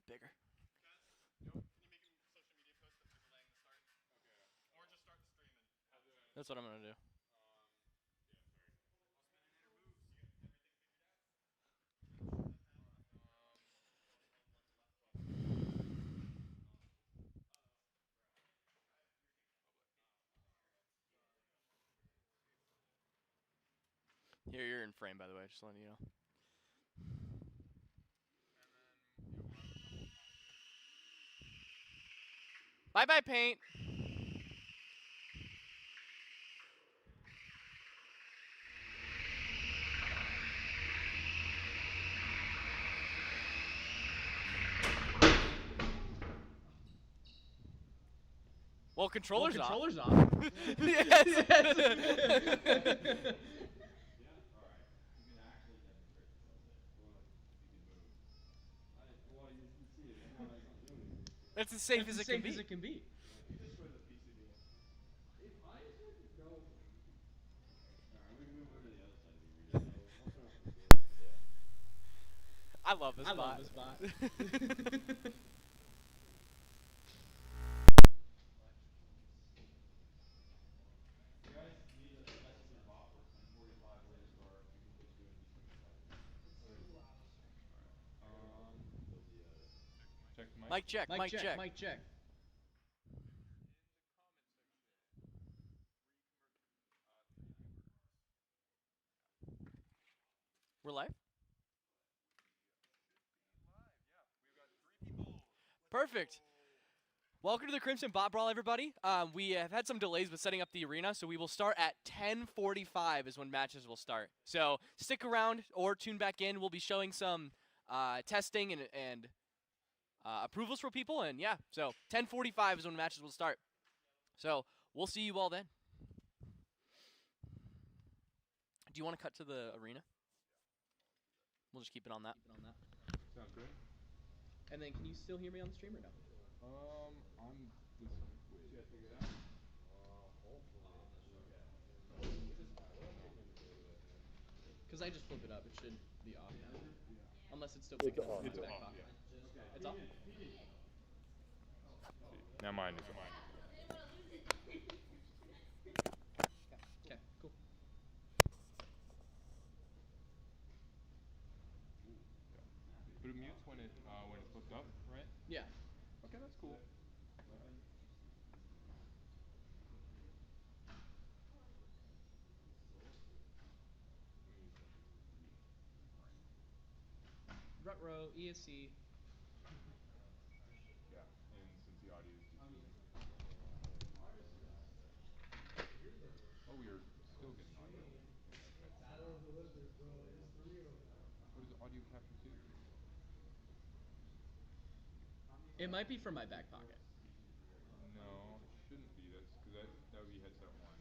bigger. That's what I'm gonna do. Here, you're in frame, by the way. Just letting you know. Bye, bye, paint. Well, controller's off. Yes. That's as safe as it can be. I love this bot. Check the mic. Mic check. Mic check. Mic check. We're live. Perfect. Welcome to the Crimson Bot Brawl, everybody. We have had some delays with setting up the arena, so we will start at 10:45 is when matches will start. So stick around or tune back in. We'll be showing some testing and approvals for people, and yeah, so 10:45 is when matches will start. So we'll see you all then. Do you want to cut to the arena? We'll just keep it on that. Sounds good. And then, can you still hear me on the stream or no? I'm listening. Wait. You guys figure it out? Because I just flip it up. It should be off now. Yeah. Unless it's still it's on. It's back off, off. yeah. It's off? Now mine is on. Okay, cool. But it mutes when it's flipped up, right? Yeah. Okay, that's cool. Rutro, ESC. Yeah, and since the audio is decent. Oh, we are still getting audio. What does audio capture to? It might be from my back pocket. No, it shouldn't be. That's because that would be headset one.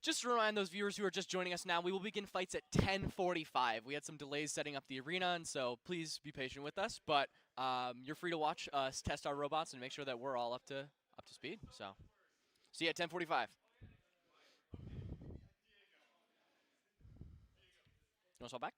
Just to remind those viewers who are just joining us now, we will begin fights at 10:45. We had some delays setting up the arena, and so please be patient with us. But you're free to watch us test our robots and make sure that we're all up to speed. So, see you at 10:45. You want to swap back?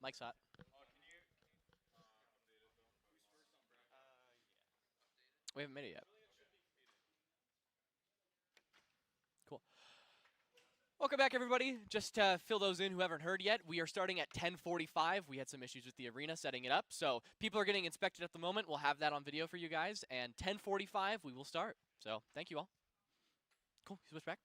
Mike's hot. We haven't made it yet. Cool. Welcome back, everybody. Just to fill those in who haven't heard yet, we are starting at 10:45. We had some issues with the arena setting it up, so people are getting inspected at the moment. We'll have that on video for you guys, and 10:45 we will start. So thank you all. Cool. Switch back.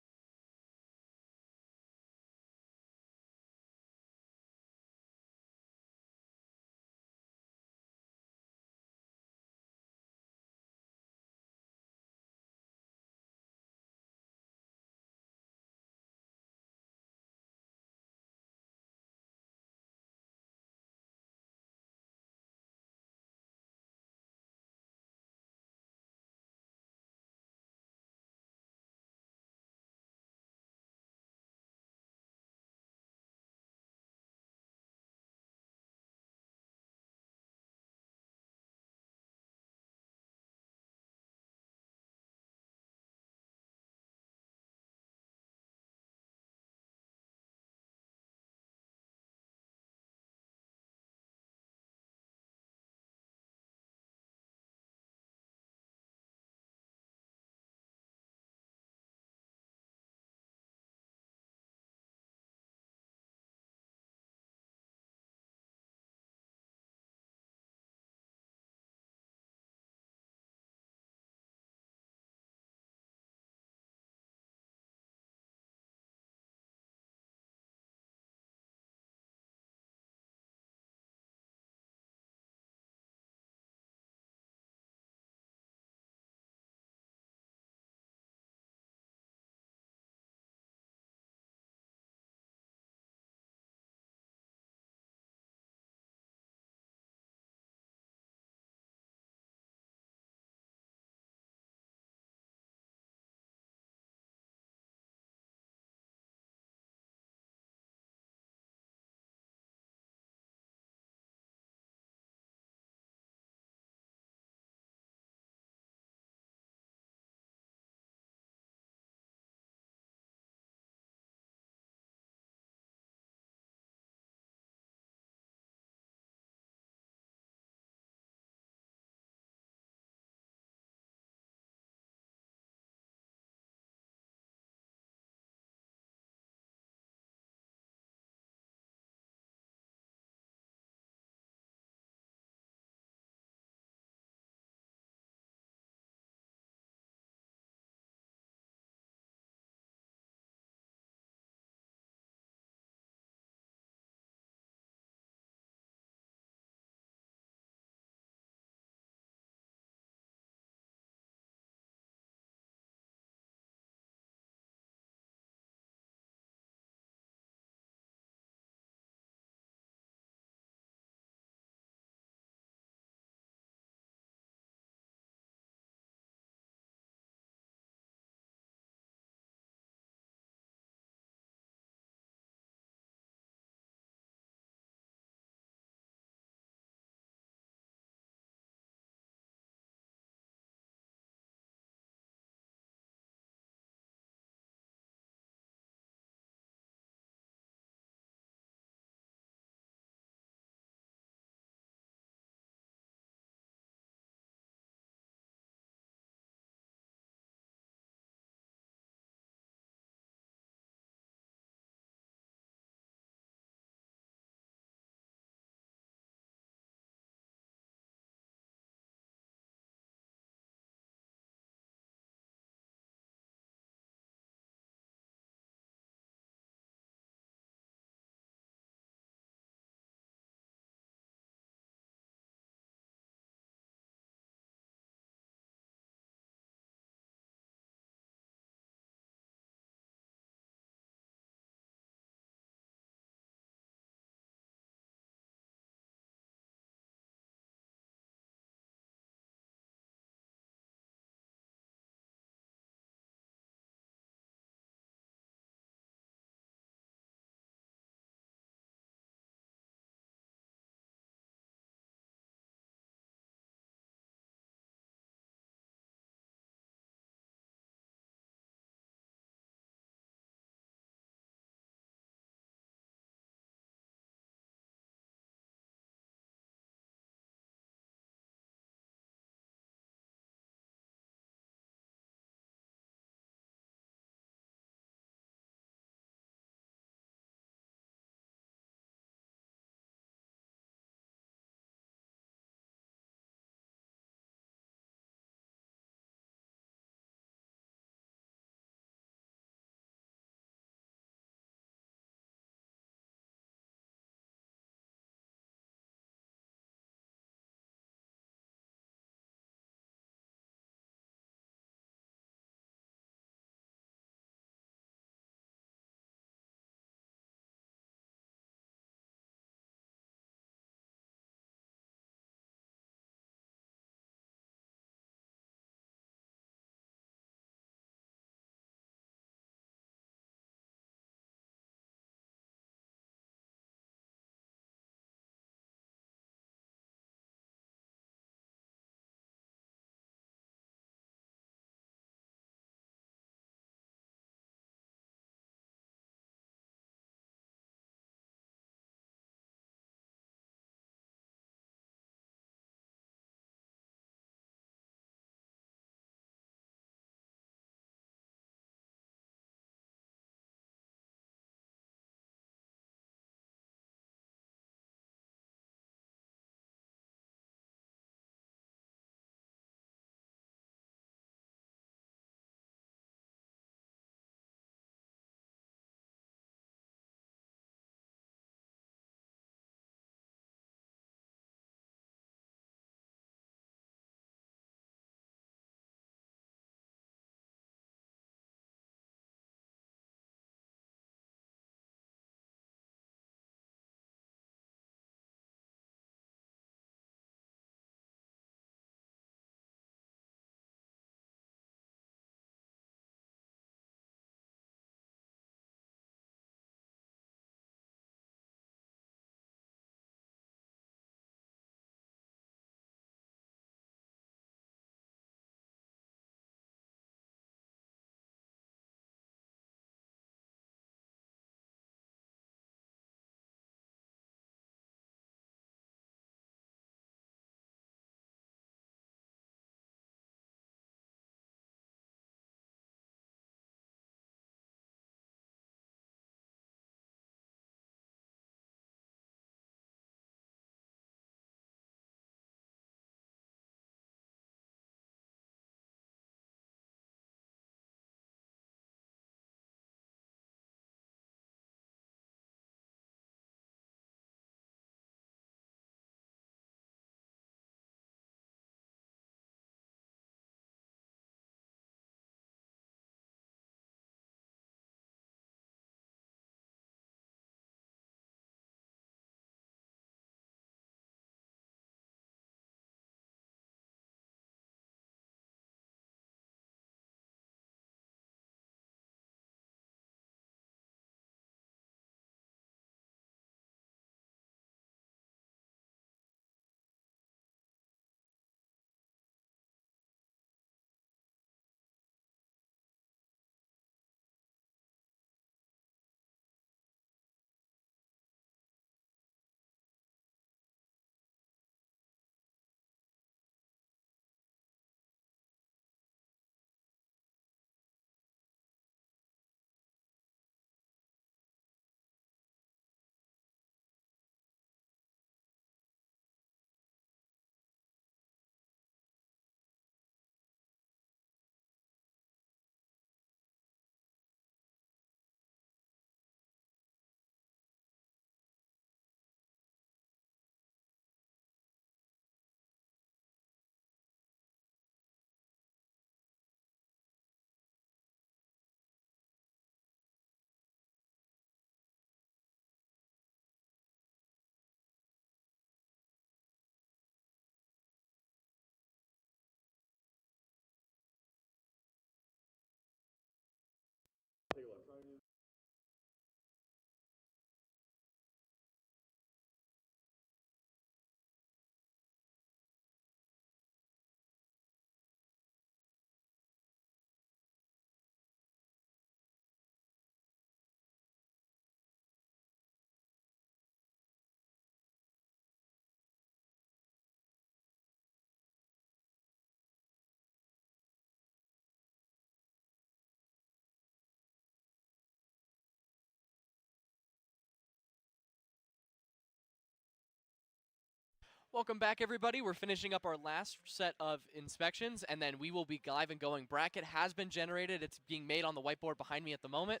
Welcome back, everybody. We're finishing up our last set of inspections, and then we will be live and going. Bracket has been generated. It's being made on the whiteboard behind me at the moment.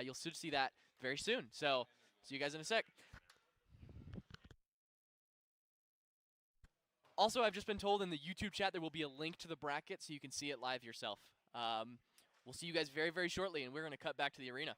You'll soon see that very soon. So, see you guys in a sec. Also, I've just been told in the YouTube chat there will be a link to the bracket so you can see it live yourself. We'll see you guys very, very shortly, and we're going to cut back to the arena.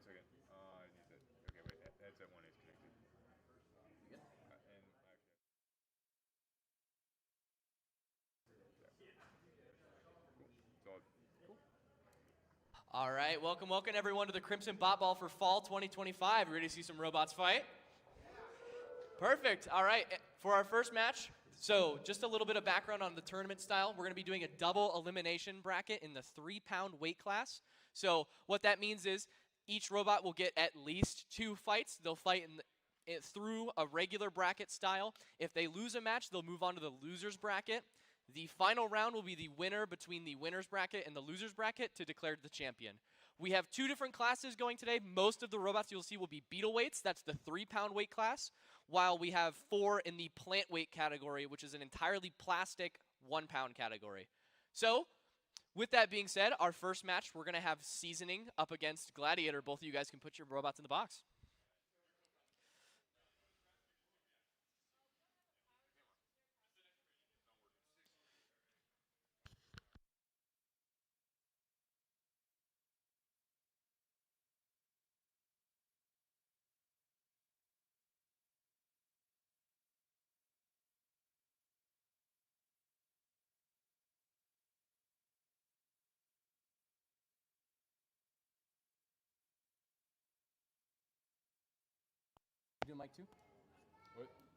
1 second. I need to. Okay, wait. Headset 1 is connected. You good? And actually. Yeah. Cool. All right, welcome everyone to the Crimson Bot Ball for Fall 2025. Ready to see some robots fight? Perfect. All right, for our first match, so just a little bit of background on the tournament style. We're going to be doing a double elimination bracket in the 3-pound weight class. So what that means is each robot will get at least 2 fights. They'll fight through a regular bracket style. If they lose a match, they'll move on to the losers bracket. The final round will be the winner between the winners bracket and the losers bracket to declare the champion. We have 2 different classes going today. Most of the robots you'll see will be beetle weights. That's the 3-pound weight class, while we have 4 in the plant weight category, which is an entirely plastic 1-pound category. So, with that being said, our first match, we're going to have Seasoning up against Gladiator. Both of you guys can put your robots in the box. You doing mic 2?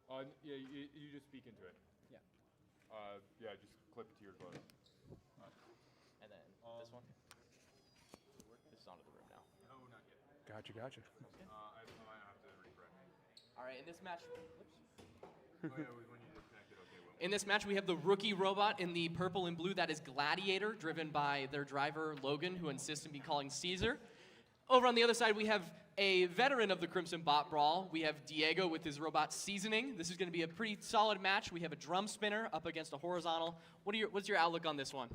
What? Yeah, you just speak into it. Yeah. Yeah, just clip it to your clothes. And then this one? This is onto the room now. No, not yet. Gotcha. I might have to refresh. All right, in this match, Oh yeah, it was when you disconnected. Okay, well. in this match we have the rookie robot in the purple and blue. That is Gladiator, driven by their driver Logan, who insists on being calling Caesar. Over on the other side, we have a veteran of the Crimson Bot Brawl. We have Diego with his robot Seasoning. This is going to be a pretty solid match. We have a drum spinner up against a horizontal. What's your outlook on this one?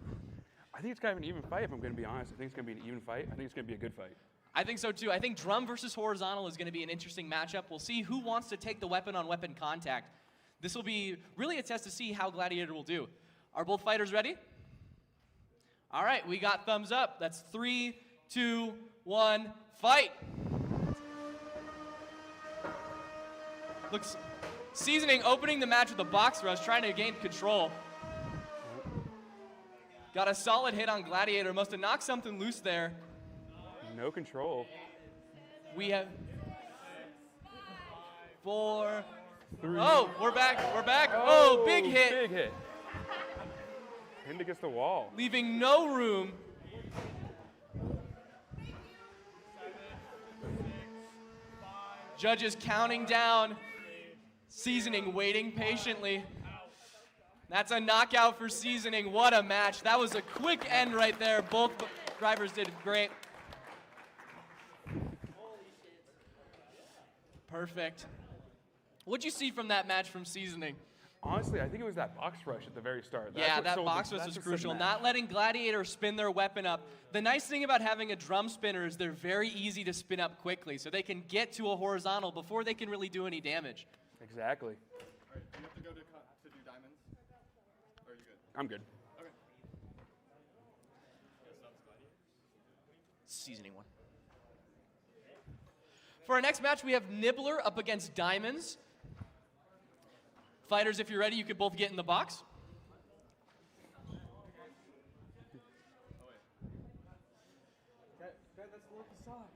I think it's kind of an even fight, if I'm going to be honest. I think it's going to be an even fight. I think it's going to be a good fight. I think so too. I think drum versus horizontal is going to be an interesting matchup. We'll see who wants to take the weapon-on-weapon contact. This will be really a test to see how Gladiator will do. Are both fighters ready? All right, we got thumbs up. That's 3, 2, 1, fight. Looks Seasoning opening the match with a box rush, trying to gain control. Got a solid hit on Gladiator. Must have knocked something loose there. No control. We have 4. 3. Oh, we're back. Oh, big hit. Big hit. Pinned against the wall. Leaving no room. Judges counting down. Seasoning waiting patiently. That's a knockout for Seasoning. What a match. That was a quick end right there. Both drivers did great. Perfect. What'd you see from that match from Seasoning? Honestly, I think it was that box rush at the very start. That's Yeah, what that sold box the- rush that's was what set the crucial. match. Not letting Gladiator spin their weapon up. The nice thing about having a drum spinner is they're very easy to spin up quickly, so they can get to a horizontal before they can really do any damage. Exactly. All right, do you have to go to do diamonds? Or are you good? I'm good. Okay. Seasoning one. For our next match, we have Nibbler up against Diamonds. Fighters, if you're ready, you could both get in the box. That's a little facade.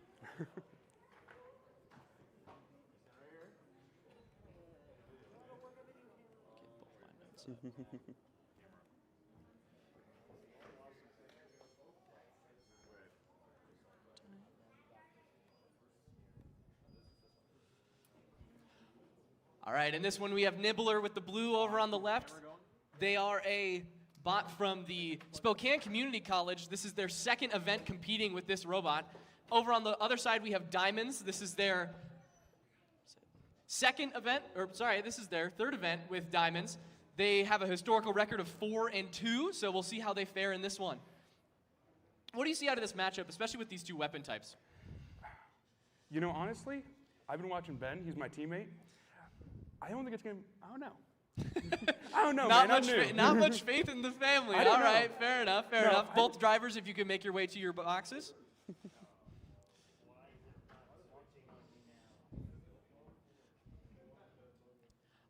All right, in this one we have Nibbler with the blue over on the left. They are a bot from the Spokane Community College. This is their second event competing with this robot. Over on the other side we have Diamonds. This is their this is their third event with Diamonds. They have a historical record of 4-2, so we'll see how they fare in this one. What do you see out of this matchup, especially with these two weapon types? You know, honestly, I've been watching Ben. He's my teammate. I don't think it's going to, I don't know. I don't know, Not man. much, I'm new. not much faith in the family. I don't All know. right, fair enough, fair No, enough. Both drivers, if you could make your way to your boxes.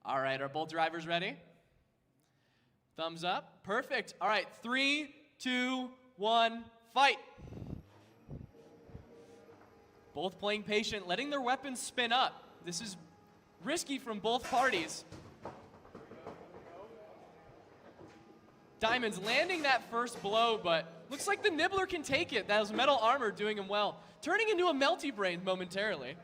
All right, are both drivers ready? Thumbs up. Perfect. All right, 3, 2, 1, fight. Both playing patient, letting their weapons spin up. This is risky from both parties. Diamonds landing that first blow, but looks like the Nibbler can take it. That was metal armor doing him well. Turning into a melty brain momentarily.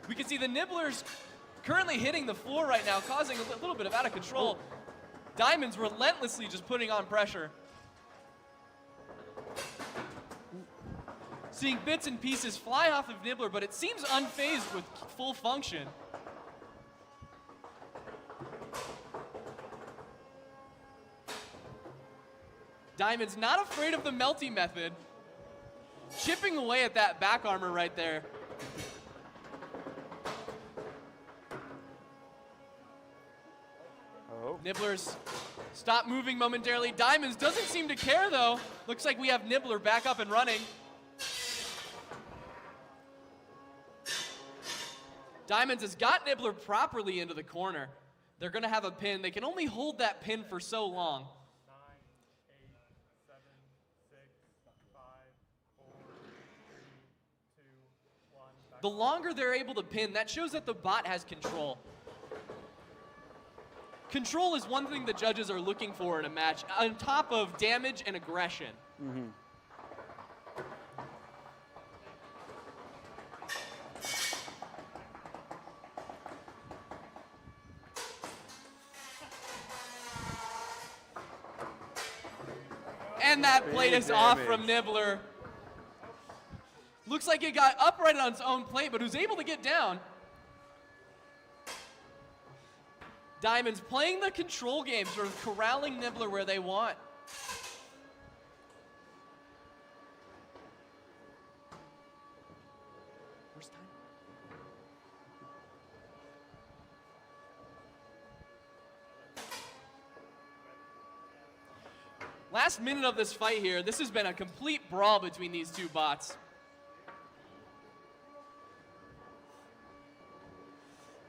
We can see the Nibblers currently hitting the floor right now, causing a little bit of out of control. Diamonds relentlessly just putting on pressure. Seeing bits and pieces fly off of Nibbler, but it seems unfazed with full function. Diamonds not afraid of the melty method. Chipping away at that back armor right there. Nibblers stop moving momentarily. Diamonds doesn't seem to care though. Looks like we have Nibbler back up and running. Diamonds has got Nibbler properly into the corner. They're gonna have a pin. They can only hold that pin for so long. 9, 8, 7, 6, 5, 4, 3, 2, 1. The longer they're able to pin, that shows that the bot has control. Control is one thing the judges are looking for in a match, on top of damage and aggression. Mm-hmm. And that plate Big is off damage. from Nibbler. Looks like it got upright on its own plate, but was able to get down. Diamonds playing the control game, sort of corralling Nibbler where they want. Where's time? Last minute of this fight here, this has been a complete brawl between these two bots.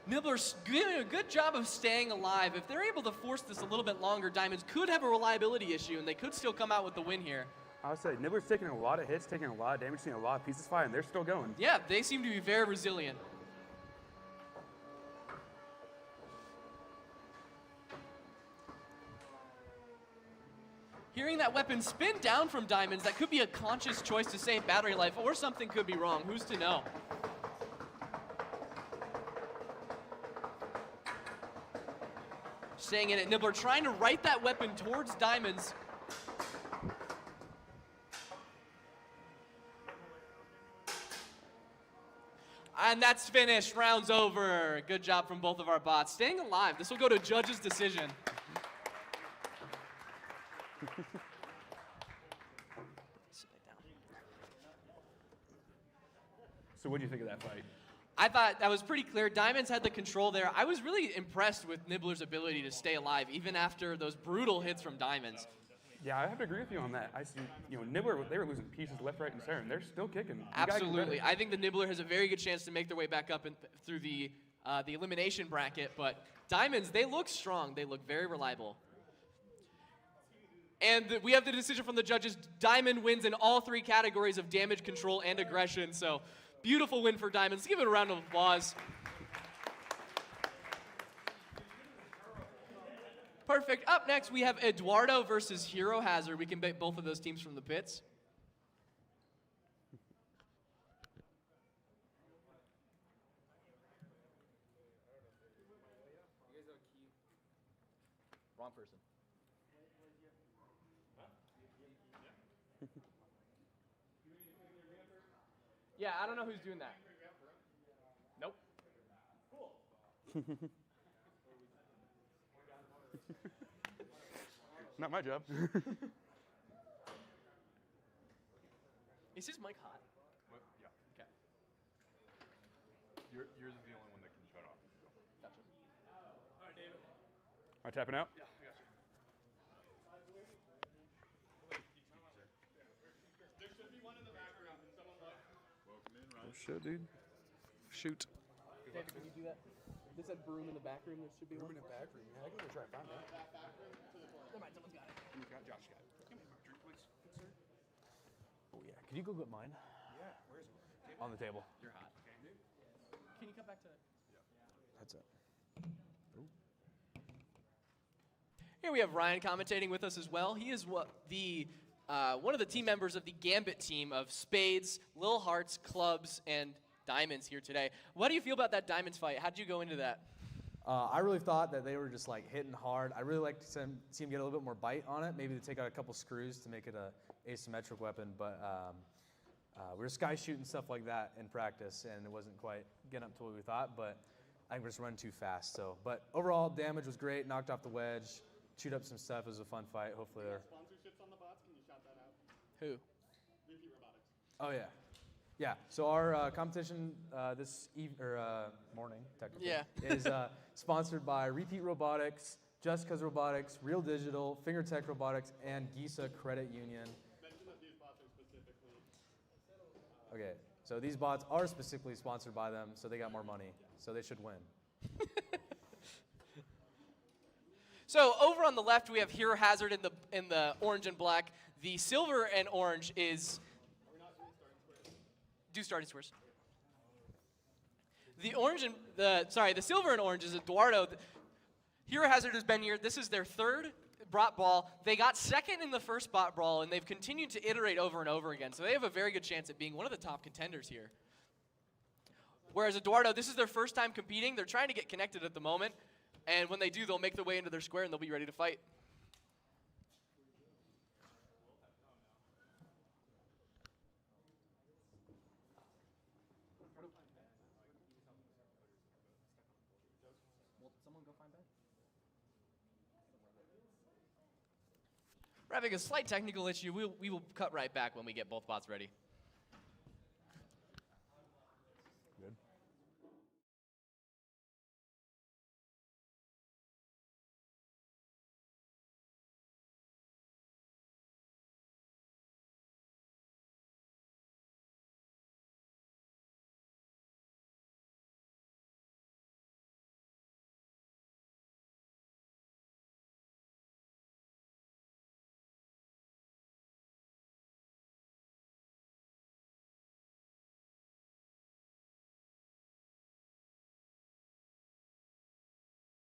Nibbler's doing a good job of staying alive. If they're able to force this a little bit longer, Diamonds could have a reliability issue, and they could still come out with the win here. I would say Nibbler's taking a lot of hits, taking a lot of damage, seeing a lot of pieces fly, and they're still going. Yeah, they seem to be very resilient. Hearing that weapon spin down from Diamonds, that could be a conscious choice to save battery life, or something could be wrong. Who's to know? Staying in it, Nibbler trying to right that weapon towards Diamonds. And that's finished. Round's over. Good job from both of our bots. Staying alive. This will go to judge's decision. So what do you think of that fight? I thought that was pretty clear. Diamonds had the control there. I was really impressed with Nibbler's ability to stay alive, even after those brutal hits from Diamonds. Yeah, I have to agree with you on that. I see, Nibbler, they were losing pieces left, right, and center, and they're still kicking. You gotta get Absolutely. better. I think the Nibbler has a very good chance to make their way back up through the elimination bracket, but Diamonds, they look strong. They look very reliable. And we have the decision from the judges. Diamond wins in all three categories of damage, control, and aggression. So beautiful win for Diamonds. Let's give it a round of applause. Perfect. Up next, we have Eduardo versus Hero Hazard. We can bet both of those teams from the pits. Wrong person. Yeah, I don't know who's doing that. Nope. Not my job. Is his mic hot? What? Yeah. Okay. Yours is the only one that can shut off. Gotcha. Am I tapping out? Yeah, I got you. shit, dude. Shoot. David, can you do that? They said broom in the back room. There should be one. in the back room. Yeah, I can go try to find that. Never mind, someone's got it. Josh got it. Give me my drink, please, good sir. Oh yeah. Can you go get mine? Yeah, where is it? On the table. You're hot. Can you come back to it? That's it. Here we have Ryan commentating with us as well. He is one of the team members of the Gambit team of spades, little hearts, clubs, and diamonds here today. What do you feel about that diamonds fight? How did you go into that? I really thought that they were just like hitting hard. I really liked to see him get a little bit more bite on it, maybe to take out a couple screws to make it a asymmetric weapon. But we were sky shooting stuff like that in practice, and it wasn't quite getting up to what we thought. But I think we're just running too fast. So, but overall, damage was great. Knocked off the wedge, chewed up some stuff. It was a fun fight. Hopefully, they're. Sponsorships on the bots. Can you shout that out? Who? Repeat Robotics. Oh yeah, yeah. So our competition this morning, technically, is sponsored by Repeat Robotics, Just Cause Robotics, Real Digital, FingerTech Robotics, and Gisa Credit Union. Mention that these bots are specifically. Okay, so these bots are specifically sponsored by them, so they got more money, so they should win. So over on the left, we have Hero Hazard in the orange and black. The silver and orange is. Do starting squares. The silver and orange is Eduardo. Hero Hazard has been here. This is their third bot brawl. They got second in the first bot brawl, and they've continued to iterate over and over again. So they have a very good chance at being one of the top contenders here. Whereas Eduardo, this is their first time competing. They're trying to get connected at the moment. And when they do, they'll make their way into their square, and they'll be ready to fight. We're having a slight technical issue. We will cut right back when we get both bots ready. Good.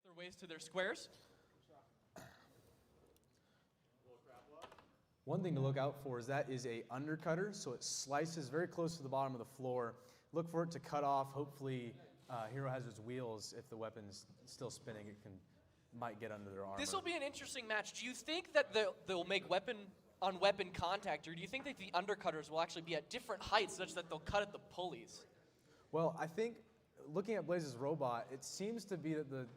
Their ways to their squares. One thing to look out for is that is a undercutter, so it slices very close to the bottom of the floor. Look for it to cut off. Hopefully, Hero Hazard's wheels, if the weapon's still spinning, might get under their armor. This will be an interesting match. Do you think that they'll make weapon-on-weapon contact, or do you think that the undercutters will actually be at different heights such that they'll cut at the pulleys? Well, I think looking at Blaze's robot, it seems to be that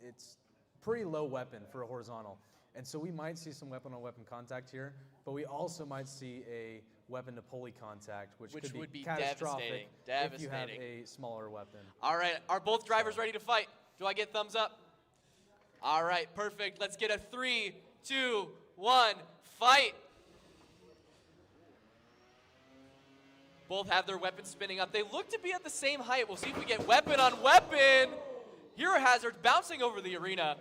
it's pretty low weapon for a horizontal. And so we might see some weapon-on-weapon contact here, but we also might see a weapon-to-pulley contact, which could would be catastrophic devastating. if you have a smaller weapon. All right, are both drivers ready to fight? Do I get thumbs up? All right, perfect. Let's get a 3, 2, 1, fight. Both have their weapons spinning up. They look to be at the same height. We'll see if we get weapon on weapon. Hero Hazard bouncing over the arena.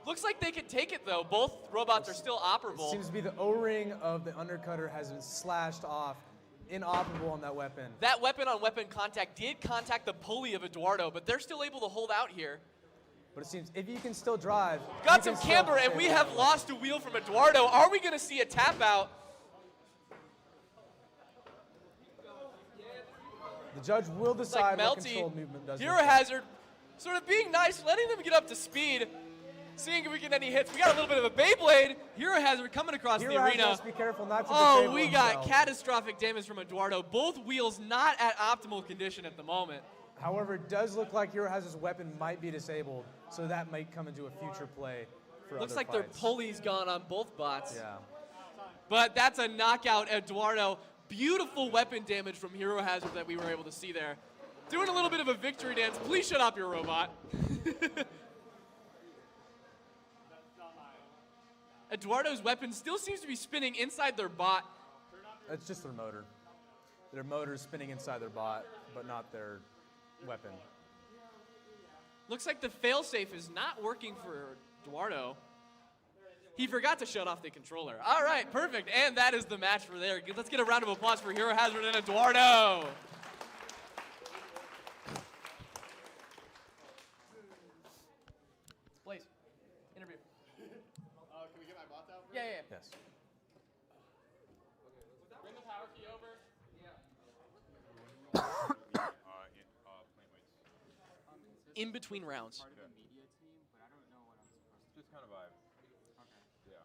Looks like they could take it, though. Both robots are still operable. It seems to be the O-ring of the undercutter has been slashed off, inoperable on that weapon. That weapon-on-weapon contact did contact the pulley of Eduardo, but they're still able to hold out here. But it seems if you can still drive. Got some camber, and we have lost a wheel from Eduardo. Are we going to see a tap out? The judge will decide like what Melty. controlled movement does. Hero Hazard sort of being nice, letting them get up to speed, seeing if we get any hits. We got a little bit of a Beyblade. Hero Hazard coming across the arena. Has to be careful not to Oh, disable we got himself. catastrophic damage from Eduardo. Both wheels not at optimal condition at the moment. However, it does look like Hero Hazard's weapon might be disabled, so that might come into a future play for Looks other like fights. their pulley's gone on both bots. Yeah. But that's a knockout, Eduardo. Beautiful weapon damage from Hero Hazard that we were able to see there. Doing a little bit of a victory dance. Please shut up, your robot. Eduardo's weapon still seems to be spinning inside their bot. It's just their motor. their motor's spinning inside their bot, but not their weapon. Looks like the failsafe is not working for Eduardo. He forgot to shut off the controller. All right, perfect. And that is the match for there. Let's get a round of applause for Hero Hazard and Eduardo. Blaze, interview. Can we get my bots out? Yeah. Yes. Bring the power key over. Plant weights. In between rounds. Just kind of vibe. Yeah.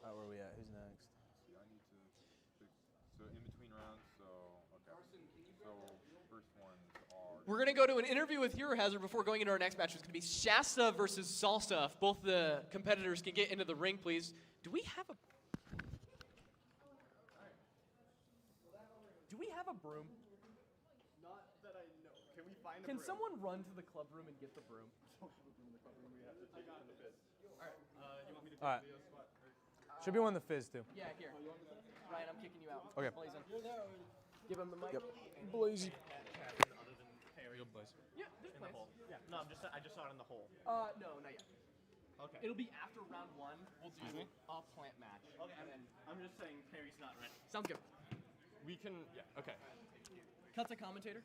Where are we at? Who's next? See, I need to fix. So in between rounds. So okay. So first ones are. We're going to go to an interview with Hero Hazard before going into our next match. It's going to be Shasta versus Salsa. If both the competitors can get into the ring, please. Do we have a broom? Not that I know. Can we find a Can broom? someone run to the club room and get the broom? We have to take it from the biz. All right. You want me to All right. Should be one of the fizz too. Yeah, here. Ryan, I'm kicking you out. Okay. Blazing. Give him the mic. Yep. Blazy. Yeah, there's place. Yeah, no, I just saw it in the hole. No, not yet. Okay. It'll be after round 1. We'll do a plant match. Okay, And then I'm just saying Perry's not right. sounds good. We can, yeah, okay. Cut to commentator.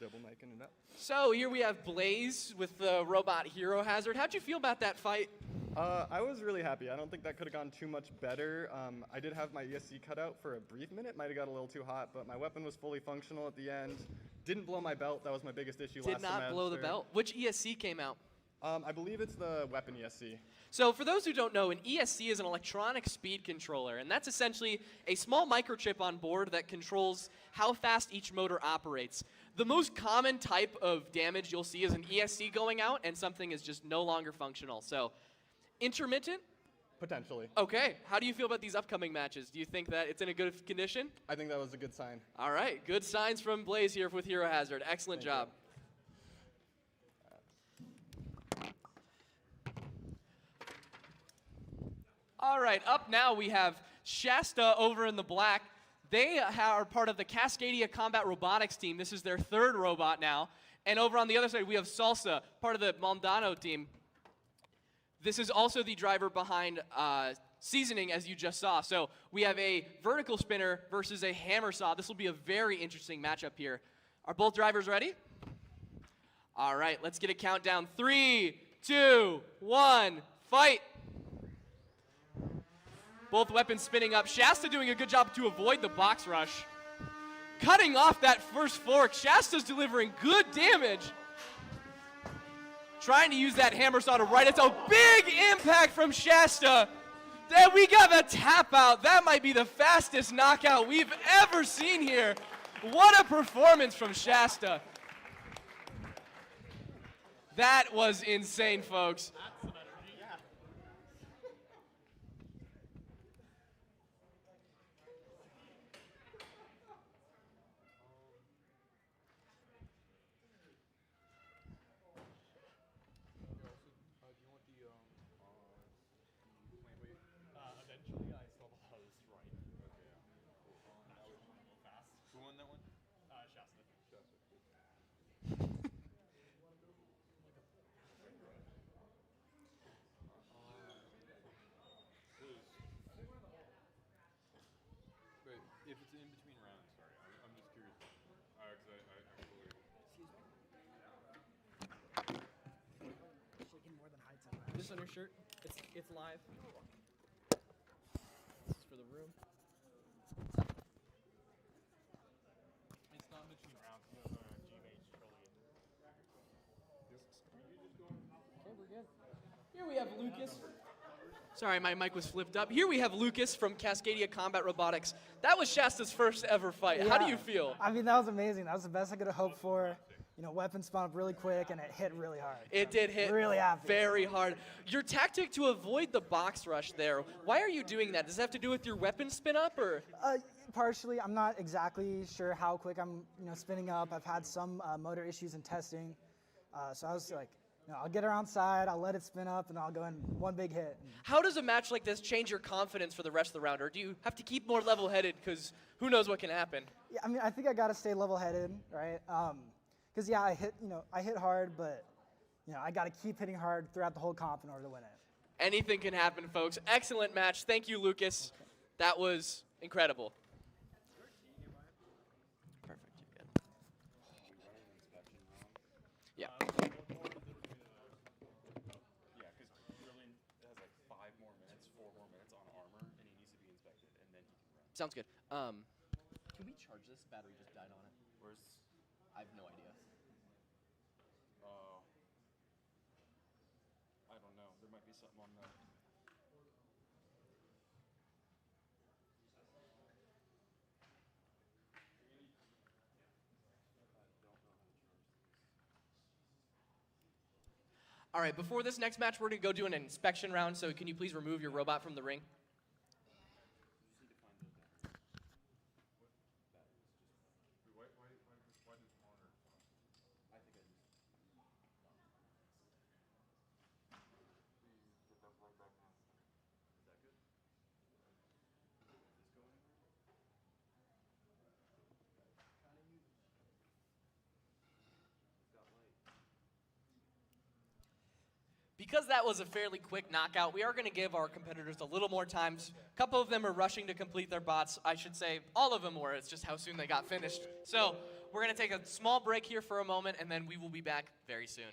Double micing it up. So here we have Blaze with the robot Hero Hazard. How'd you feel about that fight? I was really happy. I don't think that could have gone too much better. I did have my ESC cut out for a brief minute. Might have got a little too hot, but my weapon was fully functional at the end. Didn't blow my belt. That was my biggest issue last Did not blow the semester. belt. Which ESC came out? I believe it's the weapon ESC. So for those who don't know, an ESC is an electronic speed controller, and that's essentially a small microchip on board that controls how fast each motor operates. The most common type of damage you'll see is an ESC going out and something is just no longer functional. So intermittent? Potentially. Okay. How do you feel about these upcoming matches? Do you think that it's in a good condition? I think that was a good sign. All right. Good signs from Blaze here with Hero Hazard. Excellent Thank you. job. All right, up now we have Shasta over in the black. They are part of the Cascadia Combat Robotics team. This is their 3rd robot now. And over on the other side, we have Salsa, part of the Mondano team. This is also the driver behind Seasoning, as you just saw. So we have a vertical spinner versus a hammer saw. This will be a very interesting matchup here. Are both drivers ready? All right, let's get a countdown. 3, 2, 1, fight. Both weapons spinning up. Shasta doing a good job to avoid the box rush. Cutting off that first fork. Shasta's delivering good damage. Trying to use that hammer saw to right. It's a big impact from Shasta. Then we got a tap out. That might be the fastest knockout we've ever seen here. What a performance from Shasta. That was insane, folks. Eventually, I saw the host right. Who won that one? Shasta. But if it's in between rounds, sorry, I'm just curious. Because I totally. Shaking more than heights. This on your shirt? It's live. This is for the room. It's not in between rounds. You have a G-Mage trilogy. Okay, we're good. Here we have Lucas. Sorry, my mic was flipped up. Here we have Lucas from Cascadia Combat Robotics. That was Shasta's first ever fight. How do Yeah. you feel? I mean, that was amazing. That was the best I could have hoped for. You know, weapon spawned up really quick, and it hit really hard. It did hit Really happy. very hard. Your tactic to avoid the box rush there, why are you doing that? Does it have to do with your weapon spin up or? Partially, I'm not exactly sure how quick I'm, spinning up. I've had some motor issues in testing, so I was like I'll get around side, I'll let it spin up, and I'll go in one big hit. How does a match like this change your confidence for the rest of the round, or do you have to keep more level-headed because who knows what can happen? Yeah, I mean, I think I got to stay level-headed, right? Because yeah, I hit hard, but I got to keep hitting hard throughout the whole comp in order to win it. Anything can happen, folks. Excellent match. Thank you, Lucas. That was incredible. Perfect. You're good. Yeah. Yeah, because Julian has like 4 more minutes on armor, and he needs to be inspected, and then he can run. Sounds good. Can we charge this? Battery just died on it. Where's I have no idea. I don't know. There might be something on the. All right, before this next match, we're going to go do an inspection round, so can you please remove your robot from the ring? Why does monitor? I think I just. Get that plug back now. Is that good? Does this go anywhere? It's got light. Because that was a fairly quick knockout, we are going to give our competitors a little more time. A couple of them are rushing to complete their bots. I should say all of them were. It's just how soon they got finished. So we're going to take a small break here for a moment, and then we will be back very soon.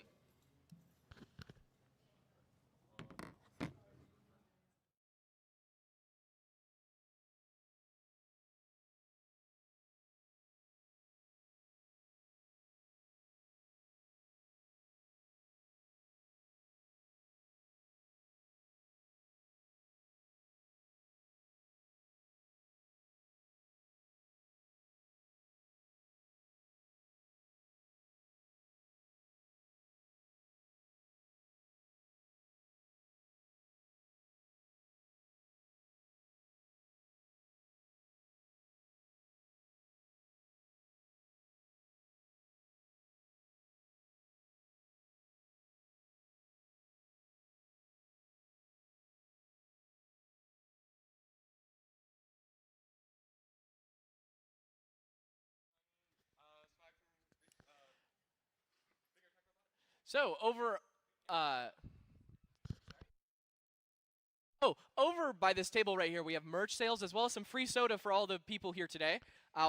So over by this table right here, we have merch sales as well as some free soda for all the people here today.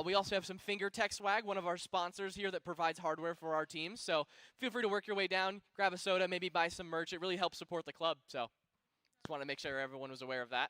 We also have some Finger Tech swag, one of our sponsors here that provides hardware for our teams. So feel free to work your way down, grab a soda, maybe buy some merch. It really helps support the club. So just want to make sure everyone was aware of that.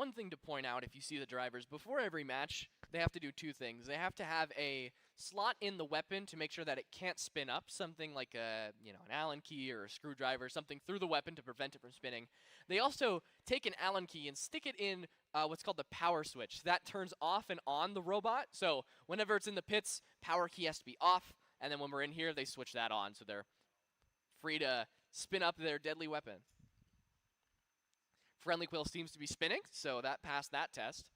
one thing to point out if you see the drivers, before every match, they have to do two things. They have to have a slot in the weapon to make sure that it can't spin up, something like an Allen key or a screwdriver, something through the weapon to prevent it from spinning. They also take an Allen key and stick it in what's called the power switch. That turns off and on the robot, so whenever it's in the pits, power key has to be off, and then when we're in here, they switch that on, so they're free to spin up their deadly weapon. Friendly Quill seems to be spinning, so that passed that test.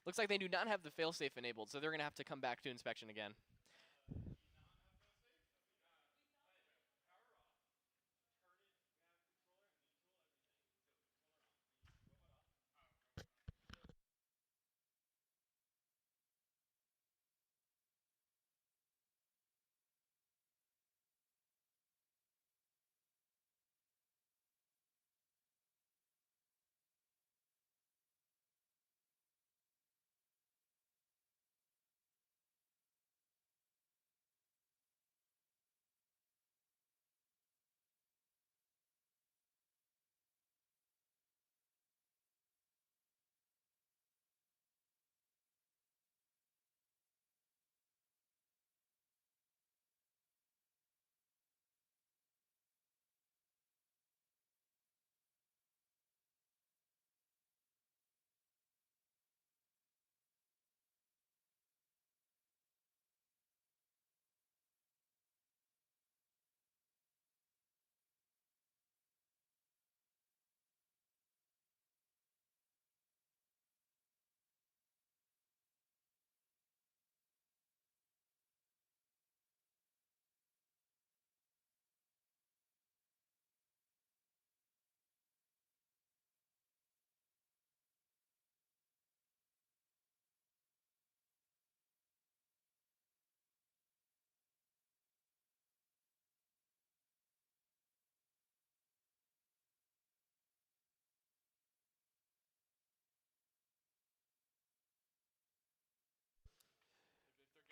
Looks like they do not have the failsafe enabled, so they're going to have to come back to inspection again.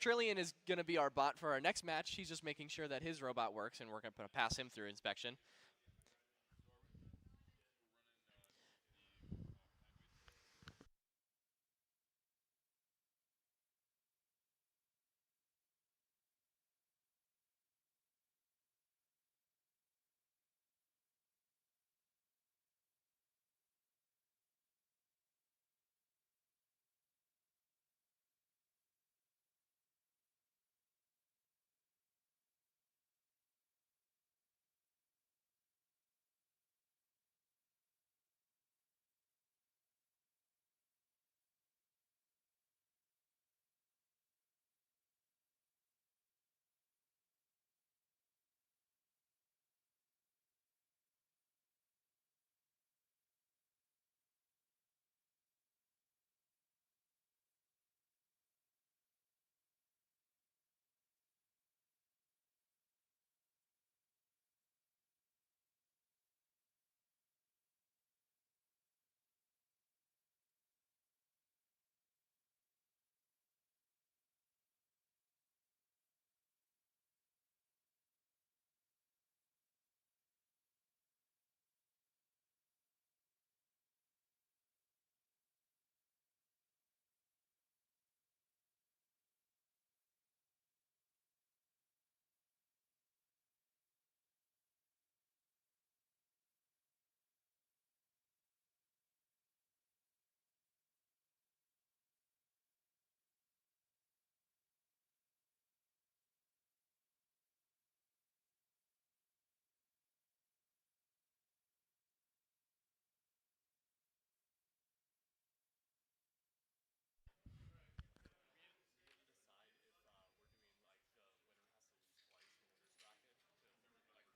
Trillian is going to be our bot for our next match. He's just making sure that his robot works, and we're going to pass him through inspection.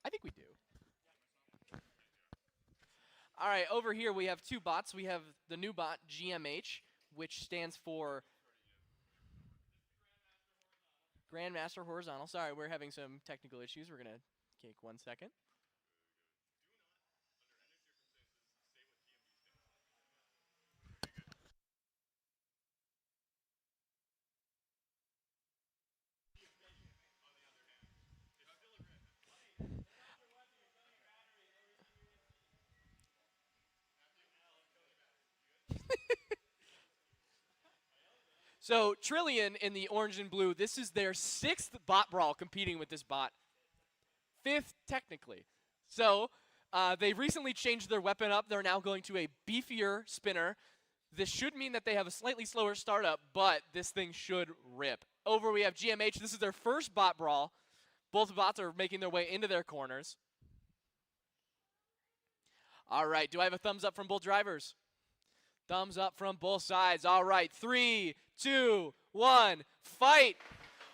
I think we do. All right, over here we have two bots. We have the new bot, GMH, which stands for Grandmaster Horizontal. Sorry, we're having some technical issues. We're going to take 1 second. So Trillion in the orange and blue, this is their 6th bot brawl competing with this bot. 5th technically. So they recently changed their weapon up. They're now going to a beefier spinner. This should mean that they have a slightly slower startup, but this thing should rip. Over we have GMH. This is their first bot brawl. Both bots are making their way into their corners. All right, do I have a thumbs up from both drivers? Thumbs up from both sides. All right, 3, 2, 1, fight.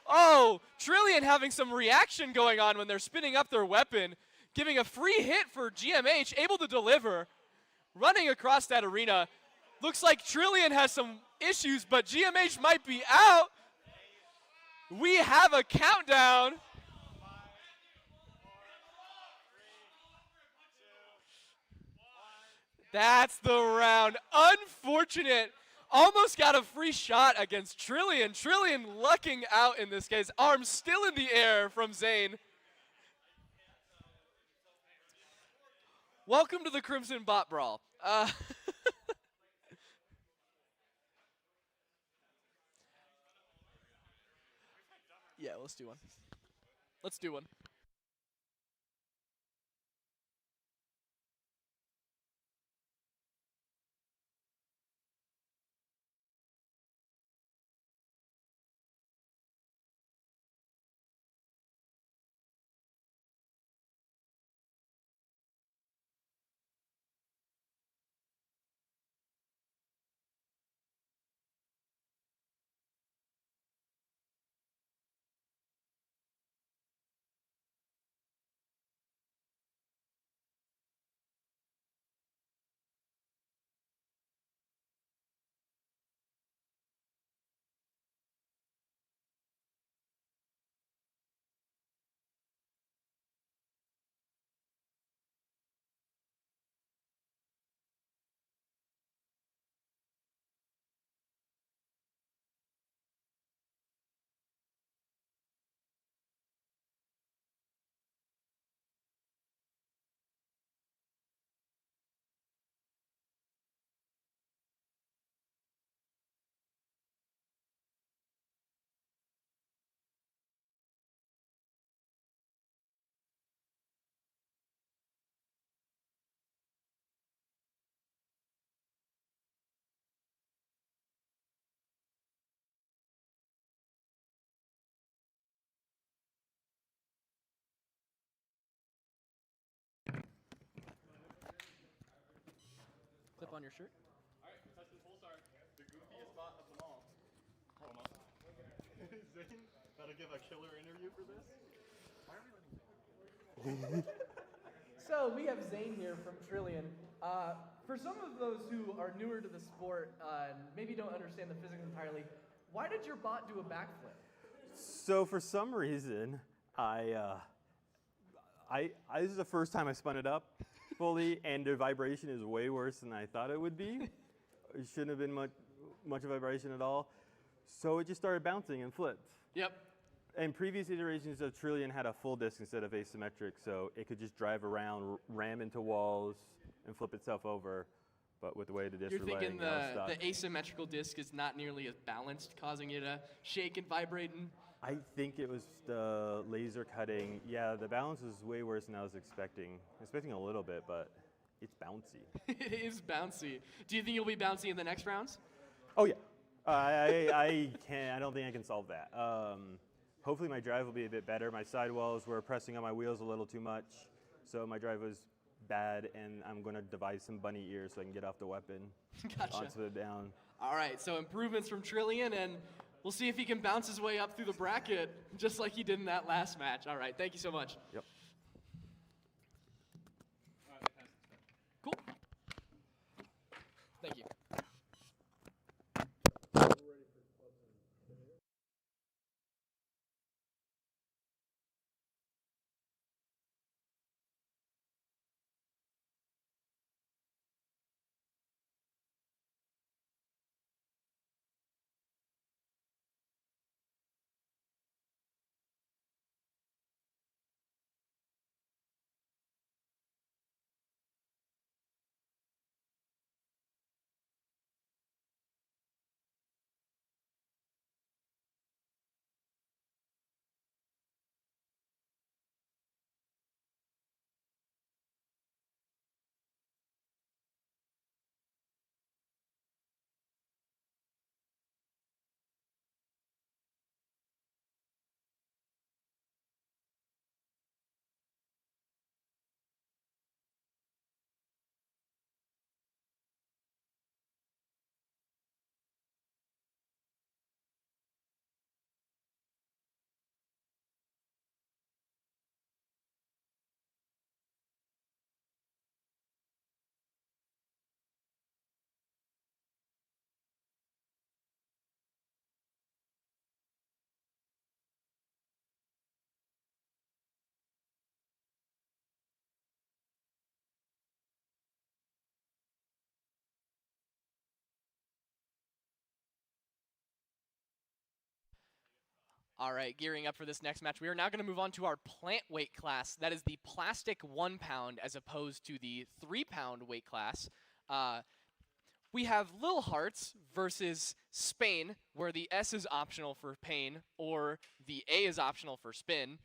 Oh, Trillion having some reaction going on when they're spinning up their weapon, giving a free hit for GMH, able to deliver, running across that arena. Looks like Trillion has some issues, but GMH might be out. We have a countdown. That's the round. Unfortunate. Almost got a free shot against Trillion. Trillion lucking out in this case. Arms still in the air from Zane. Welcome to the Crimson Bot Brawl. Yeah, let's do one. Let's do one. Clip on your shirt. Alright, contestant Pulsar, the goofiest bot of them all. Hold on. Zane, gotta give a killer interview for this? So we have Zane here from Trillion. For some of those who are newer to the sport and maybe don't understand the physics entirely, why did your bot do a backflip? So for some reason, this is the first time I spun it up fully, and the vibration is way worse than I thought it would be. It shouldn't have been much vibration at all. So it just started bouncing and flipped. Yep. And previous iterations of Trillion had a full disc instead of asymmetric, so it could just drive around, ram into walls, and flip itself over. But with the way the discs You're were thinking laying, I was stuck. the asymmetrical disc is not nearly as balanced, causing it to shake and vibrate. And I think it was the laser cutting. Yeah, the balance was way worse than I was expecting. Expecting a little bit, but it's bouncy. it is bouncy. Do you think you'll be bouncy in the next rounds? Oh yeah, I don't think I can solve that. Hopefully my drive will be a bit better. My sidewalls were pressing on my wheels a little too much, so my drive was bad, and I'm going to devise some bunny ears so I can get off the weapon Gotcha. onto the down. All right, so improvements from Trillion, and we'll see if he can bounce his way up through the bracket, just like he did in that last match. All right, thank you so much. Yep. Cool. Thank you. All right, gearing up for this next match. We are now going to move on to our plant weight class. That is the plastic 1 pound as opposed to the 3 pound weight class. We have Lil Hearts versus Spain, where the S is optional for pain or the A is optional for spin.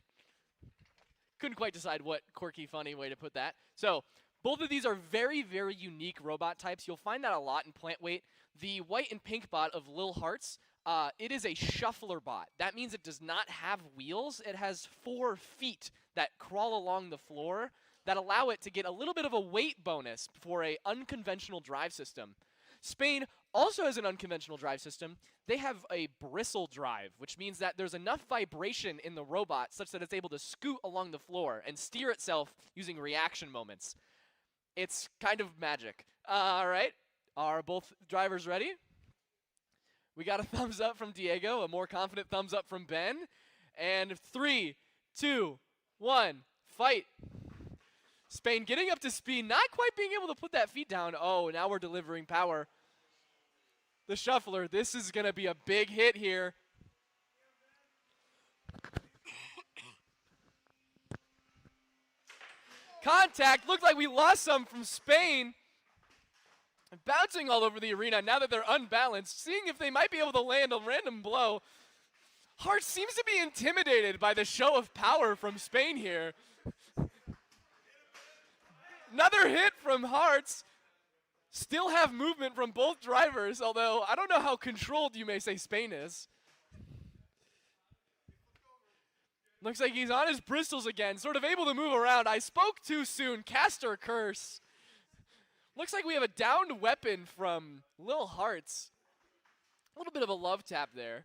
Couldn't quite decide what quirky, funny way to put that. So both of these are very, very unique robot types. You'll find that a lot in plant weight. The white and pink bot of Lil Hearts, it is a shuffler bot. That means it does not have wheels. It has 4 feet that crawl along the floor that allow it to get a little bit of a weight bonus for a unconventional drive system. Spain also has an unconventional drive system. They have a bristle drive, which means that there's enough vibration in the robot such that it's able to scoot along the floor and steer itself using reaction moments. It's kind of magic. All right, are both drivers ready? We got a thumbs up from Diego, a more confident thumbs up from Ben. And 3, 2, 1, fight. Spain getting up to speed, not quite being able to put that feet down. Oh, now we're delivering power. The shuffler, this is going to be a big hit here. Contact, looked like we lost some from Spain. Bouncing all over the arena now that they're unbalanced, seeing if they might be able to land a random blow. Hart seems to be intimidated by the show of power from Spain here. Another hit from Hearts. Still have movement from both drivers, although I don't know how controlled you may say Spain is. Looks like he's on his bristles again, sort of able to move around. I spoke too soon. Caster curse. Looks like we have a downed weapon from Lil Hearts. A little bit of a love tap there.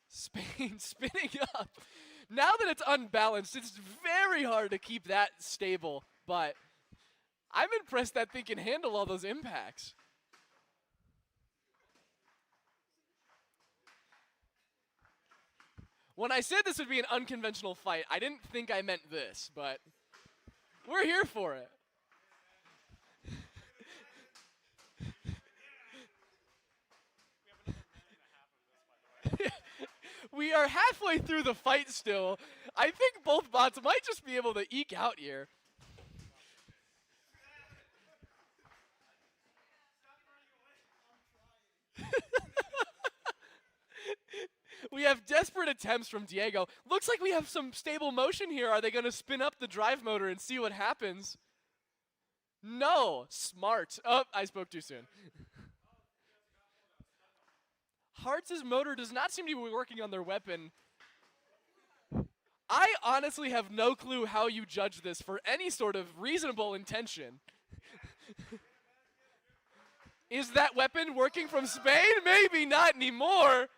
Spain spinning up. Now that it's unbalanced, it's very hard to keep that stable, but I'm impressed that thing can handle all those impacts. When I said this would be an unconventional fight, I didn't think I meant this, but we're here for it. We are halfway through the fight still. I think both bots might just be able to eke out here. We have desperate attempts from Diego. Looks like we have some stable motion here. Are they going to spin up the drive motor and see what happens? No. Smart. Oh, I spoke too soon. Hearts' motor does not seem to be working on their weapon. I honestly have no clue how you judge this for any sort of reasonable intention. Is that weapon working from Spain? Maybe not anymore.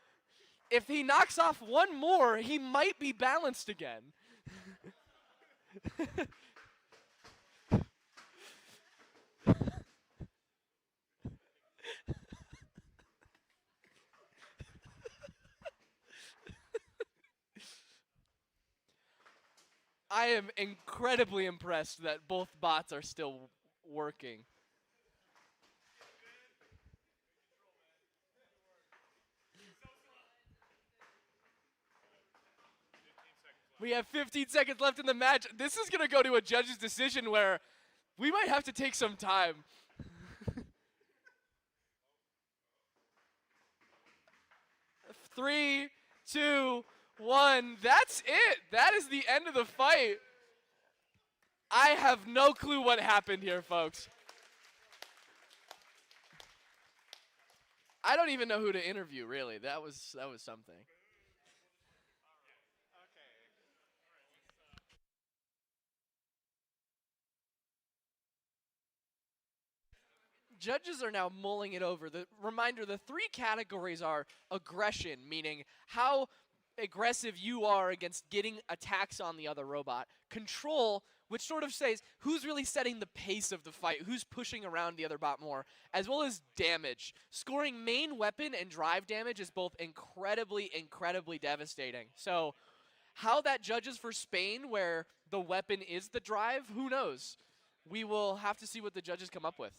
If he knocks off one more, he might be balanced again. I am incredibly impressed that both bots are still working. We have 15 seconds left in the match. This is going to go to a judge's decision where we might have to take some time. 3, 2, 1. That's it. That is the end of the fight. I have no clue what happened here, folks. I don't even know who to interview, really. That was something. Judges are now mulling it over. The reminder, the 3 categories are aggression, meaning how aggressive you are against getting attacks on the other robot. Control, which sort of says who's really setting the pace of the fight, who's pushing around the other bot more, as well as damage. Scoring main weapon and drive damage is both incredibly, incredibly devastating. So how that judges for Spain, where the weapon is the drive, who knows? We will have to see what the judges come up with.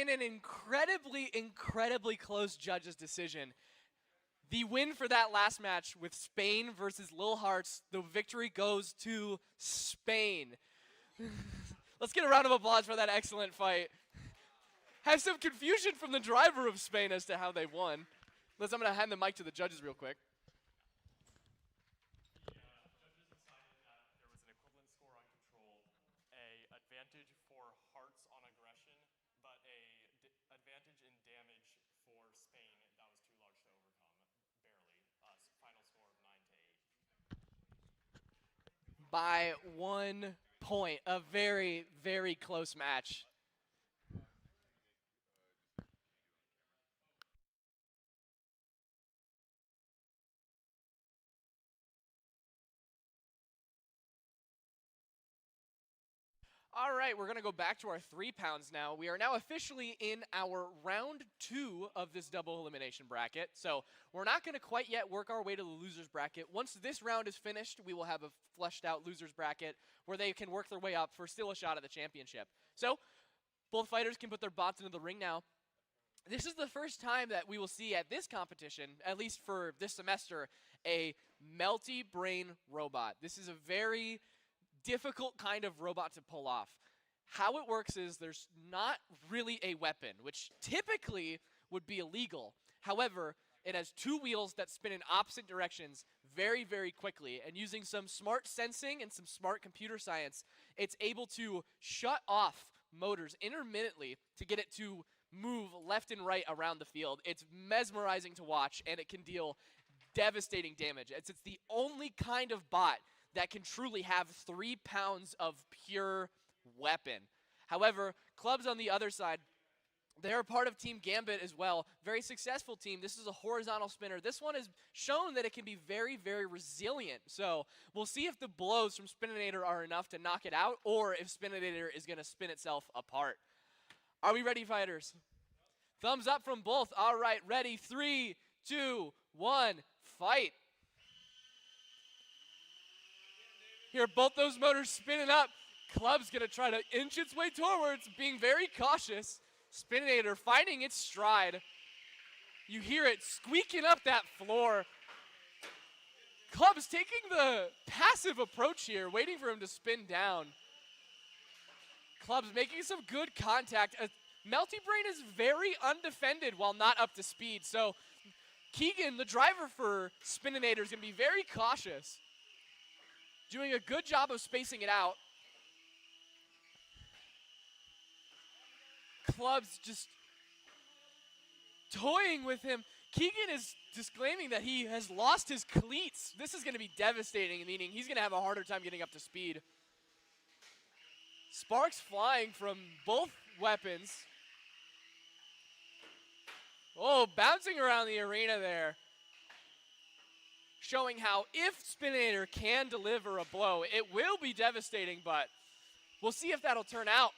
in an incredibly close judge's decision, the win for that last match with Spain versus Lil Hearts, the victory goes to Spain. Let's get a round of applause for that excellent fight. Have some confusion from the driver of Spain as to how they won. I'm going to hand the mic to the judges real quick. Judges decided that there was an equivalent score on control, a advantage for Hearts on aggression, but a advantage in damage for Spain that was too large to overcome, barely. Final score of 9-8. By 1 point, a very close match. All right, we're going to go back to our 3 pounds now. We are now officially in our round 2 of this double elimination bracket. So we're not going to quite yet work our way to the loser's bracket. Once this round is finished, we will have a fleshed out loser's bracket where they can work their way up for still a shot at the championship. So both fighters can put their bots into the ring now. This is the first time that we will see at this competition, at least for this semester, a melty brain robot. This is a very difficult kind of robot to pull off. How it works is there's not really a weapon, which typically would be illegal. However, it has 2 wheels that spin in opposite directions very quickly, and using some smart sensing and some smart computer science, it's able to shut off motors intermittently to get it to move left and right around the field. It's mesmerizing to watch, and it can deal devastating damage. It's the only kind of bot that can truly have 3 pounds of pure weapon. However, Clubs on the other side, they're a part of Team Gambit as well. Very successful team. This is a horizontal spinner. This one has shown that it can be very resilient. So we'll see if the blows from Spininator are enough to knock it out, or if Spininator is going to spin itself apart. Are we ready, fighters? Thumbs up from both. All right, ready. 3, 2, 1, fight. Here, both those motors spinning up. Club's going to try to inch its way towards, being very cautious. Spininator finding its stride. You hear it squeaking up that floor. Club's taking the passive approach here, waiting for him to spin down. Club's making some good contact. Melty Brain is very undefended while not up to speed. So Keegan, the driver for Spininator, is going to be very cautious. Doing a good job of spacing it out. Club's just toying with him. Keegan is disclaiming that he has lost his cleats. This is going to be devastating, meaning he's going to have a harder time getting up to speed. Sparks flying from both weapons. Oh, bouncing around the arena there. Showing how if Spininator can deliver a blow, it will be devastating, but we'll see if that'll turn out.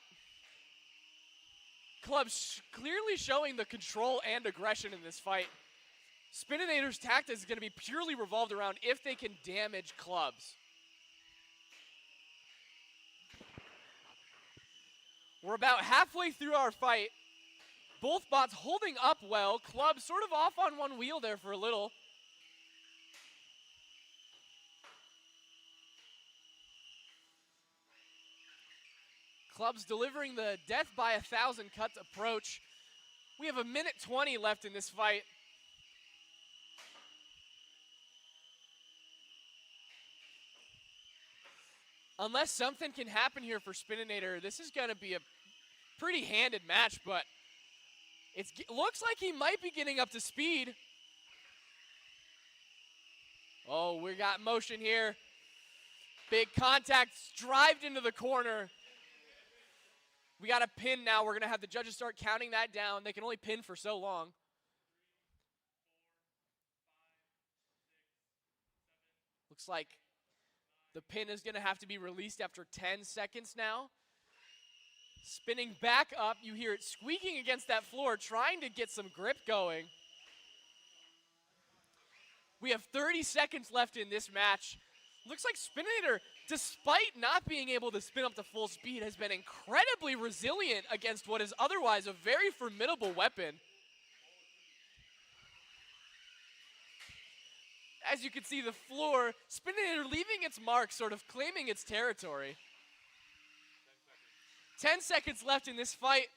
Club's clearly showing the control and aggression in this fight. Spininator's tactics is going to be purely revolved around if they can damage Clubs. We're about halfway through our fight. Both bots holding up well. Club sort of off on one wheel there for a little. Club's delivering the death by 1,000 cuts approach. We have 1:20 left in this fight. Unless something can happen here for Spininator, this is going to be a pretty handed match, but it looks like he might be getting up to speed. Oh, we got motion here. Big contact, drived into the corner. We got a pin now. We're going to have the judges start counting that down. They can only pin for so long. Looks like the pin is going to have to be released after 10 seconds now. Spinning back up. You hear it squeaking against that floor, trying to get some grip going. We have 30 seconds left in this match. Looks like Spinator, despite not being able to spin up to full speed, has been incredibly resilient against what is otherwise a very formidable weapon. As you can see, the floor, Spinator leaving its mark, sort of claiming its territory. 10 seconds left in this fight.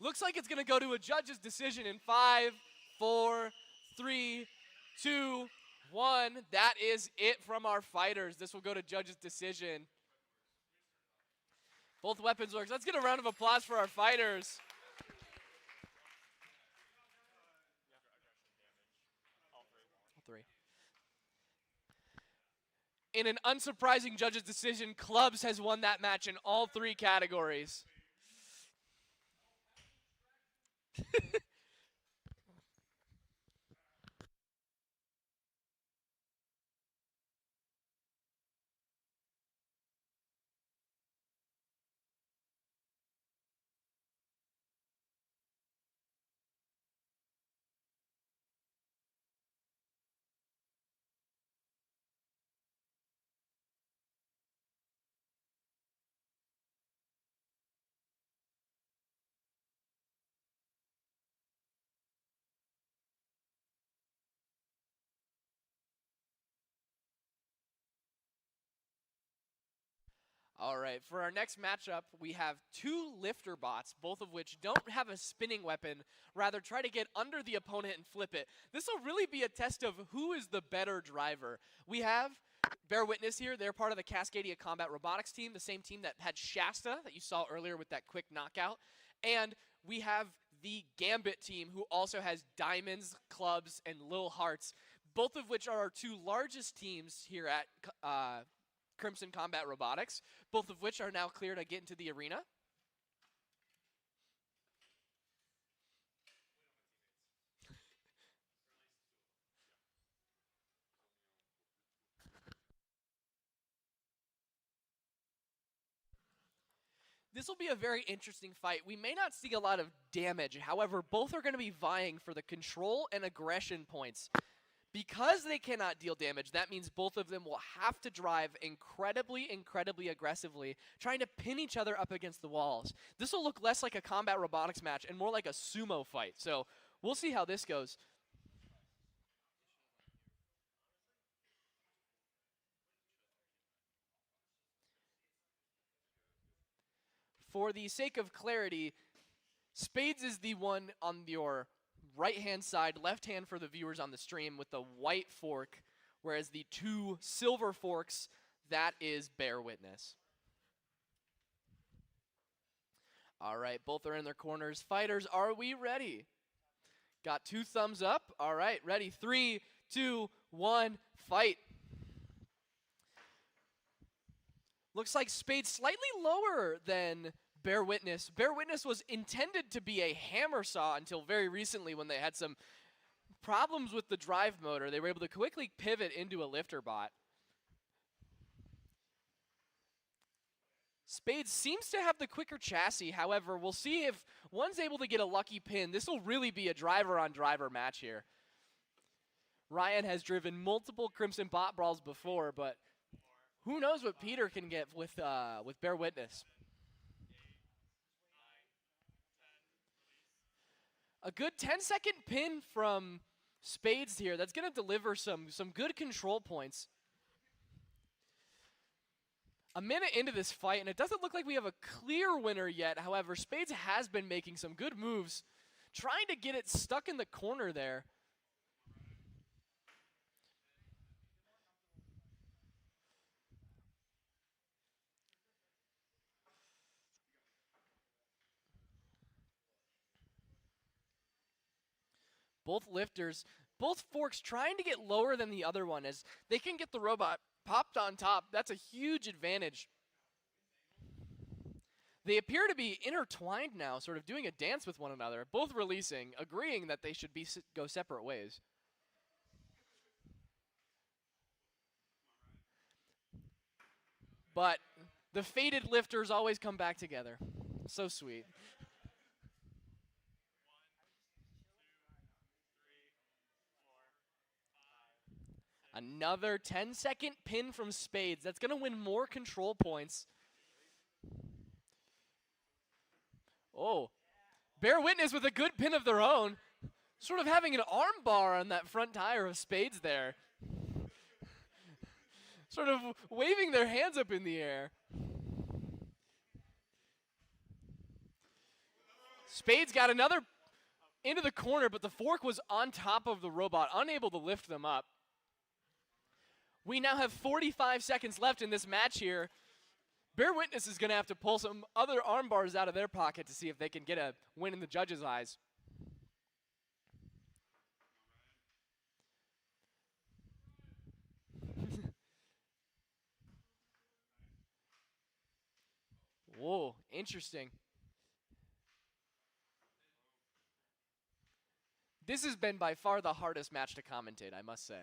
Looks like it's going to go to a judge's decision in 5, 4, 3, 2, 1. That is it from our fighters. This will go to judge's decision. Both weapons works. Let's get a round of applause for our fighters. All three. In an unsurprising judge's decision, Clubs has won that match in all 3 categories. All right, for our next matchup, we have 2 lifter bots, both of which don't have a spinning weapon, rather try to get under the opponent and flip it. This will really be a test of who is the better driver. We have Bear Witness here. They're part of the Cascadia Combat Robotics team, the same team that had Shasta that you saw earlier with that quick knockout. And we have the Gambit team, who also has Diamonds, Clubs, and Lil Hearts, both of which are our 2 largest teams here at Crimson Combat Robotics, both of which are now clear to get into the arena. This will be a very interesting fight. We may not see a lot of damage. However, both are going to be vying for the control and aggression points. Because they cannot deal damage, that means both of them will have to drive incredibly aggressively, trying to pin each other up against the walls. This will look less like a combat robotics match and more like a sumo fight. So we'll see how this goes. For the sake of clarity, Spades is the one on your right-hand side, left hand for the viewers on the stream with the white fork, whereas the 2 silver forks, that is Bear Witness. All right, both are in their corners. Fighters, are we ready? Got 2 thumbs up. All right, ready. 3, 2, 1, fight. Looks like Spades slightly lower than Bear Witness. Bear Witness was intended to be a hammer saw until very recently when they had some problems with the drive motor. They were able to quickly pivot into a lifter bot. Spades seems to have the quicker chassis. However, we'll see if one's able to get a lucky pin. This will really be a driver-on-driver match here. Ryan has driven multiple Crimson Bot Brawls before, but who knows what Peter can get with Bear Witness. A good 10-second pin from Spades here. That's going to deliver some good control points. A minute into this fight, and it doesn't look like we have a clear winner yet. However, Spades has been making some good moves, trying to get it stuck in the corner there. Both lifters, both forks trying to get lower than the other one as they can get the robot popped on top. That's a huge advantage. They appear to be intertwined now, sort of doing a dance with one another, both releasing, agreeing that they should go separate ways. But the fated lifters always come back together. So sweet. Another 10-second pin from Spades. That's going to win more control points. Oh, Bear Witness with a good pin of their own. Sort of having an arm bar on that front tire of Spades there. Sort of waving their hands up in the air. Spades got another into the corner, but the fork was on top of the robot, unable to lift them up. We now have 45 seconds left in this match here. Bear Witness is going to have to pull some other arm bars out of their pocket to see if they can get a win in the judges' eyes. Whoa, interesting. This has been by far the hardest match to commentate, I must say.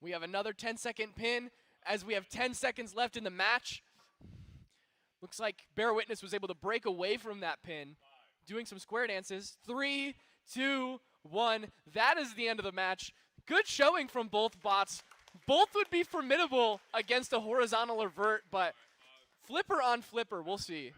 We have another 10-second pin as we have 10 seconds left in the match. Looks like Bear Witness was able to break away from that pin, doing some square dances. 3, 2, 1. That is the end of the match. Good showing from both bots. Both would be formidable against a horizontal or vert, but flipper on flipper, we'll see.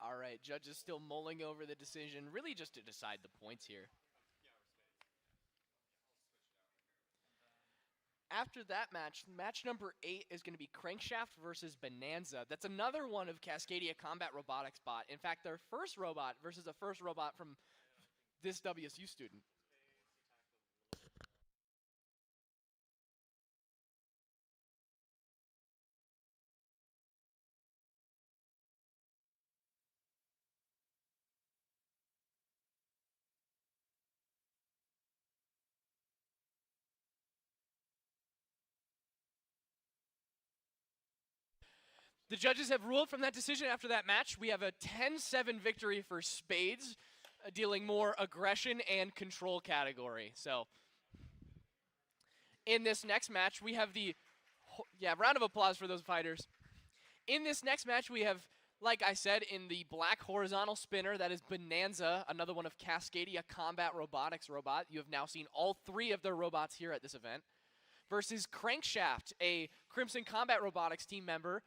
All right, judges still mulling over the decision, really just to decide the points here. After that match, match number 8 is going to be Crankshaft versus Bonanza. That's another one of Cascadia Combat Robotics bot. In fact, their first robot versus the first robot from this WSU student. The judges have ruled from that decision after that match. We have a 10-7 victory for Spades, dealing more aggression and control category. So, in this next match, we have the, round of applause for those fighters. In this next match, we have, like I said, in the black horizontal spinner, that is Bonanza, another one of Cascadia Combat Robotics robot. You have now seen all 3 of their robots here at this event. Versus Crankshaft, a Crimson Combat Robotics team member.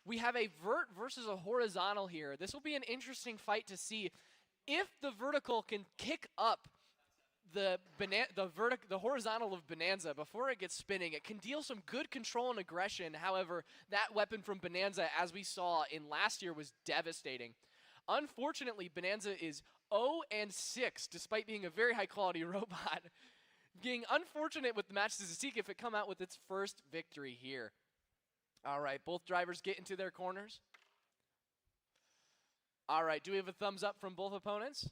We have a vert versus a horizontal here. This will be an interesting fight to see if the vertical can kick up the horizontal of Bonanza before it gets spinning. It can deal some good control and aggression. However, that weapon from Bonanza, as we saw in last year, was devastating. Unfortunately, Bonanza is 0-6, despite being a very high-quality robot. Being unfortunate with the matches to seek if it come out with its first victory here. All right, both drivers get into their corners. All right, do we have a thumbs up from both opponents?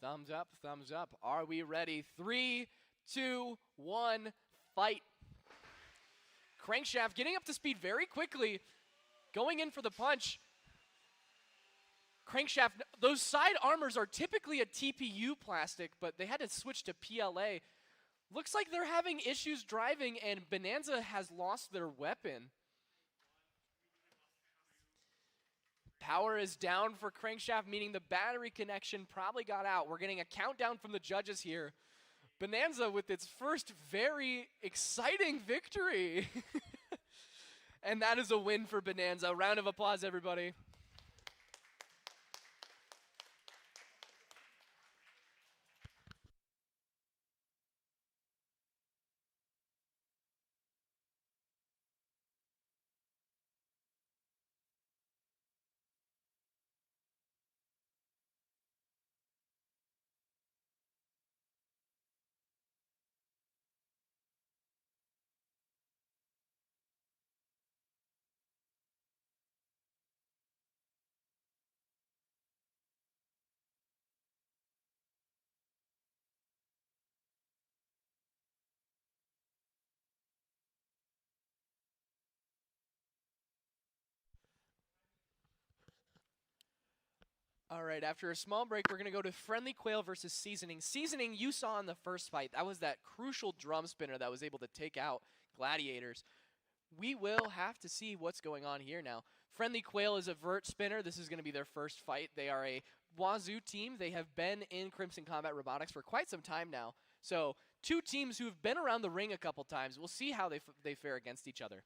Thumbs up, thumbs up. Are we ready? 3, 2, 1, fight. Crankshaft getting up to speed very quickly, going in for the punch. Crankshaft, those side armors are typically a TPU plastic, but they had to switch to PLA. Looks like they're having issues driving, and Bonanza has lost their weapon. Power is down for Crankshaft, meaning the battery connection probably got out. We're getting a countdown from the judges here. Bonanza with its first very exciting victory. And that is a win for Bonanza. Round of applause, everybody. All right, after a small break, we're going to go to Friendly Quail versus Seasoning. Seasoning, you saw in the first fight, that was that crucial drum spinner that was able to take out Gladiators. We will have to see what's going on here now. Friendly Quail is a vert spinner. This is going to be their first fight. They are a Wazoo team. They have been in Crimson Combat Robotics for quite some time now. So 2 teams who have been around the ring a couple times. We'll see how they fare against each other.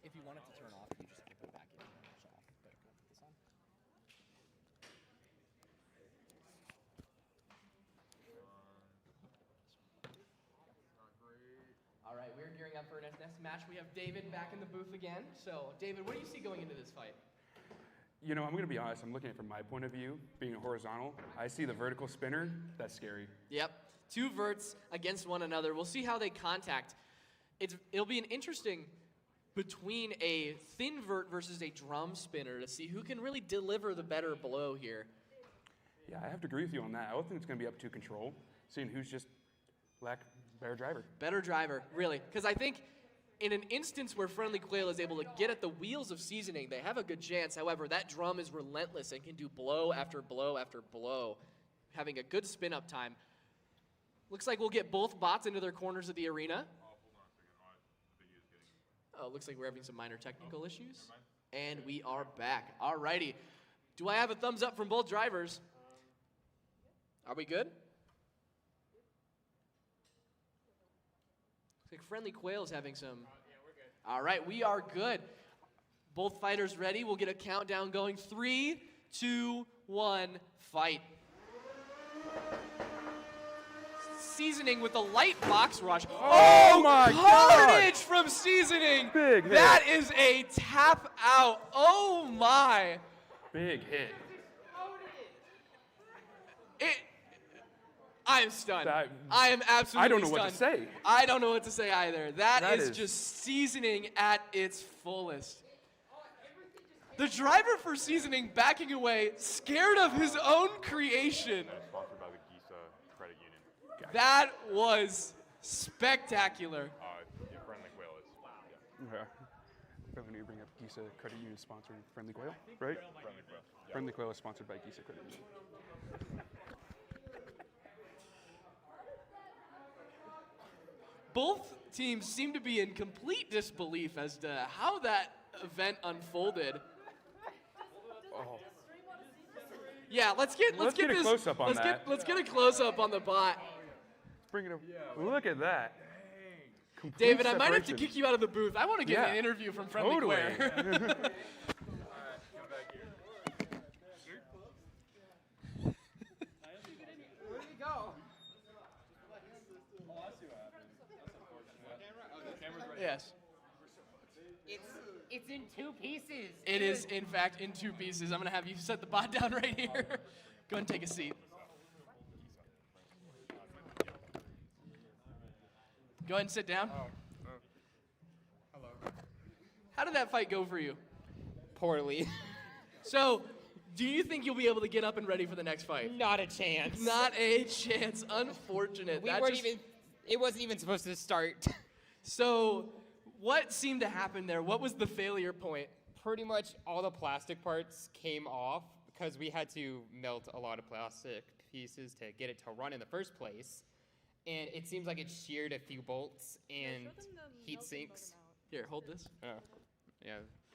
If you want it to turn off, you just have to put it back in and it's off. But can I put this on? Not great. All right, we're gearing up for our next match. We have David back in the booth again. So, David, what do you see going into this fight? You know, I'm going to be honest. I'm looking at it from my point of view, being a horizontal. I see the vertical spinner. That's scary. Yep, 2 verts against one another. We'll see how they contact. It'll be an interesting between a thin vert versus a drum spinner to see who can really deliver the better blow here. Yeah, I have to agree with you on that. I don't think it's going to be up to control, seeing who's just better driver. Better driver, really. Because I think in an instance where Friendly Quail is able to get at the wheels of Seasoning, they have a good chance. However, that drum is relentless and can do blow after blow after blow, having a good spin-up time. Looks like we'll get both bots into their corners of the arena. Oh, looks like we're having some minor technical issues. And we are back. Alrighty. Do I have a thumbs up from both drivers? Are we good? Looks like Friendly Quail's having some. All right, we are good. Both fighters ready. We'll get a countdown going. 3, 2, 1, fight. Seasoning with a light box rush. Oh my Carnage from Seasoning. Big hit. That is a tap out. Oh my. Big hit. I am stunned. That- I am absolutely I don't know stunned. what to say. I don't know what to say either. That is is- just Seasoning at its fullest. The driver for Seasoning backing away, scared of his own creation. Sponsored by the GISA Credit Union. That was spectacular. Friendly Quail is. Okay. When you bring up GISA Credit Union sponsoring Friendly Quail, right? Friendly Quail. Yeah. Friendly Quail is sponsored by GISA Credit Union. Both teams seem to be in complete disbelief as to how that event unfolded. Oh. Yeah, let's get get a this close-up on that. Let's get a close up on the bot. Bring it over. Look at that. Complete David, I might have to separation. kick you out of the booth. I want to get Yeah. an interview from Friendly Totally. Quail. Yes. It's in 2 pieces. It is, in fact, in 2 pieces. I'm going to have you set the bot down right here. Go ahead and take a seat. Go ahead and sit down. Hello. How did that fight go for you? Poorly. So, do you think you'll be able to get up and ready for the next fight? Not a chance. Not a chance. Unfortunate. We That weren't just- even. It wasn't even supposed to start. So, what seemed to happen there? What was the failure point? Pretty much all the plastic parts came off because we had to melt a lot of plastic pieces to get it to run in the first place. And it seems like it sheared a few bolts and heat sinks. Here, hold this. Oh, yeah.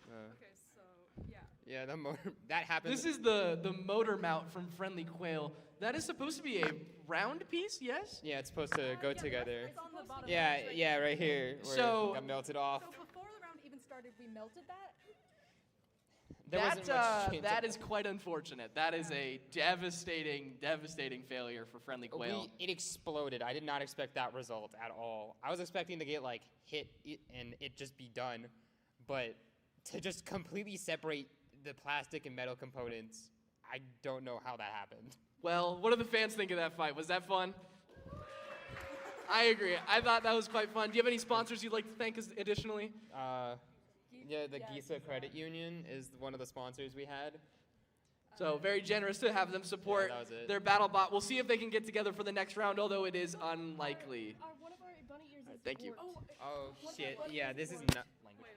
Okay, so yeah. Yeah, the motor. That happened. This is the motor mount from Friendly Quail. That is supposed to be a round piece, yes? Yeah, it's supposed to go together. It's on the bottom. Yeah, yeah, right here. Where So- it got melted off. So before the round even started, we melted that. There wasn't much chance That of- is quite unfortunate. That is a devastating failure for Friendly Quail. It exploded. I did not expect that result at all. I was expecting to get like hit and it just be done, but to just completely separate the plastic and metal components, I don't know how that happened. Well, what do the fans think of that fight? Was that fun? I agree. I thought that was quite fun. Do you have any sponsors you'd like to thank us additionally? Yeah, the GISA Credit Union is one of the sponsors we had. So very generous to have them support that was it. their battle bot. We'll see if they can get together for the next round, although it is unlikely. One of our bunny ears is Thank you. Oh shit! Yeah, this is not language.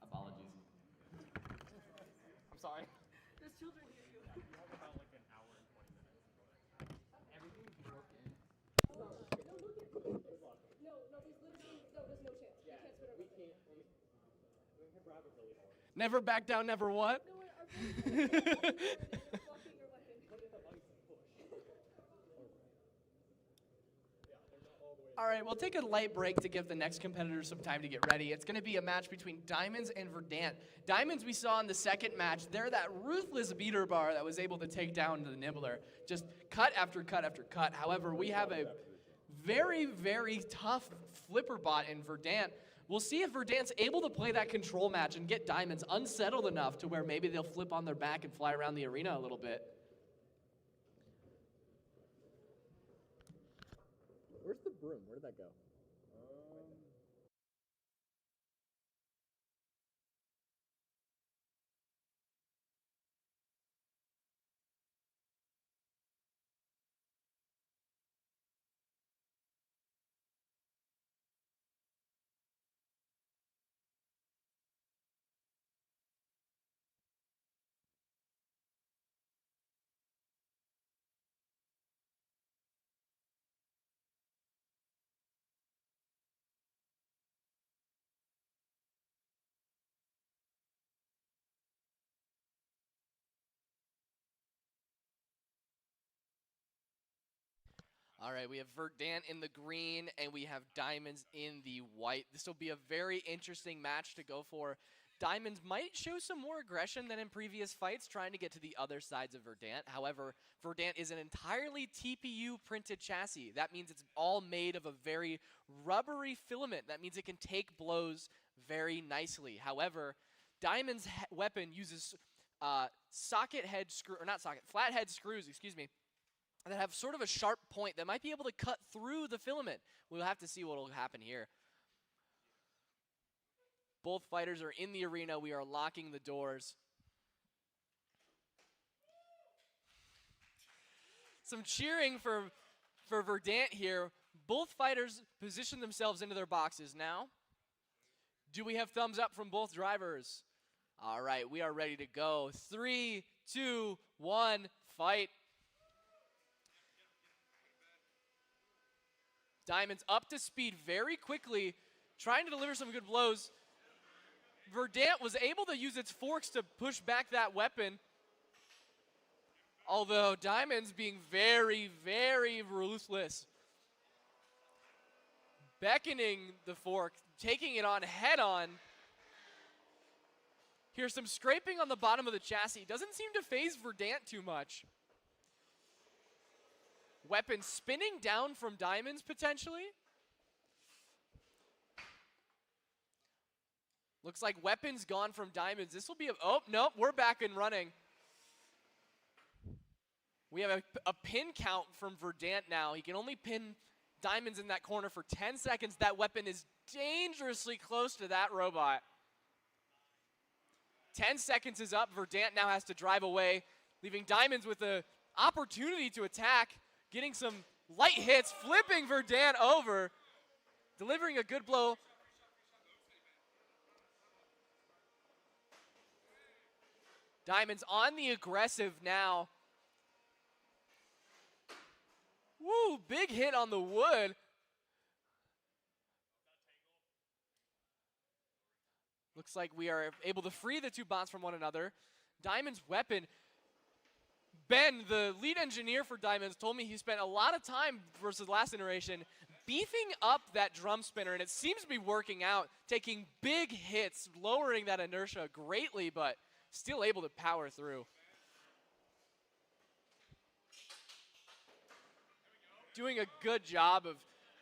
Apologies. I'm sorry. There's children here. Never back down, never what? All right, we'll take a light break to give the next competitors some time to get ready. It's going to be a match between Diamonds and Verdant. Diamonds we saw in the second match. They're that ruthless beater bar that was able to take down the Nibbler. Just cut after cut after cut. However, we have a very, very tough flipper bot in Verdant. We'll see if Verdant's able to play that control match and get Diamonds unsettled enough to where maybe they'll flip on their back and fly around the arena a little bit. Where's the broom? Where did that go? All right, we have Verdant in the green, and we have Diamonds in the white. This will be a very interesting match to go for. Diamonds might show some more aggression than in previous fights, trying to get to the other sides of Verdant. However, Verdant is an entirely TPU printed chassis. That means it's all made of a very rubbery filament. That means it can take blows very nicely. However, Diamond's weapon uses flathead screws, excuse me, that have sort of a sharp point that might be able to cut through the filament. We'll have to see what will happen here. Both fighters are in the arena. We are locking the doors. Some cheering for Verdant here. Both fighters position themselves into their boxes now. Do we have thumbs up from both drivers? All right, we are ready to go. 3, 2, 1, fight. Diamonds up to speed very quickly, trying to deliver some good blows. Verdant was able to use its forks to push back that weapon. Although Diamonds being very, very ruthless. Beckoning the fork, taking it on head on. Here's some scraping on the bottom of the chassis. Doesn't seem to phase Verdant too much. Weapon spinning down from Diamonds potentially. Looks like weapons gone from Diamonds. This will be oh, nope, we're back and running. We have a pin count from Verdant now. He can only pin Diamonds in that corner for 10 seconds. That weapon is dangerously close to that robot. 10 seconds is up. Verdant now has to drive away, leaving Diamonds with the opportunity to attack, getting some light hits, flipping Verdant over, delivering a good blow. Diamonds on the aggressive now. Woo, big hit on the wood. Looks like we are able to free the two bots from one another. Diamond's weapon. Ben, the lead engineer for Diamonds, told me he spent a lot of time versus last iteration beefing up that drum spinner, and it seems to be working out, taking big hits, lowering that inertia greatly, but still able to power through. Doing a good job of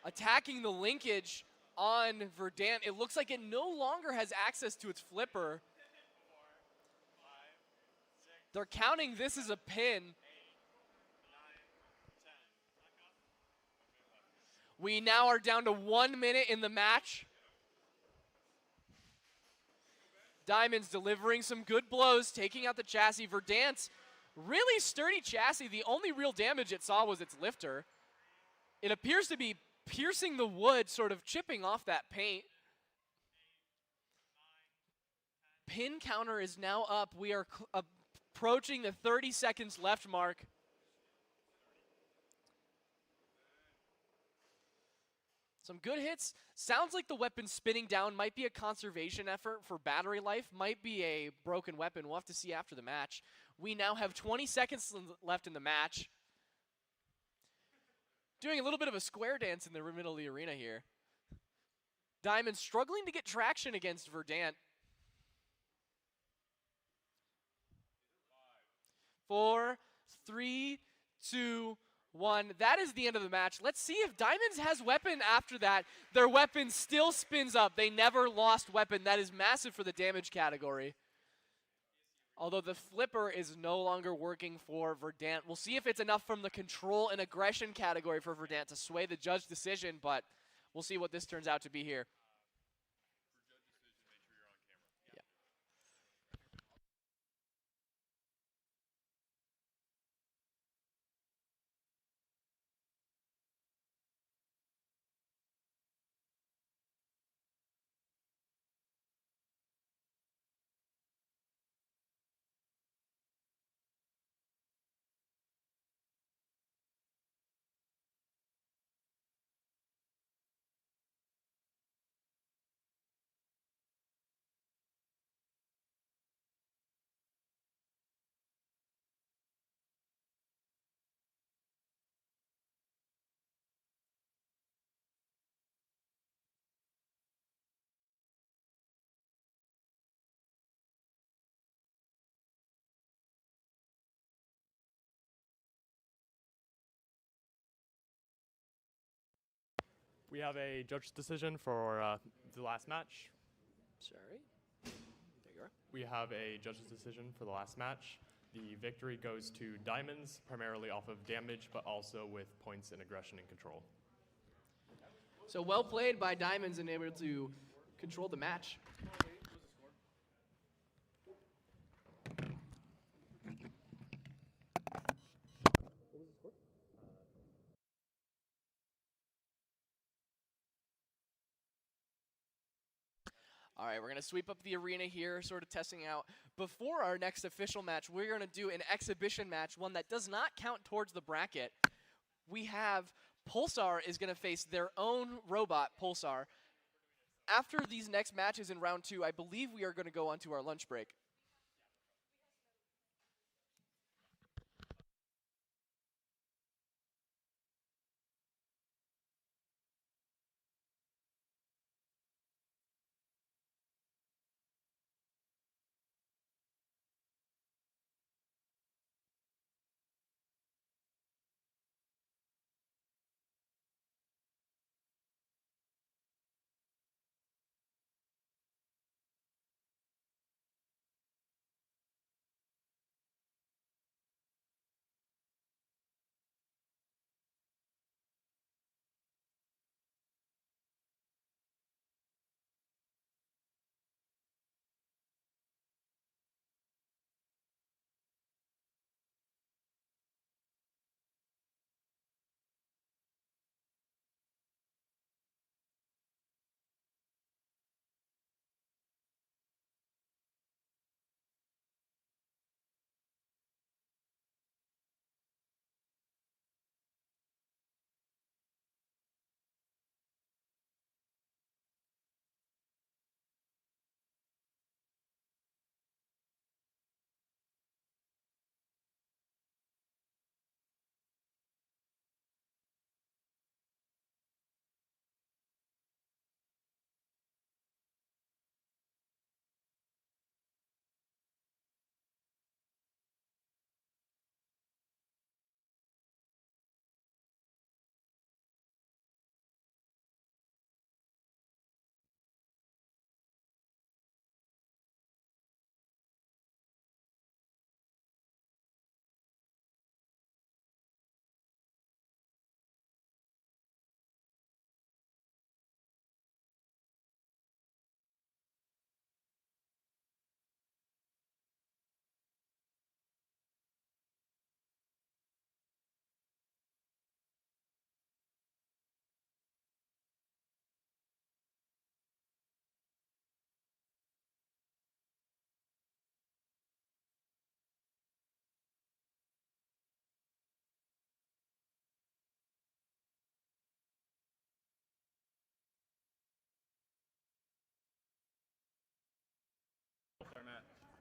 attacking the linkage on Verdant. It looks like it no longer has access to its flipper. They're counting this as a pin. We now are down to 1 minute in the match. Diamonds delivering some good blows, taking out the chassis. Verdant's really sturdy chassis. The only real damage it saw was its lifter. It appears to be piercing the wood, sort of chipping off that paint. Pin counter is now up. We are approaching the 30 seconds left mark. Some good hits. Sounds like the weapon spinning down might be a conservation effort for battery life, might be a broken weapon. We'll have to see after the match. We now have 20 seconds left in the match. Doing a little bit of a square dance in the middle of the arena here. Diamond struggling to get traction against Verdant. 4, 3, 2, 1. That is the end of the match. Let's see if Diamonds has weapon after that. Their weapon still spins up. They never lost weapon. That is massive for the damage category. Although the flipper is no longer working for Verdant. We'll see if it's enough from the control and aggression category for Verdant to sway the judge decision, but we'll see what this turns out to be here. We have a judge's decision for the last match. Sorry. There you are. We have a judge's decision for the last match. The victory goes to Diamonds, primarily off of damage, but also with points in aggression and control. So well played by Diamonds and able to control the match. All right, we're going to sweep up the arena here, sort of testing out. Before our next official match, we're going to do an exhibition match, one that does not count towards the bracket. We have Pulsar is going to face their own robot, Pulsar. After these next matches in round 2, I believe we are going to go on to our lunch break.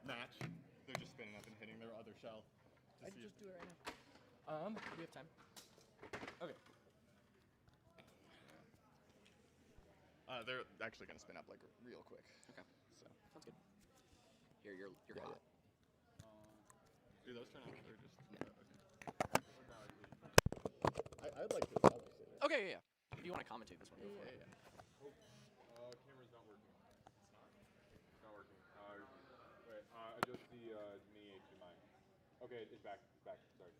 Match. They're just spinning up and hitting their other shell. I'd just do it right now. We have time. Okay. They're actually going to spin up like real quick. Okay. So. Sounds good. Here, you're Yeah, hot. Do those turn out? Or just I'd like to obviously. Okay, yeah. You want to commentate this one? Yeah. Camera's not working. It's not working. Wait, adjust the mini HDMI. Okay, it's back. It's back. Sorry.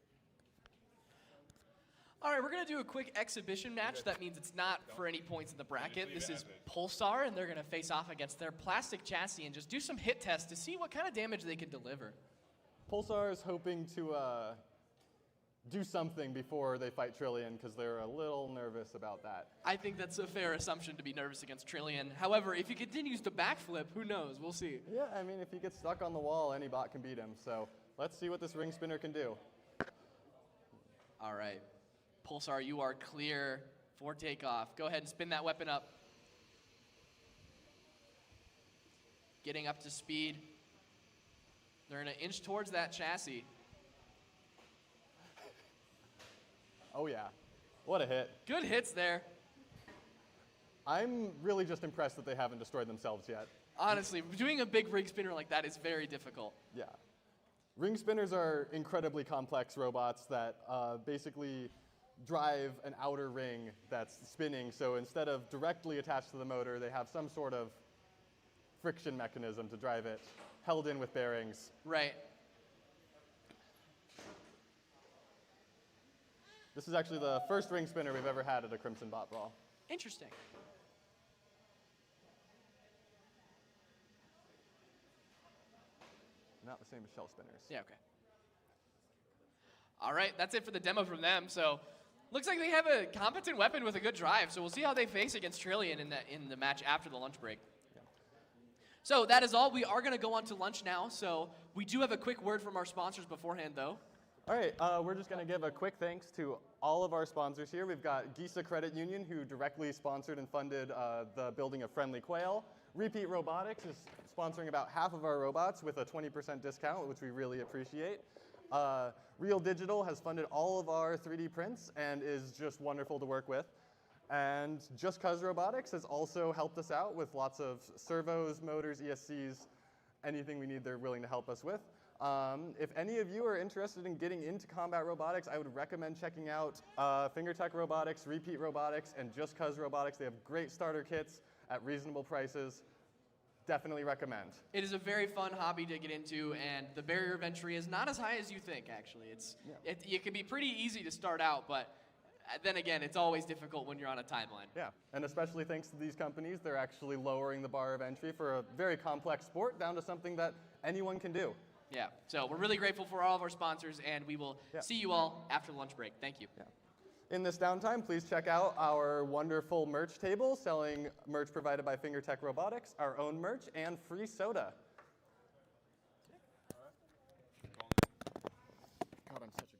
All right, we're going to do a quick exhibition match. That means it's not for any points in the bracket. This is Pulsar, and they're going to face off against their plastic chassis and just do some hit tests to see what kind of damage they can deliver. Pulsar is hoping to do something before they fight Trillion because they're a little nervous about that. I think that's a fair assumption to be nervous against Trillion. However, if he continues to backflip, who knows? We'll see. Yeah, I mean, if he gets stuck on the wall, any bot can beat him. So let's see what this ring spinner can do. All right. Pulsar, you are clear for takeoff. Go ahead and spin that weapon up. Getting up to speed. They're going to inch towards that chassis. Oh, yeah. What a hit. Good hits there. I'm really just impressed that they haven't destroyed themselves yet. Honestly, doing a big ring spinner like that is very difficult. Yeah. Ring spinners are incredibly complex robots that basically drive an outer ring that's spinning. So instead of directly attached to the motor, they have some sort of friction mechanism to drive it, held in with bearings. Right. This is actually the first ring spinner we've ever had at a Crimson Bot Brawl. Interesting. Not the same as shell spinners. Yeah, okay. All right, that's it for the demo from them. So looks like they have a competent weapon with a good drive. So we'll see how they face against Trillion in the match after the lunch break. So that is all. We are going to go on to lunch now. So we do have a quick word from our sponsors beforehand, though. All right, we're just going to give a quick thanks to all of our sponsors here. We've got Gisa Credit Union, who directly sponsored and funded the building of Friendly Quail. Repeat Robotics is sponsoring about half of our robots with a 20% discount, which we really appreciate. Real Digital has funded all of our 3D prints and is just wonderful to work with. And Just Cuz Robotics has also helped us out with lots of servos, motors, ESCs, anything we need they're willing to help us with. If any of you are interested in getting into combat robotics, I would recommend checking out FingerTech Robotics, Repeat Robotics, and Just Cuz Robotics. They have great starter kits at reasonable prices. Definitely recommend. It is a very fun hobby to get into, and the barrier of entry is not as high as you think, actually. It can be pretty easy to start out, but then again, it's always difficult when you're on a timeline. Yeah, and especially thanks to these companies, they're actually lowering the bar of entry for a very complex sport down to something that anyone can do. Yeah, so we're really grateful for all of our sponsors, and we will see you all after the lunch break. Thank you. Yeah. In this downtime, please check out our wonderful merch table selling merch provided by FingerTech Robotics, our own merch, and free soda. God, I'm such a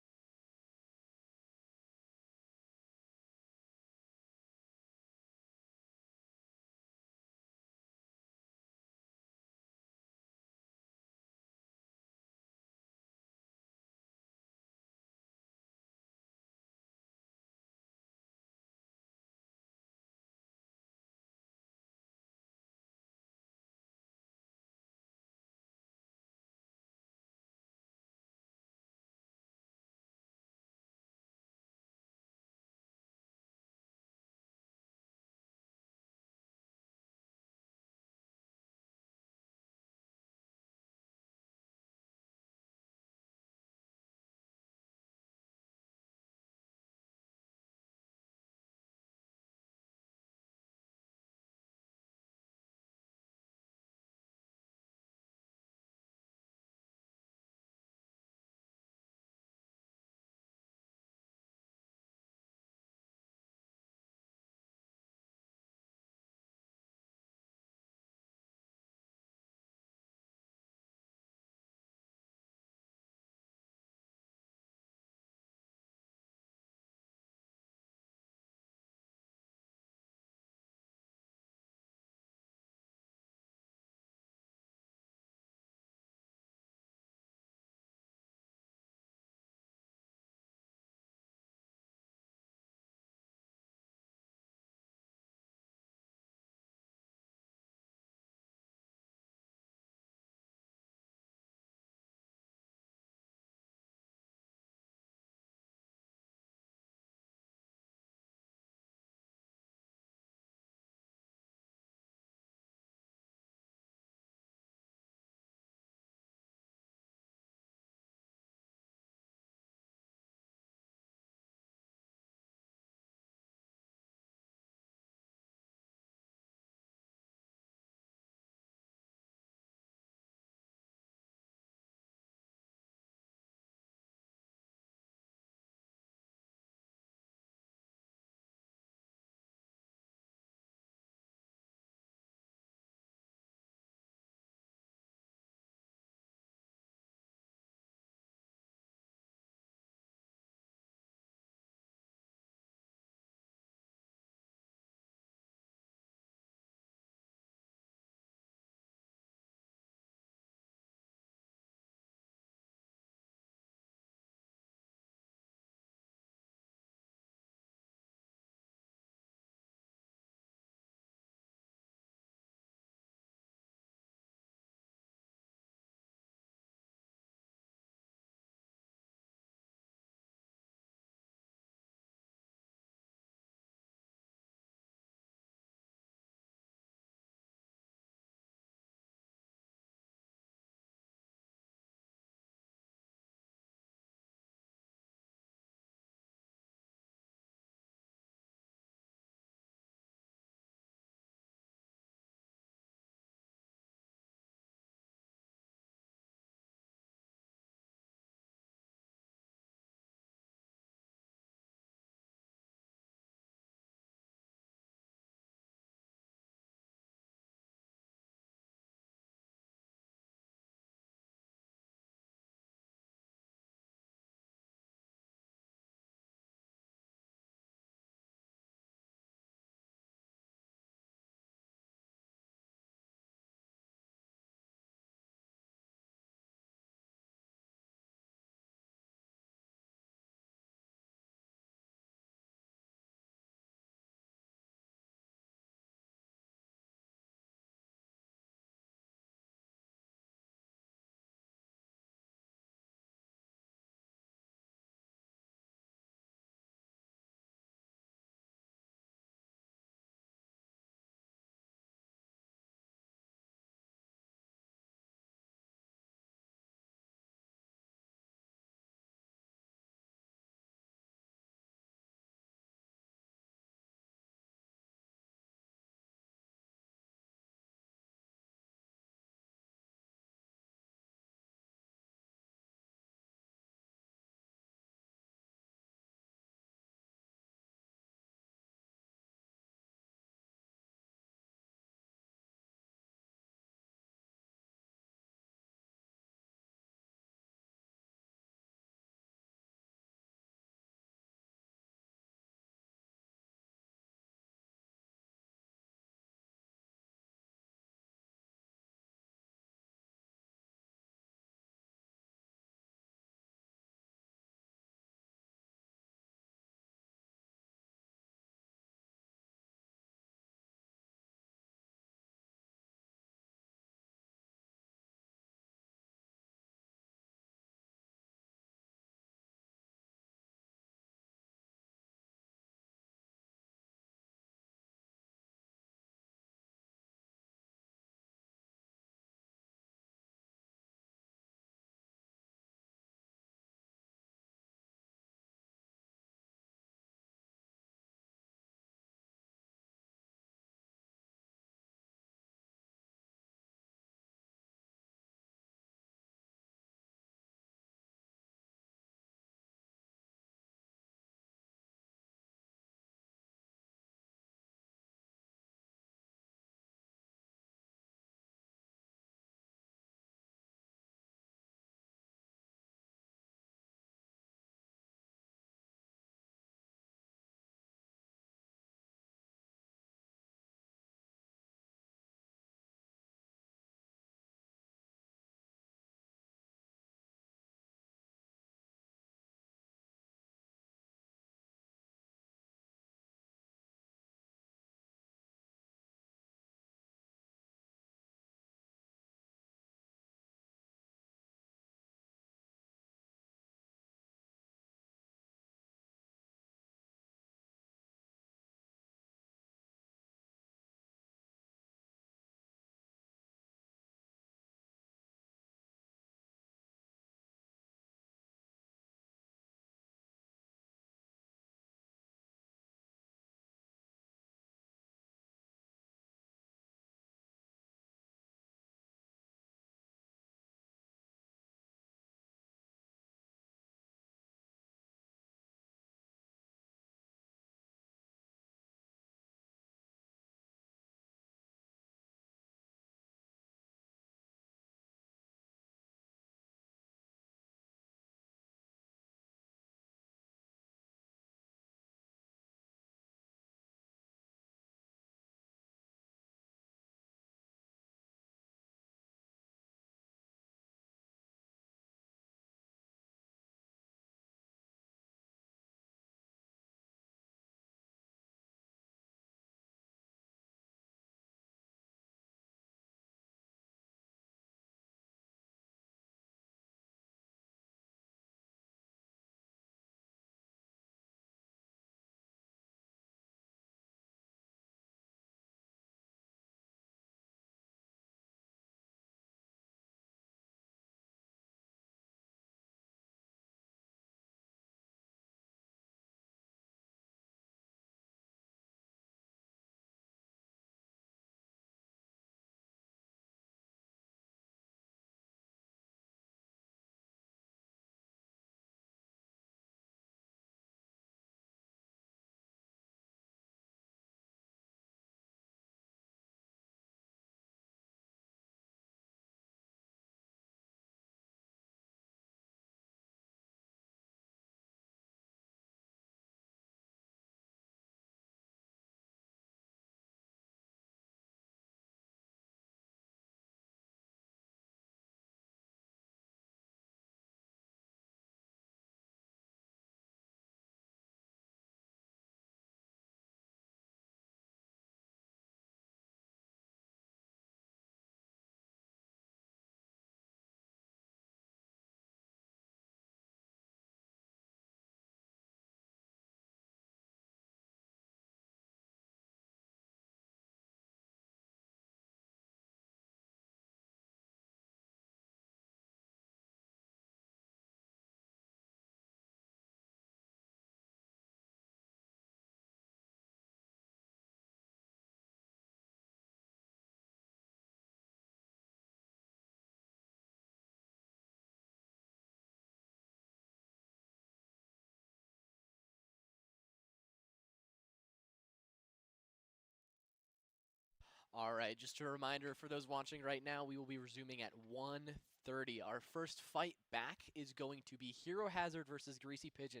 All right, just a reminder for those watching right now, we will be resuming at 1:30. Our first fight back is going to be Hero Hazard versus Greasy Pigeon.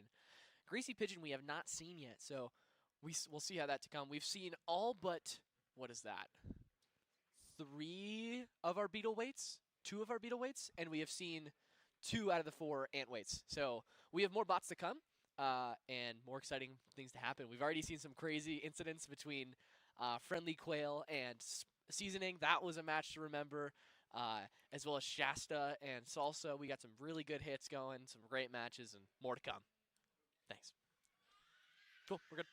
Greasy Pigeon we have not seen yet, so we'll see how that to come. We've seen all but, what is that? 3 of our beetle weights, 2 of our beetle weights, and we have seen 2 out of the 4 ant weights. So we have more bots to come and more exciting things to happen. We've already seen some crazy incidents between Friendly Quail and Seasoning. That was a match to remember, as well as Shasta and Salsa. We got some really good hits going, some great matches, and more to come. Thanks. Cool, we're good.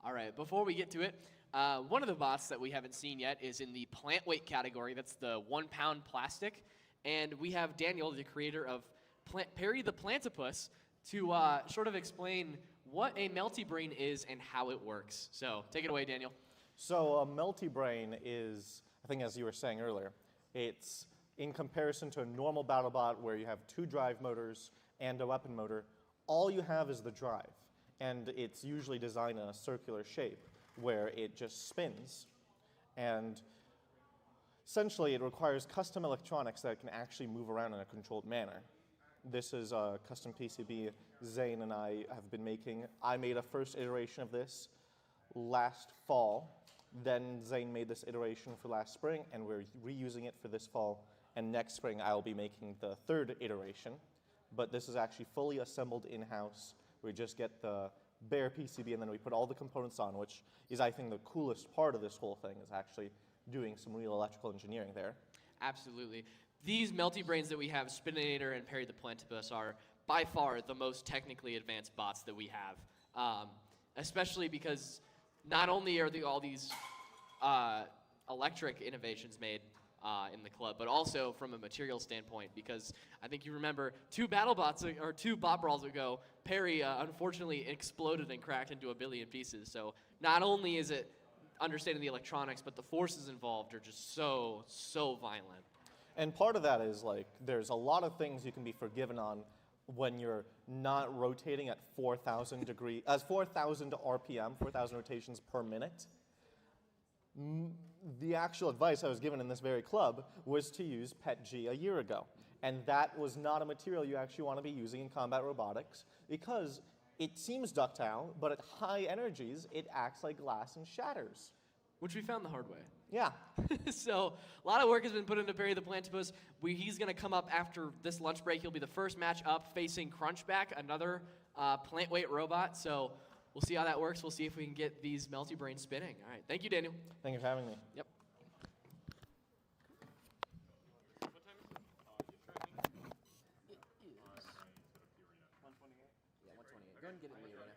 All right, before we get to it, one of the bots that we haven't seen yet is in the plant weight category. That's the 1 pound plastic. And we have Daniel, the creator of Perry the Plantipus, to sort of explain what a melty brain is and how it works. So take it away, Daniel. So a melty brain is, I think as you were saying earlier, it's in comparison to a normal battle bot where you have 2 drive motors and a weapon motor, all you have is the drive. And it's usually designed in a circular shape where it just spins. And essentially it requires custom electronics that can actually move around in a controlled manner. This is a custom PCB Zane and I have been making. I made a first iteration of this last fall. Then Zane made this iteration for last spring, and we're reusing it for this fall. And next spring, I'll be making the 3rd iteration. But this is actually fully assembled in-house. We just get the bare PCB, and then we put all the components on, which is, I think, the coolest part of this whole thing, is actually doing some real electrical engineering there. Absolutely. These melty brains that we have, Spininator and Perry the Plantipus, are by far the most technically advanced bots that we have, especially because not only are all these electric innovations made in the club, but also from a material standpoint, because I think you remember 2 bot brawls ago, Perry unfortunately exploded and cracked into a billion pieces. So not only is it understanding the electronics, but the forces involved are just so violent. And part of that is like, there's a lot of things you can be forgiven on when you're not rotating at 4,000 RPM, 4,000 rotations per minute. The actual advice I was given in this very club was to use PETG a year ago. And that was not a material you actually want to be using in combat robotics because it seems ductile, but at high energies, it acts like glass and shatters. Which we found the hard way. Yeah. So a lot of work has been put into Perry the Plantipus. He's going to come up after this lunch break. He'll be the first match up facing Crunchback, another plant weight robot. So we'll see how that works. We'll see if we can get these melty brains spinning. All right. Thank you, Daniel. Thank you for having me. Yep. Go and get it in the arena.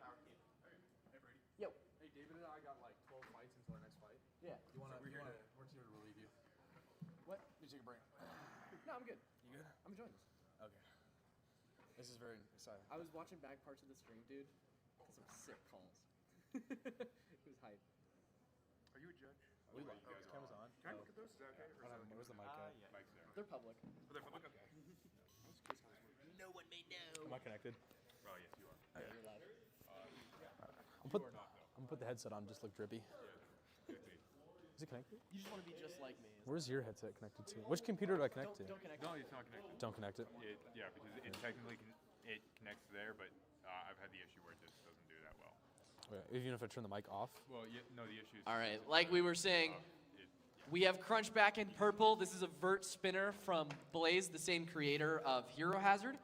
Yo. Hey, David and I got like 12 fights until our next fight. Yeah. We're here to relieve you. What? You take a break. No, I'm good. You good? I'm enjoying this. Okay. This is very exciting. I was watching back parts of the stream, dude. Some sick calls. It was hype. Are you a judge? We like cameras on. Can I look at those? Is that okay? Where's the mic at? Yeah. Mic's there. They're public. Oh, they're public? Okay. No one may know. Am I connected? Oh, yes, you are. Yeah, you're loud. I'm gonna put the headset on, just look drippy. Is it connected? You just want to be just like me. Where's your headset connected to? Which computer do I connect to? Don't connect. No, it's not connected. Don't connect it. Yeah, because it technically it connects there, but I've had the issue where it just doesn't do that well. Okay, even if I turn the mic off? Well, no, the issue is... All right. Like we were saying, we have Crunchback in purple. This is a vert spinner from Blaze, the same creator of Hero Hazard.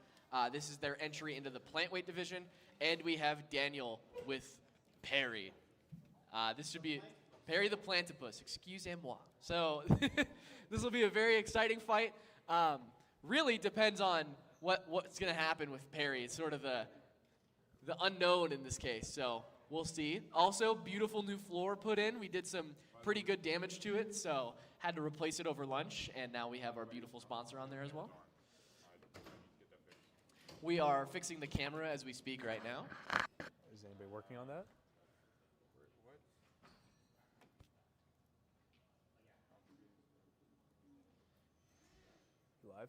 This is their entry into the plant weight division. And we have Daniel with Perry. This should be Perry the Plantipus, excusez-moi. So this will be a very exciting fight. Really depends on what's going to happen with Perry. It's sort of the unknown in this case. So we'll see. Also, beautiful new floor put in. We did some pretty good damage to it, so had to replace it over lunch. And now we have our beautiful sponsor on there as well. We are fixing the camera as we speak right now. Is anybody working on that? What? You live?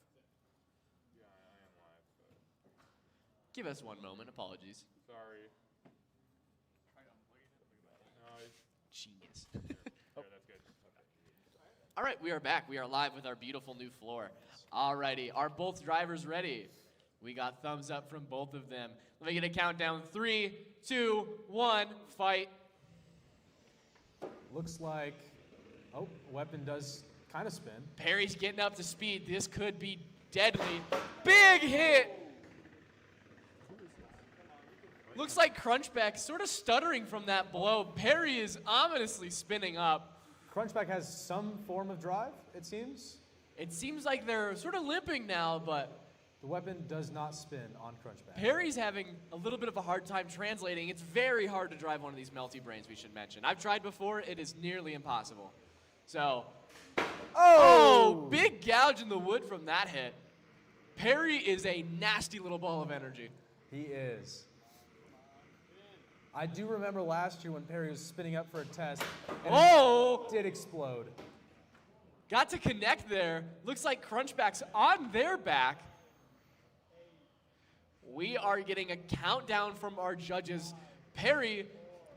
Yeah, I am live, but... Give us one moment. Apologies. Sorry. No, Genius. there, that's good. Okay. All right, we are back. We are live with our beautiful new floor. Alrighty, are both drivers ready? We got thumbs up from both of them. Let me get a countdown. 3, 2, 1, fight. Looks like, oh, weapon does kind of spin. Perry's getting up to speed. This could be deadly. Big hit. Looks like Crunchback sort of stuttering from that blow. Perry is ominously spinning up. Crunchback has some form of drive, it seems. It seems like they're sort of limping now, but The weapon does not spin on Crunchback. Perry's having a little bit of a hard time translating. It's very hard to drive one of these melty brains, we should mention. I've tried before. It is nearly impossible. So, oh, big gouge in the wood from that hit. Perry is a nasty little ball of energy. He is. I do remember last year when Perry was spinning up for a test. And it did explode. Got to connect there. Looks like Crunchback's on their back. We are getting a countdown from our judges. Perry,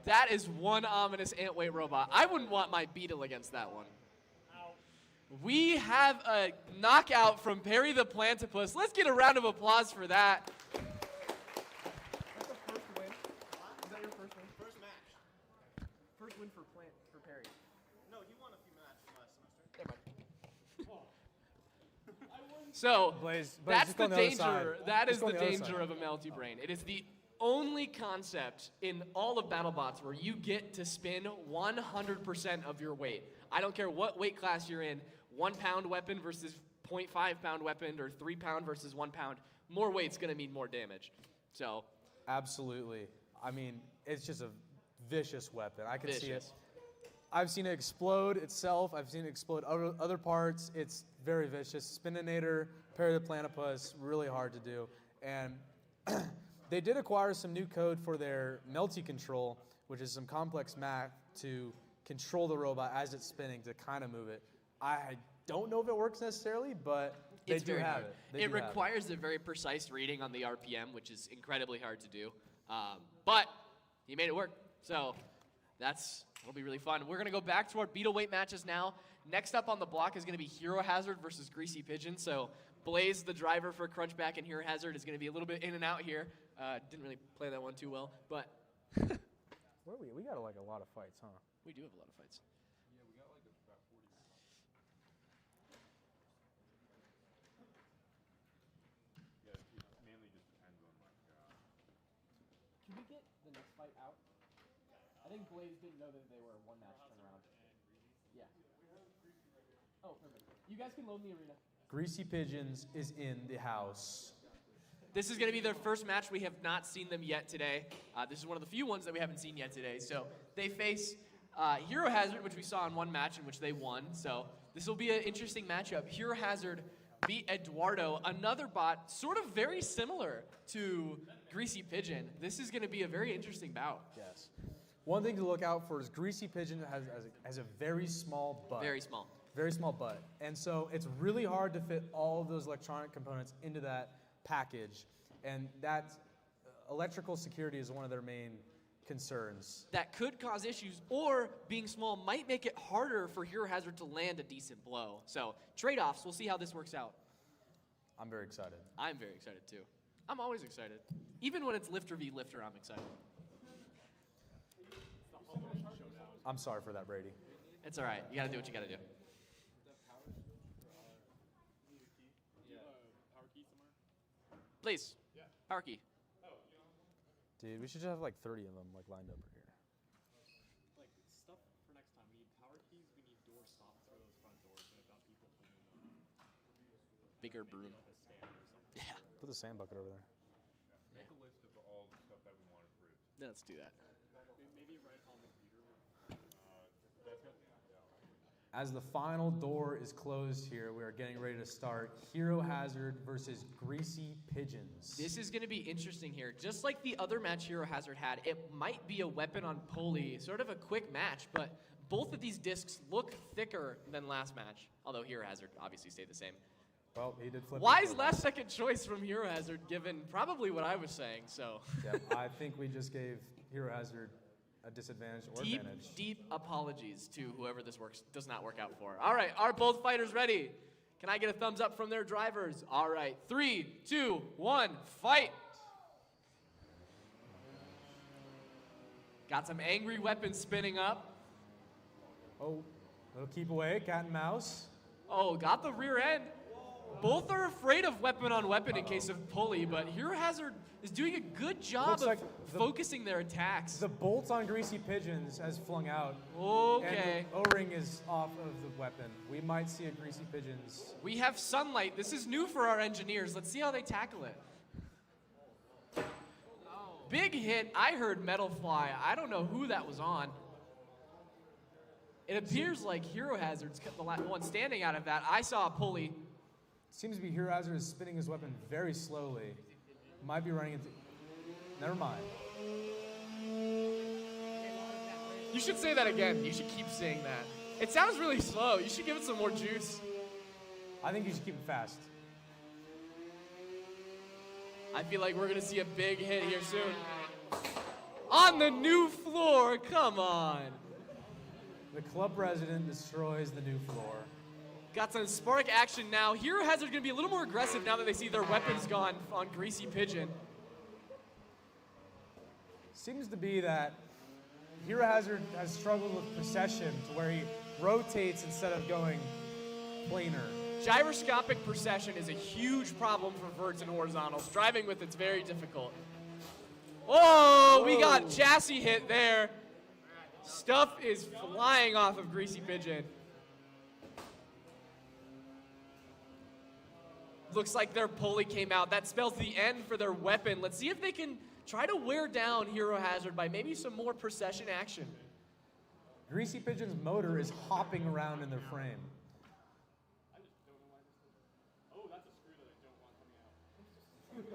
that is one ominous ant weight robot. I wouldn't want my Beetle against that one. We have a knockout from Perry the Plantipus. Let's get a round of applause for that. That's the first win. Is that your first win? First match. First win for Perry. No, he won a few matches last semester. So Blaze, that's just the go on the other danger. side. That is Just go the on the other danger side. of a melty brain. It is the only concept in all of BattleBots where you get to spin 100% of your weight. I don't care what weight class you're in. 1 pound weapon versus 0.5 pound weapon, or 3 pound versus 1 pound. More weight's gonna mean more damage. So Absolutely. I mean, it's just a vicious weapon. I can see it. vicious. I've seen it explode itself. I've seen it explode other parts. It's very vicious. Spininator, Perry the Platypus, really hard to do. And they did acquire some new code for their melty control, which is some complex math to control the robot as it's spinning to kind of move it. I don't know if it works necessarily, but they It's do very have hard. it. They It do have requires a very precise reading on the RPM, which is incredibly hard to do. But he made it work. So that'll be really fun. We're going to go back to our beetle weight matches now. Next up on the block is going to be Hero Hazard versus Greasy Pigeon. So Blaze, the driver for Crunchback and Hero Hazard, is going to be a little bit in and out here. Didn't really play that one too well, but Where are we? We got like a lot of fights, huh? we do have a lot of fights. Yeah, we got like about 40 minutes. Yeah, it mainly just depends on like. Can we get the next fight out? I think Blaze didn't know that they were a one-match turnaround. Yeah. Oh, perfect. You guys can load in the arena. Greasy Pigeons is in the house. This is going to be their first match. We have not seen them yet today. This is one of the few ones that we haven't seen yet today. So they face Hero Hazard, which we saw in one match in which they won. So this will be an interesting matchup. Hero Hazard beat Eduardo, another bot sort of very similar to Greasy Pigeon. This is going to be a very interesting bout. Yes. One thing to look out for is Greasy Pigeon has a very small butt. Very small. Very small butt. And so it's really hard to fit all of those electronic components into that package. And that electrical security is one of their main concerns. That could cause issues, or being small might make it harder for Hero Hazard to land a decent blow. So trade-offs, we'll see how this works out. I'm very excited. I'm very excited too. I'm always excited. Even when it's lifter v lifter, I'm excited. I'm sorry for that, Brady. It's all right. You gotta do what you gotta do. Please. Yeah. Power key. Dude, we should just have like 30 of them like lined up right here. Like, stuff for next time. We need power keys, we need door stops for those front doors, and about people putting Bigger broom. Yeah. Put the sand bucket over there. Make a list of all the stuff that we want approved. Let's do that. Maybe write on the computer. That's good. As the final door is closed here, we are getting ready to start Hero Hazard versus Greasy Pigeons. This is going to be interesting here. Just like the other match Hero Hazard had, it might be a weapon on pulley, sort of a quick match, but both of these discs look thicker than last match, although Hero Hazard obviously stayed the same. Well, he did flip. Wise last second choice from Hero Hazard, given probably what I was saying, so. Yeah, I think we just gave Hero Hazard a disadvantage or advantage. Deep apologies to whoever this does not work out for. All right, are both fighters ready? Can I get a thumbs up from their drivers? All right, 3, 2, 1, fight. Got some angry weapons spinning up. Oh, little keep away, cat and mouse. Oh, got the rear end. Both are afraid of weapon on weapon in case of pulley, but Hero Hazard is doing a good job Looks of like focusing their attacks. The bolt on Greasy Pigeons has flung out. Okay. And the O-ring is off of the weapon. We might see a Greasy Pigeons. We have sunlight. This is new for our engineers. Let's see how they tackle it. Big hit. I heard metal fly. I don't know who that was on. It appears like Hero Hazard's the one standing out of that. I saw a pulley. Seems to be Hero Hazard is spinning his weapon very slowly. Might be running into... Never mind. You should say that again. You should keep saying that. It sounds really slow. You should give it some more juice. I think you should keep it fast. I feel like we're going to see a big hit here soon. On the new floor. Come on. The club president destroys the new floor. Got some spark action now. Hero Hazard going to be a little more aggressive now that they see their weapons gone on Greasy Pigeon. Seems to be that Hero Hazard has struggled with procession to where he rotates instead of going planar. Gyroscopic procession is a huge problem for verts and horizontals. Driving with it's very difficult. Oh, we got chassis hit there. Stuff is flying off of Greasy Pigeon. Looks like their pulley came out. That spells the end for their weapon. Let's see if they can try to wear down Hero Hazard by maybe some more procession action. Greasy Pigeon's motor is hopping around in their frame.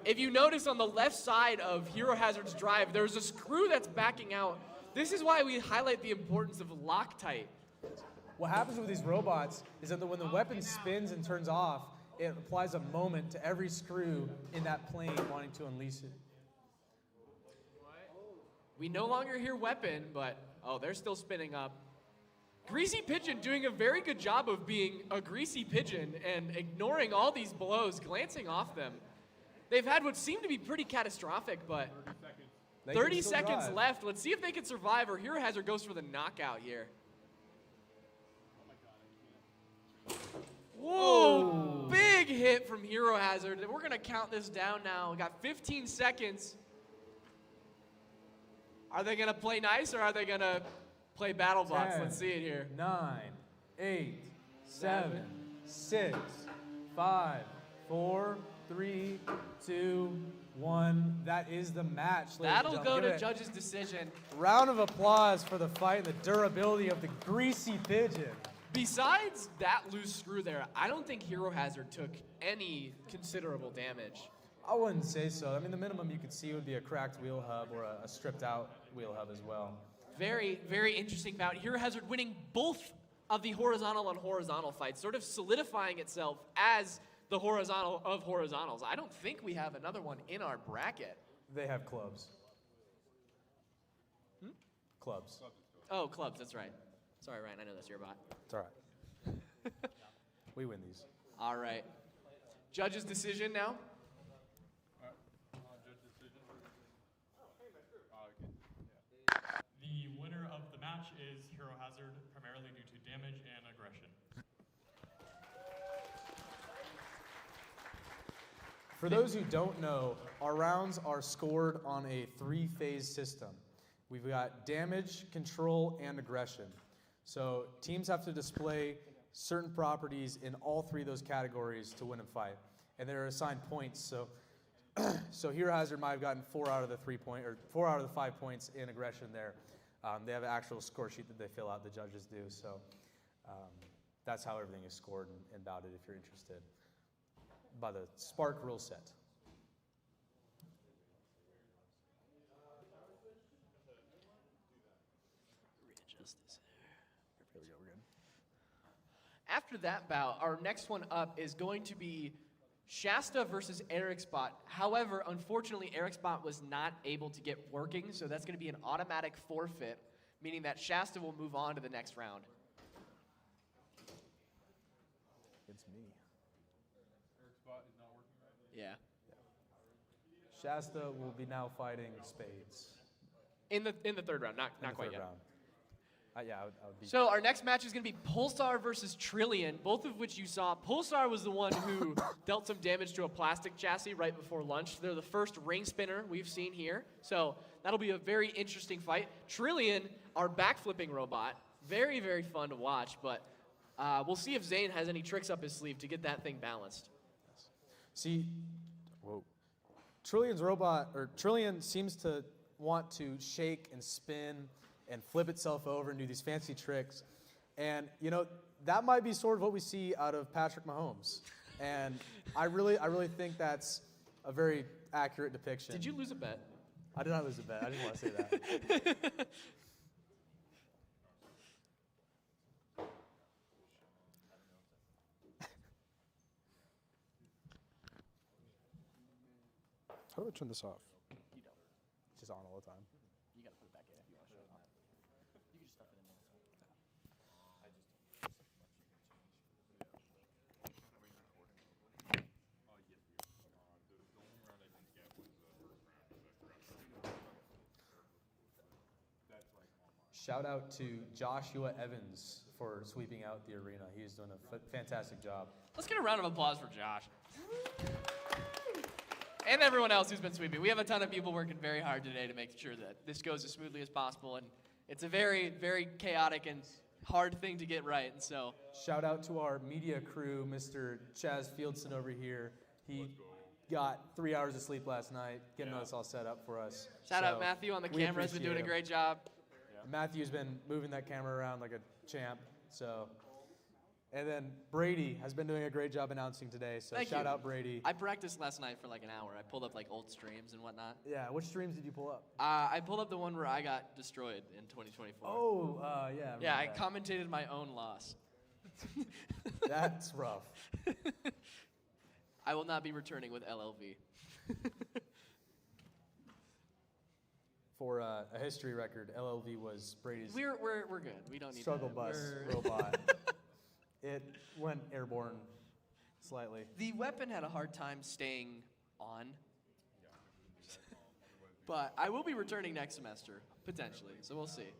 If you notice on the left side of Hero Hazard's drive, there's a screw that's backing out. This is why we highlight the importance of Loctite. What happens with these robots is that when the weapon spins and turns off, it applies a moment to every screw in that plane wanting to unleash it. We no longer hear weapon, but oh, they're still spinning up. Greasy Pigeon doing a very good job of being a Greasy Pigeon and ignoring all these blows, glancing off them. They've had what seemed to be pretty catastrophic, but 30 seconds left. Let's see if they can survive, or Hero Hazard goes for the knockout here. Whoa, big hit from Hero Hazard. We're going to count this down now. We got 15 seconds. Are they going to play nice, or are they going to play battle bots? 10, Let's see it here. 9, 8, 7, 6, 5, 4, 3, 2, 1. That is the match, ladies and That'll gentlemen. go Give to it judge's decision. Round of applause for the fight and the durability of the Greasy Pigeon. Besides that loose screw there, I don't think Hero Hazard took any considerable damage. I wouldn't say so. I mean, the minimum you could see would be a cracked wheel hub or a stripped out wheel hub as well. Very, very interesting bout. Hero Hazard winning both of the horizontal on horizontal fights, sort of solidifying itself as the horizontal of horizontals. I don't think we have another one in our bracket. They have clubs. Clubs. Oh, clubs, that's right. Sorry, Ryan, I know that's your bot. It's all right. We win these. All right. Judge's decision now. The winner of the match is Hero Hazard, primarily due to damage and aggression. For those who don't know, our rounds are scored on a 3-phase system. We've got damage, control, and aggression. So teams have to display certain properties in all 3 of those categories to win a fight. And they're assigned points. So Hero Hazard might have gotten 4 out of the 4 out of the 5 points in aggression there. They have an actual score sheet that they fill out, the judges do. So that's how everything is scored and bouted if you're interested, by the Spark rule set. Readjust this here. There we go, we're good. After that bout, our next one up is going to be Shasta versus Eric's bot. However, unfortunately, Eric's bot was not able to get working, so that's going to be an automatic forfeit, meaning that Shasta will move on to the next round. It's me. Eric's bot is not working right? Yeah. Shasta will be now fighting Spades. In the third round, not In the quite third yet. round. Yeah, I would be. So our next match is going to be Pulsar versus Trillion, both of which you saw. Pulsar was the one who dealt some damage to a plastic chassis right before lunch. They're the first ring spinner we've seen here. So that'll be a very interesting fight. Trillion, our backflipping robot, very, very fun to watch, but we'll see if Zane has any tricks up his sleeve to get that thing balanced. See, whoa. Trillion seems to want to shake and spin and flip itself over and do these fancy tricks. And, you know, that might be sort of what we see out of Patrick Mahomes. And I really think that's a very accurate depiction. Did you lose a bet? I did not lose a bet. I just want to say that. How do I turn this off? You don't. It's just on all the time. You got to put it back in if you want to show it off. You can just stuff it in there. Shout out to Joshua Evans for sweeping out the arena. He's doing a fantastic job. Let's get a round of applause for Josh. And everyone else who's been sweeping. We have a ton of people working very hard today to make sure that this goes as smoothly as possible. And it's a very, very chaotic and hard thing to get right. And so, shout out to our media crew, Mr. Chaz Fieldson over here. He got 3 hours of sleep last night, getting us all set up for us. Shout out Matthew on the we camera. Has been doing a appreciate great job. Matthew's been moving that camera around like a champ. So, and then Brady has been doing a great job announcing today. So Thank shout you. out Brady. I practiced last night for like an hour. I pulled up like old streams and whatnot. Yeah, which streams did you pull up? I pulled up the one where I got destroyed in 2024. Oh, yeah. Yeah, I remember commentated my own loss. that. That's rough. I will not be returning with LLV. For a history record, LLV was Brady's We're good. We don't need struggle that. bus robot. It went airborne slightly. The weapon had a hard time staying on. But I will be returning next semester, potentially, so we'll see.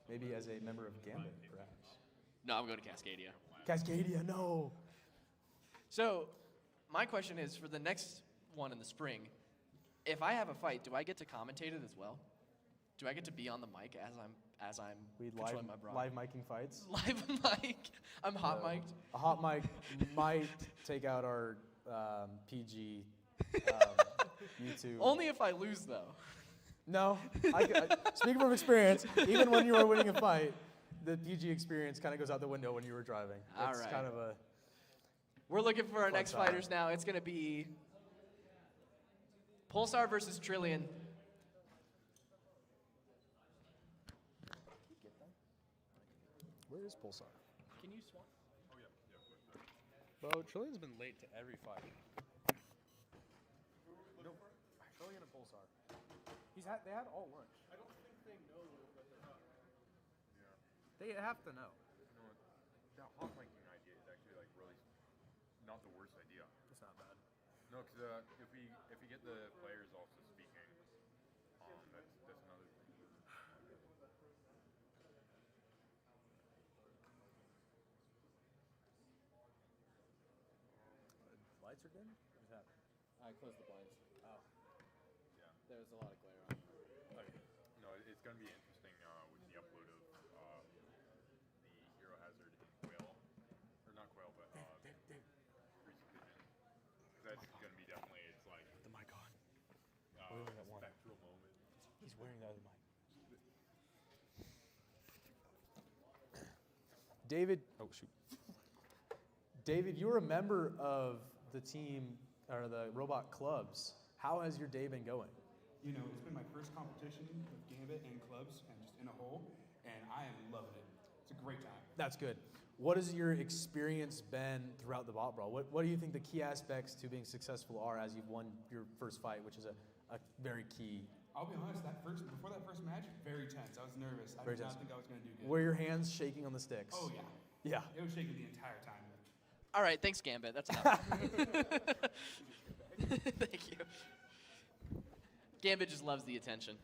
Maybe as a member of Gambit, perhaps. No, I'm going to Cascadia. Cascadia, no. So, my question is, for the next one in the spring, if I have a fight, do I get to commentate it as well? Do I get to be on the mic as I'm controlling my brawl? Live micing fights. Live mic. I'm hot mic'd. A hot mic might take out our PG YouTube. Only if I lose, though. No. Speaking from experience, even when you were winning a fight, the PG experience kind of goes out the window when you were driving. All It's right. kind of a. We're looking for our Fun next time. fighters now. It's going to be Pulsar versus Trillion. Where is Pulsar? Can you swap? Bro, Trillion's been late to every fight. No, Trillion and Pulsar. They had all lunch. I don't think they know that they're not. They have to know. No, that hot miking idea is actually like really not the worst idea. It's not bad. No, because if we get the players also speaking, that's another thing. Lights are dim? What's happening? I closed the blinds. Oh. Yeah. There's a lot of glare on. No, it's gonna be interesting with the upload of the Hero Hazard in Quail, or not Quail, but Greasy Pigeon. That's gonna be definitely it's like The mic on. a spectral moment. He's wearing the other mic. David, oh shoot. David, you were a member of the team, or the robot clubs. How has your day been going? You know, it's been my first competition with Gambit and clubs and just in a whole, and I am loving it. It's a great time. That's good. What has your experience been throughout the bot brawl? What do you think the key aspects to being successful are as you've won your first fight, which is a very key? I'll be honest, before that first match, very tense. I was nervous. I Very did not tense. think I was going to do good. Were your hands shaking on the sticks? Oh, yeah. Yeah. It was shaking the entire time. All right, thanks, Gambit. That's enough. Thank you. Gambit just loves the attention.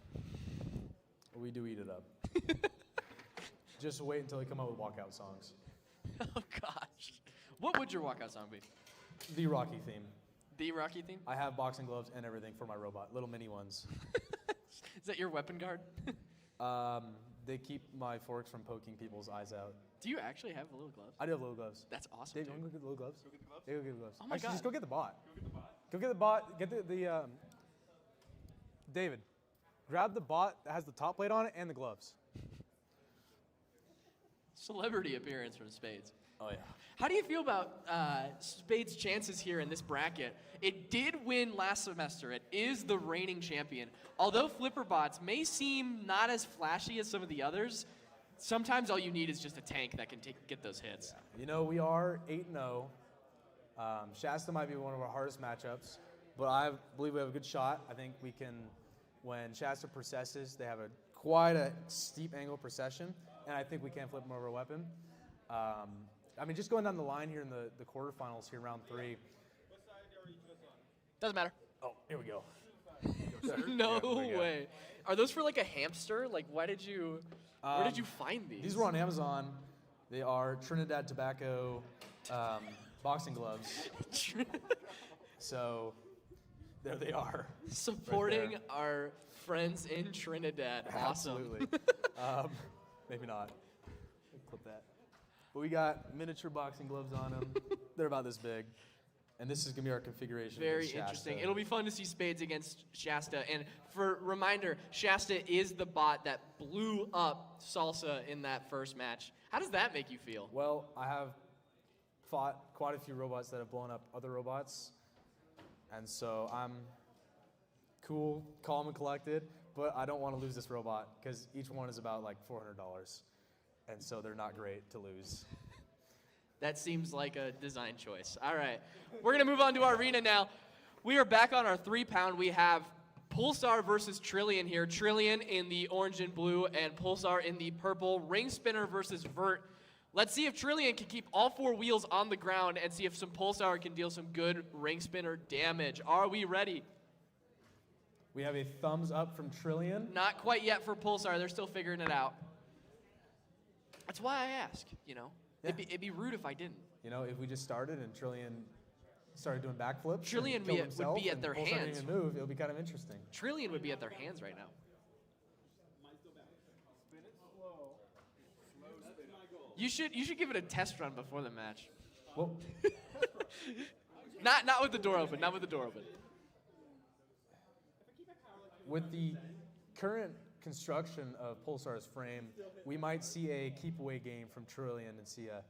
We do eat it up. Just wait until they come out with walkout songs. Oh gosh. What would your walkout song be? The Rocky theme. The Rocky theme? I have boxing gloves and everything for my robot, little mini ones. Is that your weapon guard? They keep my forks from poking people's eyes out. Do you actually have little gloves? I do have little gloves. That's awesome. Dave, dude. you want to go get the little gloves? Go get the gloves? Yeah, go get the gloves. Oh my Actually, God. just go get the bot. Go get the bot. Get the David, grab the bot that has the top plate on it and the gloves. Celebrity appearance from Spades. Oh, yeah. How do you feel about Spades' chances here in this bracket? It did win last semester. It is the reigning champion. Although Flipper bots may seem not as flashy as some of the others, sometimes all you need is just a tank that can get those hits. You know, we are 8-0. Shasta might be one of our hardest matchups, but I believe we have a good shot. I think we can, when Shasta processes, they have quite a steep angle procession, and I think we can flip them over a weapon. I mean, just going down the line here in the quarterfinals here, round 3. Doesn't matter. Oh, here we go. No way. Are those for like a hamster? Like, why did you? Where did you find these? These were on Amazon. They are Trinidad Tobacco boxing gloves. So there they are. Supporting right our friends in Trinidad. Awesome. Absolutely. Maybe not. Clip that. But we got miniature boxing gloves on them. They're about this big. And this is going to be our configuration. Very against Shasta. interesting. It'll be fun to see Spades against Shasta. And for reminder, Shasta is the bot that blew up Salsa in that first match. How does that make you feel? Well, I have fought quite a few robots that have blown up other robots. And so I'm cool, calm, and collected. But I don't want to lose this robot because each one is about like $400. And so they're not great to lose. That seems like a design choice. All right. We're going to move on to our arena now. We are back on our 3-pound. We have Pulsar versus Trillion here. Trillion in the orange and blue, and Pulsar in the purple. Ring Spinner versus Vert. Let's see if Trillion can keep all 4 wheels on the ground and see if some Pulsar can deal some good Ring Spinner damage. Are we ready? We have a thumbs up from Trillion. Not quite yet for Pulsar. They're still figuring it out. That's why I ask, you know. Yeah. It'd be rude if I didn't. You know, if we just started and Trillion started doing backflips, Trillion and killed would himself be at and their Pulsar didn't hands. even move, it would be kind of interesting. Trillion would be at their hands right now. You should give it a test run before the match. Well, not with the door open. Not with the door open. with the current construction of Pulsar's frame, we might see a keep away game from Trillion and see a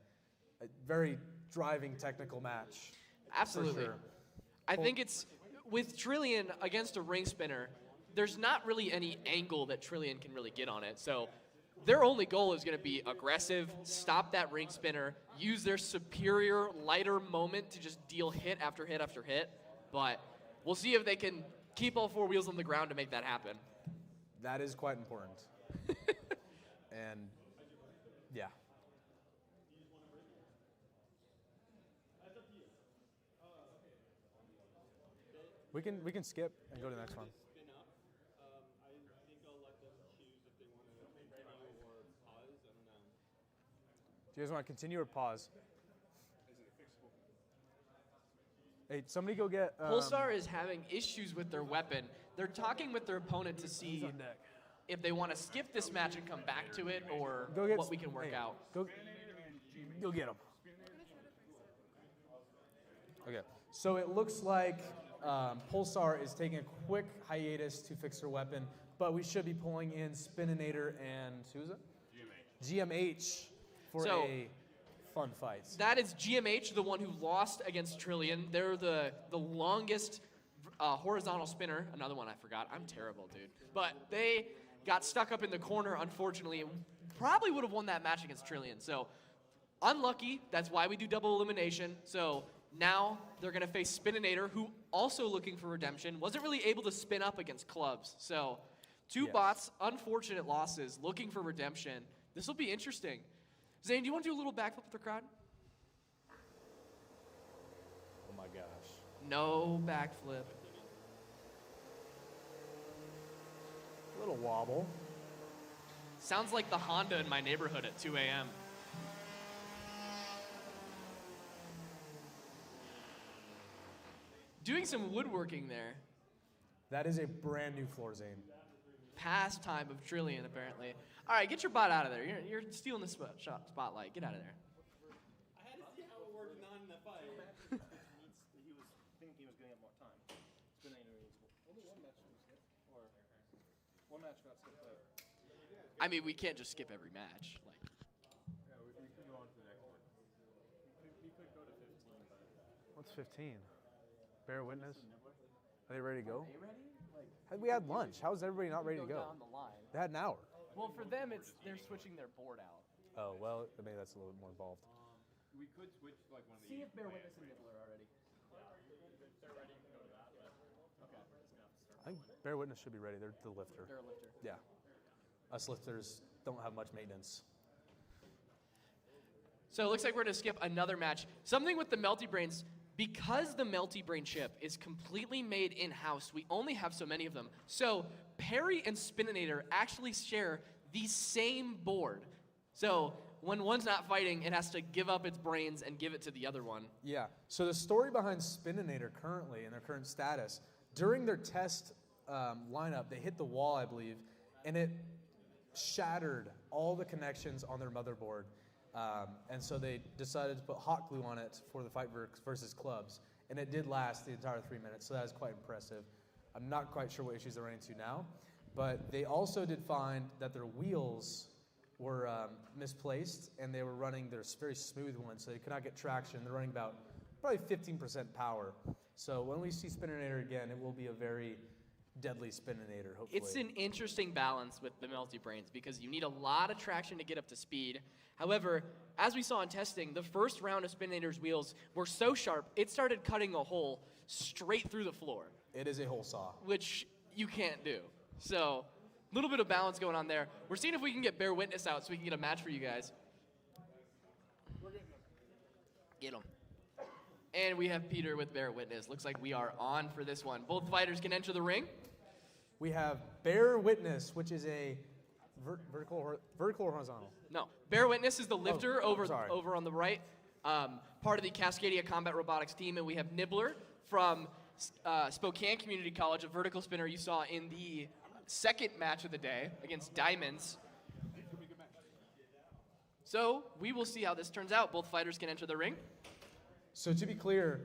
very driving technical match. Absolutely. For sure. I think it's with Trillion against a ring spinner, there's not really any angle that Trillion can really get on it. So their only goal is going to be aggressive, stop that ring spinner, use their superior, lighter moment to just deal hit after hit after hit. But we'll see if they can keep all 4 wheels on the ground to make that happen. That is quite important. And yeah. We can skip and go to the next one. Do you guys want to continue or pause? Hey, somebody go get. Pulsar is having issues with their weapon. They're talking with their opponent to see if they want to skip this match and come back to it, or what we can work out. Go get him. Okay, so it looks like Pulsar is taking a quick hiatus to fix her weapon, but we should be pulling in Spininator and who's it? GMH for a fun fight. That is GMH, the one who lost against Trillion. They're the longest horizontal spinner. Another one I forgot. I'm terrible, dude. But they got stuck up in the corner, unfortunately, and probably would have won that match against Trillion. So unlucky. That's why we do double elimination. So now they're going to face Spininator, who also looking for redemption. Wasn't really able to spin up against clubs. So two bots, unfortunate losses, looking for redemption. This will be interesting. Zane, do you want to do a little backflip with the crowd? Oh my gosh. No backflip. A little wobble. Sounds like the Honda in my neighborhood at 2 a.m. Doing some woodworking there. That is a brand new floor, Zane. Pastime of Trillion, apparently. All right, get your butt out of there. You're stealing the spotlight. Get out of there. I had to see how it worked not in the fight. he was thinking he was going to get more time. Only one match was skipped, or one match got skipped out. I mean, we can't just skip every match. Like, Yeah, we could go on to the next one. We could go to 15. What's 15? Bear witness? Are they ready to go? We had lunch. How is everybody not ready to go? down the line. They had an hour. Well, for them, they're switching their board out. Oh, well, maybe that's a little bit more involved. We could switch like one of the. See if Bear Witness and Nibbler are ready. I think Bear Witness should be ready. They're the lifter. They're a lifter. Yeah. Us lifters don't have much maintenance. So it looks like we're going to skip another match. Something with the Melty Brains, because the Melty Brain chip is completely made in-house, we only have so many of them. So Perry and Spininator actually share the same board. So when one's not fighting, it has to give up its brains and give it to the other one. Yeah. So the story behind Spininator currently and their current status, during their test lineup, they hit the wall, I believe, and it shattered all the connections on their motherboard. And so they decided to put hot glue on it for the fight versus clubs. And it did last the entire 3 minutes, so that is quite impressive. I'm not quite sure what issues they're running into now. But they also did find that their wheels were misplaced, and they were running their very smooth ones, so they could not get traction. They're running about probably 15% power. So when we see Spininator again, it will be a very deadly Spininator, hopefully. It's an interesting balance with the Melty Brains because you need a lot of traction to get up to speed. However, as we saw in testing, the first round of Spininator's wheels were so sharp, it started cutting a hole straight through the floor. It is a hole saw. Which you can't do. So, a little bit of balance going on there. We're seeing if we can get Bear Witness out so we can get a match for you guys. We're getting them. Get him. And we have Peter with Bear Witness. Looks like we are on for this one. Both fighters can enter the ring. We have Bear Witness, which is a vertical or horizontal? No, Bear Witness is the lifter over sorry. on the right, part of the Cascadia Combat Robotics team, and we have Nibbler from Spokane Community College, a vertical spinner you saw in the second match of the day against Diamonds. So we will see how this turns out. Both fighters can enter the ring. So to be clear,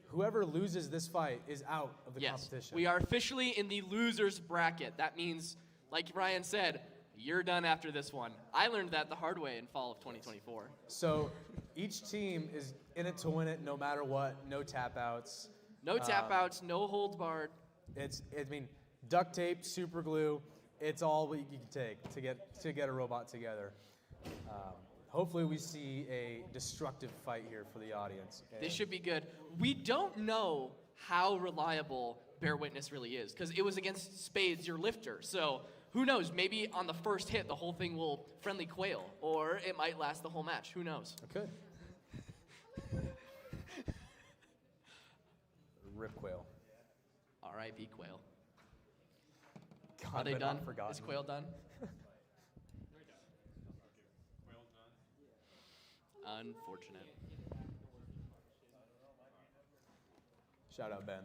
whoever loses this fight is out of the competition. We are officially in the losers bracket. That means, like Ryan said, you're done after this one. I learned that the hard way in fall of 2024. So each team is in it to win it no matter what, no tap outs. No tap outs, no holds barred. I mean, duct tape, super glue, it's all what you can take to get a robot together. Hopefully we see a destructive fight here for the audience. This should be good. We don't know how reliable Bear Witness really is because it was against Spades, your lifter. So who knows? Maybe on the first hit, the whole thing will friendly quail, or it might last the whole match. Who knows? It could. Rip Quail. R.I.P. Quail. God, Are they but done? not forgotten. Is Quail done? Unfortunate. Shout out, Ben.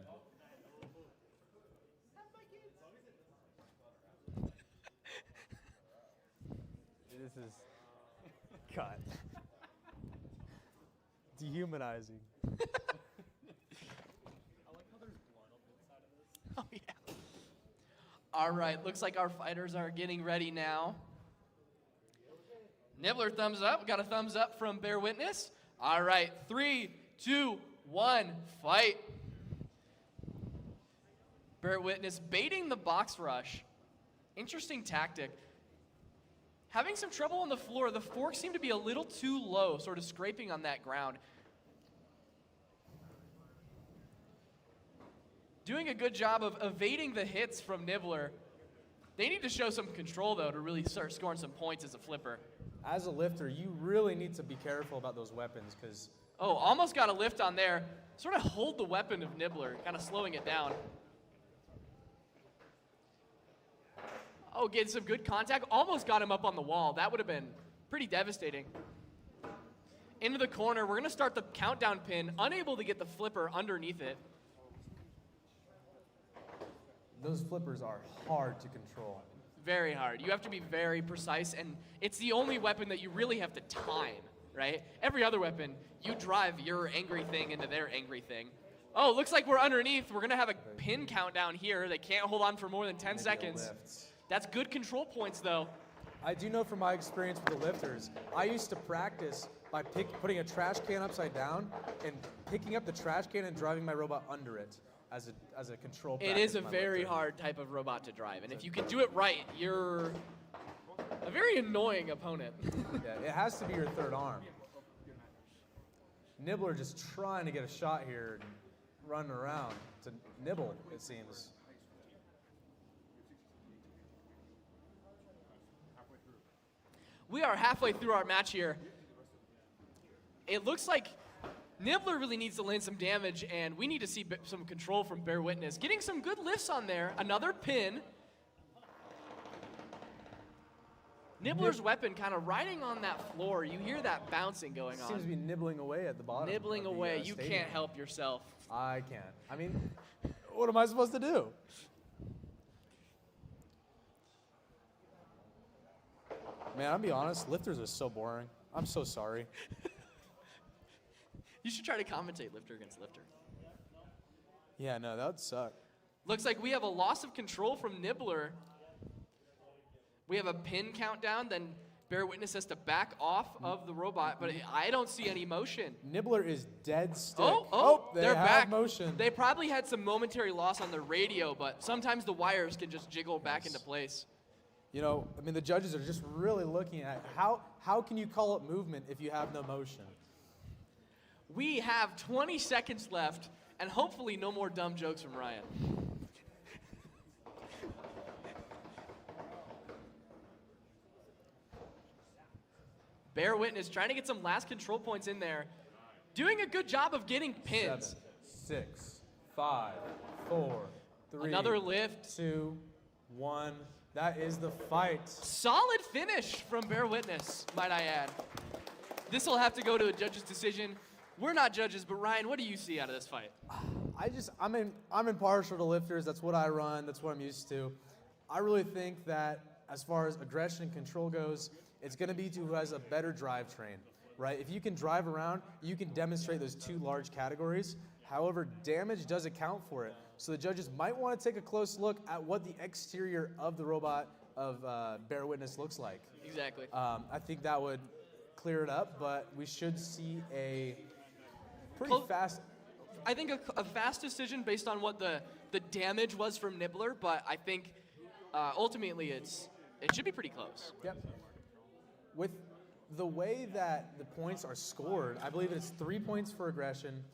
This is cut. Dehumanizing. Oh, yeah. All right, looks like our fighters are getting ready now. Nibbler, thumbs up. We got a thumbs up from Bear Witness. All right, 3, 2, 1, fight. Bear Witness baiting the box rush. Interesting tactic. Having some trouble on the floor. The forks seem to be a little too low, sort of scraping on that ground. Doing a good job of evading the hits from Nibbler. They need to show some control, though, to really start scoring some points as a flipper. As a lifter, you really need to be careful about those weapons because... Oh, almost got a lift on there. Sort of hold the weapon of Nibbler, kind of slowing it down. Oh, getting some good contact. Almost got him up on the wall. That would have been pretty devastating. Into the corner. We're going to start the countdown pin. Unable to get the flipper underneath it. Those flippers are hard to control. Very hard. You have to be very precise, and it's the only weapon that you really have to time, right? Every other weapon, you drive your angry thing into their angry thing. Oh, looks like we're underneath. We're going to have a pin countdown here. They can't hold on for more than 10 seconds. That's good control points, though. I do know from my experience with the lifters, I used to practice by putting a trash can upside down and picking up the trash can and driving my robot under it as a control practice. It is a for my very lifter. hard type of robot to drive, and if you can do it right, you're a very annoying opponent. Yeah, it has to be your third arm. Nibbler just trying to get a shot here and running around to nibble, it seems. We are halfway through our match here. It looks like Nibbler really needs to land some damage, and we need to see some control from Bear Witness. Getting some good lifts on there. Another pin. Nibbler's weapon kind of riding on that floor. You hear that bouncing going on. Seems to be nibbling away at the bottom. Nibbling of the, away. You stadium. can't help yourself. I can't. I mean, what am I supposed to do? Man, I'll be honest, lifters are so boring. I'm so sorry. You should try to commentate lifter against lifter. Yeah, no, that would suck. Looks like we have a loss of control from Nibbler. We have a pin countdown, then Bear Witness has to back off of the robot, but I don't see any motion. Nibbler is dead stick. They're have back. motion. They probably had some momentary loss on the radio, but sometimes the wires can just jiggle back into place. You know, I mean, the judges are just really looking at how can you call it movement if you have no motion? We have 20 seconds left, and hopefully no more dumb jokes from Ryan. Bear Witness trying to get some last control points in there. Doing a good job of getting pins. 7, 6, 5, 4, 3. Another lift. 2, 1. That is the fight. Solid finish from Bear Witness, might I add. This will have to go to a judge's decision. We're not judges, but Ryan, what do you see out of this fight? I'm impartial to lifters. That's what I run. That's what I'm used to. I really think that as far as aggression and control goes, it's going to be to who has a better drivetrain, right? If you can drive around, you can demonstrate those two large categories. However, damage does account for it. So the judges might want to take a close look at what the exterior of the robot of Bear Witness looks like. Exactly. I think that would clear it up, but we should see a pretty fast... I think a fast decision based on what the damage was from Nibbler, but I think ultimately it should be pretty close. Yep. With the way that the points are scored, I believe it's 3 points for aggression,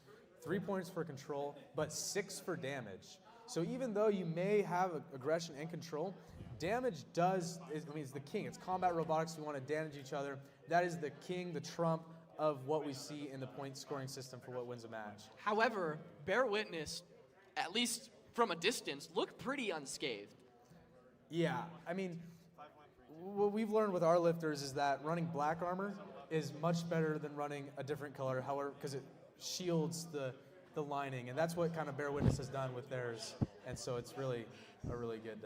3 points for control, but 6 for damage. So even though you may have aggression and control, damage is the king. It's combat robotics. We want to damage each other. That is the king, the trump of what we see in the point scoring system for what wins a match. However, Bear Witness, at least from a distance, looked pretty unscathed. Yeah, I mean, what we've learned with our lifters is that running black armor is much better than running a different color, however, because it shields the lining, and that's what kind of Bear Witness has done with theirs, and so it's really a really good...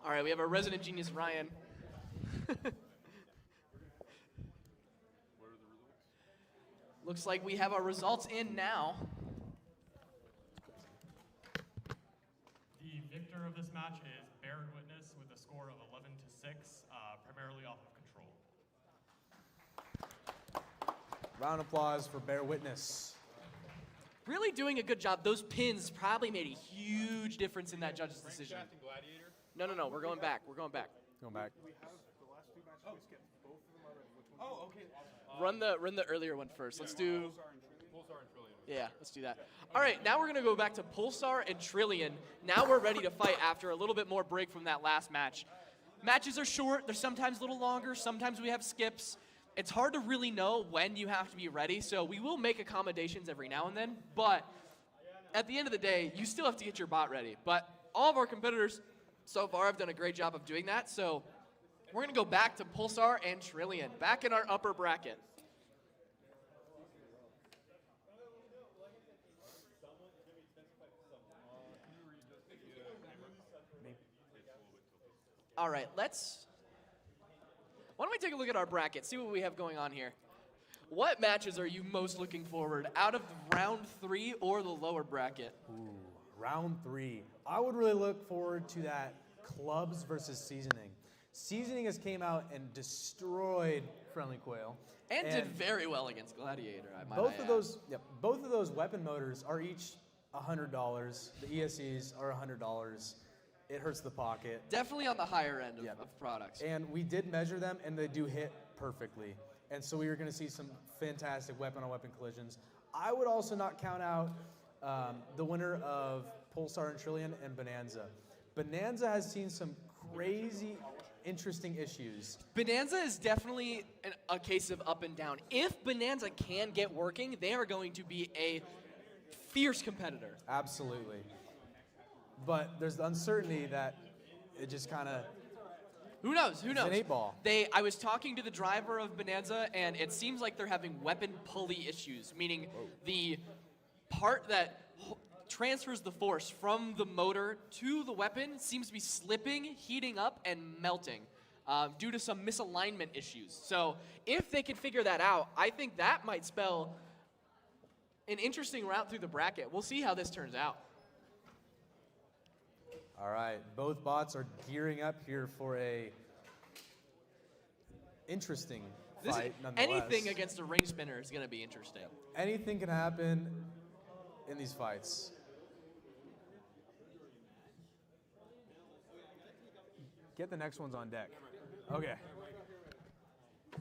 All right, we have our resident genius, Ryan. Looks like we have our results in now. The victor of this match is Bear Witness with a score of 11-6, primarily off of control. Round of applause for Bear Witness. Really doing a good job. Those pins probably made a huge difference in that judge's decision. No, we're going back. Going back. Oh, okay. Run the earlier one first. Let's do... Yeah, let's do that. All right, now we're going to go back to Pulsar and Trillion. Now we're ready to fight after a little bit more break from that last match. Matches are short. They're sometimes a little longer. Sometimes we have skips. It's hard to really know when you have to be ready, so we will make accommodations every now and then. But at the end of the day, you still have to get your bot ready. But all of our competitors So far, I've done a great job of doing that. So we're going to go back to Pulsar and Trillion, back in our upper bracket. All right, why don't we take a look at our bracket, see what we have going on here. What matches are you most looking forward out of round 3 or the lower bracket? Ooh, round 3. I would really look forward to that clubs versus seasoning. Seasoning has came out and destroyed Friendly Quail. And did very well against Gladiator, I might Both add. both of those weapon motors are each $100. The ESCs are $100. It hurts the pocket. Definitely on the higher end of products. And we did measure them, and they do hit perfectly. And so we are going to see some fantastic weapon-on-weapon collisions. I would also not count out the winner of Pulsar and Trillion and Bonanza. Bonanza has seen some crazy, interesting issues. Bonanza is definitely a case of up and down. If Bonanza can get working, they are going to be a fierce competitor. Absolutely. But there's the uncertainty that it just kind of... Who knows? Who knows? It's an 8-ball. I was talking to the driver of Bonanza, and it seems like they're having weapon pulley issues, meaning the part that transfers the force from the motor to the weapon seems to be slipping, heating up, and melting due to some misalignment issues. So if they can figure that out, I think that might spell an interesting route through the bracket. We'll see how this turns out. All right, both bots are gearing up here for a interesting fight, nonetheless. Anything against a ring spinner is going to be interesting. Anything can happen in these fights. Get the next ones on deck. Okay.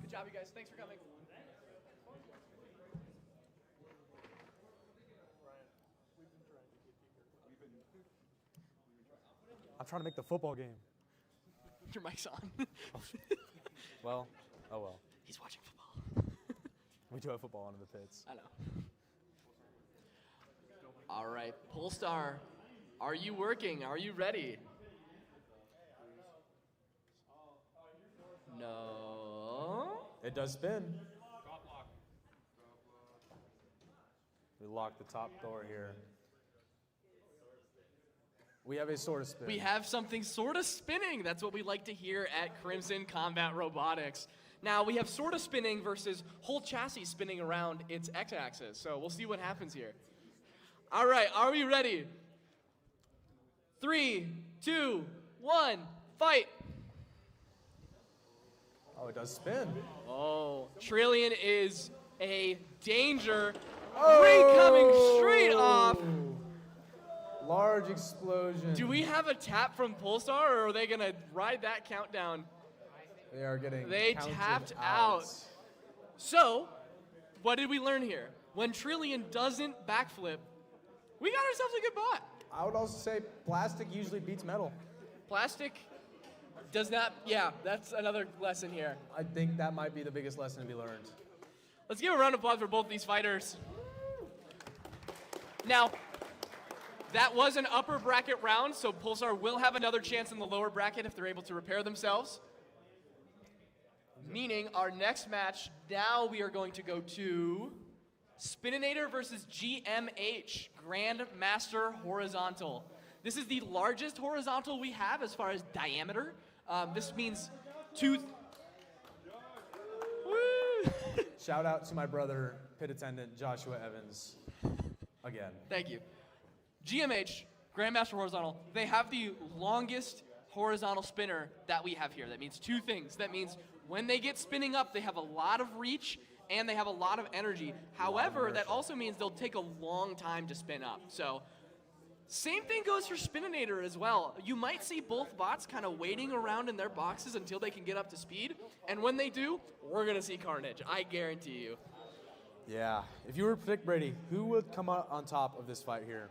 Good job, you guys. Thanks for coming. I'm trying to make the football game. Your mic's on. Well, oh well. He's watching football. We do have football on in the pits. I know. All right, Polestar, are you working? Are you ready? No. It does spin. We lock the top door here. We have a sort of spin. We have something sort of spinning. That's what we like to hear at Crimson Combat Robotics. Now, we have sort of spinning versus whole chassis spinning around its x-axis. So we'll see what happens here. All right, are we ready? 3, 2, 1, fight. Oh, it does spin. Oh, Trillion is a danger. Ring coming straight off. Large explosion. Do we have a tap from Pulsar, or are they going to ride that countdown? They are getting They counted tapped out. So, what did we learn here? When Trillion doesn't backflip, we got ourselves a good bot. I would also say plastic usually beats metal. Plastic does not, yeah, that's another lesson here. I think that might be the biggest lesson to be learned. Let's give a round of applause for both these fighters. Now, that was an upper bracket round, so Pulsar will have another chance in the lower bracket if they're able to repair themselves. Meaning our next match, now we are going to go to Spininator versus GMH, Grandmaster Horizontal. This is the largest horizontal we have as far as diameter. This means Woo! Shout out to my brother, pit attendant Joshua Evans, again. Thank you. GMH, Grandmaster Horizontal, they have the longest horizontal spinner that we have here. That means two things. That means when they get spinning up, they have a lot of reach and they have a lot of energy. However, that also means they'll take a long time to spin up. So, same thing goes for Spininator as well. You might see both bots kind of waiting around in their boxes until they can get up to speed. And when they do, we're going to see carnage. I guarantee you. Yeah. If you were to predict, Brady, who would come out on top of this fight here?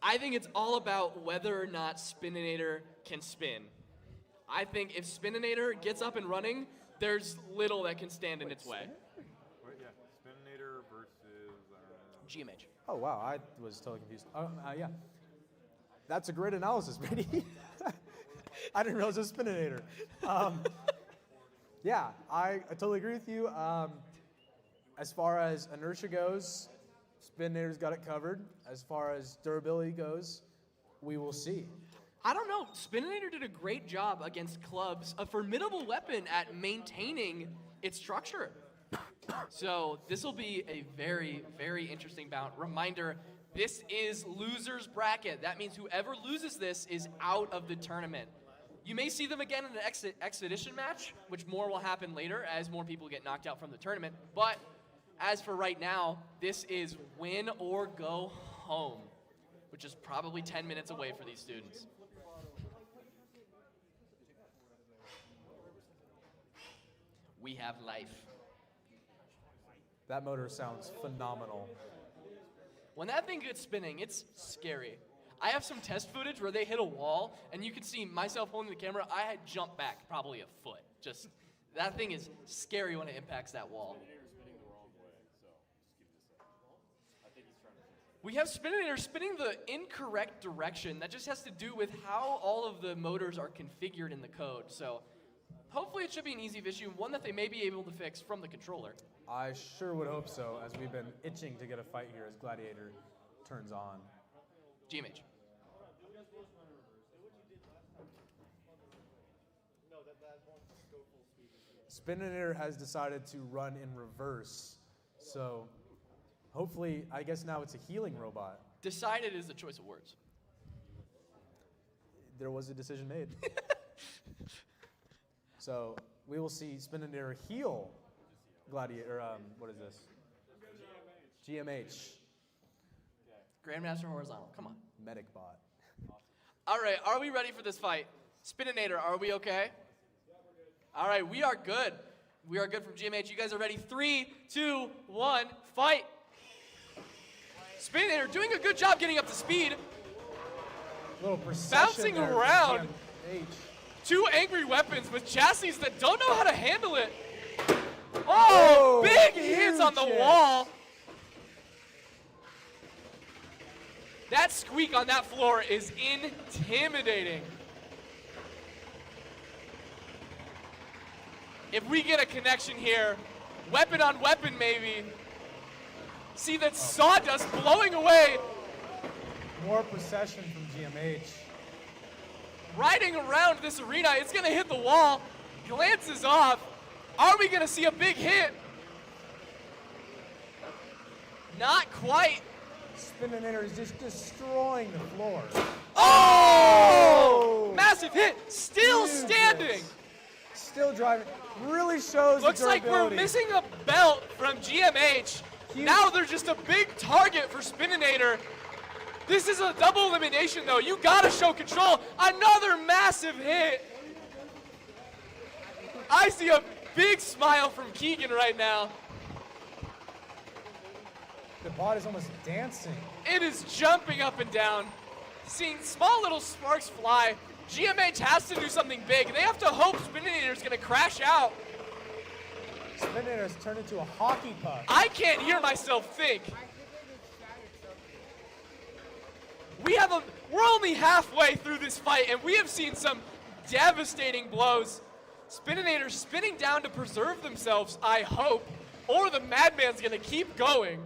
I think it's all about whether or not Spininator can spin. I think if Spininator gets up and running, there's little that can stand in its way. Wait, yeah, Spininator versus GMH. Oh, wow. I was totally confused. Yeah. That's a great analysis, Brady. I didn't realize it was Spininator. Yeah, I totally agree with you. As far as inertia goes, Spininator's got it covered. As far as durability goes, we will see. I don't know. Spininator did a great job against clubs, a formidable weapon at maintaining its structure. So this will be a very, very interesting bout. Reminder, this is loser's bracket. That means whoever loses this is out of the tournament. You may see them again in an expedition match, which more will happen later as more people get knocked out from the tournament. But as for right now, this is win or go home, which is probably 10 minutes away for these students. We have life. That motor sounds phenomenal. When that thing gets spinning, it's scary. I have some test footage where they hit a wall, and you can see myself holding the camera. I had jumped back probably a foot. Just, that thing is scary when it impacts that wall. We have Spininator spinning the incorrect direction. That just has to do with how all of the motors are configured in the code. So hopefully it should be an easy issue, one that they may be able to fix from the controller. I sure would hope so, as we've been itching to get a fight here as Gladiator turns on. GMH. Spininator has decided to run in reverse, so hopefully, I guess now it's a healing robot. Decided is the choice of words. There was a decision made. So we will see Spininator heal Gladiator, what is this? GMH. Grandmaster Horizontal, come on. Medic bot. All right, are we ready for this fight? Spininator, are we okay? All right, we are good. We are good from GMH. You guys are ready? 3, 2, 1, fight. Spininator doing a good job getting up to speed. Little bouncing there around. GMH. Two angry weapons with chassis that don't know how to handle it. Oh, big hits on the wall. That squeak on that floor is intimidating. If we get a connection here, weapon on weapon maybe. See that sawdust blowing away. More procession from GMH. Riding around this arena, it's gonna hit the wall, glances off. Are we gonna see a big hit? Not quite. Spininator is just destroying the floor. Oh! Massive hit, still Jesus. standing. Still driving. Really shows Looks the like we're durability. missing a belt from GMH. Now they're just a big target for Spininator. This is a double elimination though. You gotta show control. Another massive hit. I see a big smile from Keegan right now. The bot is almost dancing. It is jumping up and down. Seeing small little sparks fly. GMH has to do something big. They have to hope Spininator's gonna crash out. Spininator's turned into a hockey puck. I can't hear myself think. We're only halfway through this fight, and we have seen some devastating blows. Spininator spinning down to preserve themselves, I hope, or the Madman's gonna keep going.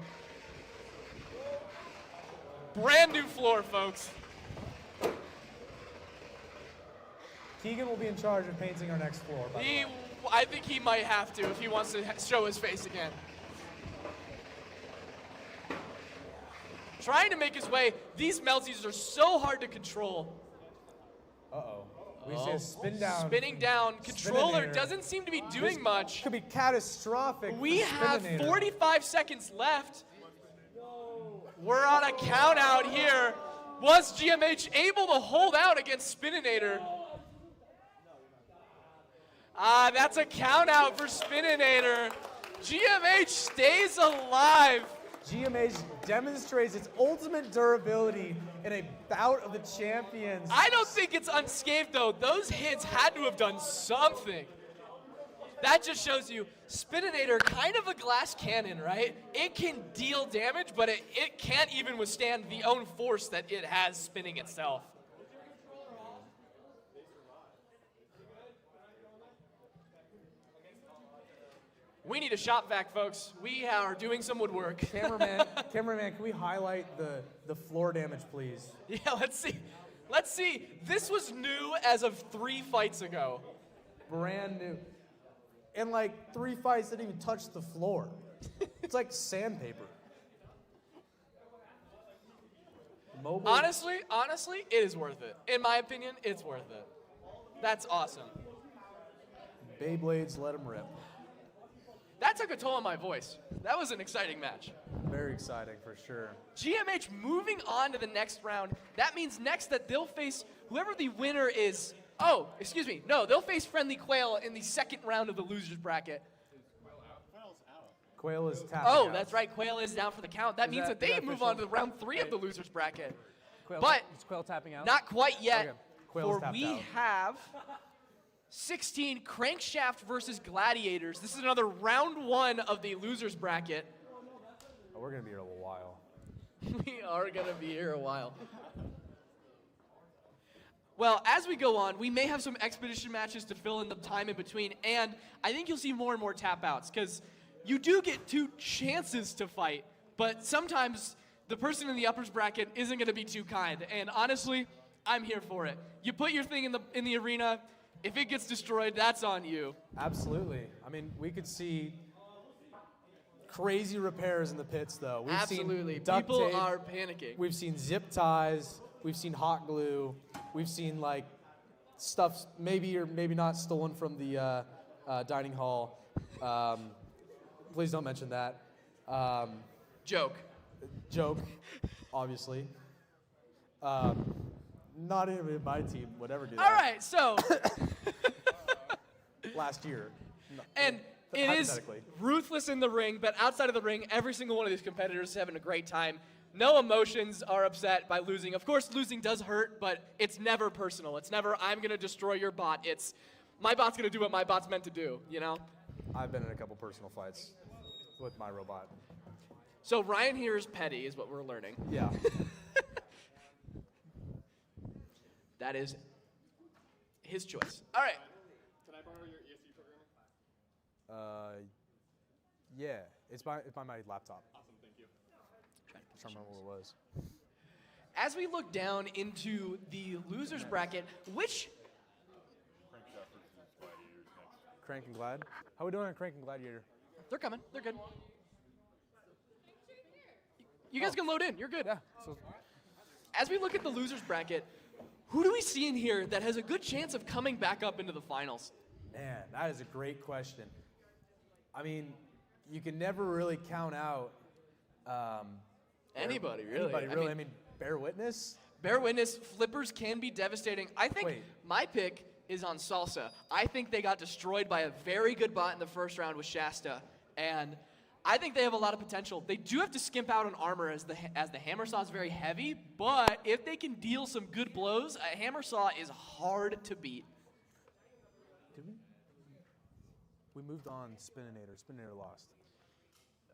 Brand new floor, folks. Keegan will be in charge of painting our next floor. By the way. I think he might have to if he wants to show his face again. Trying to make his way. These melties are so hard to control. Uh-oh. We see a spin down. Spinning down. Controller Spininator. doesn't seem to be doing This much. Could be catastrophic. We for have Spininator. 45 seconds left. We're on a count out here. Was GMH able to hold out against Spininator? That's a count out for Spininator. GMH stays alive. GMH demonstrates its ultimate durability in a bout of the champions. I don't think it's unscathed though. Those hits had to have done something. That just shows you Spininator, kind of a glass cannon, right? It can deal damage, but it can't even withstand the own force that it has spinning itself. We need a shop vac, folks. We are doing some woodwork. Cameraman, can we highlight the floor damage, please? Yeah, let's see. Let's see. This was new as of 3 fights ago. Brand new. And like 3 fights didn't even touch the floor. It's like sandpaper. Mobile. Honestly, it is worth it. In my opinion, it's worth it. That's awesome. Beyblades, let them rip. That took a toll on my voice. That was an exciting match. Very exciting for sure. GMH moving on to the next round. That means next that they'll face whoever the winner is. Oh, excuse me. No, they'll face Friendly Quail in the second round of the losers bracket. Quail is tapping Oh, out. that's right. Quail is down for the count. That means that that- they is that move official? on to the round 3 of the losers bracket. Quail, But is Quail tapping out? not quite yet. Okay. Quail's For tapped we out. have 16 Crankshaft versus Gladiators. This is another round 1 of the losers bracket. Oh, we're gonna be here a little while. We are going to be here a while. Well, as we go on, we may have some expedition matches to fill in the time in between, and I think you'll see more and more tap outs, because you do get 2 chances to fight, but sometimes the person in the uppers bracket isn't going to be too kind, and honestly, I'm here for it. You put your thing in the arena, if it gets destroyed, that's on you. Absolutely. I mean, we could see crazy repairs in the pits, though. We've Absolutely. Seen duct People tape, are panicking. We've seen zip ties. We've seen hot glue. We've seen like stuff maybe or maybe not stolen from the dining hall. Please don't mention that. Joke. Joke, obviously. Not even in my team would ever do that. All right, so, Last year. No, and it is hypothetically. ruthless in the ring, but outside of the ring, every single one of these competitors is having a great time. No emotions are upset by losing. Of course, losing does hurt, but it's never personal. It's never, I'm going to destroy your bot. It's, my bot's going to do what my bot's meant to do, you know? I've been in a couple personal fights with my robot. So Ryan here is petty, is what we're learning. Yeah. That is his choice. All right. Can I borrow your ESC programmer? Yeah. It's by my laptop. Awesome, thank you. I don't remember what it was. As we look down into the losers bracket, which Crank and Glad. How we doing on Crank and Gladiator? they're coming, they're good. You guys can load in. You're good. Yeah. So As we look at the losers bracket, who do we see in here that has a good chance of coming back up into the finals? man, that is a great question. I mean, you can never really count out Anybody, really. Anybody, I really. mean- I mean, Bear Witness. Bear witness, flippers can be devastating. I think Wait. my pick is on Salsa. I think they got destroyed by a very good bot in the first round with Shasta, and I think they have a lot of potential. They do have to skimp out on armor as the hammer saw is very heavy, but if they can deal some good blows, a hammer saw is hard to beat. Did we? We moved on Spininator. Spininator lost.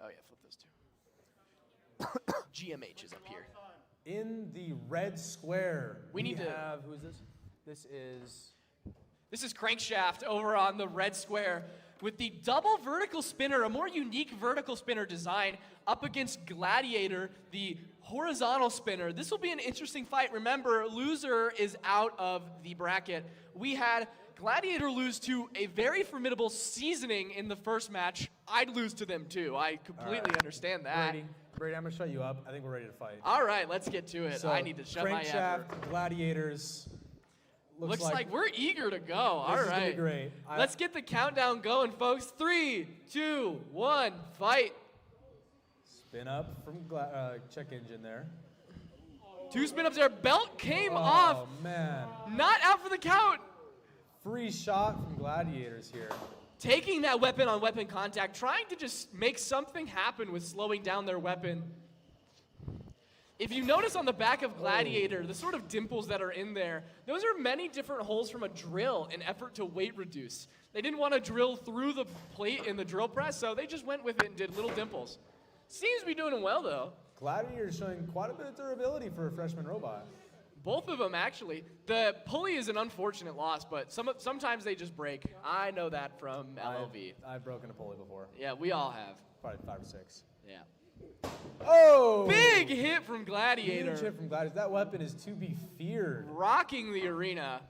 Oh yeah, flip those two. GMH is up here. In the red square, We need to- have, who is this? This is Crankshaft over on the red square with the double vertical spinner, a more unique vertical spinner design, up against Gladiator, the horizontal spinner. This will be an interesting fight. Remember, loser is out of the bracket. We had Gladiator lose to a very formidable Seasoning in the first match. I'd lose to them too. I completely understand that. Brady, I'm gonna shut you up. I think we're ready to fight. All right, let's get to it. So, I need to shut my app. Crankshaft, Gladiators. Looks like we're eager to go. All This is right. gonna be great. Let's get the countdown going, folks. 3, 2, 1, fight. Spin up from check engine there. 2 spin ups there. Belt came off. Oh man. Not out for the count. Free shot from Gladiators here. Taking that weapon on weapon contact, trying to just make something happen with slowing down their weapon. If you notice on the back of Gladiator, the sort of dimples that are in there, those are many different holes from a drill in effort to weight reduce. They didn't want to drill through the plate in the drill press, so they just went with it and did little dimples. Seems to be doing well, though. Gladiator's showing quite a bit of durability for a freshman robot. Both of them, actually. The pulley is an unfortunate loss, but sometimes they just break. I know that from LLV. I've broken a pulley before. Yeah, we all have. Probably 5 or 6. Yeah. Oh! Big hit from Gladiator. Huge hit from Gladiator. That weapon is to be feared. Rocking the arena.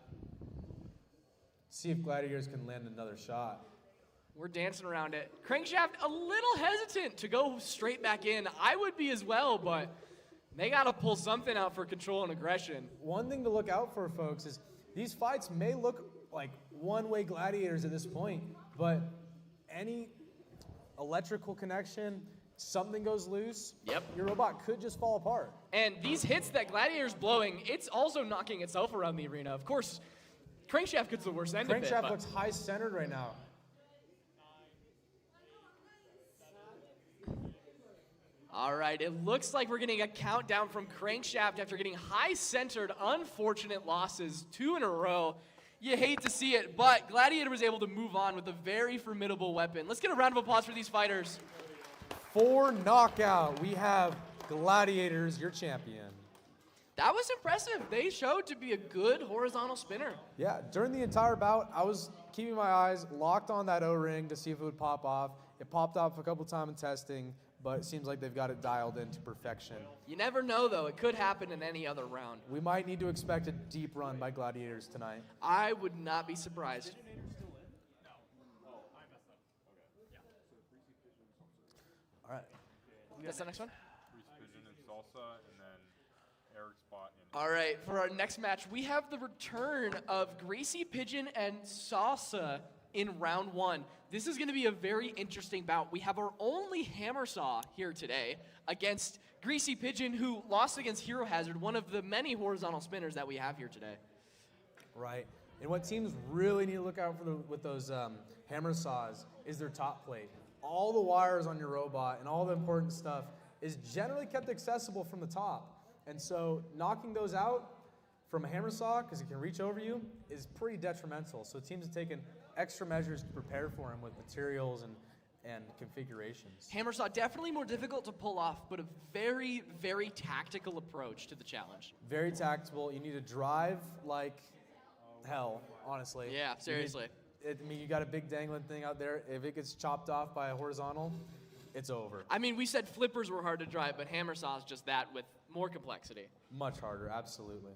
See if Gladiators can land another shot. We're dancing around it. Crankshaft a little hesitant to go straight back in. I would be as well, but they got to pull something out for control and aggression. One thing to look out for, folks, is these fights may look like one-way Gladiators at this point, but any electrical connection, something goes loose, your robot could just fall apart. And these hits that Gladiator's blowing, it's also knocking itself around the arena. Of course, Crankshaft gets the worst end of it. Crankshaft looks high-centered right now. All right, it looks like we're getting a countdown from Crankshaft after getting high-centered, unfortunate losses 2 in a row. You hate to see it, but Gladiator was able to move on with a very formidable weapon. Let's get a round of applause for these fighters. For knockout, we have Gladiators, your champion. That was impressive. They showed to be a good horizontal spinner. Yeah, during the entire bout, I was keeping my eyes locked on that O-ring to see if it would pop off. It popped off a couple times in testing, but it seems like they've got it dialed into perfection. You never know, though. It could happen in any other round. We might need to expect a deep run by Gladiators tonight. I would not be surprised. All right. That's the next one? Greasy Pigeon and Salsa, and then Eric's spot in. All right, for our next match, we have the return of Greasy Pigeon and Salsa in round 1. This is going to be a very interesting bout. We have our only hammer saw here today against Greasy Pigeon, who lost against Hero Hazard, one of the many horizontal spinners that we have here today. Right. And what teams really need to look out for with those hammer saws is their top plate. All the wires on your robot and all the important stuff is generally kept accessible from the top. And so knocking those out from a hammer saw, because it can reach over you, is pretty detrimental. So teams have taken extra measures to prepare for them with materials and configurations. Hammer saw, definitely more difficult to pull off, but a very, very tactical approach to the challenge. Very tactical. You need to drive like hell, honestly. Yeah, seriously. You got a big dangling thing out there. If it gets chopped off by a horizontal, it's over. I mean, we said flippers were hard to drive, but hammer saw is just that with more complexity. Much harder, absolutely.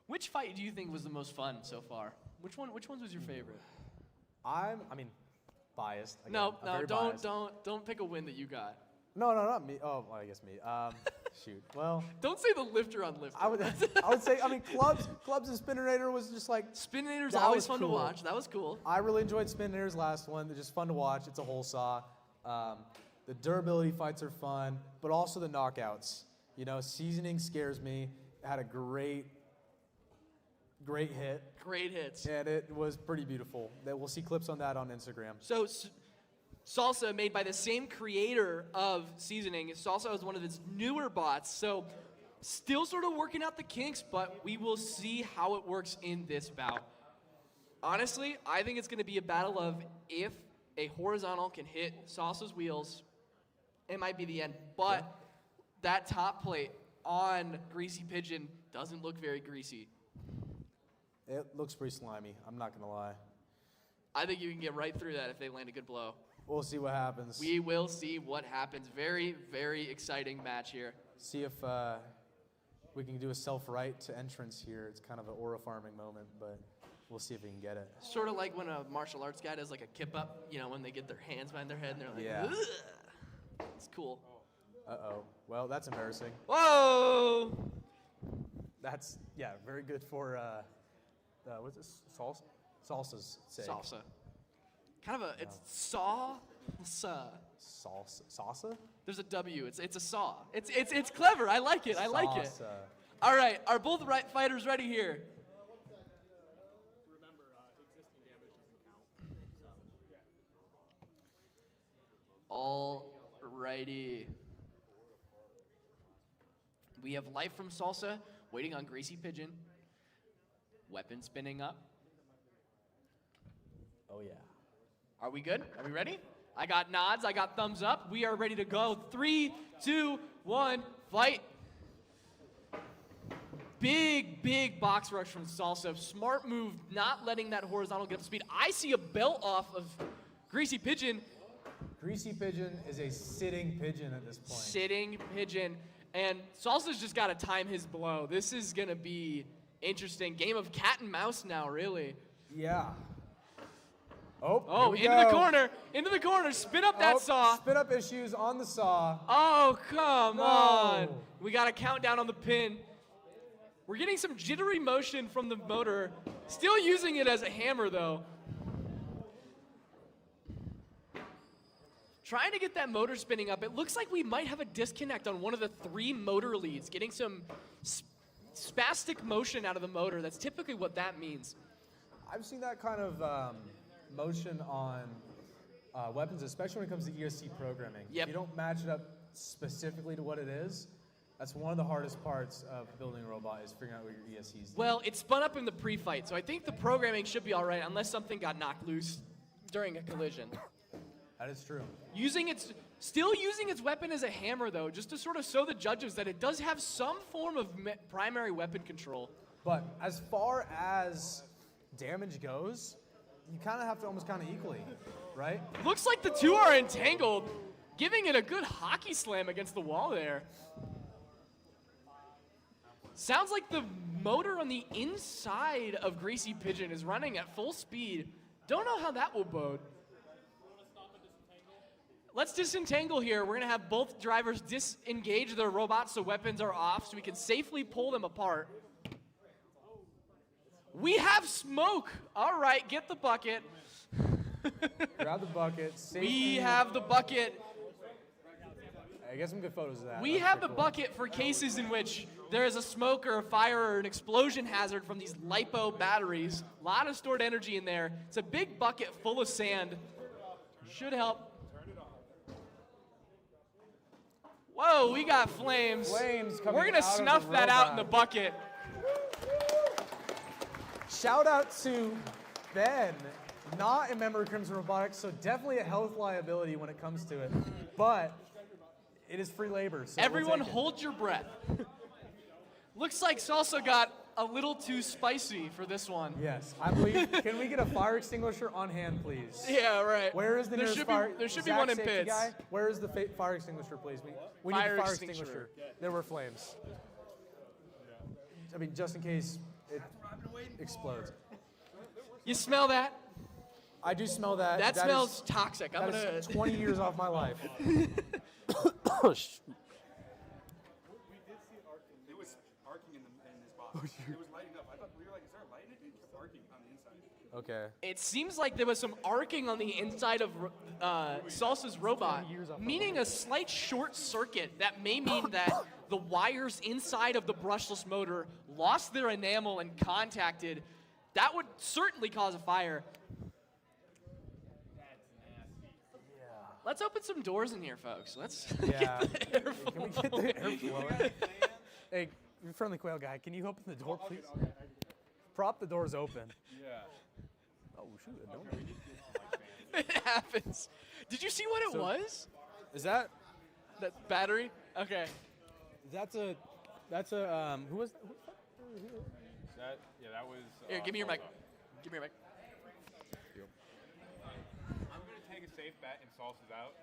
Which fight do you think was the most fun so far? Which ones was your favorite? I mean, biased. Again. No, I'm very biased. don't pick a win that you got. No, not me. Oh, well, I guess me. Shoot. Well, don't say the lifter on lifter. I would say. I mean, clubs and Spininator was just like. Spininator's always fun to watch. That was cool. I really enjoyed Spininator's last one. They're just fun to watch. It's a whole saw. The durability fights are fun, but also the knockouts. You know, seasoning scares me. It had a great hit. Great hits. And it was pretty beautiful. We'll see clips on that on Instagram. So, Salsa, made by the same creator of Seasoning. Salsa is one of its newer bots, so still sort of working out the kinks, but we will see how it works in this bout. Honestly, I think it's going to be a battle of if a horizontal can hit Salsa's wheels, it might be the end. But that top plate on Greasy Pigeon doesn't look very greasy. It looks pretty slimy, I'm not going to lie. I think you can get right through that if they land a good blow. We'll see what happens. We will see what happens. Very, very exciting match here. See if we can do a self-right to entrance here. It's kind of an aura farming moment, but we'll see if we can get it. Sort of like when a martial arts guy does like a kip up, you know, when they get their hands behind their head and they're like, yeah. Ugh. It's cool. Uh-oh. Well, that's embarrassing. Whoa! That's, yeah, very good for, what's this, salsa? Salsa's sake. Salsa. Kind of a, it's salsa. Salsa? There's a W. It's a saw. It's clever. I like it. I like it. Salsa. All right. Are both fighters ready here? Remember, existing damage doesn't count. All righty. We have life from Salsa, waiting on Greasy Pigeon. Weapon spinning up. Oh, yeah. Are we good? Are we ready? I got nods. I got thumbs up. We are ready to go. 3, 2, 1, fight. Big box rush from Salsa. Smart move, not letting that horizontal get up to speed. I see a belt off of Greasy Pigeon. Greasy Pigeon is a sitting pigeon at this point. Sitting pigeon. And Salsa's just got to time his blow. This is going to be interesting. Game of cat and mouse now, really. Yeah. Oh, Oh, here we into go. the corner. Into the corner. Spin up that saw. Spin up issues on the saw. Oh, come No. on. We got a countdown on the pin. We're getting some jittery motion from the motor. Still using it as a hammer, though. Trying to get that motor spinning up. It looks like we might have a disconnect on one of the 3 motor leads. Getting some spastic motion out of the motor. That's typically what that means. I've seen that kind of motion on weapons, especially when it comes to ESC programming. Yep. If you don't match it up specifically to what it is, that's one of the hardest parts of building a robot is figuring out what your ESCs do. Well, it spun up in the pre-fight, so I think the programming should be all right unless something got knocked loose during a collision. That is true. Still using its weapon as a hammer, though, just to sort of show the judges that it does have some form of primary weapon control. But as far as damage goes, you kind of have to almost kind of equally, right? Looks like the 2 are entangled, giving it a good hockey slam against the wall there. Sounds like the motor on the inside of Greasy Pigeon is running at full speed. Don't know how that will bode. Let's disentangle here. We're going to have both drivers disengage their robots so weapons are off so we can safely pull them apart. We have smoke. All right, get the bucket. Grab the bucket. We have the bucket. I get some good photos of that. We That's have the pretty cool. bucket for cases in which there is a smoke or a fire or an explosion hazard from these LiPo batteries. A lot of stored energy in there. It's a big bucket full of sand. Should help. Whoa, we got flames. Flames coming We're going to out of the snuff that out in the robot. bucket. Shout out to Ben, not a member of Crimson Robotics, so definitely a health liability when it comes to it. But it is free labor. So Everyone we'll take it. hold your breath. Looks like Salsa got a little too spicy for this one. Yes, I believe. Can we get a fire extinguisher on hand, please? Yeah, right. Where is the There nearest should be- fire? there should be Zach, one in safety pits. Guy, where is the fire extinguisher, please? We need Fire the fire extinguisher. extinguisher. There were flames. I mean, just in case it explodes. You smell that? I do smell that. That That smells is- toxic. I'm that gonna. is 20 years off my life. It was arcing in this box. It was lighting up. I thought we were like, is there a light in it? It kept arcing on the inside. Okay. It seems like there was some arcing on the inside of Salsa's robot, meaning a slight short circuit. That may mean that the wires inside of the brushless motor lost their enamel and contacted. That would certainly cause a fire. Let's open some doors in here, folks. Let's Yeah. get the airflow. Can we get the airflow? Hey, friendly quail guy, can you open the door, please? Prop the doors open. Yeah. Oh shoot, a donut. It happens. Did you see what it was? Is that? That battery? Okay. That's a. Who was? That was. Here, give me your mic. Salsa. Give me your mic. I'm gonna take a safe bet and Salsa's out.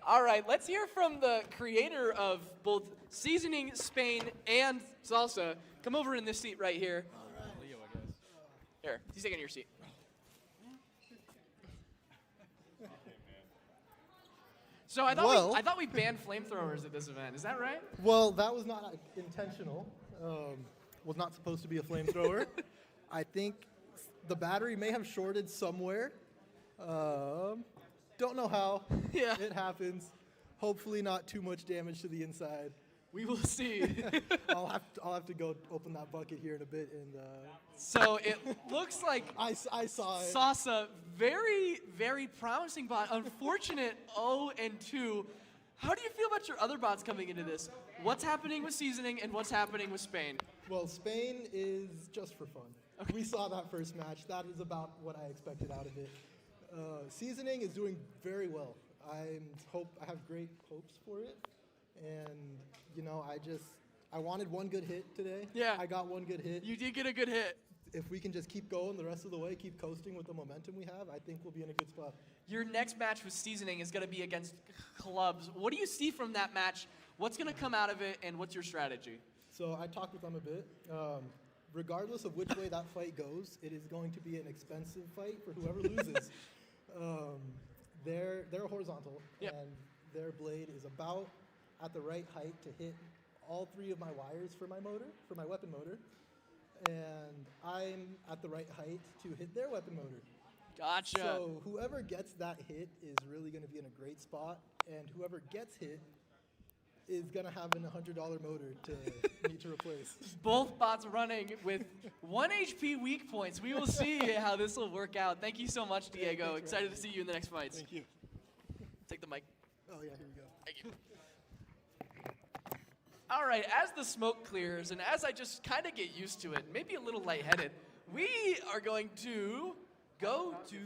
All right, let's hear from the creator of both Seasoning Spain and Salsa. Come over in this seat right here. Leo, I guess. Here, he's taking your seat. So I thought we banned flamethrowers at this event. Is that right? Well, that was not intentional. Was not supposed to be a flamethrower. I think the battery may have shorted somewhere. Don't know how. Yeah. It happens. Hopefully not too much damage to the inside. We will see. I'll have to go open that bucket here in a bit and. So it looks like I saw it. Salsa, very, very promising bot. Unfortunate 0-2. How do you feel about your other bots coming into this? What's happening with Seasoning and what's happening with Spain? Well, Spain is just for fun. We saw that first match. That is about what I expected out of it. Seasoning is doing very well. I have great hopes for it, and I wanted one good hit today. Yeah. I got one good hit. You did get a good hit. If we can just keep going the rest of the way, keep coasting with the momentum we have, I think we'll be in a good spot. Your next match with Seasoning is going to be against Clubs. What do you see from that match? What's going to come out of it, and what's your strategy? So I talked with them a bit. Regardless of which way that fight goes, it is going to be an expensive fight for whoever loses. They're horizontal, Yep. and their blade is about at the right height to hit all 3 of my wires for my weapon motor, and I'm at the right height to hit their weapon motor. Gotcha. So whoever gets that hit is really going to be in a great spot, and whoever gets hit is going to have a $100 motor to need to replace. Both bots running with 1 HP weak points. We will see how this will work out. Thank you so much, Diego. Excited to see you in the next fights. Thank you. Take the mic. Oh, yeah, here we go. Thank you. All right, as the smoke clears and as I just kind of get used to it, maybe a little lightheaded, we are going to go to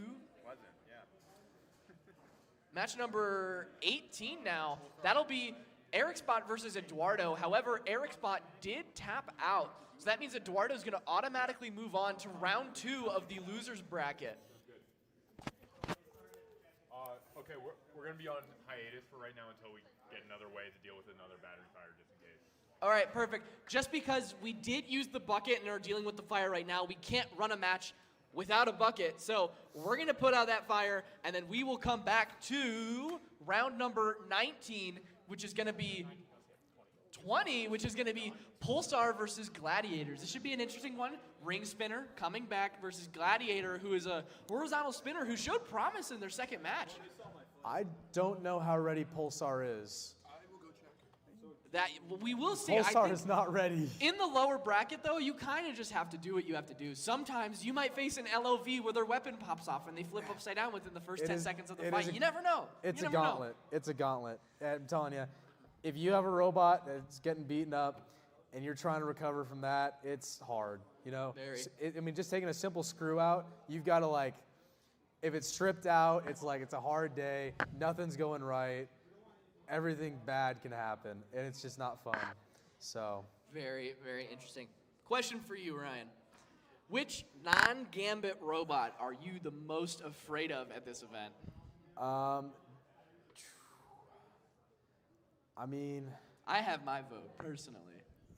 match number 18 now. That'll be Eric Spot versus Eduardo. However, Eric Spot did tap out, so that means Eduardo's going to automatically move on to round 2 of the losers bracket. Okay, we're going to be on hiatus for right now until we get another way to deal with another battery fire just in case. All right, perfect. Just because we did use the bucket and are dealing with the fire right now, we can't run a match without a bucket. So we're going to put out that fire, and then we will come back to round number 19, which is going to be 20, which is going to be Pulsar versus Gladiators. This should be an interesting one. Ring Spinner coming back versus Gladiator, who is a horizontal spinner who showed promise in their second match. I don't know how ready Pulsar is. That we will see. Pulsar is not ready. In the lower bracket, though, you kind of just have to do what you have to do. Sometimes you might face an LOV where their weapon pops off and they flip upside down within the first 10 seconds of the fight. You never know. It's You a never know. gauntlet. It's a gauntlet. I'm telling you, if you have a robot that's getting beaten up and you're trying to recover from that, it's hard. You know, Very. Just taking a simple screw out, you've got to if it's stripped out, it's a hard day. Nothing's going right. Everything bad can happen, and it's just not fun. So. Very, very interesting. Question for you, Ryan. Which non-Gambit robot are you the most afraid of at this event? I have my vote, personally.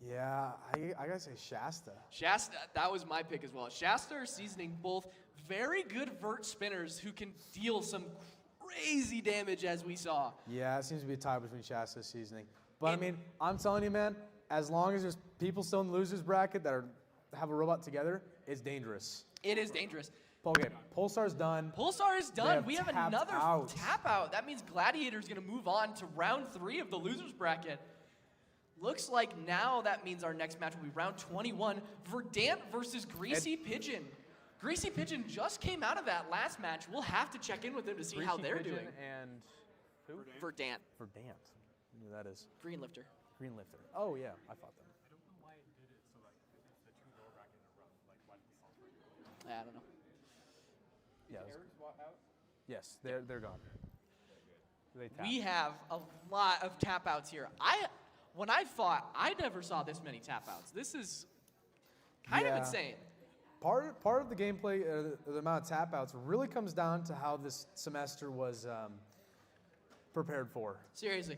Yeah, I gotta say Shasta. Shasta, that was my pick as well. Shasta or Seasoning, both very good vert spinners who can deal some crazy damage, as we saw. Yeah, it seems to be a tie between Shasta and Seasoning. But I'm telling you, man, as long as there's people still in the losers bracket that have a robot together, it's dangerous. It is dangerous. Okay, Pulsar's done. Pulsar is done. We have tapped another out. tap out. That means Gladiator's going to move on to round 3 of the losers bracket. Looks like now that means our next match will be round 21. Verdant versus Greasy Pigeon. Greasy Pigeon just came out of that last match. We'll have to check in with them to see how they're doing. And who? Verdant. Verdant. I know who that is. Green Lifter. Green Lifter. Oh, yeah, I fought them. I don't know why it did it so it's the 2 lower bracket in a row. Why did it solve I don't know. Yeah, yes, they're gone. They tapped. We have a lot of tap outs here. When I fought, I never saw this many tap outs. This is kind of insane. Part of the gameplay, the amount of tap outs, really comes down to how this semester was prepared for. Seriously.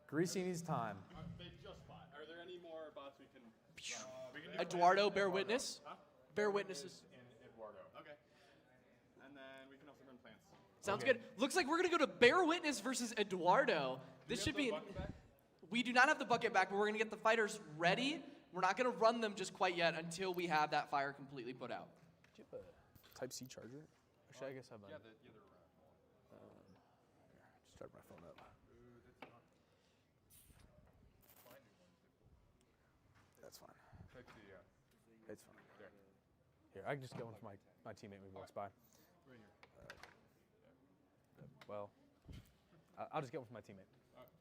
Greasy needs time. They just fought. Are there any more bots we can... Eduardo, bear witness. Bear witnesses. Eduardo. Okay. And then we can also run plants. Sounds good. Looks like we're going to go to Bear Witness versus Eduardo. This should be... We do not have the bucket back, but we're going to get the fighters ready. We're not going to run them just quite yet until we have that fire completely put out. Do you have a Type-C charger? Or should I guess have a... Yeah, the other just start my phone up. That's fine. Type-C, yeah. It's fine. Here, I can just get one for my teammate when he walks by. Right here. Well, I'll just get one for my teammate.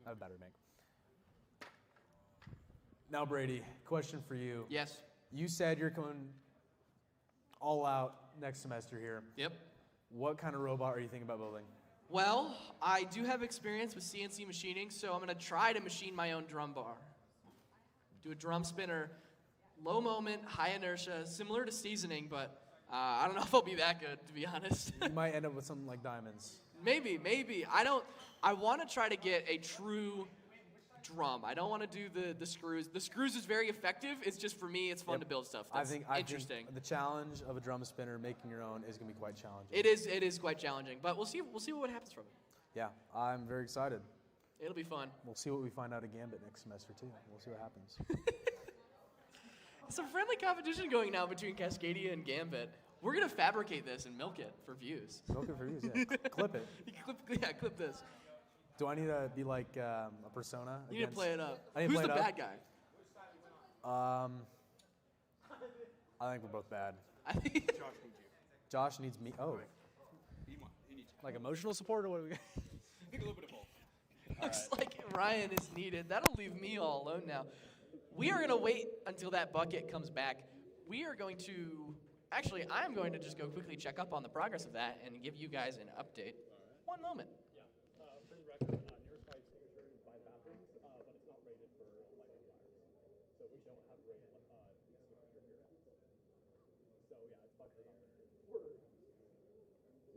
I have a battery bank. Now, Brady, question for you. Yes. You said you're coming all out next semester here. Yep. What kind of robot are you thinking about building? Well, I do have experience with CNC machining, so I'm going to try to machine my own drum bar. Do a drum spinner, low moment, high inertia, similar to seasoning, but I don't know if I'll be that good, to be honest. You might end up with something like diamonds. Maybe. I want to try to get a true drum. I don't want to do the screws. The screws is very effective. It's just for me, it's fun to build stuff. That's interesting. The challenge of a drum spinner, making your own, is going to be quite challenging. It is quite challenging, but we'll see what happens from it. Yeah, I'm very excited. It'll be fun. We'll see what we find out at Gambit next semester too. We'll see what happens. Some friendly competition going now between Cascadia and Gambit. We're gonna fabricate this and milk it for views. Milk it for views, yeah. Clip it. Clip this. Do I need to be like a persona? You need to play it up. I need to Who's play the it bad up? guy? I think we're both bad. I think Josh needs me. Oh. Like emotional support or what do we? I think a little bit of both. Looks like Ryan is needed. That'll leave me all alone now. We are gonna wait until that bucket comes back. We are going to. Actually, I'm going to just go quickly check up on the progress of that and give you guys an update. One moment.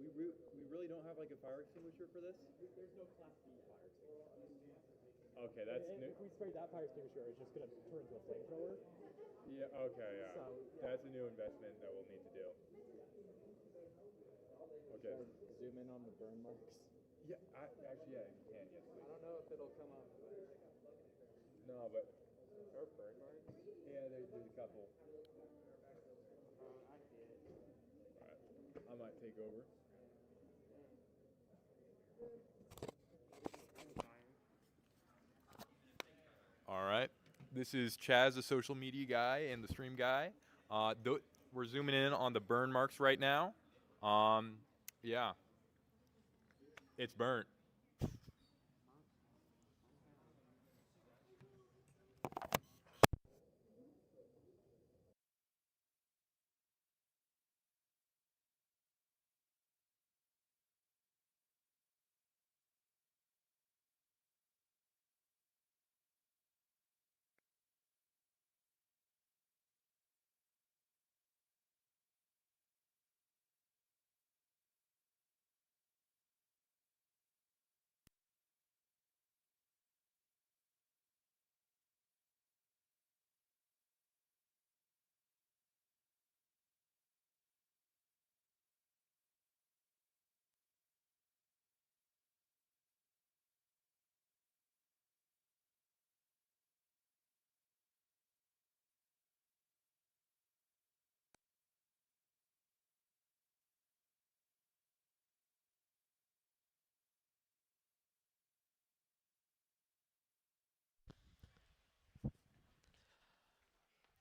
We really don't have like a fire extinguisher for this? There's no class B fire extinguisher. Okay, that's new. If we spray that fire extinguisher, it's just going to turn into a flamethrower. Yeah, okay, yeah. So, That's a new investment that we'll need to do. Okay. Zoom in on the burn marks. Yeah, actually, yeah, you can, yes, please. I don't know if it'll come up, but... No, but... Or burn marks? Yeah, there's a couple. I see it. Alright, I might take over. Alright, this is Chaz, the social media guy and the stream guy. We're zooming in on the burn marks right now. Yeah. It's burnt.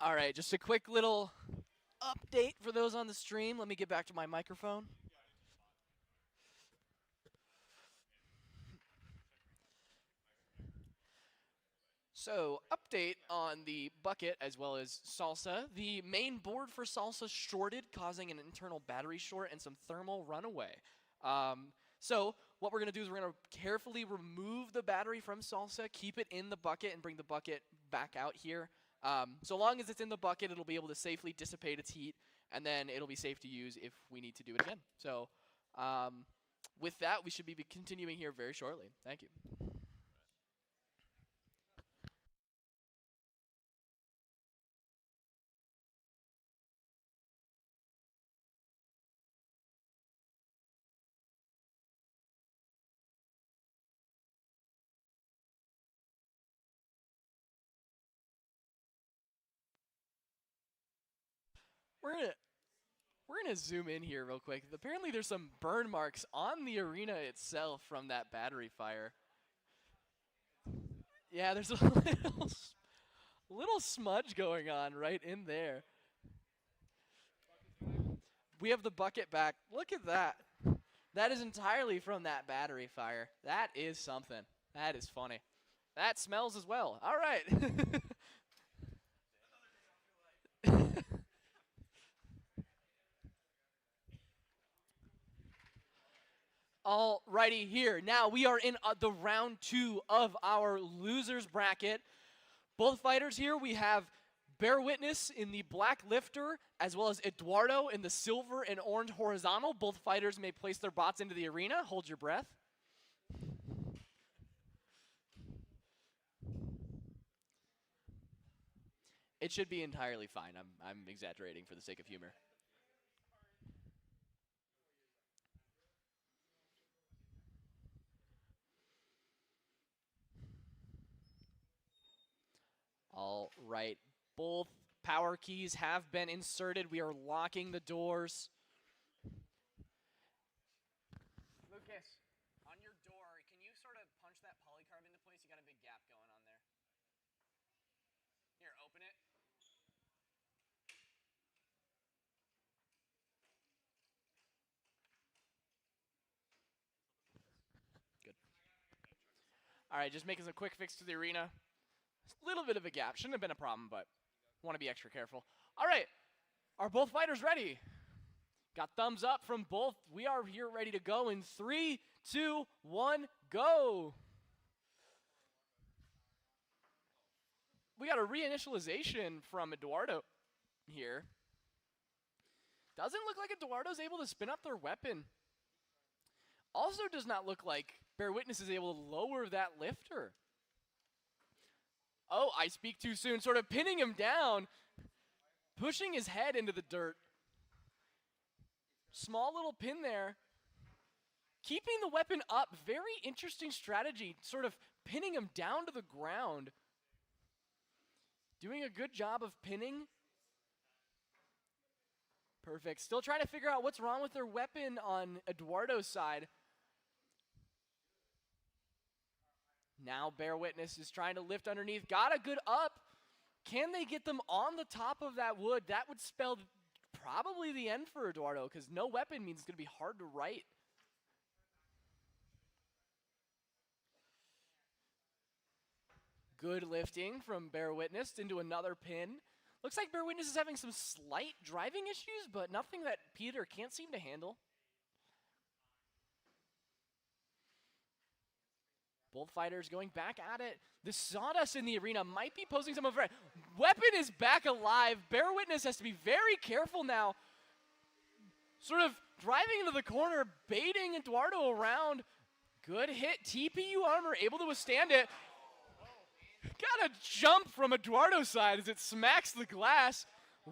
All right, just a quick little update for those on the stream. Let me get back to my microphone. So, update on the bucket as well as Salsa. The main board for Salsa shorted, causing an internal battery short and some thermal runaway. So, what we're going to do is we're going to carefully remove the battery from Salsa, keep it in the bucket, and bring the bucket back out here. So long as it's in the bucket, it'll be able to safely dissipate its heat, and then it'll be safe to use if we need to do it again. So with that, we should be continuing here very shortly. Thank you. We're gonna zoom in here real quick. Apparently there's some burn marks on the arena itself from that battery fire. Yeah, there's a little smudge going on right in there. We have the bucket back. Look at that. That is entirely from that battery fire. That is something. That is funny. That smells as well. All right. Alrighty, here. Now we are in the round 2 of our losers bracket. Both fighters here, we have Bear Witness in the black lifter, as well as Eduardo in the silver and orange horizontal. Both fighters may place their bots into the arena. Hold your breath. It should be entirely fine. I'm exaggerating for the sake of humor. All right, both power keys have been inserted. We are locking the doors. Lucas, on your door, can you sort of punch that polycarb into place? You got a big gap going on there. Here, open it. Good. All right, just making a quick fix to the arena. A little bit of a gap. Shouldn't have been a problem, but want to be extra careful. All right, are both fighters ready? Got thumbs up from both. We are here ready to go in 3, 2, 1, go. We got a reinitialization from Eduardo here. Doesn't look like Eduardo's able to spin up their weapon. Also does not look like Bear Witness is able to lower that lifter. Oh, I speak too soon. Sort of pinning him down, pushing his head into the dirt. Small little pin there. Keeping the weapon up. Very interesting strategy. Sort of pinning him down to the ground. Doing a good job of pinning. Perfect. Still trying to figure out what's wrong with their weapon on Eduardo's side. Now Bear Witness is trying to lift underneath. Got a good up. Can they get them on the top of that wood? That would spell probably the end for Eduardo, because no weapon means it's going to be hard to right. Good lifting from Bear Witness into another pin. Looks like Bear Witness is having some slight driving issues, but nothing that Peter can't seem to handle. Both fighters going back at it. The sawdust in the arena might be posing some of a threat. Weapon is back alive. Bear Witness has to be very careful now. Sort of driving into the corner, baiting Eduardo around. Good hit. TPU armor able to withstand it. Got a jump from Eduardo's side as it smacks the glass.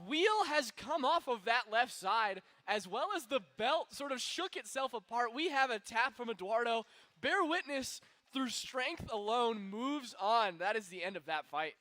Wheel has come off of that left side, as well as the belt sort of shook itself apart. We have a tap from Eduardo. Bear Witness, through strength alone, moves on. That is the end of that fight.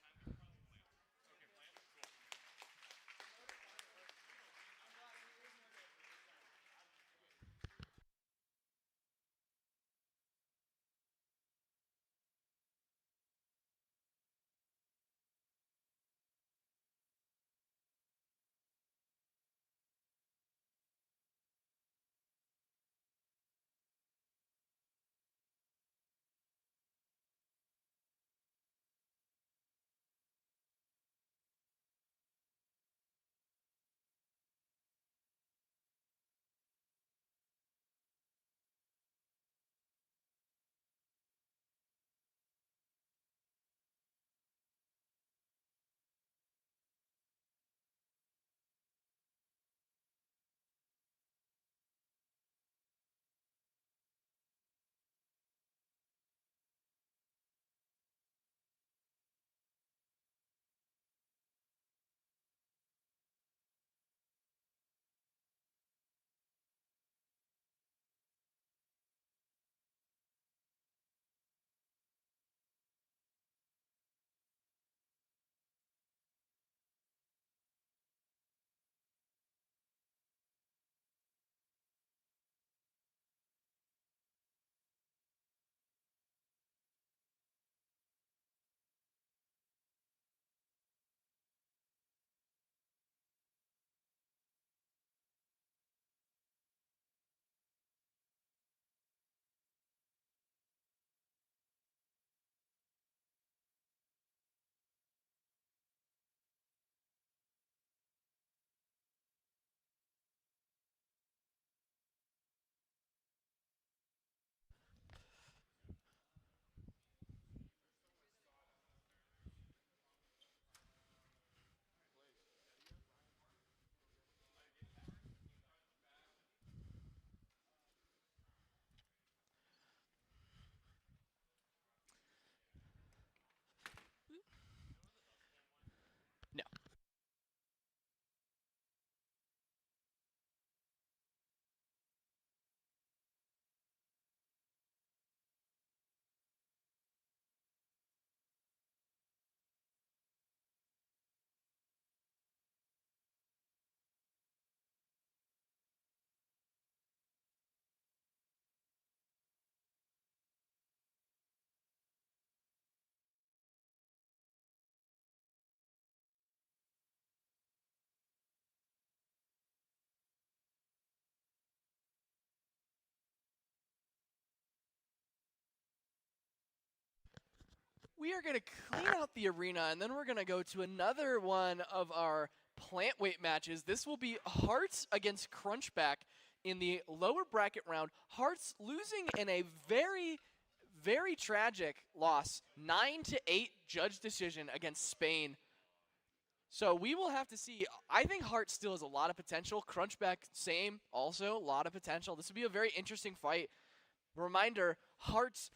We are going to clean out the arena, and then we're going to go to another one of our plant weight matches. This will be Hearts against Crunchback in the lower bracket round. Hearts losing in a very, very tragic loss, 9-8 judge decision against Spain. So we will have to see. I think Hearts still has a lot of potential. Crunchback, same, also a lot of potential. This will be a very interesting fight. Reminder, Hearts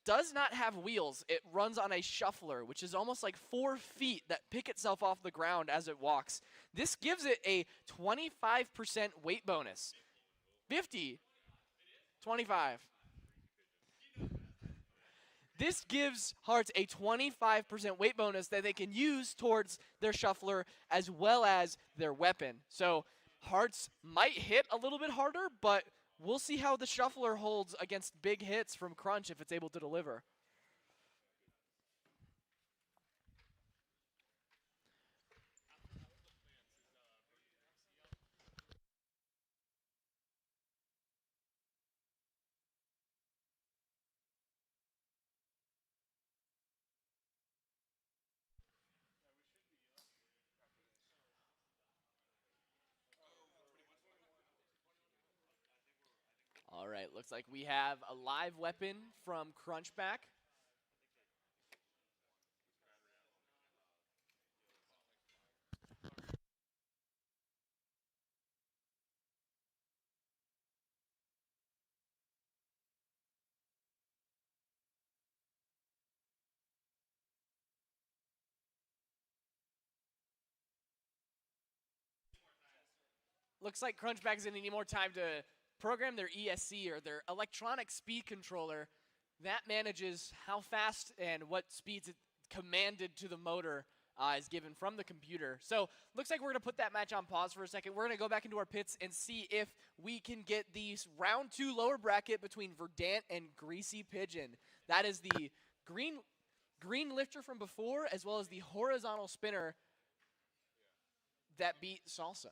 does not have wheels. It runs on a shuffler, which is almost like 4 feet that pick itself off the ground as it walks. This gives it a 25% weight bonus. 50, 25. This gives Hearts a 25% weight bonus that they can use towards their shuffler as well as their weapon. So Hearts might hit a little bit harder, but we'll see how the shuffler holds against big hits from Crunch if it's able to deliver. All right, looks like we have a live weapon from Crunchback. Looks like Crunchback is going to need more time to program their ESC, or their electronic speed controller. That manages how fast and what speeds it commanded to the motor is given from the computer. So looks like we're going to put that match on pause for a second. We're going to go back into our pits and see if we can get the round 2 lower bracket between Verdant and Greasy Pigeon. That is the green lifter from before, as well as the horizontal spinner that beat Salsa.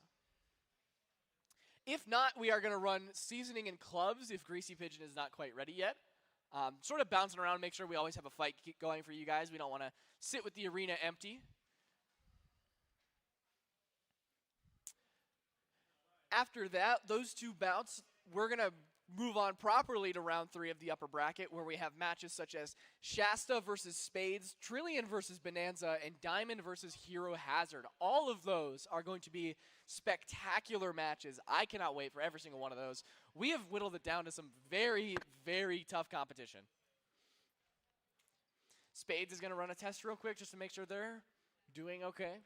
If not, we are going to run seasoning and clubs if Greasy Pigeon is not quite ready yet. Sort of bouncing around, make sure we always have a fight going for you guys. We don't want to sit with the arena empty. After that, those 2 bouts, we're going to move on properly to round 3 of the upper bracket, where we have matches such as Shasta versus Spades, Trillion versus Bonanza, and Diamond versus Hero Hazard. All of those are going to be spectacular matches. I cannot wait for every single one of those. We have whittled it down to some very, very tough competition. Spades is going to run a test real quick just to make sure they're doing okay.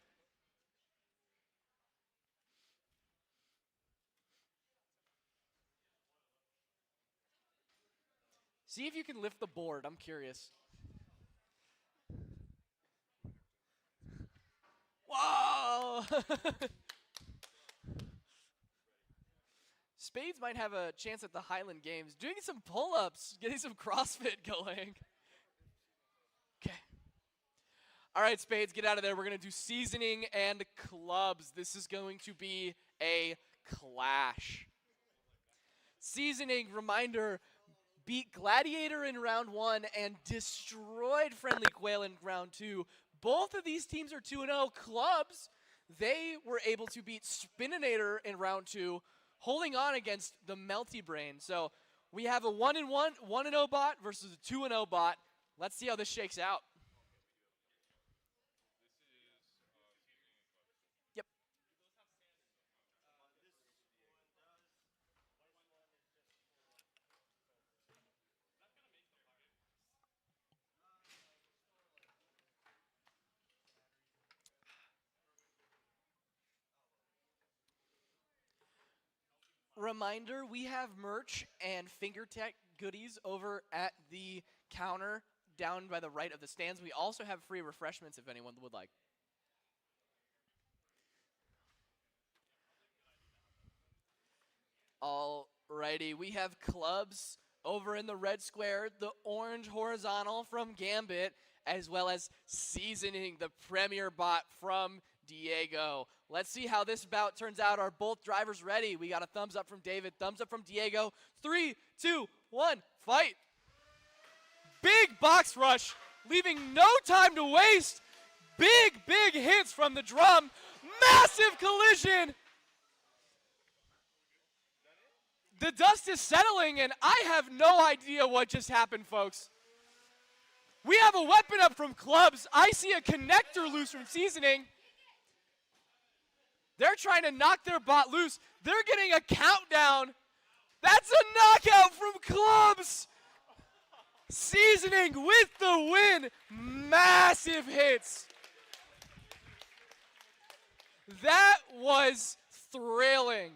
See if you can lift the board. I'm curious. Whoa! Spades might have a chance at the Highland Games. Doing some pull-ups, getting some CrossFit going. Okay. All right, Spades, get out of there. We're going to do seasoning and clubs. This is going to be a clash. Seasoning, reminder, beat Gladiator in round 1 and destroyed Friendly Quail in round 2. Both of these teams are 2-0. Clubs, they were able to beat Spininator in round 2, holding on against the Melty Brain. So we have a 1-0 bot versus a 2-0 bot. Let's see how this shakes out. Yep. Reminder, we have merch and finger tech goodies over at the counter down by the right of the stands. We also have free refreshments if anyone would like. Alrighty, we have clubs over in the red square, the orange horizontal from Gambit, as well as seasoning, the premier bot from Diego. Let's see how this bout turns out. Are both drivers ready? We got a thumbs up from David, thumbs up from Diego. 3, 2, 1, fight. Big box rush leaving no time to waste. Big, big hits from the drum. Massive collision. The dust is settling, and I have no idea what just happened, folks. We have a weapon up from Clubs. I see a connector loose from Seasoning. They're trying to knock their bot loose. They're getting a countdown. That's a knockout from Clubs. Seasoning with the win. Massive hits. That was thrilling.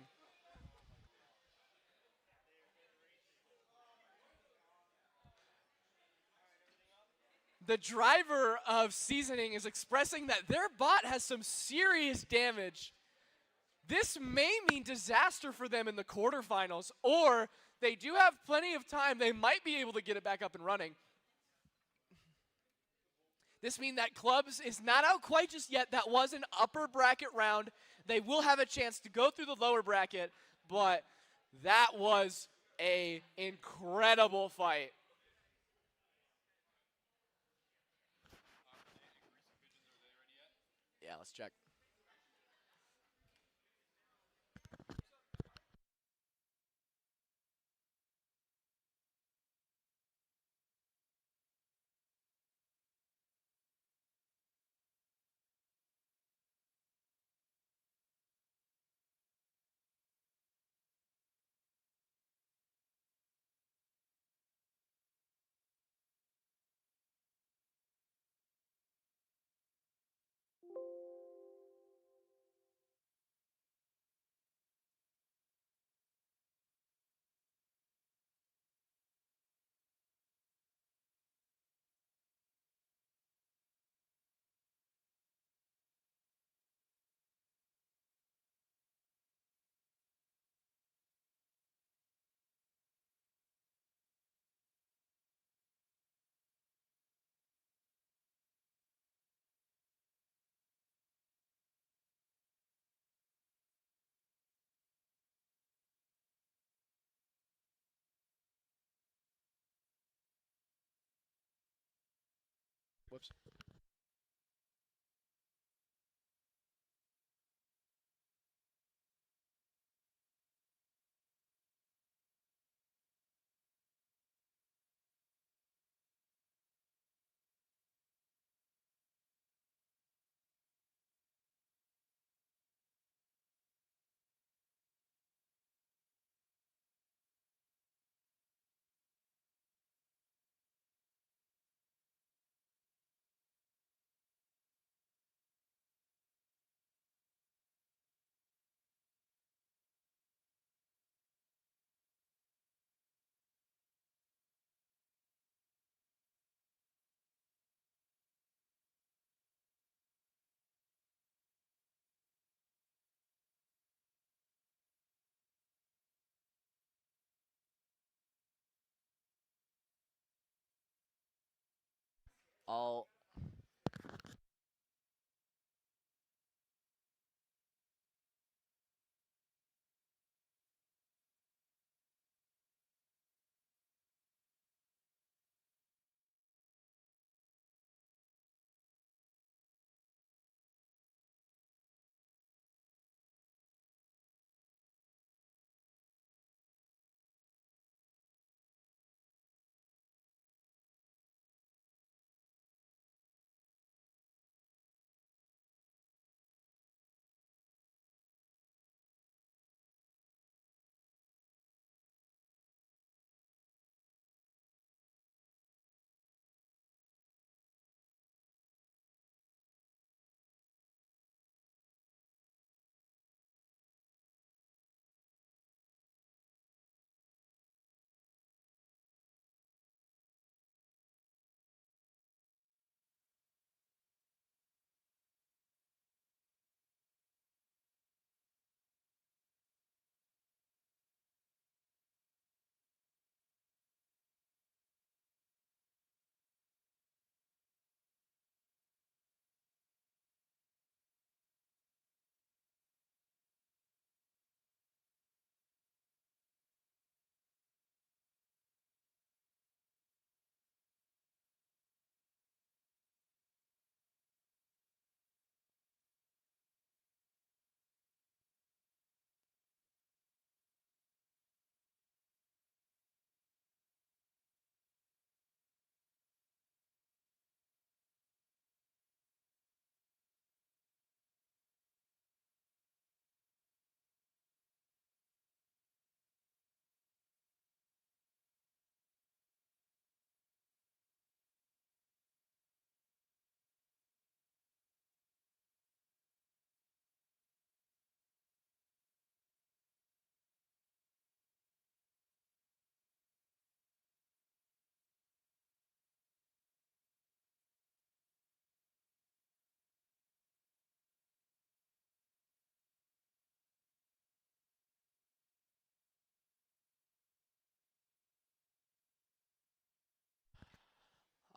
The driver of Seasoning is expressing that their bot has some serious damage. This may mean disaster for them in the quarterfinals, or they do have plenty of time. They might be able to get it back up and running. This means that Clubs is not out quite just yet. That was an upper bracket round. They will have a chance to go through the lower bracket, but that was an incredible fight. Yeah, let's check. Whoops. All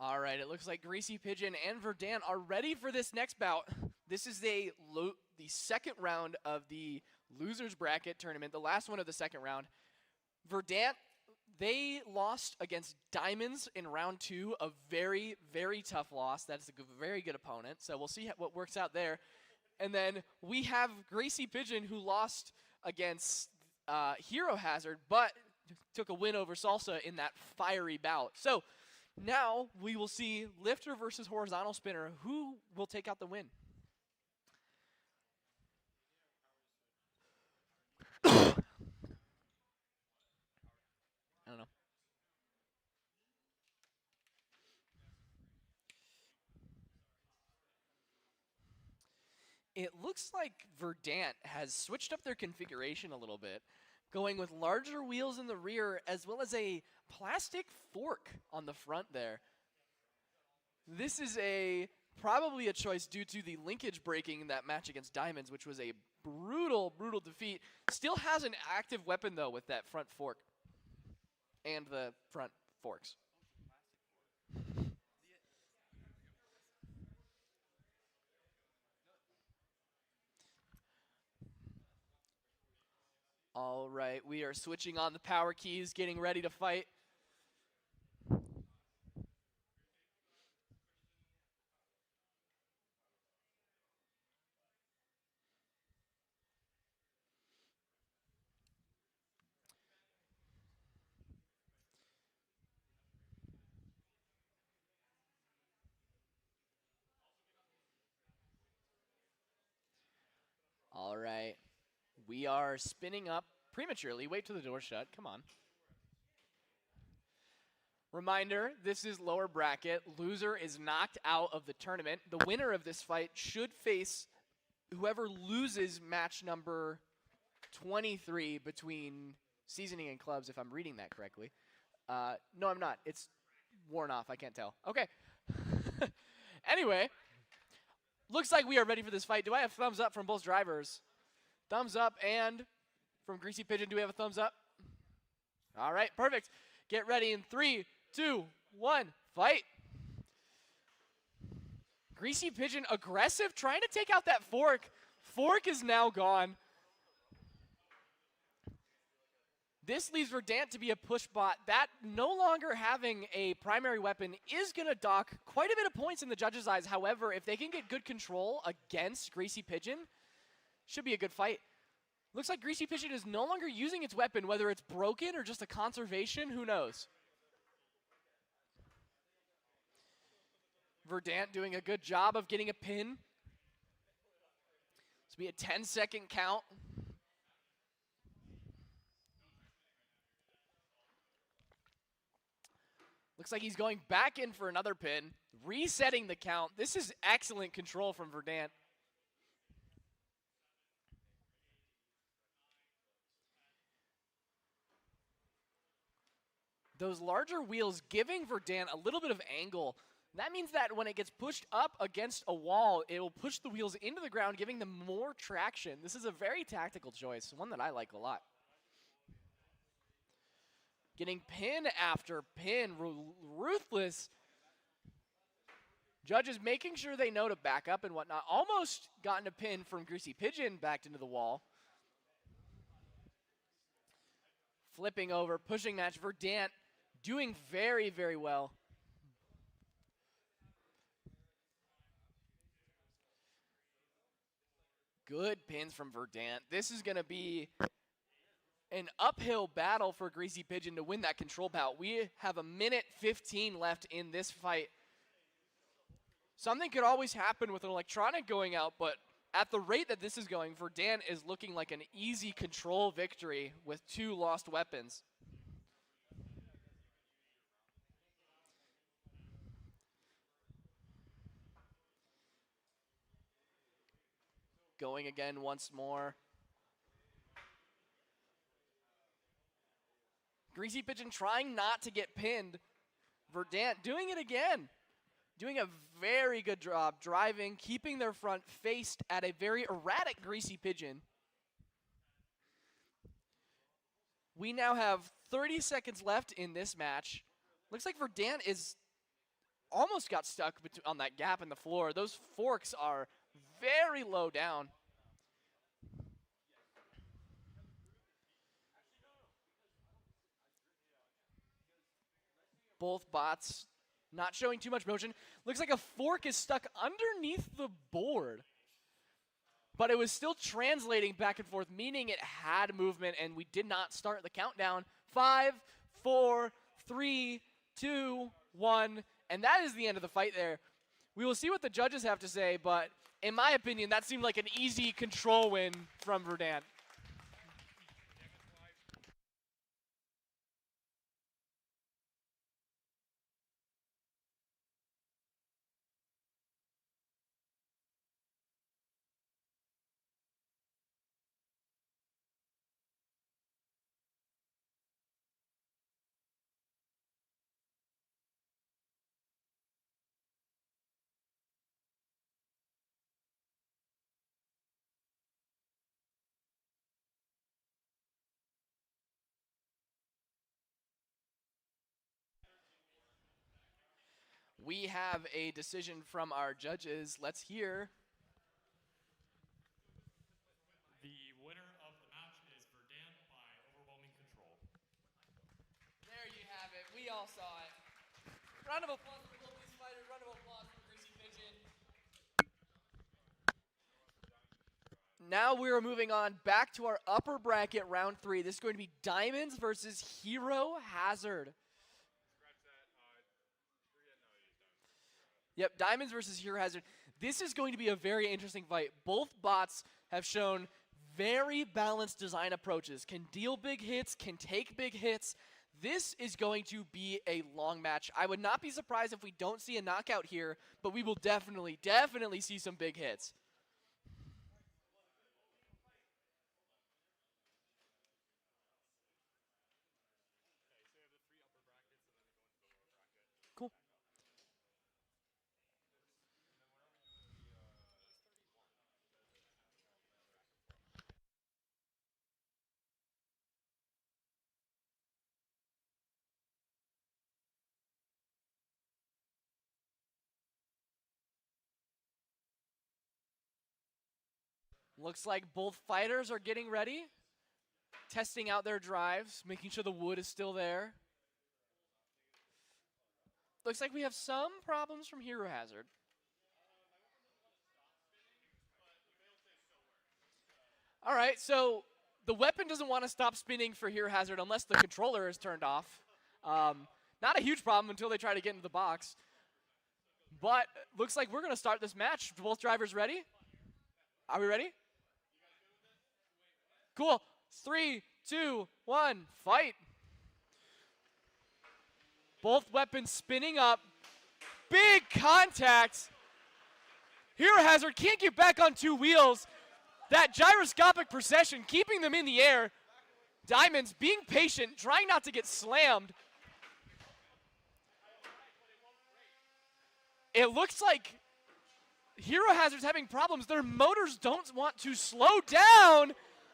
All right, it looks like Greasy Pigeon and Verdant are ready for this next bout. This is the second round of the losers bracket tournament, the last one of the second round. Verdant, they lost against Diamonds in round 2, a very, very tough loss. That's a very good opponent, so we'll see what works out there. And then we have Greasy Pigeon, who lost against Hero Hazard, but took a win over Salsa in that fiery bout. So now we will see lifter versus horizontal spinner. Who will take out the win? I don't know. It looks like Verdant has switched up their configuration a little bit, going with larger wheels in the rear as well as a plastic fork on the front there. This is probably a choice due to the linkage breaking in that match against Diamonds, which was a brutal, brutal defeat. Still has an active weapon, though, with that front fork and the front forks. All right, we are switching on the power keys, getting ready to fight. All right, we are spinning up prematurely. Wait till the door's shut. Come on. Reminder, this is lower bracket. Loser is knocked out of the tournament. The winner of this fight should face whoever loses match number 23 between Seasoning and Clubs, if I'm reading that correctly. No, I'm not. It's worn off. I can't tell. Okay. Anyway, looks like we are ready for this fight. Do I have thumbs up from both drivers? Thumbs up, and from Greasy Pigeon, do we have a thumbs up? All right, perfect. Get ready in 3, 2, 1, fight. Greasy Pigeon aggressive, trying to take out that fork. Fork is now gone. This leaves Verdant to be a push bot. That no longer having a primary weapon is going to dock quite a bit of points in the judges' eyes. However, if they can get good control against Greasy Pigeon, should be a good fight. Looks like Greasy Pigeon is no longer using its weapon, whether it's broken or just a conservation, who knows. Verdant doing a good job of getting a pin. This will be a 10-second count. Looks like he's going back in for another pin, resetting the count. This is excellent control from Verdant. Those larger wheels giving Verdant a little bit of angle. That means that when it gets pushed up against a wall, it will push the wheels into the ground, giving them more traction. This is a very tactical choice, one that I like a lot. Getting pin after pin, ruthless. Judges making sure they know to back up and whatnot. Almost gotten a pin from Greasy Pigeon backed into the wall. Flipping over, pushing match. Verdant doing very, very well. Good pins from Verdant. This is going to be an uphill battle for Greasy Pigeon to win that control bout. We have 1:15 left in this fight. Something could always happen with an electronic going out, but at the rate that this is going, Verdant is looking like an easy control victory with 2 lost weapons. Going again once more. Greasy Pigeon trying not to get pinned. Verdant doing it again. Doing a very good job driving, keeping their front faced at a very erratic Greasy Pigeon. We now have 30 seconds left in this match. Looks like Verdant is almost got stuck on that gap in the floor. Those forks are very low down. Both bots not showing too much motion. Looks like a fork is stuck underneath the board. But it was still translating back and forth, meaning it had movement, and we did not start the countdown. 5, 4, 3, 2, 1, and that is the end of the fight there. We will see what the judges have to say, but in my opinion, that seemed like an easy control win from Verdant. We have a decision from our judges. Let's hear. The winner of the match is Verdant by overwhelming control. There you have it. We all saw it. Round of applause for both these fighters. Round of applause for Greasy Pigeon. Now we are moving on back to our upper bracket round 3. This is going to be Diamonds versus Hero Hazard. Yep, Diamonds versus Hero Hazard. This is going to be a very interesting fight. Both bots have shown very balanced design approaches. Can deal big hits, can take big hits. This is going to be a long match. I would not be surprised if we don't see a knockout here, but we will definitely see some big hits. Cool. Looks like both fighters are getting ready, testing out their drives, making sure the wood is still there. Looks like we have some problems from Hero Hazard. All right, so the weapon doesn't want to stop spinning for Hero Hazard unless the controller is turned off. Not a huge problem until they try to get into the box. But looks like we're going to start this match. Both drivers ready? Are we ready? Cool. 3, 2, 1, fight. Both weapons spinning up. Big contact. Hero Hazard can't get back on 2 wheels. That gyroscopic procession, keeping them in the air. Diamonds being patient, trying not to get slammed. It looks like Hero Hazard's having problems. Their motors don't want to slow down.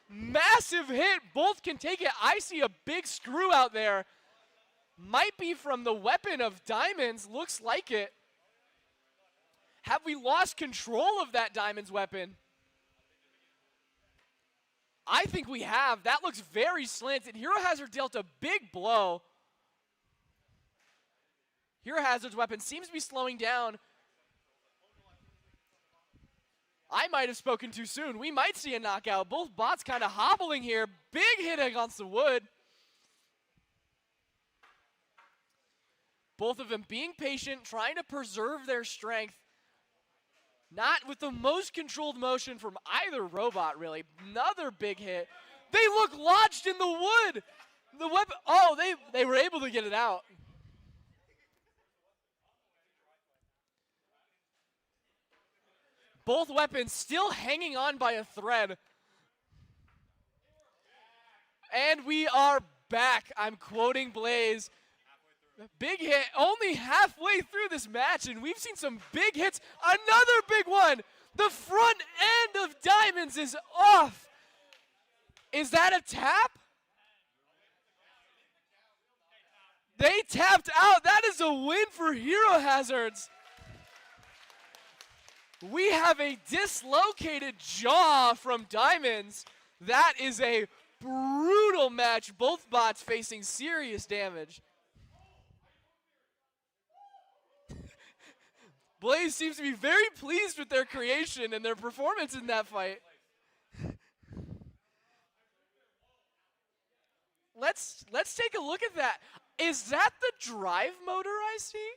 Massive hit. Both can take it. I see a big screw out there. Might be from the weapon of Diamonds. Looks like it. Have we lost control of that Diamonds weapon? I think we have. That looks very slanted. Hero Hazard dealt a big blow. Hero Hazard's weapon seems to be slowing down. I might have spoken too soon. We might see a knockout. Both bots kind of hobbling here. Big hit against the wood. Both of them being patient, trying to preserve their strength. Not with the most controlled motion from either robot, really. Another big hit. They look lodged in the wood. The weapon. Oh, they were able to get it out. Both weapons still hanging on by a thread. And we are back. I'm quoting Blaze. Big hit, only halfway through this match, and we've seen some big hits. Another big one. The front end of Diamonds is off. Is that a tap? They tapped out. That is a win for Hero Hazards. We have a dislocated jaw from Diamonds. That is a brutal match. Both bots facing serious damage. Blaze seems to be very pleased with their creation and their performance in that fight. Let's take a look at that. Is that the drive motor I see?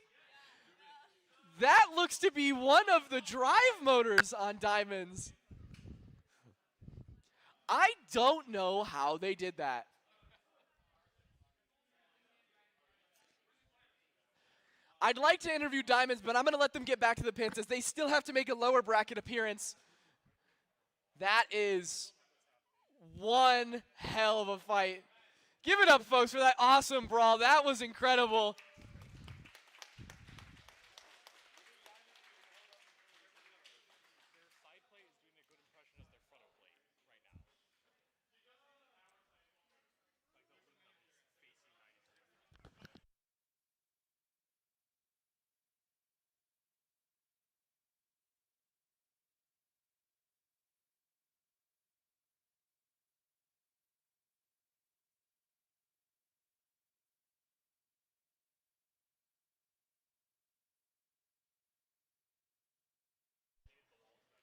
That looks to be one of the drive motors on Diamonds. I don't know how they did that. I'd like to interview Diamonds, but I'm going to let them get back to the pins as they still have to make a lower bracket appearance. That is one hell of a fight. Give it up, folks, for that awesome brawl. That was incredible.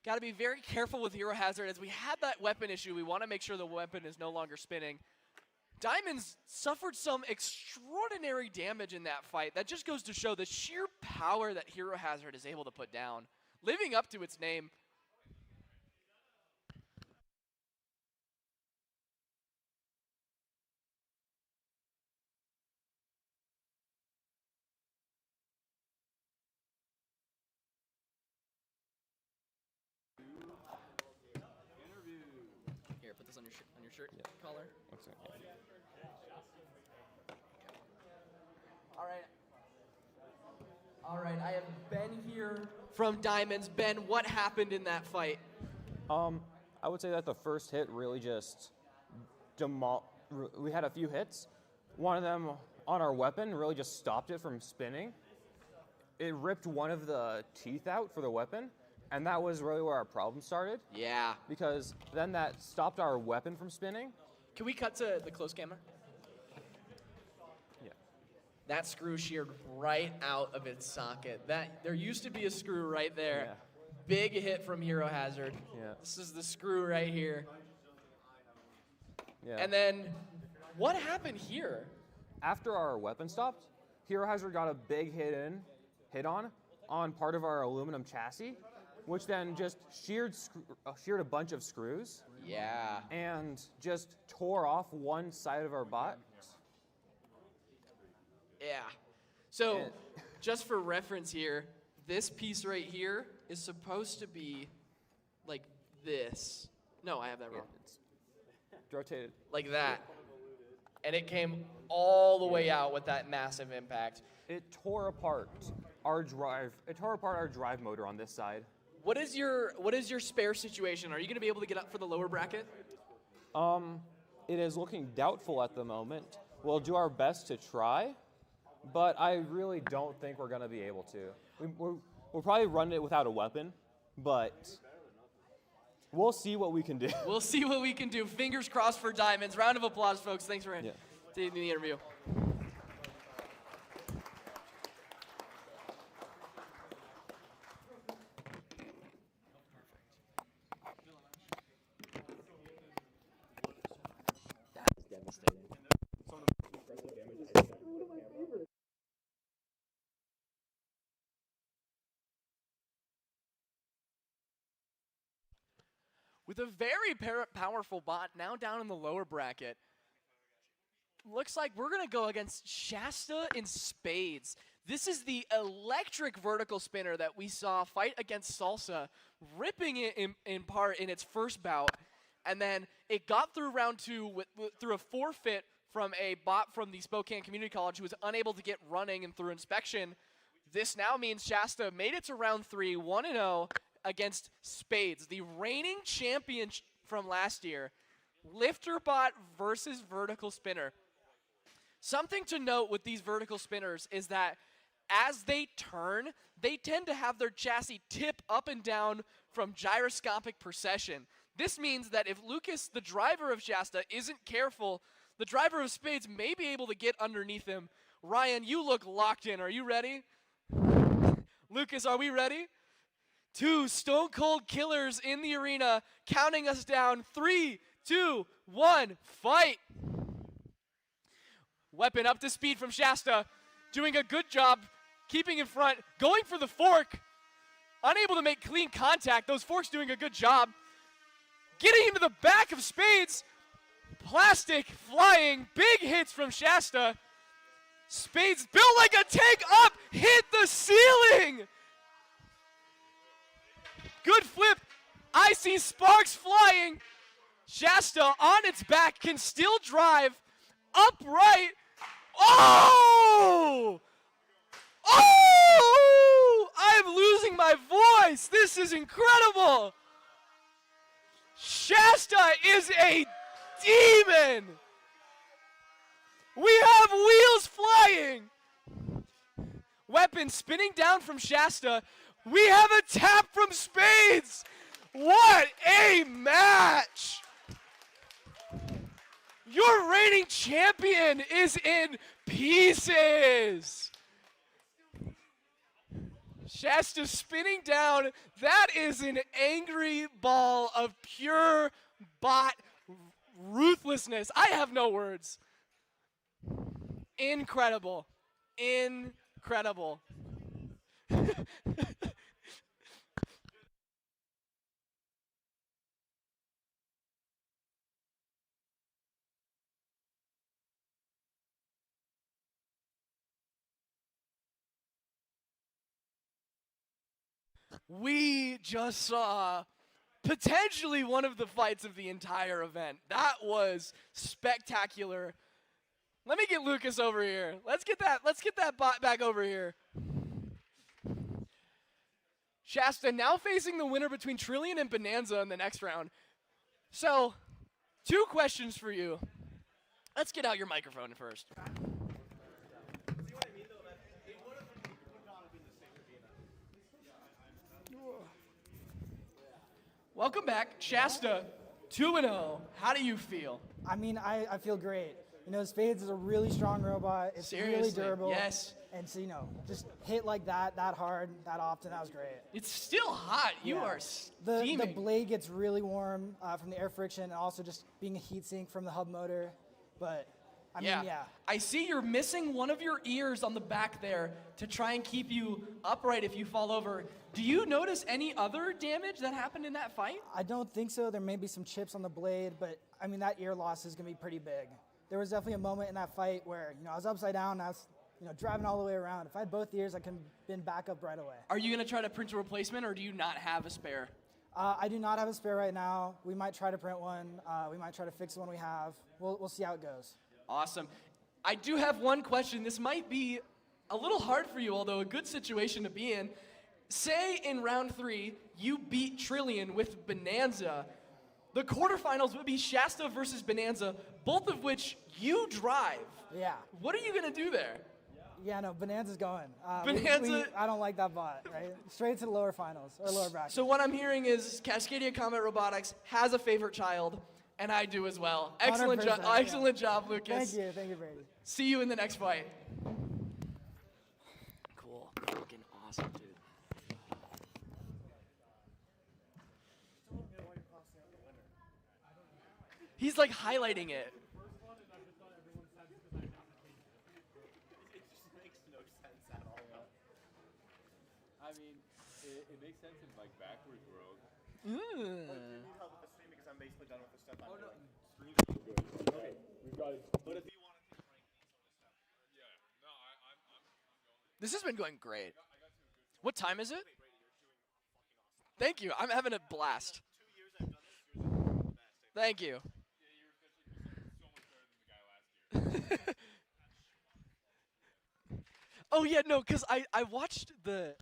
Got to be very careful with Hero Hazard. As we had that weapon issue, we want to make sure the weapon is no longer spinning. Diamonds suffered some extraordinary damage in that fight. That just goes to show the sheer power that Hero Hazard is able to put down, living up to its name. Here, put this on your shirt collar. All right, I have Ben here from Diamonds. Ben, what happened in that fight? I would say that the first hit really just we had a few hits. One of them on our weapon really just stopped it from spinning. It ripped one of the teeth out for the weapon, and that was really where our problem started. Yeah. Because then that stopped our weapon from spinning. Can we cut to the close camera? Yeah. That screw sheared right out of its socket. There used to be a screw right there. Yeah. Big hit from Hero Hazard. Yeah. This is the screw right here. Yeah. And then, what happened here? After our weapon stopped, Hero Hazard got a big hit on part of our aluminum chassis, which then just sheared a bunch of screws. Yeah. And just tore off one side of our bot. Yeah. So, just for reference here, this piece right here is supposed to be like this. No, I have that wrong. It's rotated. Like that. And it came all the way out with that massive impact. It tore apart our drive. It tore apart our drive motor on this side. What is your spare situation? Are you going to be able to get up for the lower bracket? It is looking doubtful at the moment. We'll do our best to try, but I really don't think we're going to be able to. We'll probably run it without a weapon, but we'll see what we can do. We'll see what we can do. Fingers crossed for Diamonds. Round of applause, folks. Thanks for taking the interview. With a very powerful bot now down in the lower bracket. Looks like we're going to go against Shasta in spades. This is the electric vertical spinner that we saw fight against Salsa, ripping it in part in its first bout. And then it got through round two through a forfeit from a bot from the Spokane Community College who was unable to get running and through inspection. This now means Shasta made it to round three, 1-0 against Spades, the reigning champion from last year. Lifter bot versus vertical spinner. Something to note with these vertical spinners is that as they turn, they tend to have their chassis tip up and down from gyroscopic precession. This means that if Lucas, the driver of Shasta, isn't careful, the driver of Spades may be able to get underneath him. Ryan, you look locked in. Are you ready? Lucas, are we ready? 2 stone cold killers in the arena, counting us down. 3, 2, 1, fight! Weapon up to speed from Shasta, doing a good job, keeping in front, going for the fork, unable to make clean contact. Those forks doing a good job. Getting into the back of Spades, plastic flying, big hits from Shasta. Spades built like a tank up, hit the ceiling. Good flip. I see sparks flying. Shasta on its back can still drive upright. Oh! Oh! I'm losing my voice. This is incredible. Shasta is a demon. We have wheels flying. Weapon spinning down from Shasta. We have a tap from Spades. What a match. Your reigning champion is in pieces. Shasta spinning down. That is an angry ball of pure bot ruthlessness. I have no words. Incredible. Incredible. We just saw potentially one of the fights of the entire event. That was spectacular. Let me get Lucas over here. Let's get that bot back over here. Shasta now facing the winner between Trillion and Bonanza in the next round. So, 2 questions for you. Let's get out your microphone first. Welcome back, Shasta, 2-0. How do you feel? I mean, I feel great. You know, Spades is a really strong robot. It's really Seriously, durable. yes. And so, you know, just hit like that hard, that often, that was great. It's still hot. You are steaming. The blade gets really warm from the air friction and also just being a heat sink from the hub motor. But, I mean, yeah. I see you're missing one of your ears on the back there to try and keep you upright if you fall over. Do you notice any other damage that happened in that fight? I don't think so. There may be some chips on the blade, but, I mean, that ear loss is going to be pretty big. There was definitely a moment in that fight where, you know, I was upside down and I was, you know, driving all the way around. If I had both ears, I could have been back up right away. Are you going to try to print a replacement, or do you not have a spare? I do not have a spare right now. We might try to print one. We might try to fix the one we have. We'll see how it goes. Awesome. I do have one question. This might be a little hard for you, although a good situation to be in. Say in round 3, you beat Trillion with Bonanza. The quarterfinals would be Shasta versus Bonanza, both of which you drive. Yeah. What are you going to do there? Yeah, no, Bonanza's going. Bonanza. I don't like that bot, right? Straight to the lower finals, or lower bracket. So what I'm hearing is Cascadia Combat Robotics has a favorite child, and I do as well. Excellent job, excellent job, Lucas. Thank you, Brady. See you in the next fight. Cool, fucking awesome, dude. He's like highlighting it. I mean, it makes sense in like backwards world. Do you need help with the stream because I'm basically done with the stuff? Oh no, stream's good. Okay, we've got it. But if you want to take ranking, yeah, no, I'm going. This has been going great. What time is it? Thank you. I'm having a blast. Thank you. Oh yeah, no, because I watched the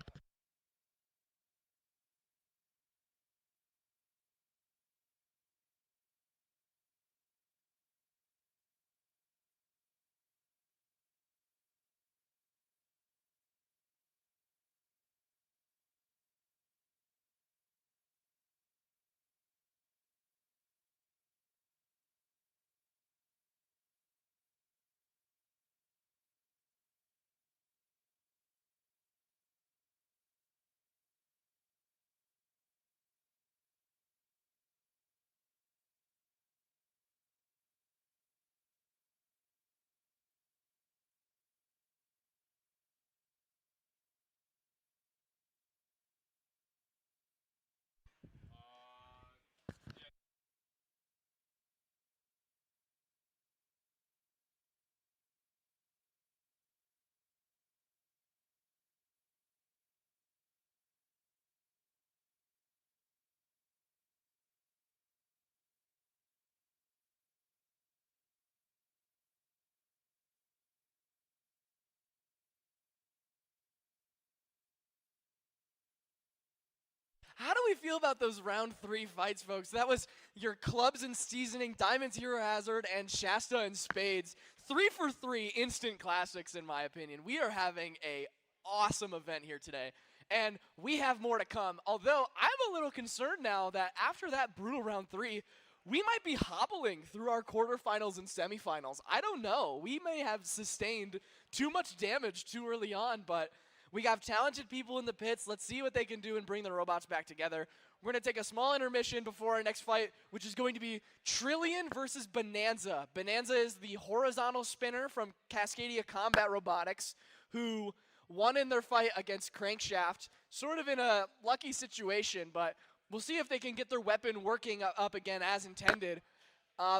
How do we feel about those round 3 fights, folks? That was your Clubs and Seasoning, Diamonds Hero Hazard, and Shasta and Spades. 3 for 3 instant classics, in my opinion. We are having a awesome event here today, and we have more to come. Although I'm a little concerned now that after that brutal round 3, we might be hobbling through our quarterfinals and semifinals. I don't know. We may have sustained too much damage too early on, but we have talented people in the pits. Let's see what they can do and bring the robots back together. We're going to take a small intermission before our next fight, which is going to be Trillion versus Bonanza. Bonanza is the horizontal spinner from Cascadia Combat Robotics, who won in their fight against Crankshaft, sort of in a lucky situation, but we'll see if they can get their weapon working up again as intended.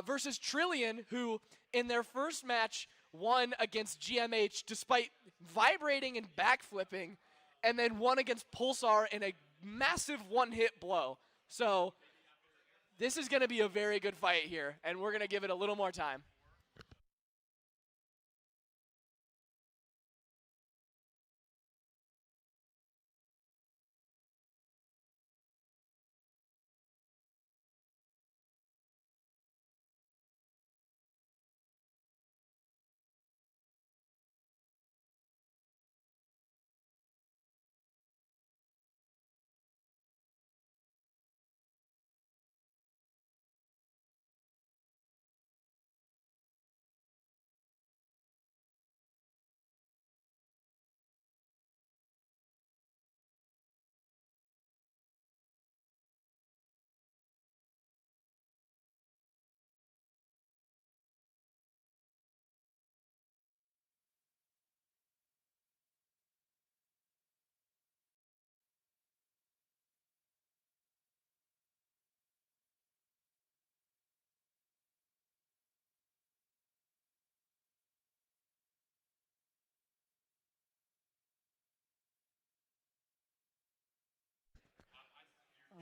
Versus Trillion, who in their first match won against GMH despite vibrating and backflipping, and then won against Pulsar in a massive one-hit blow. So this is going to be a very good fight here, and we're going to give it a little more time.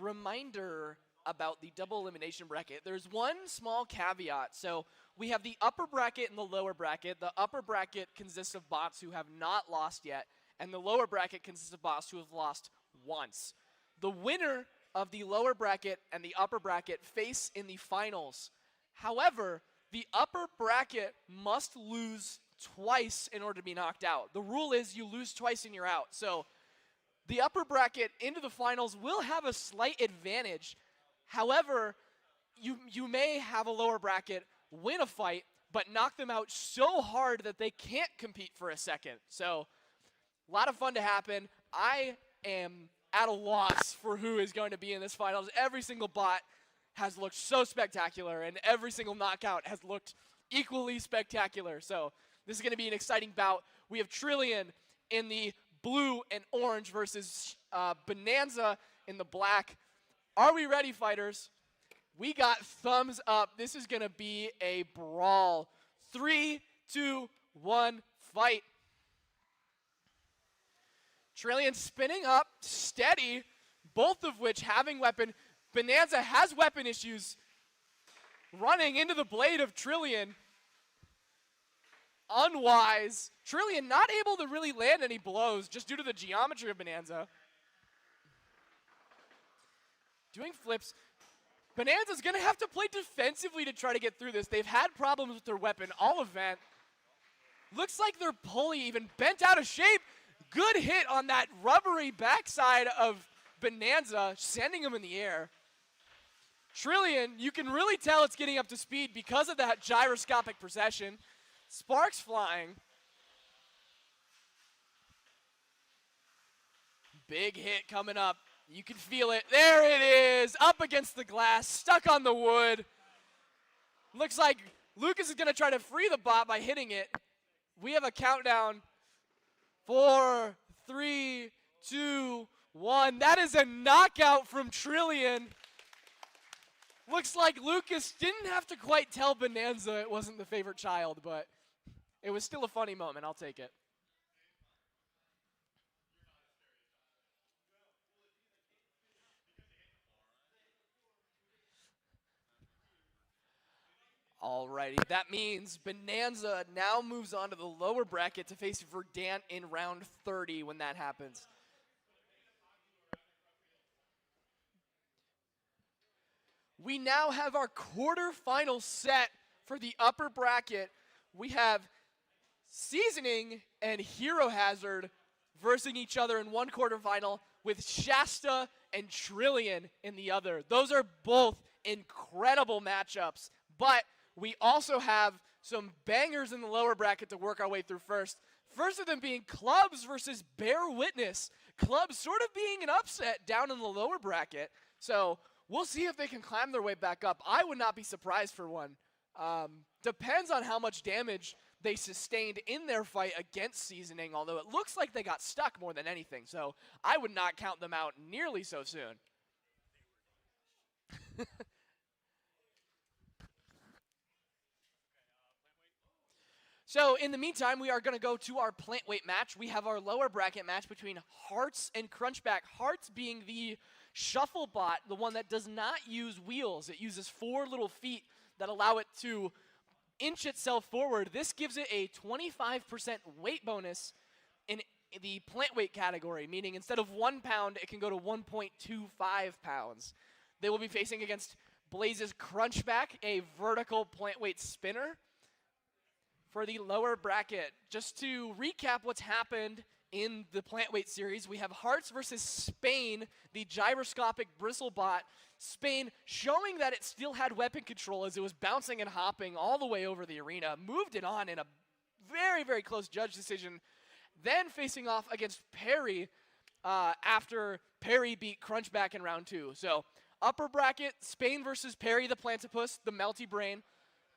Reminder about the double elimination bracket. There's one small caveat. So we have the upper bracket and the lower bracket. The upper bracket consists of bots who have not lost yet, and the lower bracket consists of bots who have lost once. The winner of the lower bracket and the upper bracket face in the finals. However, the upper bracket must lose twice in order to be knocked out. The rule is you lose twice and you're out. So the upper bracket into the finals will have a slight advantage. However, you may have a lower bracket win a fight, but knock them out so hard that they can't compete for a second. So a lot of fun to happen. I am at a loss for who is going to be in this finals. Every single bot has looked so spectacular, and every single knockout has looked equally spectacular. So this is going to be an exciting bout. We have Trillion in the blue and orange versus Bonanza in the black. Are we ready, fighters? We got thumbs up. This is going to be a brawl. 3, 2, 1, fight. Trillion spinning up, steady, both of which having weapon. Bonanza has weapon issues. Running into the blade of Trillion. Unwise. Trillion not able to really land any blows just due to the geometry of Bonanza. Doing flips. Bonanza's going to have to play defensively to try to get through this. They've had problems with their weapon all event. Looks like their pulley even bent out of shape. Good hit on that rubbery backside of Bonanza, sending him in the air. Trillion, you can really tell it's getting up to speed because of that gyroscopic procession. Sparks flying. Big hit coming up. You can feel it. There it is. Up against the glass. Stuck on the wood. Looks like Lucas is going to try to free the bot by hitting it. We have a countdown. 4, 3, 2, 1. That is a knockout from Trillion. Looks like Lucas didn't have to quite tell Bonanza it wasn't the favorite child, but it was still a funny moment. I'll take it. Alrighty, that means Bonanza now moves on to the lower bracket to face Verdant in round 30 when that happens. we now have our quarterfinal set for the upper bracket. We have Seasoning and Hero Hazard versing each other in one quarterfinal with Shasta and Trillion in the other. Those are both incredible matchups, but we also have some bangers in the lower bracket to work our way through first. First of them being Clubs versus Bear Witness. Clubs sort of being an upset down in the lower bracket. So we'll see if they can climb their way back up. I would not be surprised for one. Depends on how much damage they sustained in their fight against Seasoning, although it looks like they got stuck more than anything. So I would not count them out nearly so soon. So in the meantime, we are going to go to our plant weight match. We have our lower bracket match between Hearts and Crunchback. Hearts being the shuffle bot, the one that does not use wheels. It uses 4 little feet that allow it to inch itself forward. This gives it a 25% weight bonus in the plant weight category, meaning instead of 1 pound, it can go to 1.25 pounds. They will be facing against Blaze's Crunchback, a vertical plant weight spinner. For the lower bracket, just to recap what's happened in the plant weight series, we have Hearts versus Spain, the gyroscopic bristle bot. Spain showing that it still had weapon control as it was bouncing and hopping all the way over the arena, moved it on in a very, very close judge decision, then facing off against Perry after Perry beat Crunchback in round 2. So upper bracket, Spain versus Perry the Plantipus, the Melty Brain.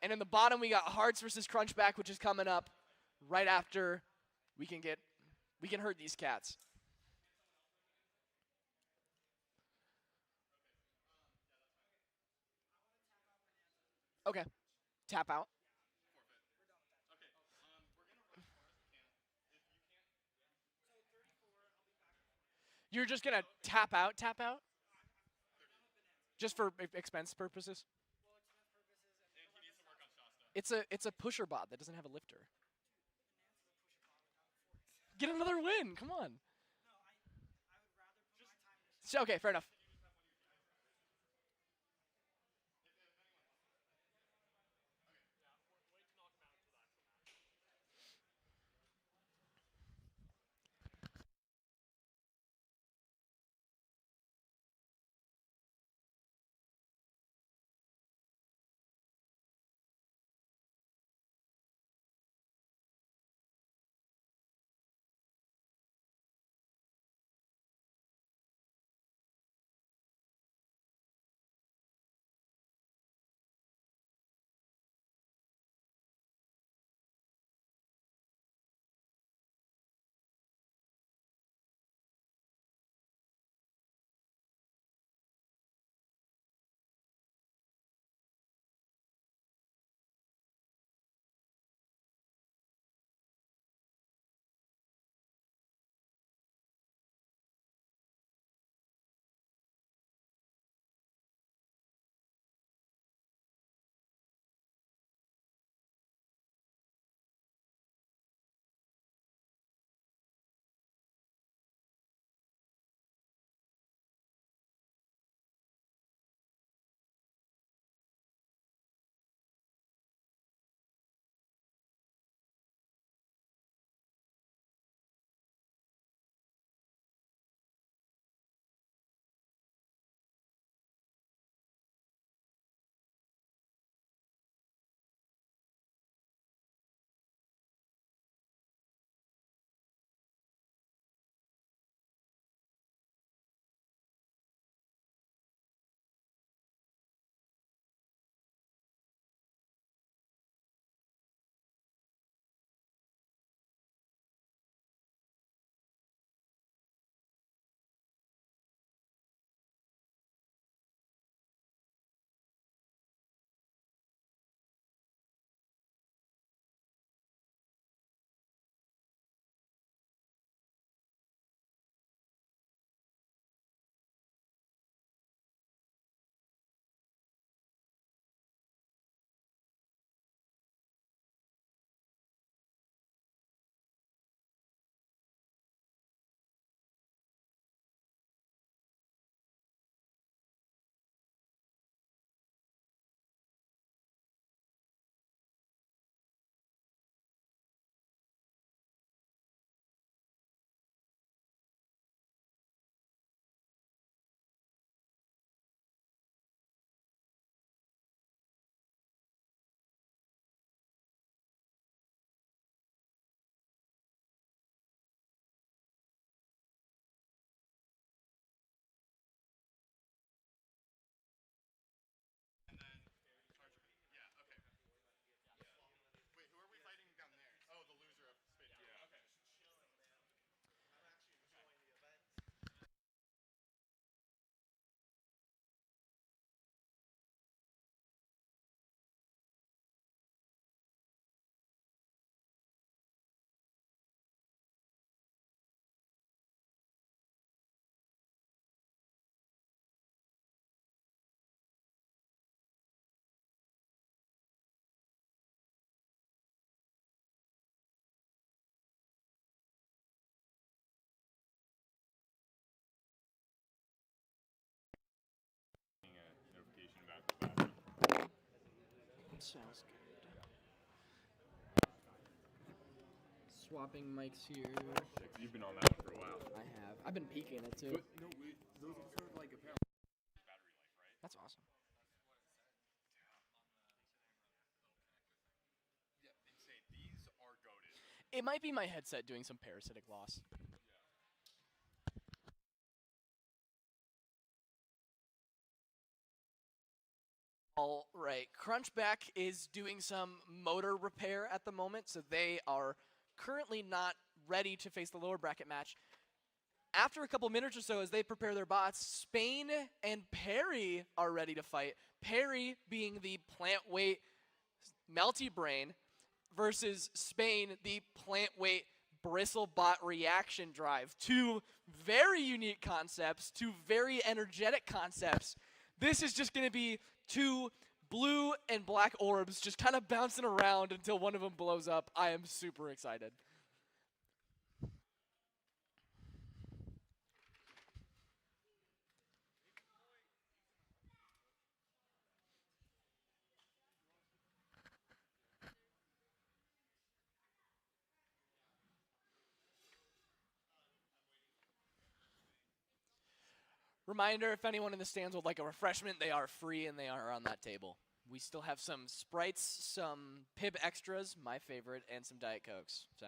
And in the bottom, we got Hearts versus Crunchback, which is coming up right after we can hurt these cats. Okay. Tap out. You're just going to tap out? Just for expense purposes? It's a pusher bot that doesn't have a lifter. Get another win. Come on. Okay, fair enough. Sounds good. Swapping mics here. You've been on that one for a while. I have. I've been peeking it too. But, no, those are sort of like apparently battery life, right? That's awesome. Yeah, insane. These are goated. It might be my headset doing some parasitic loss. All right, Crunchback is doing some motor repair at the moment, so they are currently not ready to face the lower bracket match. After a couple minutes or so, as they prepare their bots, Spain and Perry are ready to fight. Perry being the plant weight melty brain versus Spain, the plant weight bristle bot reaction drive. Two very unique concepts, two very energetic concepts. This is just going to be two blue and black orbs just kind of bouncing around until one of them blows up. I am super excited. Reminder, if anyone in the stands would like a refreshment, they are free and they are on that table. We still have some Sprites, some Pib Extras, my favorite, and some Diet Cokes. So.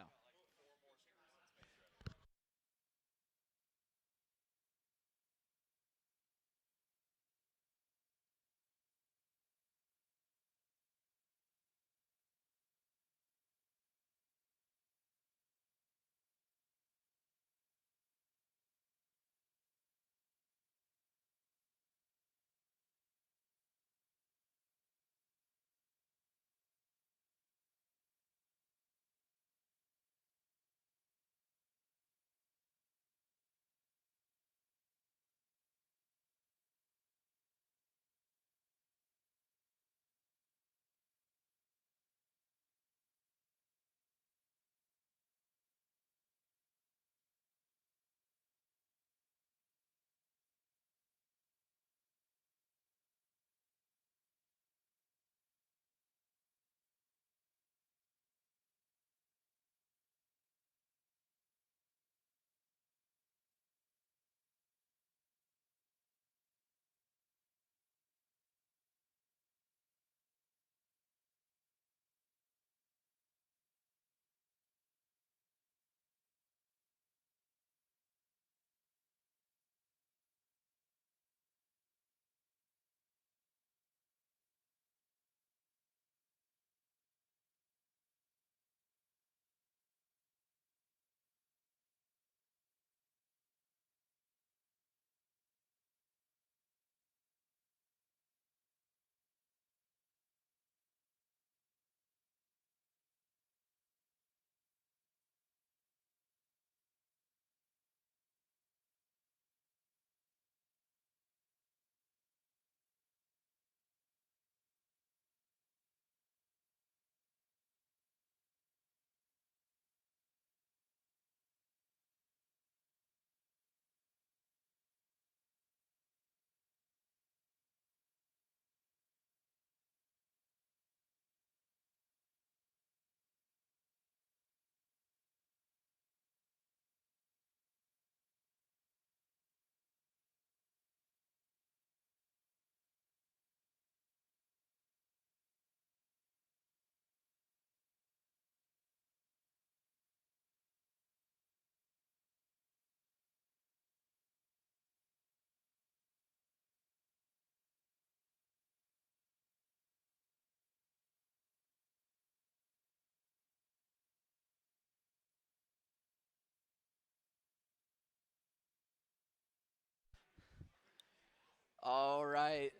All right.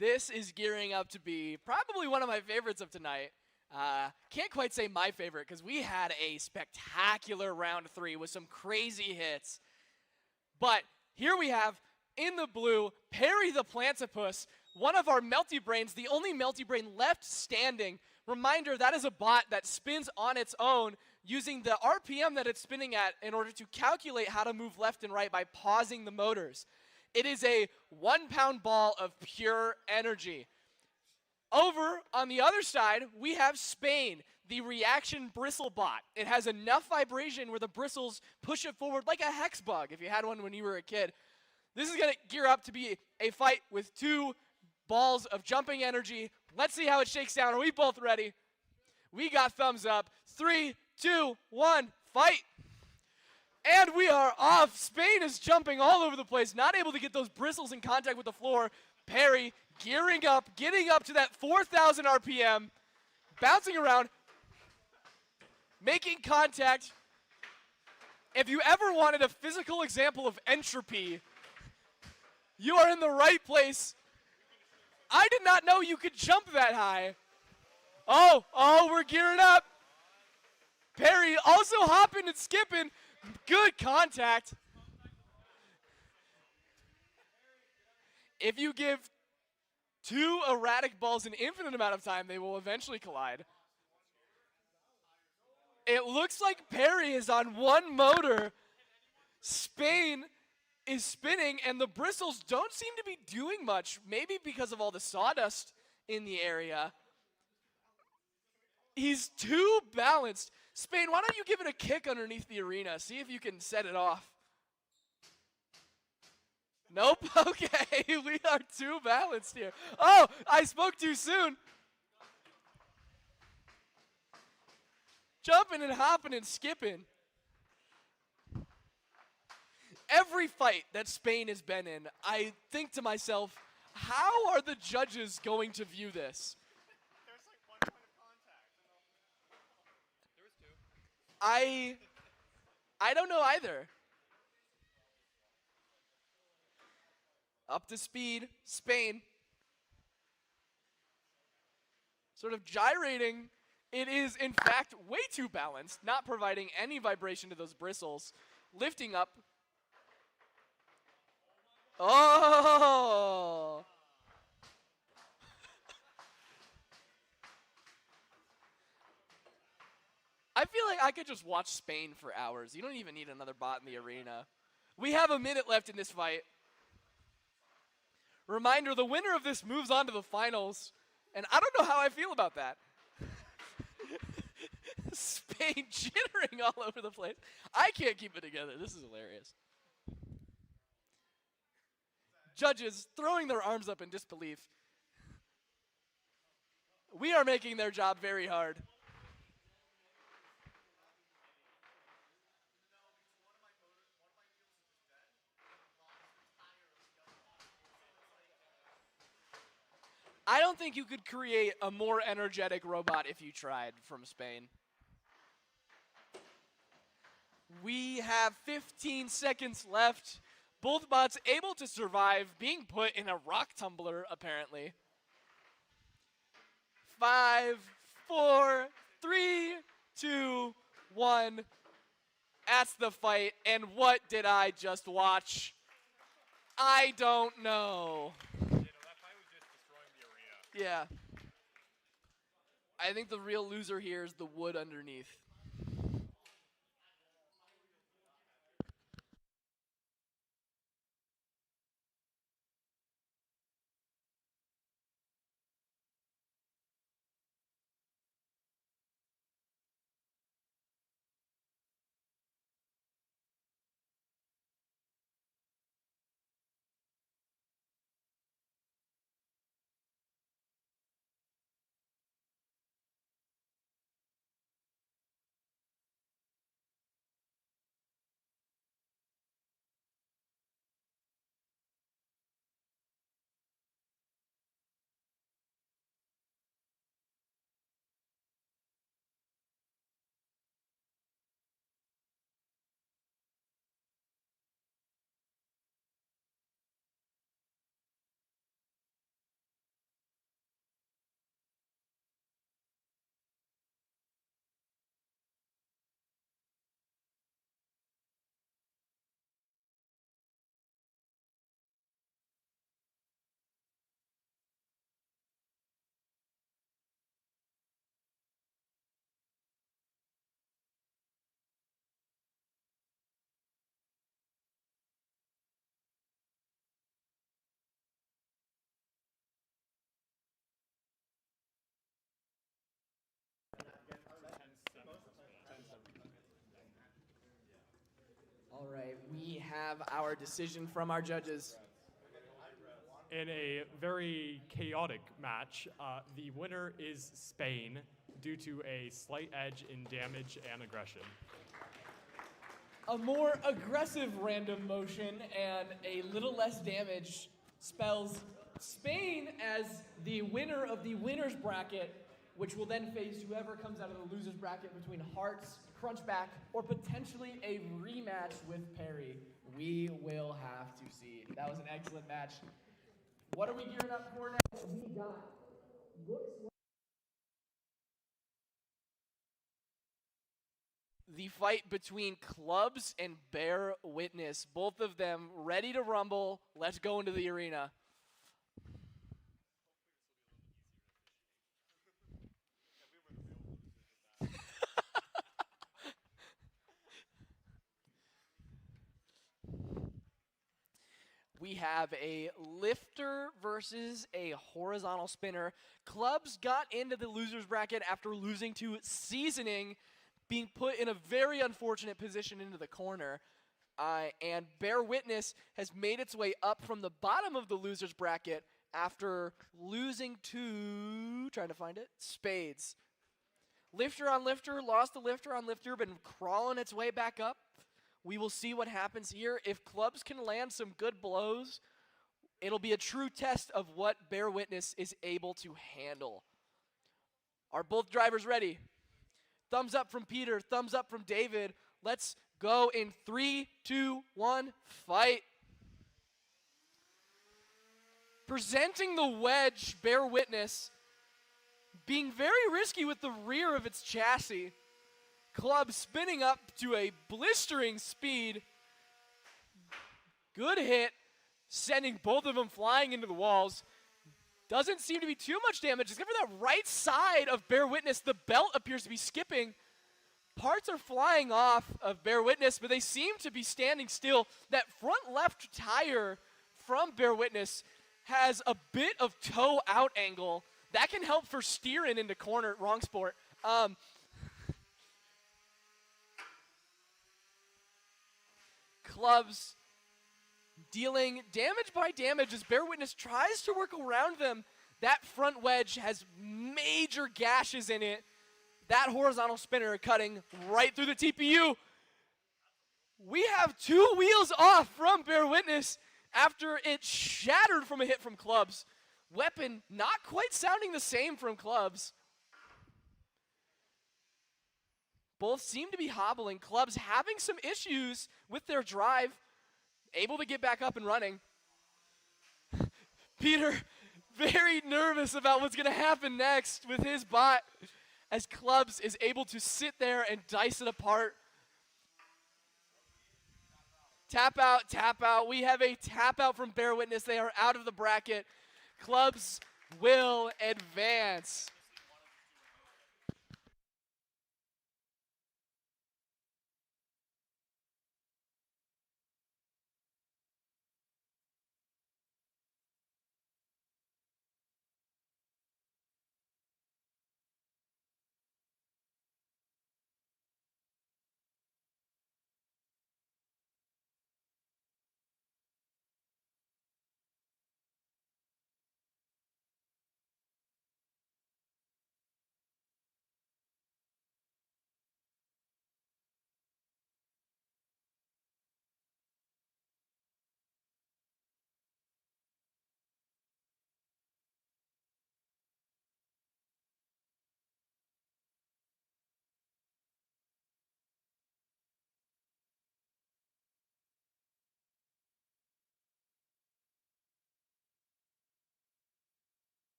This is gearing up to be probably one of my favorites of tonight. Can't quite say my favorite because we had a spectacular round 3 with some crazy hits. But here we have, in the blue, Perry the Plantipus, one of our Melty Brains, the only Melty Brain left standing. Reminder, that is a bot that spins on its own using the RPM that it's spinning at in order to calculate how to move left and right by pausing the motors. It is a 1-pound ball of pure energy. Over on the other side, we have Spain, the reaction bristle bot. It has enough vibration where the bristles push it forward like a hex bug if you had one when you were a kid. This is going to gear up to be a fight with two balls of jumping energy. Let's see how it shakes down. Are we both ready? We got thumbs up. 3, 2, 1, fight. And we are off. Spain is jumping all over the place, not able to get those bristles in contact with the floor. Perry gearing up, getting up to that 4,000 RPM, bouncing around, making contact. If you ever wanted a physical example of entropy, you are in the right place. I did not know you could jump that high. Oh, we're gearing up. Perry also hopping and skipping. Good contact. If you give two erratic balls an infinite amount of time, they will eventually collide. It looks like Perry is on one motor. Spain is spinning, and the bristles don't seem to be doing much, maybe because of all the sawdust in the area. He's too balanced. Spain, why don't you give it a kick underneath the arena? See if you can set it off. Nope. Okay, we are too balanced here. Oh, I spoke too soon. Jumping and hopping and skipping. Every fight that Spain has been in, I think to myself, how are the judges going to view this? I don't know either. Up to speed, Spain. Sort of gyrating. It is, in fact, way too balanced, not providing any vibration to those bristles. Lifting up. Oh! I feel like I could just watch Spain for hours. You don't even need another bot in the arena. We have a minute left in this fight. Reminder, the winner of this moves on to the finals. And I don't know how I feel about that. Spain jittering all over the place. I can't keep it together. This is hilarious. Judges throwing their arms up in disbelief. We are making their job very hard. I don't think you could create a more energetic robot if you tried from Spain. We have 15 seconds left. Both bots able to survive, being put in a rock tumbler, apparently. 5, 4, 3, 2, 1. That's the fight. And what did I just watch? I don't know. Yeah. I think the real loser here is the wood underneath. All right, we have our decision from our judges. In a very chaotic match, the winner is Spain due to a slight edge in damage and aggression. A more aggressive random motion and a little less damage spells Spain as the winner of the winner's bracket, which will then face whoever comes out of the loser's bracket between Hearts, Crunchback, or potentially a rematch with Perry. We will have to see. That was an excellent match. What are we gearing up for next? We got The fight between Clubs and Bear Witness. Both of them ready to rumble. Let's go into the arena. We have a lifter versus a horizontal spinner. Clubs got into the loser's bracket after losing to Seasoning, being put in a very unfortunate position into the corner. And Bear Witness has made its way up from the bottom of the loser's bracket after losing to, trying to find it, Spades. Lifter on Lifter, lost the Lifter on Lifter, been crawling its way back up. We will see what happens here. If Clubs can land some good blows, it'll be a true test of what Bear Witness is able to handle. Are both drivers ready? Thumbs up from Peter, thumbs up from David. Let's go in 3, 2, 1, fight. Presenting the wedge, Bear Witness, being very risky with the rear of its chassis. Club spinning up to a blistering speed. Good hit, sending both of them flying into the walls. Doesn't seem to be too much damage, except for that right side of Bear Witness. The belt appears to be skipping. Parts are flying off of Bear Witness, but they seem to be standing still. That front left tire from Bear Witness has a bit of toe out angle. That can help for steering into corner, wrong sport. Clubs dealing damage by damage as Bear Witness tries to work around them. That front wedge has major gashes in it. That horizontal spinner cutting right through the TPU. We have 2 wheels off from Bear Witness after it shattered from a hit from Clubs. Weapon not quite sounding the same from Clubs. Both seem to be hobbling. Clubs having some issues with their drive, able to get back up and running. Peter, very nervous about what's going to happen next with his bot, as Clubs is able to sit there and dice it apart. Tap out, tap out. We have a tap out from Bear Witness. They are out of the bracket. Clubs will advance.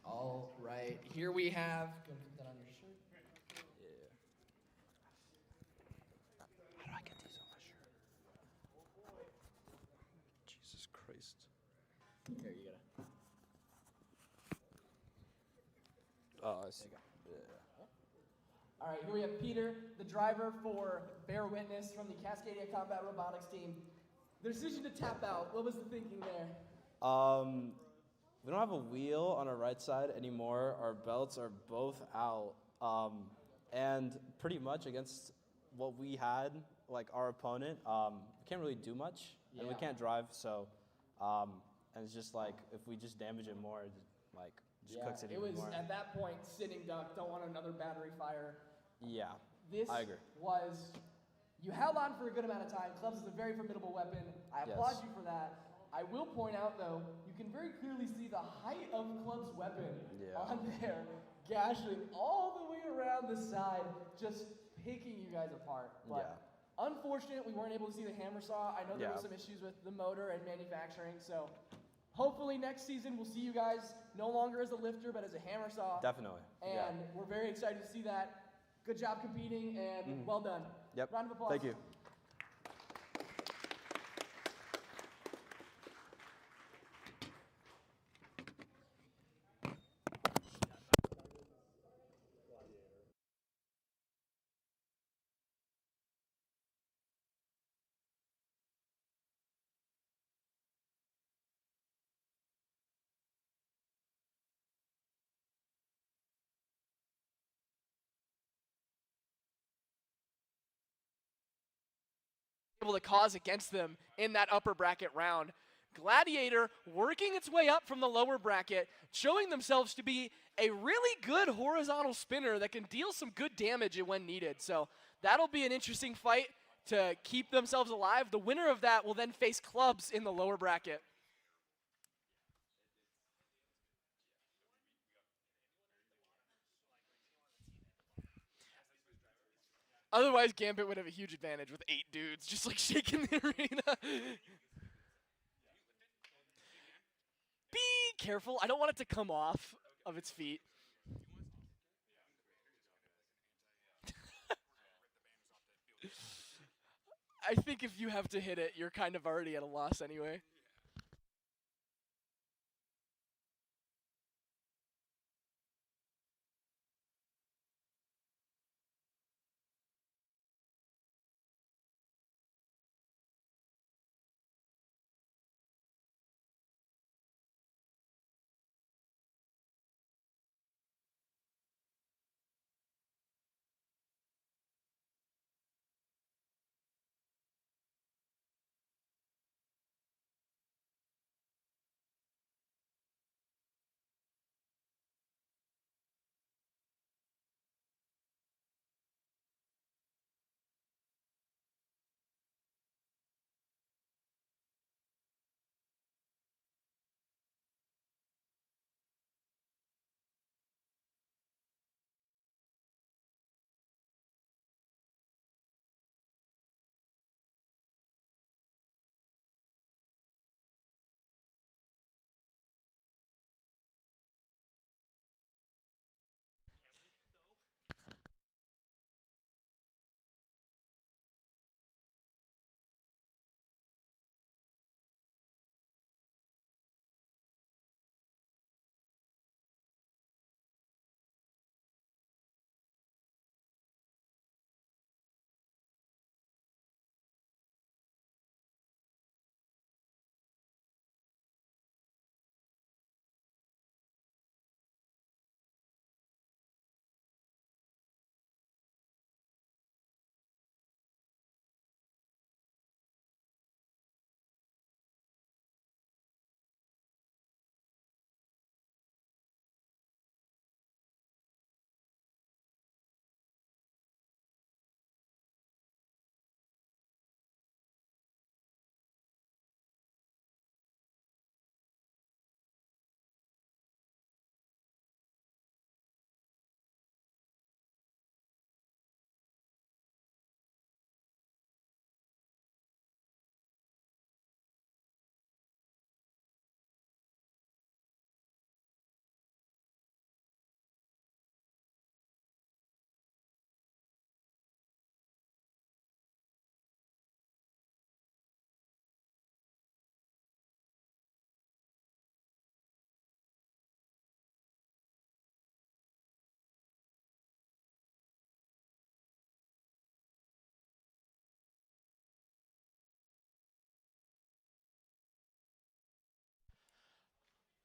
All right, here we have. Go put that on your shirt. Yeah. How do I get these on my shirt? Jesus Christ. Here, you gotta. Oh, I see. Yeah. All right, here we have Peter, the driver for Bear Witness from the Cascadia Combat Robotics team. The decision to tap out, what was the thinking there? We don't have a wheel on our right side anymore. Our belts are both out. And pretty much against what we had, like our opponent, we can't really do much. And we Yeah. can't drive, so, and it's just like, if we just damage it more, just cooks it it even was more. at that point sitting duck, don't want another battery fire. Yeah, This I agree. was, you held on for a good amount of time. Clubs is a very formidable weapon. I applaud Yes. you for that. I will point out though, you can very clearly see the height of Club's weapon on there, gashing all the way around the side, just picking you guys apart. But unfortunate we weren't able to see the hammer saw. I know there were some issues with the motor and manufacturing, so hopefully next season we'll see you guys no longer as a lifter, but as a hammer saw. Definitely. And we're very excited to see that. Good job competing, and well done. Yep. Round of applause. Thank you. Able to cause against them in that upper bracket round. Gladiator working its way up from the lower bracket, showing themselves to be a really good horizontal spinner that can deal some good damage when needed. So that'll be an interesting fight to keep themselves alive. The winner of that will then face Clubs in the lower bracket. Otherwise, Gambit would have a huge advantage with 8 dudes just like shaking the arena. Be careful. I don't want it to come off of its feet. I think if you have to hit it, you're kind of already at a loss anyway.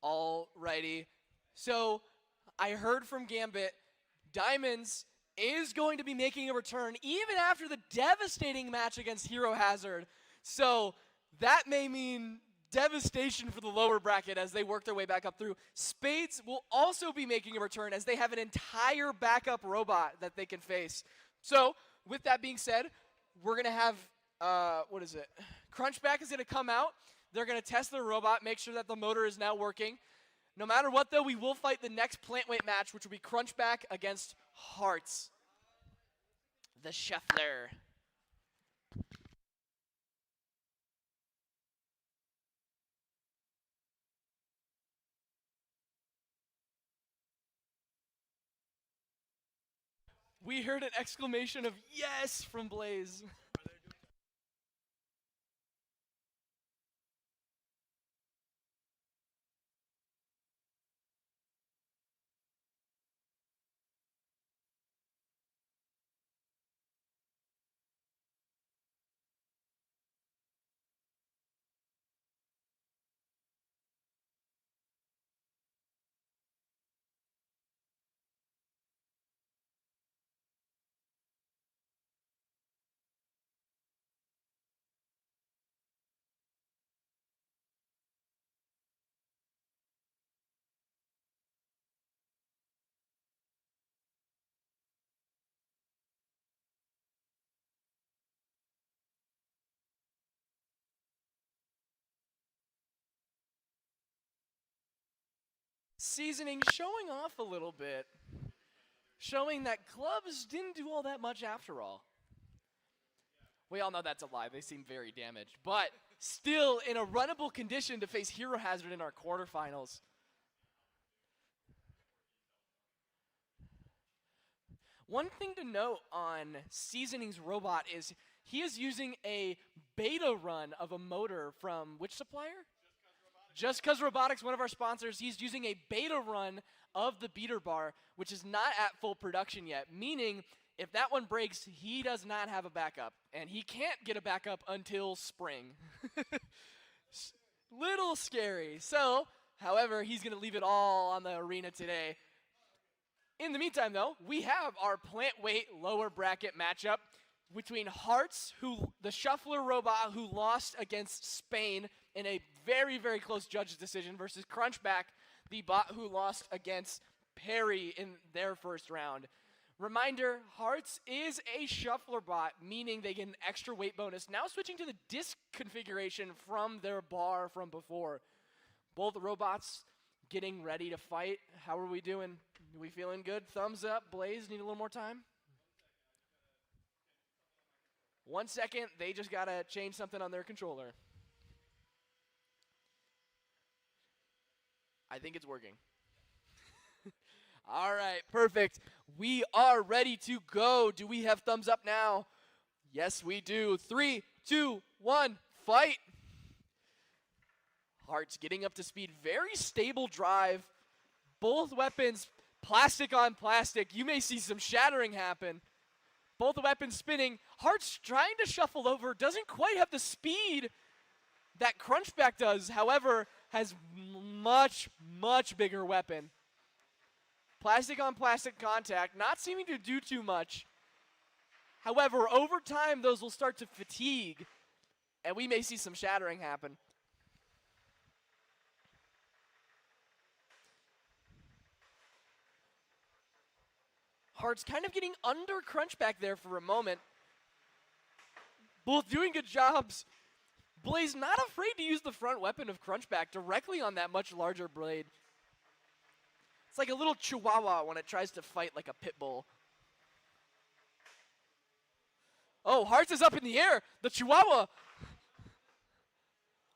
Alrighty. So I heard from Gambit, Diamonds is going to be making a return even after the devastating match against Hero Hazard. So that may mean devastation for the lower bracket as they work their way back up through. Spades will also be making a return as they have an entire backup robot that they can face. So with that being said, we're going to have, Crunchback is going to come out. They're going to test their robot, make sure that the motor is now working. No matter what, though, we will fight the next plant weight match, which will be Crunchback against Hearts. The Shuffler. We heard an exclamation of yes from Blaze. Seasoning showing off a little bit, showing that clubs didn't do all that much after all. We all know that's a lie. They seem very damaged. But still in a runnable condition to face Hero Hazard in our quarterfinals. One thing to note on Seasoning's robot is he is using a beta run of a motor from which supplier? Just Cause Robotics, one of our sponsors. He's using a beta run of the beater bar, which is not at full production yet, meaning if that one breaks, he does not have a backup, and he can't get a backup until spring. Little scary. So, however, he's going to leave it all on the arena today. In the meantime, though, we have our plant weight lower bracket matchup between Hearts, the Shuffler robot who lost against Spain in a very, very close judge's decision, versus Crunchback, the bot who lost against Perry in their first round. Reminder, Hearts is a Shuffler bot, meaning they get an extra weight bonus. Now switching to the disc configuration from their bar from before. Both robots getting ready to fight. How are we doing? Are we feeling good? Thumbs up. Blaze, need a little more time? 1 second. They just got to change something on their controller. I think it's working. All right, perfect. We are ready to go. Do we have thumbs up now? Yes, we do. 3, 2, 1, fight. Hearts getting up to speed. Very stable drive. Both weapons, plastic on plastic. You may see some shattering happen. Both weapons spinning. Hearts trying to shuffle over. Doesn't quite have the speed that Crunchback does. However, has much, much bigger weapon. Plastic on plastic contact, not seeming to do too much. However, over time, those will start to fatigue, and we may see some shattering happen. Hearts kind of getting under Crunchback there for a moment. Both doing good jobs. Blaze not afraid to use the front weapon of Crunchback directly on that much larger blade. It's like a little chihuahua when it tries to fight like a pit bull. Oh, Hearts is up in the air. The chihuahua.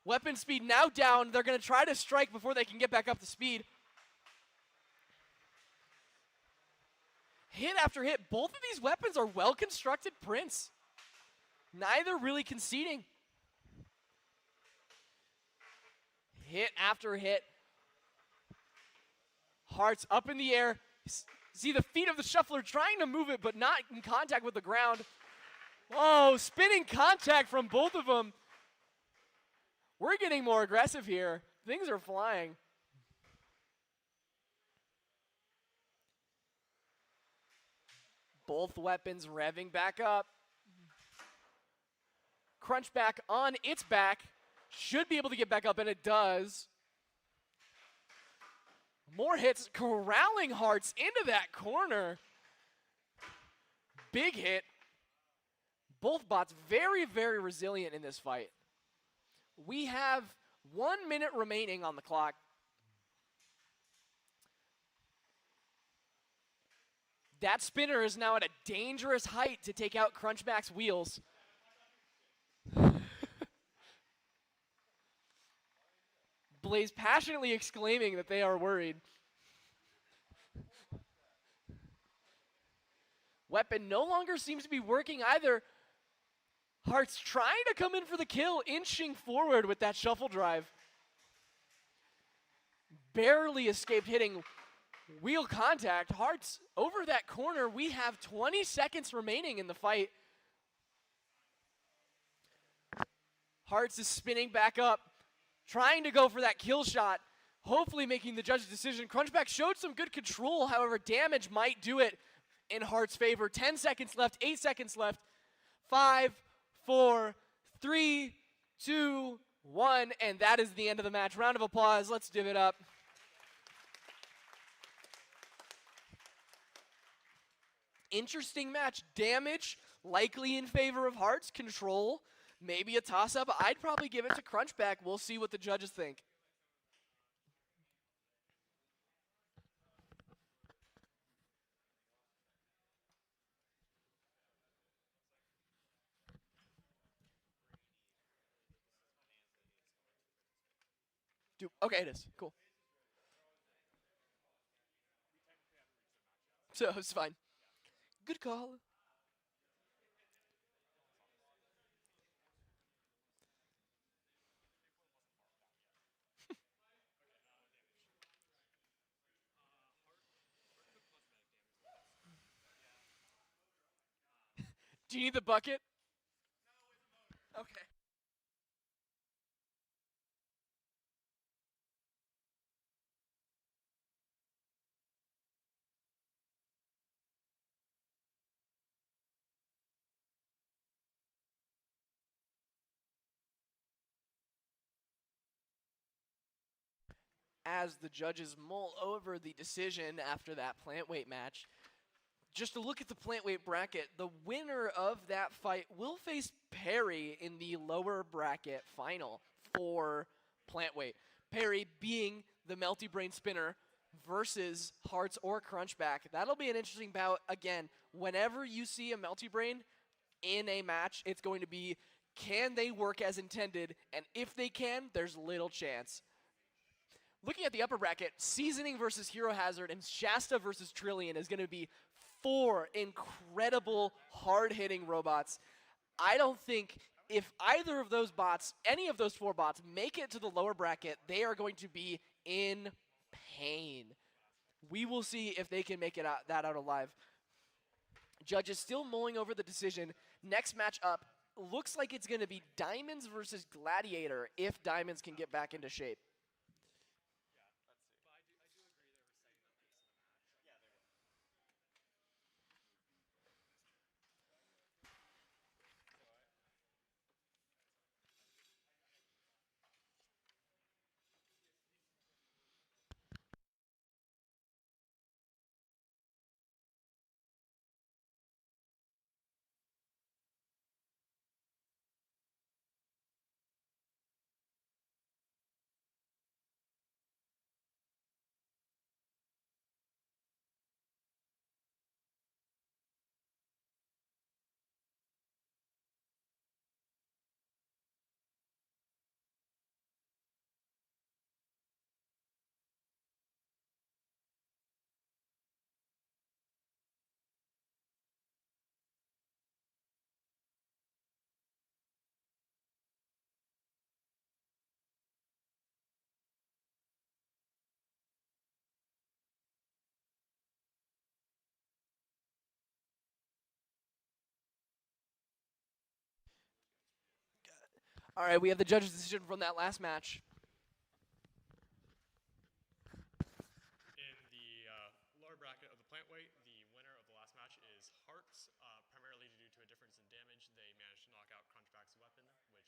Weapon speed now down. They're going to try to strike before they can get back up to speed. Hit after hit. Both of these weapons are well-constructed prints. Neither really conceding. Hit after hit. Hearts up in the air. See the feet of the Shuffler trying to move it, but not in contact with the ground. Oh, spinning contact from both of them. We're getting more aggressive here. Things are flying. Both weapons revving back up. Crunchback on its back. Should be able to get back up, and it does. More hits, corralling Hearts into that corner. Big hit. Both bots very, very resilient in this fight. We have 1 minute remaining on the clock. That spinner is now at a dangerous height to take out Crunchback's wheels. Blaze passionately exclaiming that they are worried. Weapon no longer seems to be working either. Hearts trying to come in for the kill, inching forward with that shuffle drive. Barely escaped hitting wheel contact. Hearts over that corner. We have 20 seconds remaining in the fight. Hearts is spinning back up, trying to go for that kill shot, hopefully making the judge's decision. Crunchback showed some good control, however, damage might do it in Hearts' favor. 10 seconds left, 8 seconds left. 5, 4, 3, 2, 1, and that is the end of the match. Round of applause. Let's div it up. Interesting match. Damage likely in favor of Hearts. Control, maybe a toss-up. I'd probably give it to Crunchback. We'll see what the judges think. Okay, it is. Cool. So it's fine. Good call. Do you need the bucket? Okay. As the judges mull over the decision after that plant weight match, just to look at the plant weight bracket, the winner of that fight will face Perry in the lower bracket final for plant weight. Perry being the Melty Brain spinner versus Hearts or Crunchback. That'll be an interesting bout. Again, whenever you see a Melty Brain in a match, it's going to be, can they work as intended? And if they can, there's little chance. Looking at the upper bracket, Seasoning versus Hero Hazard and Shasta versus Trillion is going to be 4 incredible, hard-hitting robots. I don't think if either of those bots, any of those 4 bots, make it to the lower bracket, they are going to be in pain. We will see if they can make it out alive. Judges still mulling over the decision. Next match up looks like it's going to be Diamonds versus Gladiator if Diamonds can get back into shape. All right, we have the judge's decision from that last match. In the lower bracket of the plant weight, the winner of the last match is Hearts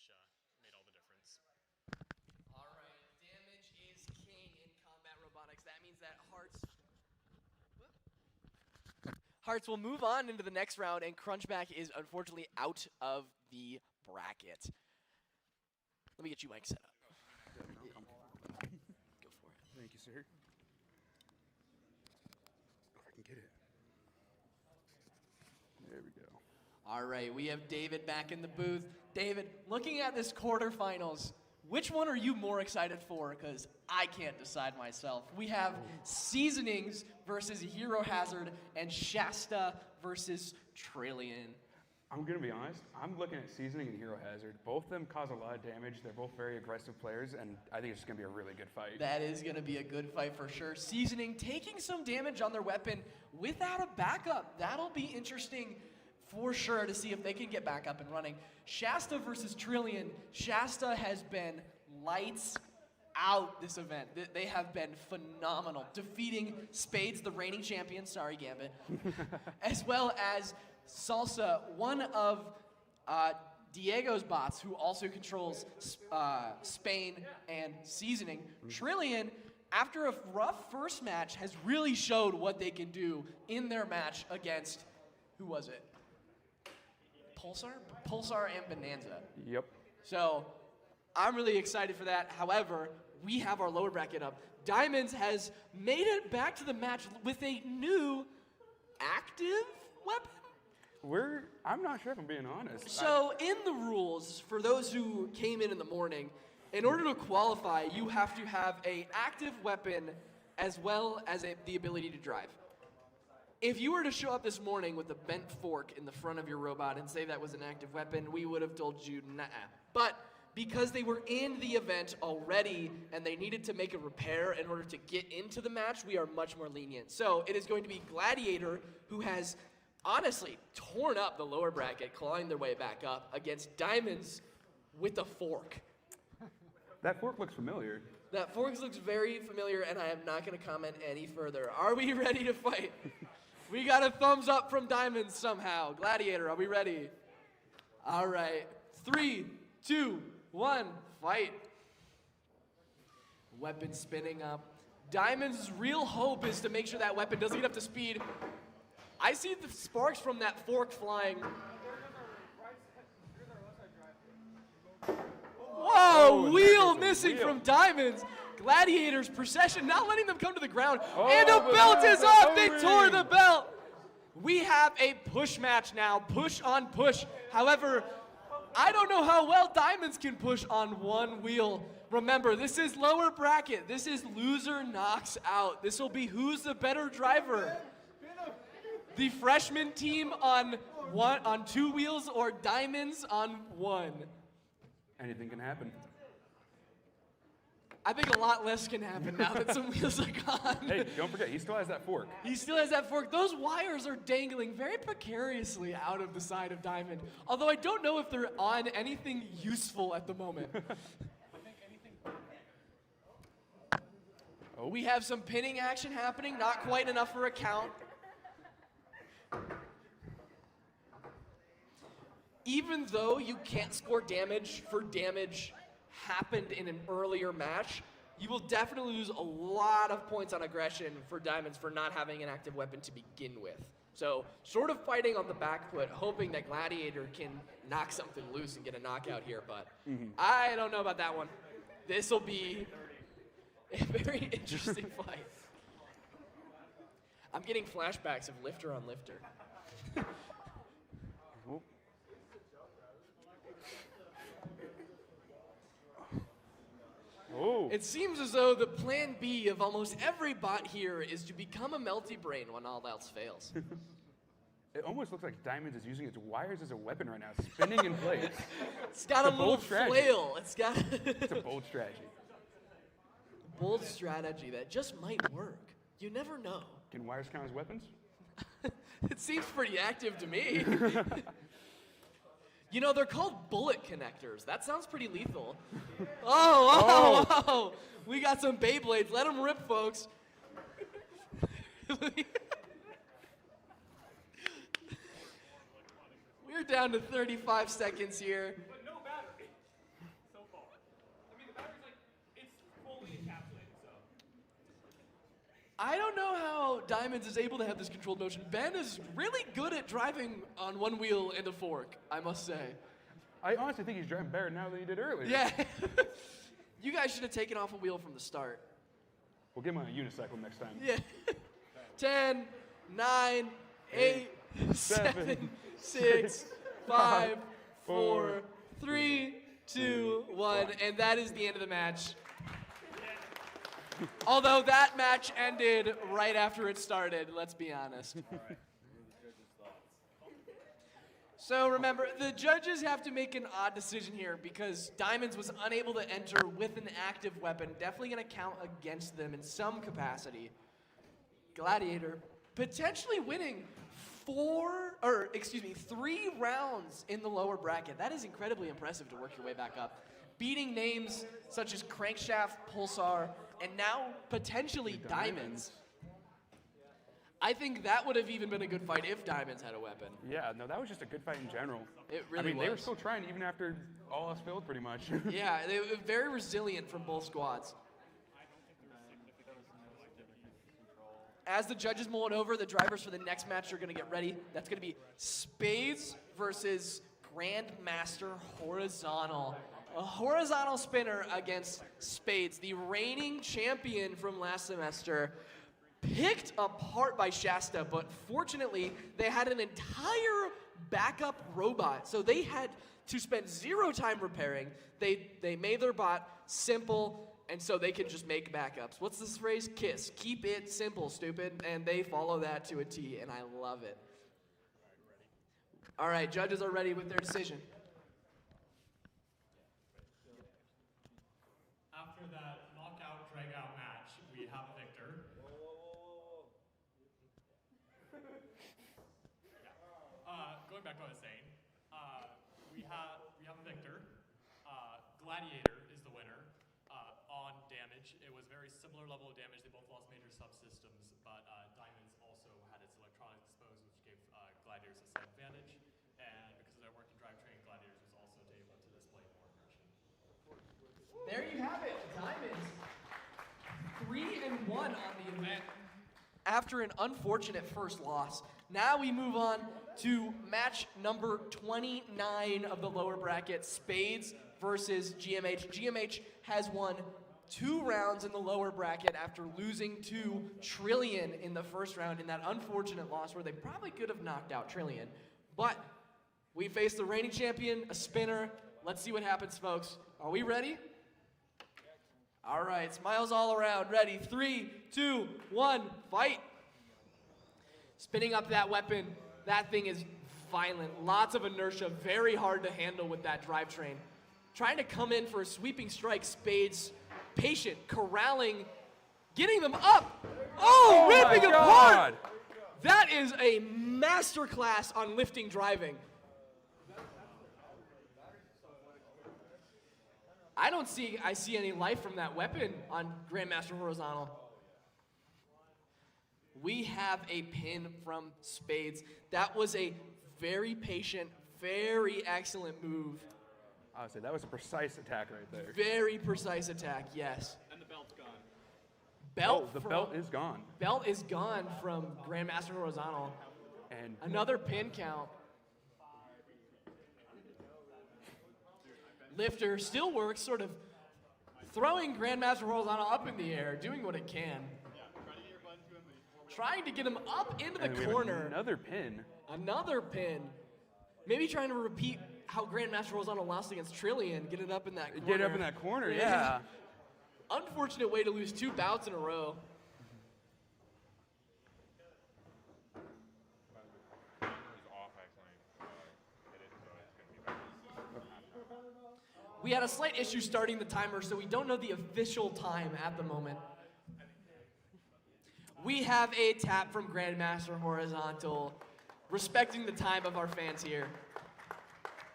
which made all the difference. All right, damage is king in combat robotics. That means that Hearts will move on into the next round, and Crunchback is unfortunately out of the bracket. Let me get you mic set up. Go for it. Thank you, sir. If I can get it. There we go. All right, we have David back in the booth. David, looking at this quarterfinals, which one are you more excited for? Because I can't decide myself. We have Seasonings versus Hero Hazard and Shasta versus Trillion. I'm going to be honest. I'm looking at Seasoning and Hero Hazard. Both of them cause a lot of damage. They're both very aggressive players, and I think it's just going to be a really good fight. That is going to be a good fight for sure. Seasoning taking some damage on their weapon without a backup. That'll be interesting for sure to see if they can get back up and running. Shasta versus Trillion. Shasta has been lights out this event. They have been phenomenal, defeating Spades, the reigning champion, sorry Gambit, as well as Salsa, one of Diego's bots who also controls Spain and Seasoning. Trillion, after a rough first match, has really showed what they can do in their match against, who was it? Pulsar and Bonanza. Yep. So I'm really excited for that. However, we have our lower bracket up. Diamonds has made it back to the match with a new active weapon. I'm not sure if I'm being honest. So in the rules, for those who came in the morning, in order to qualify, you have to have an active weapon as well as the ability to drive. If you were to show up this morning with a bent fork in the front of your robot and say that was an active weapon, we would have told you nah. But because they were in the event already and they needed to make a repair in order to get into the match, we are much more lenient. So it is going to be Gladiator, who has honestly torn up the lower bracket, clawing their way back up, against Diamonds with a fork. That fork looks familiar. That fork looks very familiar, and I am not going to comment any further. Are we ready to fight? We got a thumbs up from Diamonds somehow. Gladiator, are we ready? All right. 3, 2, 1, fight. Weapon spinning up. Diamonds' real hope is to make sure that weapon doesn't get up to speed. I see the sparks from that fork flying. Whoa, wheel missing from Diamonds. Gladiator's procession, not letting them come to the ground. And the belt is off. They tore the belt. We have a push match now, push on push. However, I don't know how well Diamonds can push on one wheel. Remember, this is lower bracket. This is loser knocks out. This will be who's the better driver. The freshman team on 2 wheels or Diamonds on 1. Anything can happen. I think a lot less can happen now that some wheels are gone. Hey, don't forget, he still has that fork. He still has that fork. Those wires are dangling very precariously out of the side of Diamond. Although I don't know if they're on anything useful at the moment. Oh. We have some pinning action happening, not quite enough for a count. Even though you can't score damage for damage happened in an earlier match, you will definitely lose a lot of points on aggression for Diamonds for not having an active weapon to begin with. So sort of fighting on the back foot, hoping that Gladiator can knock something loose and get a knockout here, but I don't know about that one. This will be a very interesting fight. I'm getting flashbacks of Lifter on Lifter. Oh. It seems as though the plan B of almost every bot here is to become a melty brain when all else fails. It almost looks like Diamonds is using its wires as a weapon right now, spinning in place. It's got a little flail. It's a bold strategy. Bold strategy that just might work. You never know. Can wires count as weapons? It seems pretty active to me. You know, they're called bullet connectors. That sounds pretty lethal. Oh. We got some Beyblades. Let them rip, folks. We're down to 35 seconds here. I don't know how Diamonds is able to have this controlled motion. Ben is really good at driving on one wheel and a fork, I must say. I honestly think he's driving better now than he did earlier. Yeah. You guys should have taken off a wheel from the start. We'll get him on a unicycle next time. Yeah. 10, 9, 8, 7, 6, 5, 4, 3, 2, 1. And that is the end of the match. Although that match ended right after it started, let's be honest. So remember, the judges have to make an odd decision here because Diamonds was unable to enter with an active weapon. Definitely going to count against them in some capacity. Gladiator potentially winning 3 rounds in the lower bracket. That is incredibly impressive to work your way back up. Beating names such as Crankshaft, Pulsar, and now potentially Diamonds. I think that would have even been a good fight if Diamonds had a weapon. Yeah, no, that was just a good fight in general. It really they were was. still trying even after all else failed pretty much. Yeah, they were very resilient from both squads. As the judges mull it over, the drivers for the next match are going to get ready. That's going to be Spades versus Grandmaster Horizontal. A horizontal spinner against Spades, the reigning champion from last semester. Picked apart by Shasta, but fortunately, they had an entire backup robot. So they had to spend 0 time repairing. They made their bot simple, and so they can just make backups. What's this phrase? KISS. Keep it simple, stupid. And they follow that to a T, and I love it. All right, judges are ready with their decision. After that knockout, drag-out match, we have a victor. Going back to what I was saying, we have a victor. Gladiator is the winner. On damage, it was very similar level of damage. They both lost major subsystems, but Diamonds also had its electronics exposed, which gave Gladiators a slight advantage. And because of their working drivetrain, Gladiators was also able to display more aggression. There you have it, Diamonds. 3-1 on the event. After an unfortunate first loss, now we move on to match number 29 of the lower bracket, Spades versus GMH. GMH has won 2 rounds in the lower bracket after losing to Trillion in the first round in that unfortunate loss where they probably could have knocked out Trillion. But we face the reigning champion, a spinner. Let's see what happens, folks. Are we ready? All right, smiles all around. Ready? 3, 2, 1, fight. Spinning up that weapon. That thing is violent. Lots of inertia. Very hard to handle with that drivetrain. Trying to come in for a sweeping strike. Spades, patient, corralling, getting them up. Oh, ripping apart. That is a masterclass on lifting driving. I see any life from that weapon on Grandmaster Horizontal. We have a pin from Spades. That was a very patient, very excellent move. I would say that was a precise attack right there. Very precise attack, yes. And the belt's gone. The belt is gone. Belt is gone from Grandmaster Horizontal. And another pin count. Lifter still works, sort of throwing Grandmaster Horizontal up in the air, doing what it can. Trying to get him up into the corner. Another pin. Another pin. Maybe trying to repeat how Grandmaster Horizontal lost against Trillion, get it up in that corner. Get up in that corner, yeah. Unfortunate way to lose 2 bouts in a row. We had a slight issue starting the timer, so we don't know the official time at the moment. We have a tap from Grandmaster Horizontal, respecting the time of our fans here.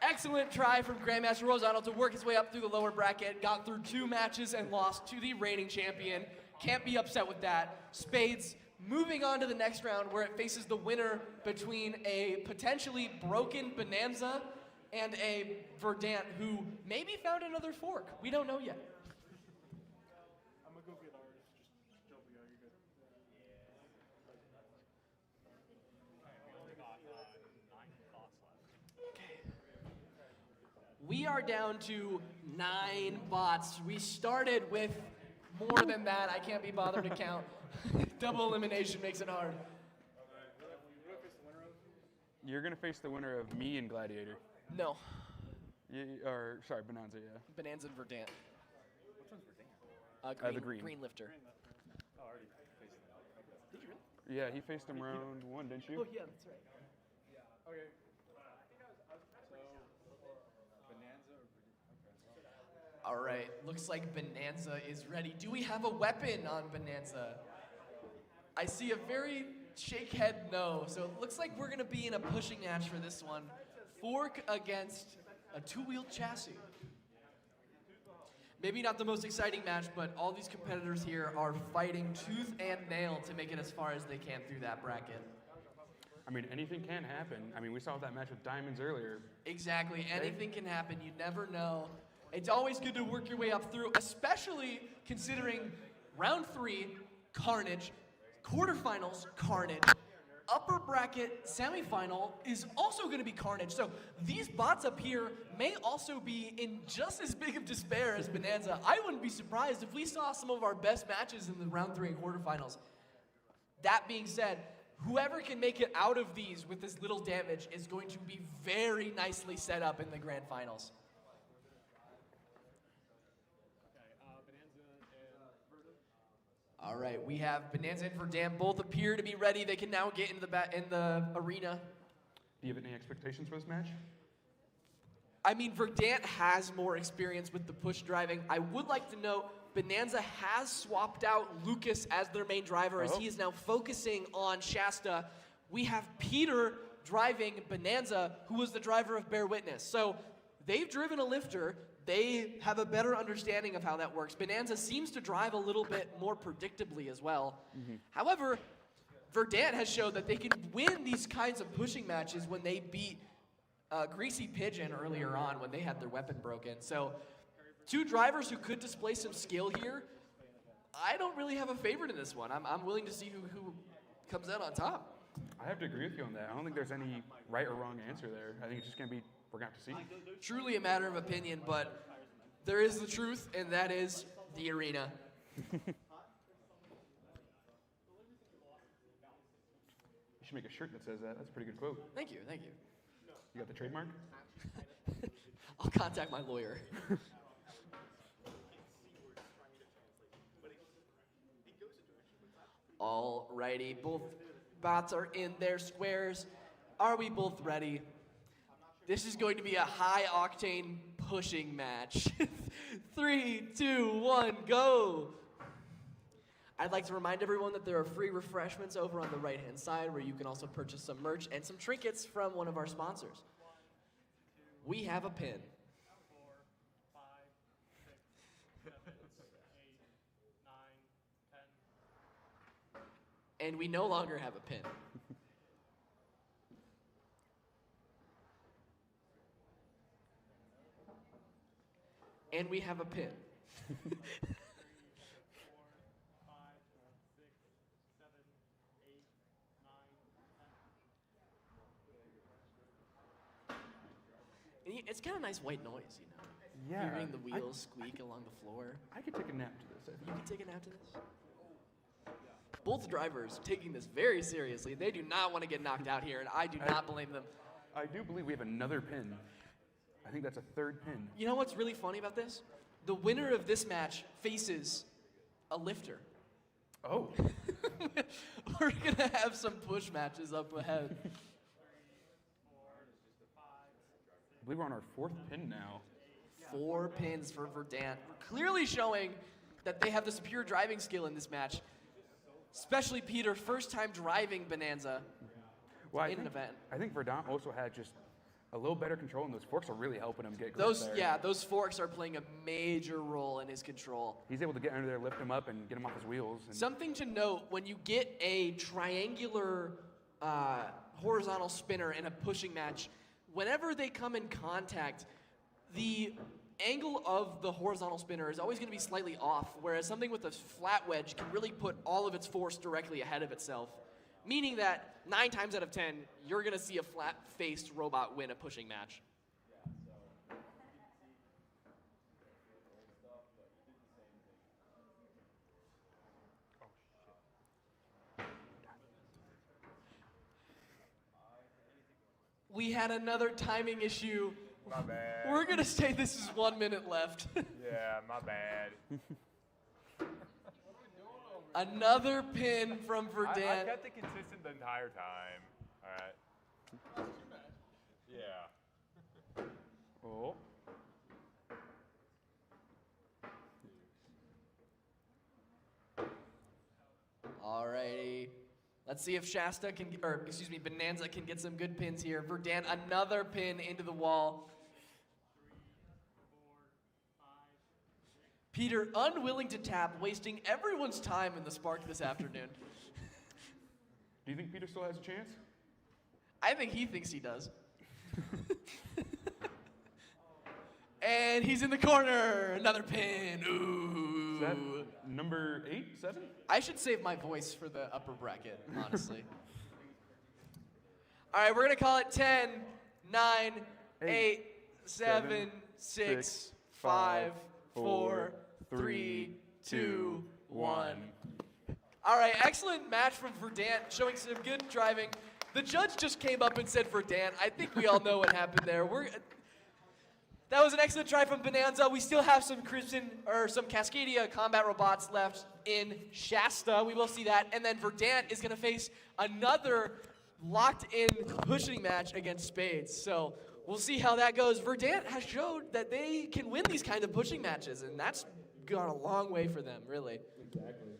Excellent try from Grandmaster Horizontal to work his way up through the lower bracket, got through 2 matches and lost to the reigning champion. Can't be upset with that. Spades moving on to the next round where it faces the winner between a potentially broken Bonanza and a Verdant who maybe found another fork. We don't know yet. We are down to 9 bots. We started with more than that. I can't be bothered to count. Double elimination makes it hard. You're going to face the winner of me and Gladiator. No. Sorry, Bonanza, yeah. Bonanza and Verdant. Which one's Verdant? The green. Green lifter. Oh, already faced him. Did you really? Yeah, he faced him round 1, didn't you? Oh, yeah, that's right. Okay. Bonanza or All right, looks like Bonanza is ready. Do we have a weapon on Bonanza? I see a very shake head no, so it looks like we're going to be in a pushing match for this one. Fork against a 2-wheeled chassis. Maybe not the most exciting match, but all these competitors here are fighting tooth and nail to make it as far as they can through that bracket. I mean, anything can happen. I mean, we saw that match with Diamonds earlier. Exactly, anything can happen. You never know. It's always good to work your way up through, especially considering round 3, Carnage, quarterfinals, Carnage, upper bracket semifinal is also going to be Carnage. So these bots up here may also be in just as big of despair as Bonanza. I wouldn't be surprised if we saw some of our best matches in the round 3 and quarterfinals. That being said, whoever can make it out of these with as little damage is going to be very nicely set up in the grand finals. All right, we have Bonanza and Verdant both appear to be ready. They can now get into the arena. Do you have any expectations for this match? I mean, Verdant has more experience with the push driving. I would like to note Bonanza has swapped out Lucas as their main driver as he is now focusing on Shasta. We have Peter driving Bonanza, who was the driver of Bear Witness. So they've driven a lifter. They have a better understanding of how that works. Bonanza seems to drive a little bit more predictably as well. However, Verdant has showed that they can win these kinds of pushing matches when they beat Greasy Pigeon earlier on when they had their weapon broken. So 2 drivers who could display some skill here. I don't really have a favorite in this one. I'm willing to see who comes out on top. I have to agree with you on that. I don't think there's any right or wrong answer there. I think it's just going to be, we're going to have to see. Truly a matter of opinion, but there is the truth, and that is the arena. You should make a shirt that says that. That's a pretty good quote. Thank you, thank you. You got the trademark? I'll contact my lawyer. Alrighty, both bots are in their squares. Are we both ready? This is going to be a high-octane pushing match. 3, 2, 1, go! I'd like to remind everyone that there are free refreshments over on the right-hand side where you can also purchase some merch and some trinkets from one of our sponsors. We have a pin. And we no longer have a pin. And we have a pin. It's kind of nice white noise, you know? Yeah. Hearing the wheels squeak along the floor. I could take a nap to this. I think. You can take a nap to this? Both drivers taking this very seriously. They do not want to get knocked out here, and I do not blame them. I do believe we have another pin. I think that's a 3rd pin. You know what's really funny about this? The winner of this match faces a lifter. Oh. We're going to have some push matches up ahead. I believe we're on our 4th pin now. 4 pins for Verdant. Clearly showing that they have the superior driving skill in this match. Especially Peter, first time driving Bonanza in an event. I think Verdant also had just a little better control, and those forks are really helping him get grip there. Yeah, those forks are playing a major role in his control. He's able to get under there, lift him up, and get him off his wheels. Something to note, when you get a triangular horizontal spinner in a pushing match, whenever they come in contact, the angle of the horizontal spinner is always going to be slightly off, whereas something with a flat wedge can really put all of its force directly ahead of itself. Meaning that 9 times out of 10, you're going to see a flat-faced robot win a pushing match. we had another timing issue. My bad. We're going to say this is 1 minute left. Yeah, my bad. Another pin from I Verdant. kept it consistent the entire time. All right. Yeah. Oh. Alrighty. Let's see if Shasta can, or excuse me, Bonanza can get some good pins here. Verdant, another pin into the wall. Peter, unwilling to tap, wasting everyone's time in the Spark this afternoon. Do you think Peter still has a chance? I think he thinks he does. And he's in the corner. Another pin. Ooh. Is that number 8, 7? I should save my voice for the upper bracket, honestly. All right, we're going to call it 10, 9, 8, 7, 6, 5, 4, 3, 2, 1. All right, excellent match from Verdant, showing some good driving. The judge just came up and said Verdant. I think we all know what happened there. That was an excellent try from Bonanza. We still have some some Cascadia combat robots left in Shasta. We will see that. And then Verdant is going to face another locked-in pushing match against Spades. So we'll see how that goes. Verdant has showed that they can win these kind of pushing matches, and that's gone a long way for them, really. Exactly.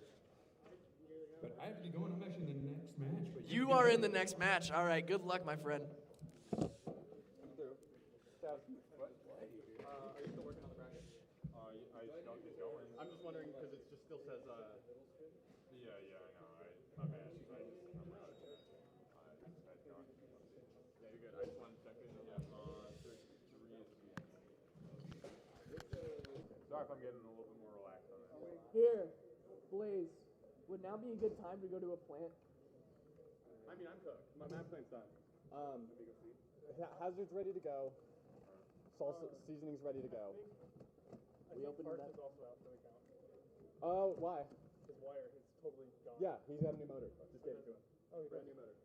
But I have to go, and I'm actually in the next match. But You are in the next match. All right, good luck, my friend. I'm just wondering because it just still says. Yeah, I know. My bad. I'm out of chat. Yeah, you're good. I just wanted to check in. Yeah. 3 is Sorry if I'm getting a little bit more relaxed on this. Here, Blaze, would now be a good time to go to a plant? I mean, I'm cooked. My map plan's done. Hazard's ready to go. Salsa seasoning's ready to go. We opened that. Is also out for the count. Oh, why? His wire is totally gone. Yeah, he's got a new motor. Just gave it to him. Oh, brand new motor.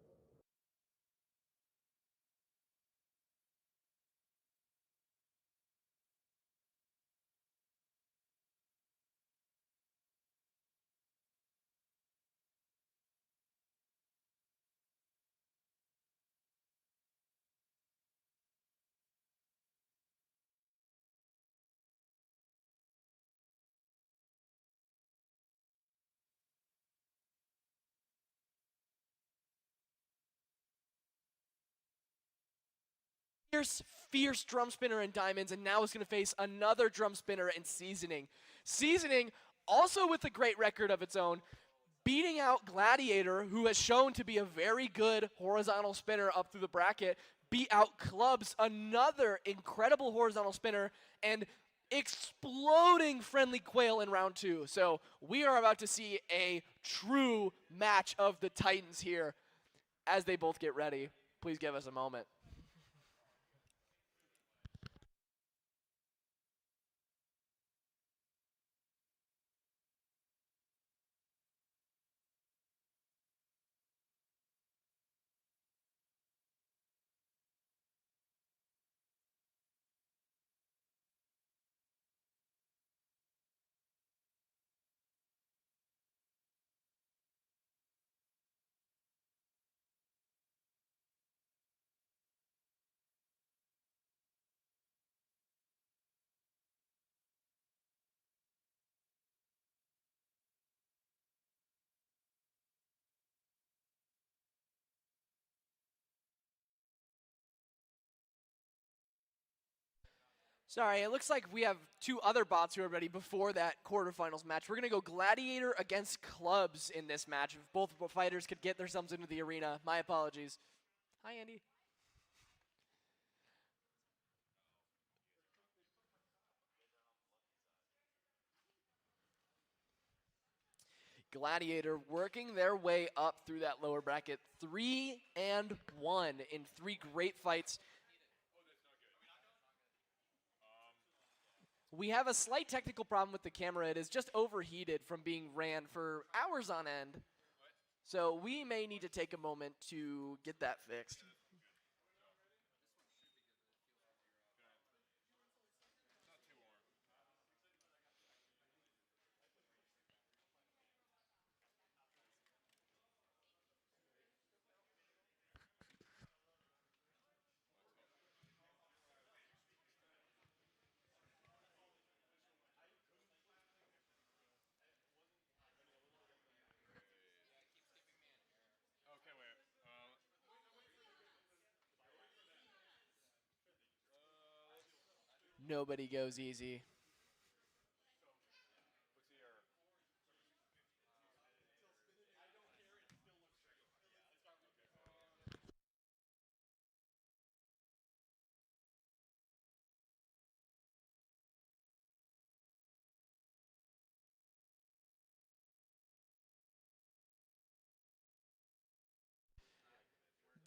Fierce drum spinner in diamonds, and now is going to face another drum spinner in seasoning. Seasoning, also with a great record of its own, beating out Gladiator, who has shown to be a very good horizontal spinner up through the bracket, beat out Clubs, another incredible horizontal spinner, and exploding Friendly Quail in round 2. So we are about to see a true match of the Titans here as they both get ready. Please give us a moment. Sorry, it looks like we have 2 other bots who are ready before that quarterfinals match. We're going to go Gladiator against Clubs in this match. If both fighters could get themselves into the arena. My apologies. Hi, Andy. Gladiator working their way up through that lower bracket. 3-1 in 3 great fights. We have a slight technical problem with the camera. It is just overheated from being ran for hours on end. So we may need to take a moment to get that fixed. Nobody goes easy.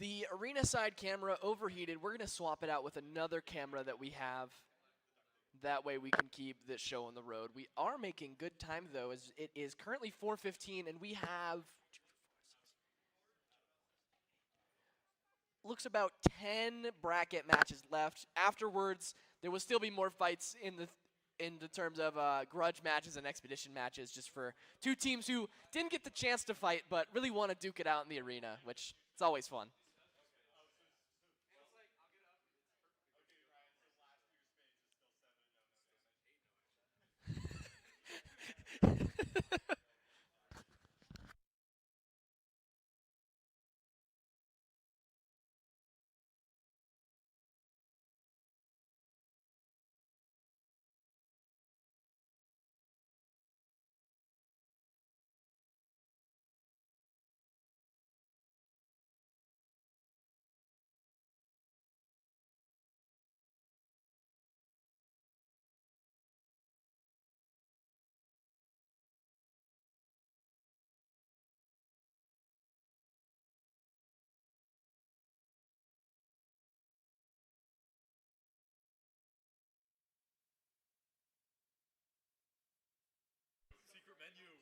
The arena side camera overheated. We're going to swap it out with another camera that we have. That way we can keep this show on the road. We are making good time, though, as it is currently 4:15, and we have looks about 10 bracket matches left. Afterwards, there will still be more fights in the terms of grudge matches and expedition matches, just for two teams who didn't get the chance to fight but really want to duke it out in the arena, which it's always fun.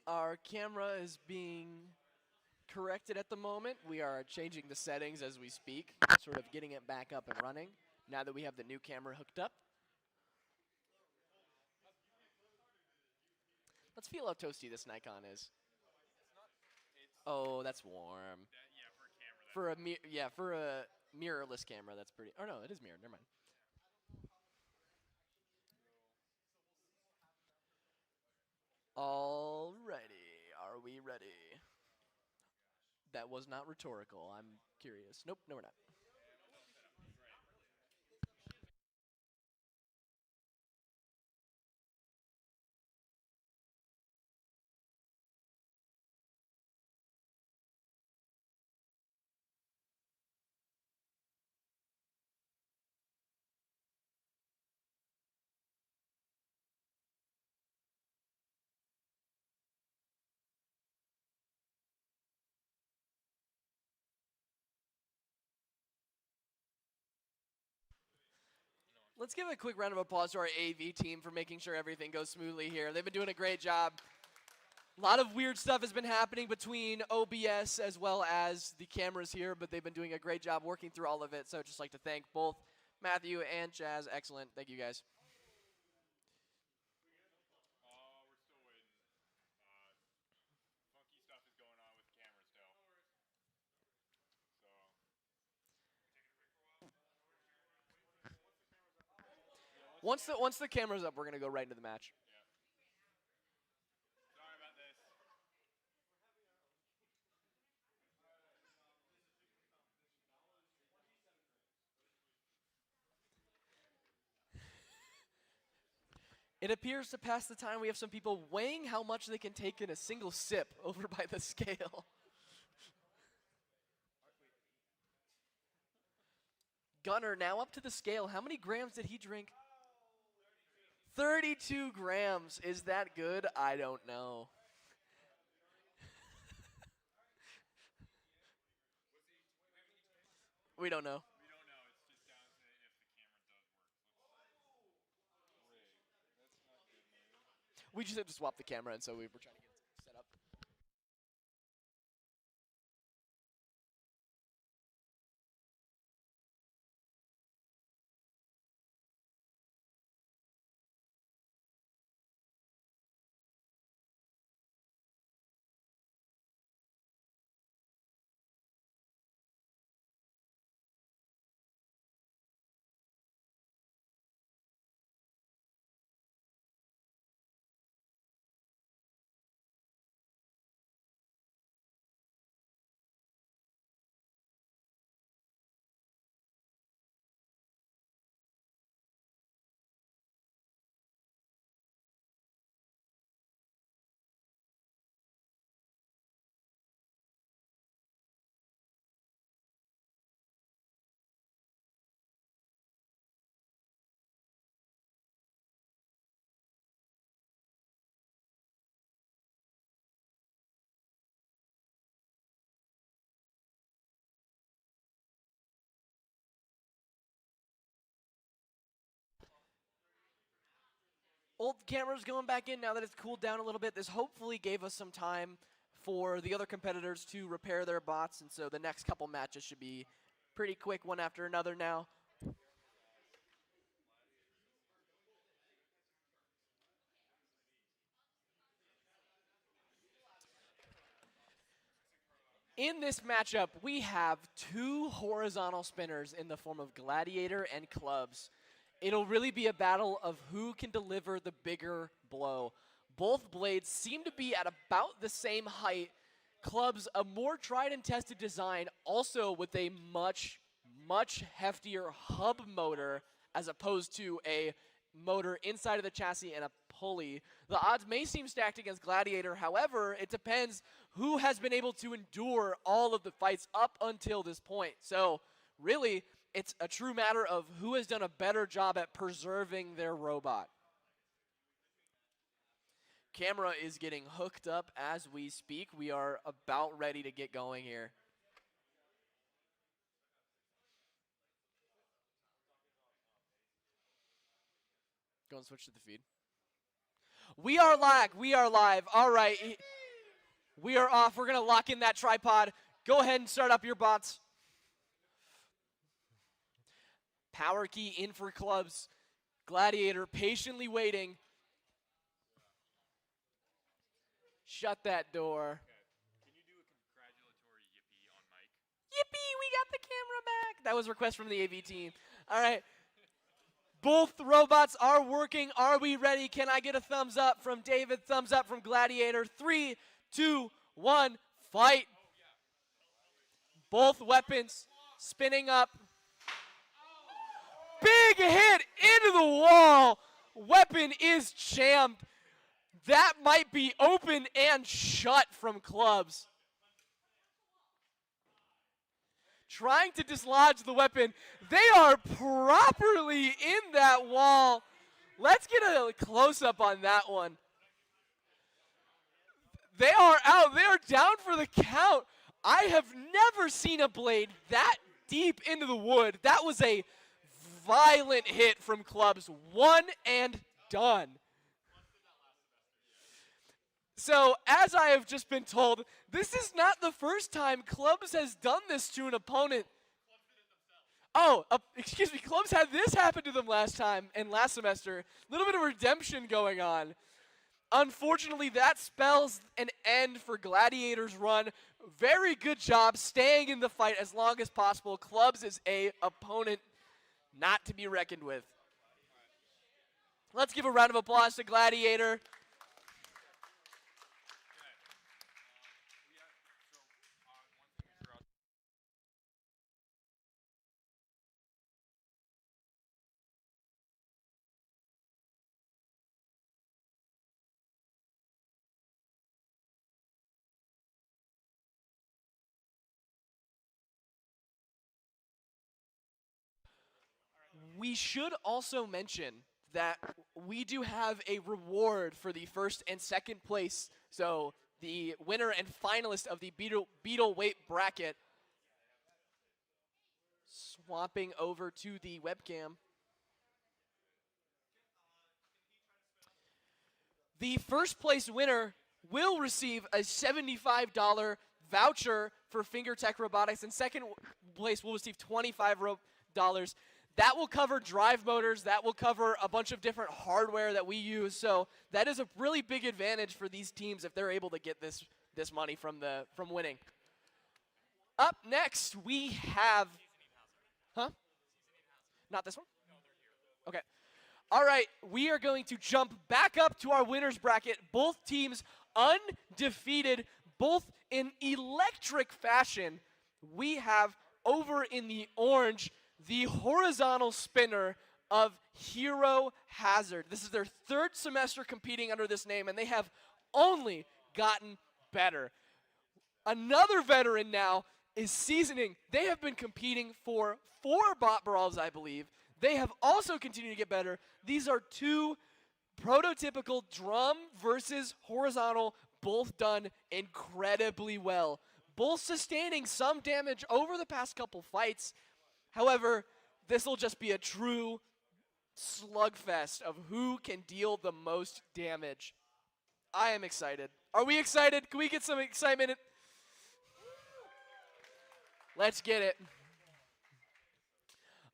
Our camera is being corrected at the moment. We are changing the settings as we speak, sort of getting it back up and running now that we have the new camera hooked up. Let's feel how toasty this Nikon is. Oh, that's warm. For a mirrorless camera, that's pretty. Oh no, it is mirrored. Never mind. Alrighty, are we ready? That was not rhetorical. I'm curious. Nope, no, we're not. Let's give a quick round of applause to our AV team for making sure everything goes smoothly here. They've been doing a great job. A lot of weird stuff has been happening between OBS as well as the cameras here, but they've been doing a great job working through all of it. So I'd just like to thank both Matthew and Chaz. Excellent. Thank you, guys. We're still waiting. Funky stuff is going on with the camera still. Once the camera's up, we're gonna go right into the match. Sorry about this. It appears to pass the time. We have some people weighing how much they can take in a single sip over by the scale. Gunner now up to the scale. How many grams did he drink? 32 grams. Is that good? I don't know. We don't know. We don't know. It's just down to if the camera does work. We just had to swap the camera, and so we were trying to get it set up. Well, the camera's going back in now that it's cooled down a little bit. This hopefully gave us some time for the other competitors to repair their bots, and so the next couple matches should be pretty quick, one after another now. In this matchup, we have two horizontal spinners in the form of Gladiator and Clubs. It'll really be a battle of who can deliver the bigger blow. Both blades seem to be at about the same height. Clubs, a more tried and tested design, also with a much heftier hub motor as opposed to a motor inside of the chassis and a pulley. The odds may seem stacked against Gladiator. However, it depends who has been able to endure all of the fights up until this point. So really, it's a true matter of who has done a better job at preserving their robot. Camera is getting hooked up as we speak. We are about ready to get going here. Go and switch to the feed. We are live. We are live. All right. We are off. We're going to lock in that tripod. Go ahead and start up your bots. Power key in for Clubs. Gladiator patiently waiting. Shut that door. Can you do a congratulatory yippee on mic? Yippee, we got the camera back. That was a request from the AV team. All right. Both robots are working. Are we ready? Can I get a thumbs up from David? Thumbs up from Gladiator. 3, 2, 1, fight. Both weapons spinning up. Big hit into the wall. Weapon is jammed. That might be open and shut from Clubs. Trying to dislodge the weapon. They are properly in that wall. Let's get a close-up on that one. They are out. They are down for the count. I have never seen a blade that deep into the wood. That was a violent hit from Clubs. One and done. So, as I have just been told, this is not the first time Clubs has done this to an opponent. Oh, excuse me, Clubs had this happen to them last time and last semester. A little bit of redemption going on. Unfortunately, that spells an end for Gladiator's run. Very good job staying in the fight as long as possible. Clubs is a opponent not to be reckoned with. Let's give a round of applause to Gladiator. We should also mention that we do have a reward for the first and second place. So the winner and finalist of the Beetle weight bracket. Swapping over to the webcam. The first place winner will receive a $75 voucher for FingerTech Robotics, and second place will receive $25. That will cover drive motors. That will cover a bunch of different hardware that we use. So that is a really big advantage for these teams if they're able to get this money from winning. Up next, we have, Not this one? Okay. All right, we are going to jump back up to our winners bracket. Both teams undefeated, both in electric fashion. We have over in the orange the horizontal spinner of Hero Hazard. This is their third semester competing under this name, and they have only gotten better. Another veteran now is Seasoning. They have been competing for 4 bot brawls, I believe. They have also continued to get better. These are 2 prototypical drum versus horizontal, both done incredibly well. Both sustaining some damage over the past couple fights. However, this will just be a true slugfest of who can deal the most damage. I am excited. Are we excited? Can we get some excitement? Let's get it.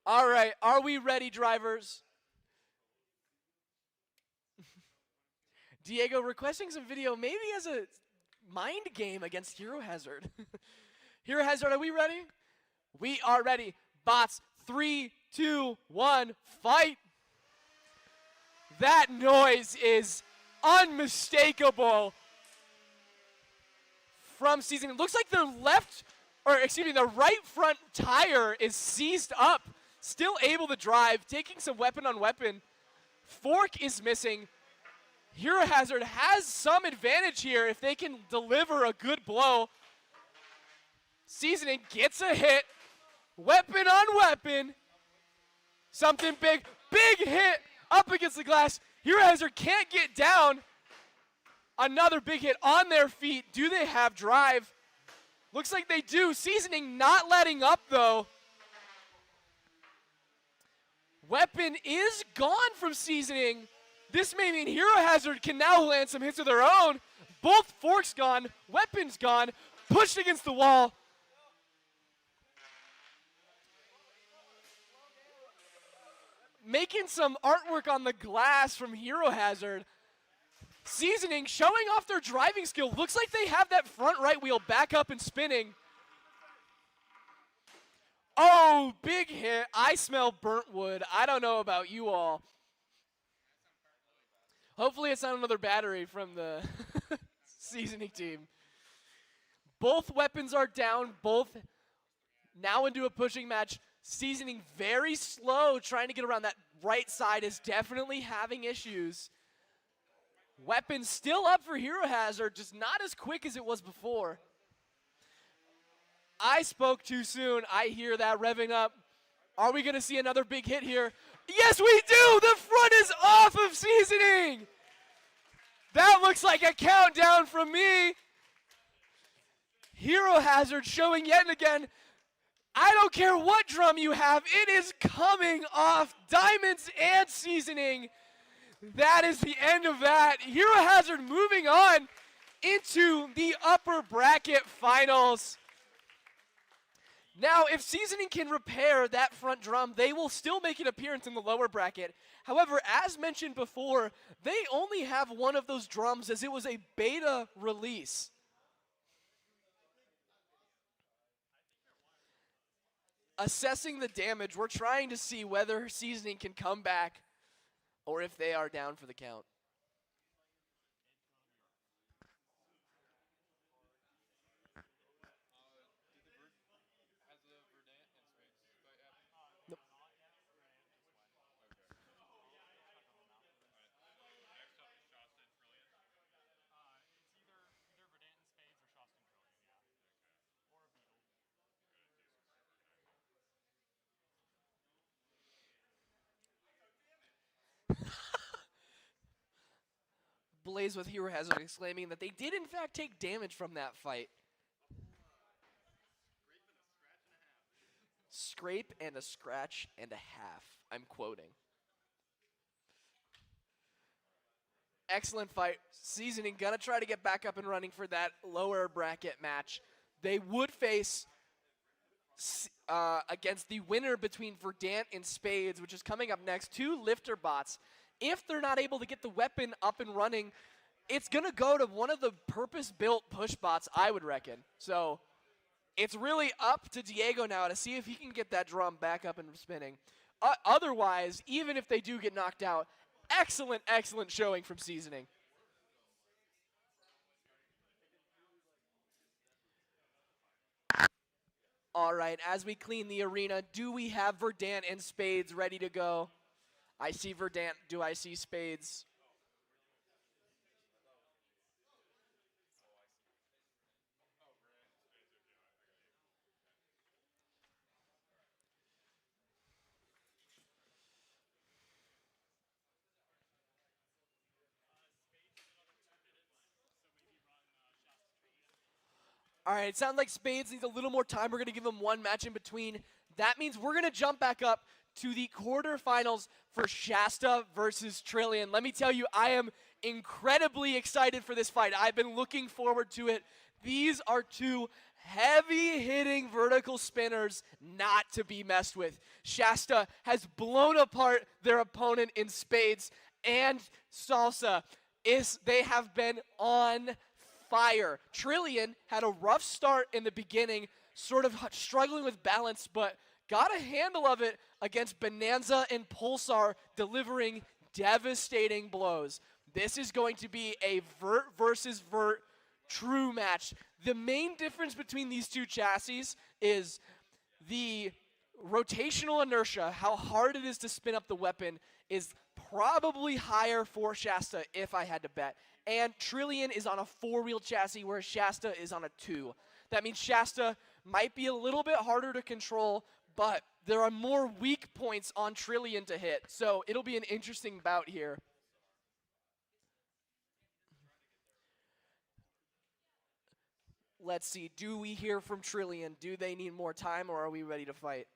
All right, are we ready, drivers? Diego requesting some video, maybe as a mind game against Hero Hazard. Hero Hazard, are we ready? We are ready. Bots, 3, 2, 1, fight. That noise is unmistakable from season. It looks like their their right front tire is seized up. Still able to drive, taking some weapon on weapon. Fork is missing. Hero Hazard has some advantage here if they can deliver a good blow. Seasoning gets a hit. Weapon on weapon. Something big. Big hit up against the glass. Hero Hazard can't get down. Another big hit on their feet. Do they have drive? Looks like they do. Seasoning not letting up, though. Weapon is gone from Seasoning. This may mean Hero Hazard can now land some hits of their own. Both forks gone. Weapons gone. Pushed against the wall. Making some artwork on the glass from Hero Hazard. Seasoning showing off their driving skill. Looks like they have that front right wheel back up and spinning. Oh, big hit. I smell burnt wood. I don't know about you all. Hopefully it's not another battery from the Seasoning team. Both weapons are down. Both now into a pushing match. Seasoning very slow, trying to get around that right side, is definitely having issues. Weapon still up for Hero Hazard, just not as quick as it was before. I spoke too soon. I hear that revving up. Are we going to see another big hit here? Yes, we do! The front is off of Seasoning! That looks like a countdown from me. Hero Hazard showing yet again, I don't care what drum you have, it is coming off. Diamonds and Seasoning. That is the end of that. Hero Hazard moving on into the upper bracket finals. Now, if Seasoning can repair that front drum, they will still make an appearance in the lower bracket. However, as mentioned before, they only have one of those drums as it was a beta release. Assessing the damage, we're trying to see whether Seasoning can come back or if they are down for the count. Blaze with Hero Hazard exclaiming that they did in fact take damage from that fight. Scrape and a scratch and a half. I'm quoting. Excellent fight. Seasoning gonna try to get back up and running for that lower bracket match. They would face against the winner between Verdant and Spades, which is coming up next. Two lifter bots. If they're not able to get the weapon up and running, it's going to go to one of the purpose-built push bots, I would reckon. So it's really up to Diego now to see if he can get that drum back up and spinning. Otherwise, even if they do get knocked out, excellent, excellent showing from Seasoning. All right, as we clean the arena, do we have Verdant and Spades ready to go? I see Verdant. Do I see Spades? All right, it sounds like Spades needs a little more time. We're going to give him one match in between. That means we're going to jump back up to the quarterfinals for Shasta versus Trillion. Let me tell you, I am incredibly excited for this fight. I've been looking forward to it. These are two heavy-hitting vertical spinners not to be messed with. Shasta has blown apart their opponent in spades, and Salsa they have been on fire. Trillion had a rough start in the beginning, sort of struggling with balance, but got a handle of it against Bonanza and Pulsar, delivering devastating blows. This is going to be a vert versus vert true match. The main difference between these two chassis is the rotational inertia, how hard it is to spin up the weapon, is probably higher for Shasta if I had to bet. And Trillion is on a 4-wheel chassis, whereas Shasta is on a 2. That means Shasta might be a little bit harder to control, but there are more weak points on Trillion to hit. So it'll be an interesting bout here. Let's see, do we hear from Trillion? Do they need more time, or are we ready to fight?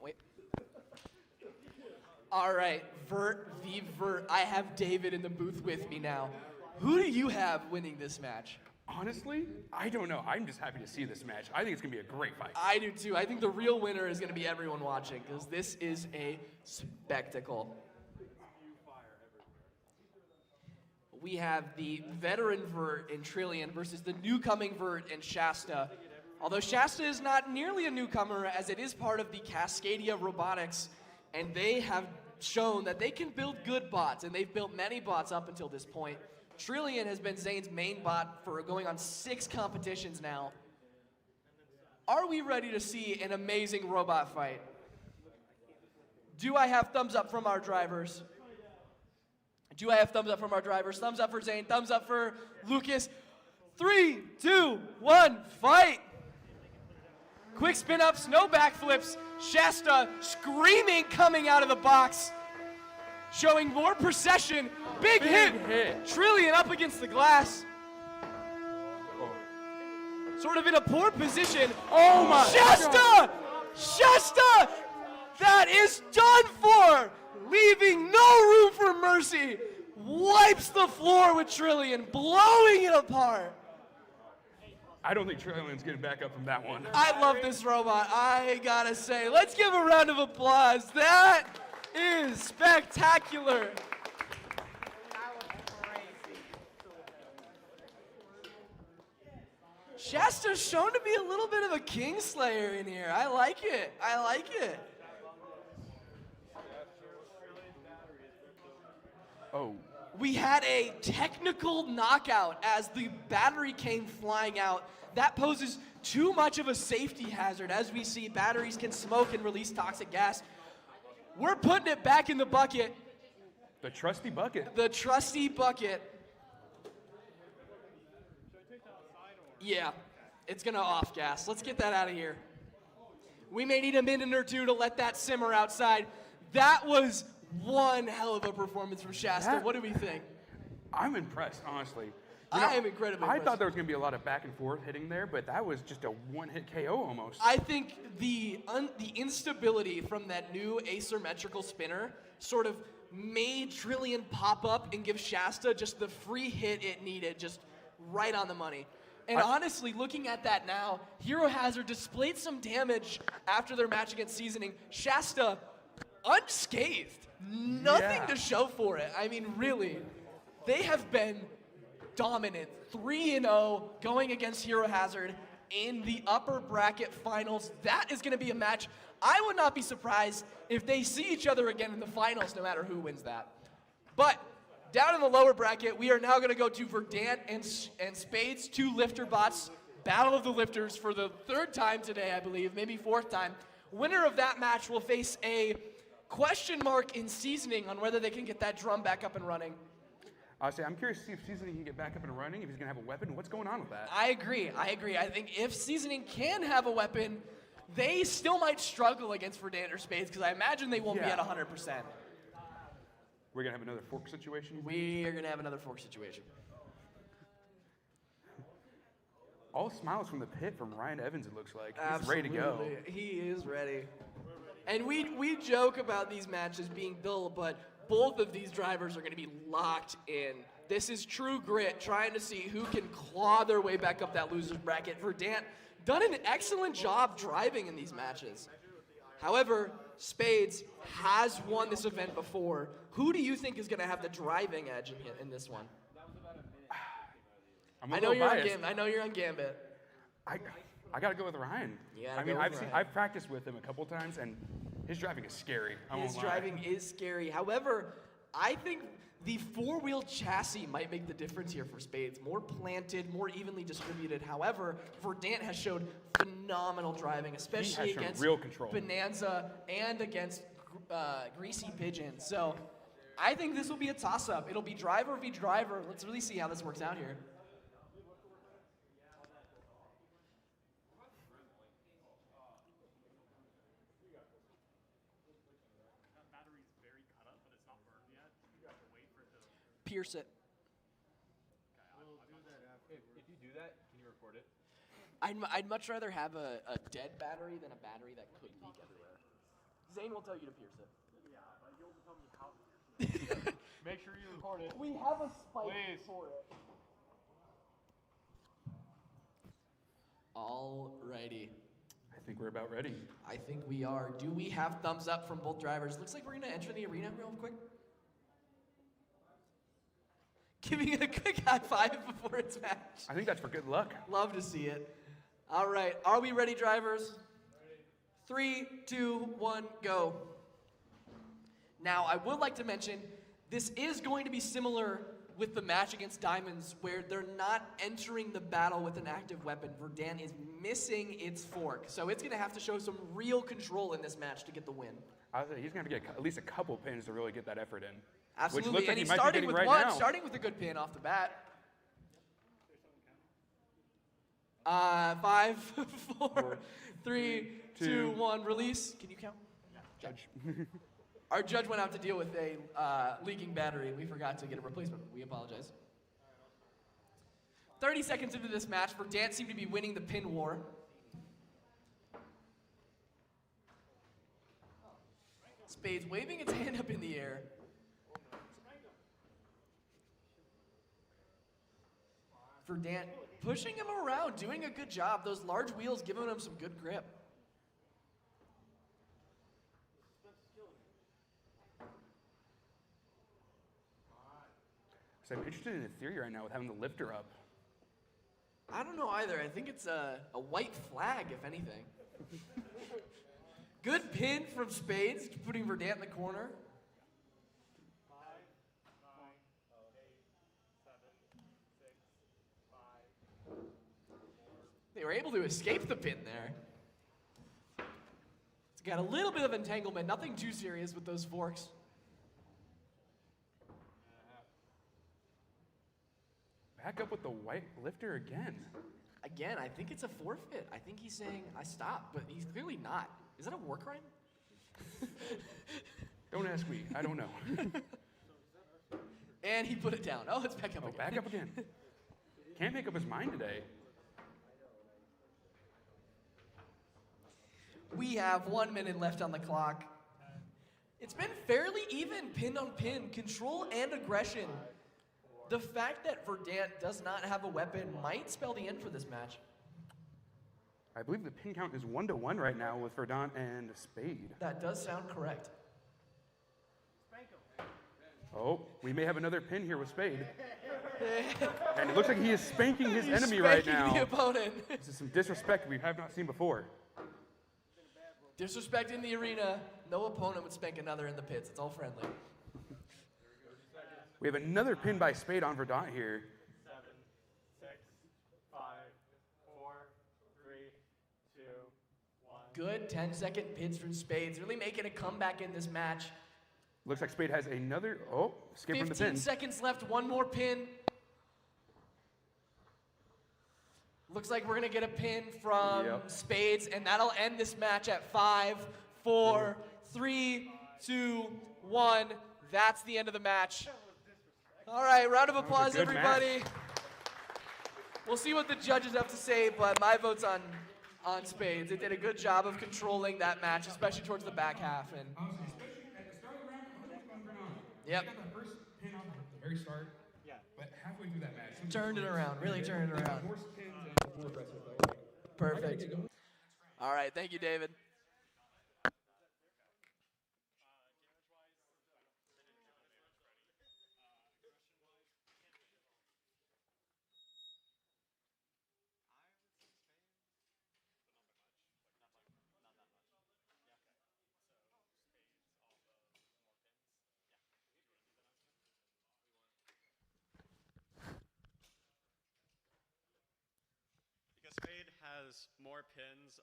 Wait. All right, Vert v. Vert. I have David in the booth with me now. Who do you have winning this match? Honestly, I don't know. I'm just happy to see this match. I think it's going to be a great fight. I do too. I think the real winner is going to be everyone watching, because this is a spectacle. We have the veteran Vert in Trillion versus the newcoming Vert in Shasta. Although Shasta is not nearly a newcomer, as it is part of the Cascadia Robotics, and they have shown that they can build good bots, and they've built many bots up until this point. Trillion has been Zane's main bot for going on 6 competitions now. Are we ready to see an amazing robot fight? Do I have thumbs up from our drivers? Do I have thumbs up from our drivers? Thumbs up for Zane, thumbs up for Lucas. 3, 2, 1, fight! Quick spin-ups, no backflips. Shasta screaming coming out of the box. Showing more procession. Big hit. Trillion up against the glass. Sort of in a poor position. Oh my Shasta! God. Shasta! That is done for! Leaving no room for mercy. Wipes the floor with Trillion, blowing it apart. I don't think Trillion's getting back up from that one. I love this robot, I gotta say. Let's give a round of applause. That is spectacular. Shasta's shown to be a little bit of a Kingslayer in here. I like it. I like it. Oh. We had a technical knockout as the battery came flying out. That poses too much of a safety hazard. As we see, batteries can smoke and release toxic gas. We're putting it back in the bucket. The trusty bucket. The trusty bucket. Yeah, it's gonna off gas. Let's get that out of here. We may need a minute or two to let that simmer outside. That was one hell of a performance from Shasta. What do we think? I'm impressed, honestly. I am incredibly I impressed. thought there was going to be a lot of back and forth hitting there, but that was just a one-hit KO almost. I think the instability from that new asymmetrical spinner sort of made Trillion pop up and give Shasta just the free hit it needed, just right on the money. And honestly, looking at that now, Hero Hazard displayed some damage after their match against Seasoning. Shasta, unscathed. Nothing to show for it. I mean, really, they have been dominant. 3-0 going against Hero Hazard in the upper bracket finals. That is going to be a match. I would not be surprised if they see each other again in the finals, no matter who wins that. But down in the lower bracket, we are now going to go to Verdant and Spades, 2 lifter bots. Battle of the lifters for the 3rd time today, I believe, maybe 4th time. Winner of that match will face a question mark in seasoning on whether they can get that drum back up and running. Honestly, I'm curious to see if Seasoning can get back up and running, if he's going to have a weapon. What's going on with that? I agree. I think if Seasoning can have a weapon, they still might struggle against Verdant or Spades because I imagine they won't be at 100%. We're going to have another fork situation? We are going to have another fork situation. All smiles from the pit from Ryan Evans, it looks like. He's ready to go. He is ready. And we joke about these matches being dull, but both of these drivers are going to be locked in. This is true grit, trying to see who can claw their way back up that loser's bracket. Verdant done an excellent job driving in these matches. However, Spades has won this event before. Who do you think is going to have the driving edge in this one? I know you're on Gambit. I got to go with Ryan. I've practiced with him a couple times, and his driving is scary. His driving is scary. However, I think the 4-wheel chassis might make the difference here for Spades. More planted, more evenly distributed. However, Verdant has showed phenomenal driving, especially against real control. Bonanza and against Greasy Pigeon. So I think this will be a toss-up. It'll be driver v. driver. Let's really see how this works out here. Pierce it. If you do that, can you record it? I'd much rather have a dead battery than a battery that could leak everywhere. Zane will tell you to pierce it. Yeah, but you'll tell me how to pierce it. Make sure you record it. We have a spike for it. Alrighty. I think we're about ready. I think we are. Do we have thumbs up from both drivers? Looks like we're going to enter the arena real quick. Giving it a quick high five before its match. I think that's for good luck. Love to see it. All right, are we ready, drivers? 3, 2, 1, go. Now, I would like to mention, this is going to be similar with the match against Diamonds, where they're not entering the battle with an active weapon. Verdant is missing its fork, so it's going to have to show some real control in this match to get the win. He's going to get at least a couple pins to really get that effort in. Absolutely, Which looks like and he he's might be starting getting with right one, now. starting with a good pin off the bat. 5, 4, 3, 2, 1, release. Can you count? Judge. Our judge went out to deal with a leaking battery. We forgot to get a replacement. We apologize. 30 seconds into this match, Verdant seemed to be winning the pin war. Spades waving its hand up in the air. Verdant pushing him around, doing a good job. Those large wheels giving him some good grip. So I'm interested in the theory right now with having the lifter up. I don't know either. I think it's a white flag, if anything. Good pin from Spades, putting Verdant in the corner. 5, 9, 8, 7, 6, 5. They were able to escape the pin there. It's got a little bit of entanglement, nothing too serious with those forks. Back up with the white lifter again. Again, I think it's a forfeit. I think he's saying, I stopped, but he's clearly not. Is that a war crime? Don't ask me. I don't know. And he put it down. Oh, it's back up again. Back up again. Can't make up his mind today. We have 1 minute left on the clock. It's been fairly even, pin on pin, control and aggression. The fact that Verdant does not have a weapon might spell the end for this match. I believe the pin count is 1-1 right now with Verdant and Spade. That does sound correct. Oh, we may have another pin here with Spade. And it looks like he is spanking his enemy right now. The opponent. This is some disrespect we have not seen before. Disrespect in the arena. No opponent would spank another in the pits. It's all friendly. We have another pin by Spade on Verdant here. 7, 6, 5, 4, 3, 2, 1. Good 10-second pins from Spades, really making a comeback in this match. Looks like Spade has another, skip from the 15 pin. seconds left, one more pin. Looks like we're gonna get a pin from Spades, and that'll end this match at 5, 4, 3, 2, 1. That's the end of the match. All right, round of applause, good everybody. match. We'll see what the judges have to say, but my vote's on Spades. They did a good job of controlling that match, especially towards the back half. And yep. They got that first pin off at the very start. Yeah. But halfway through that match, Turned it around, really turned it around. More pins and more aggressive. Perfect. All right, thank you, David. Because Spade has more pins,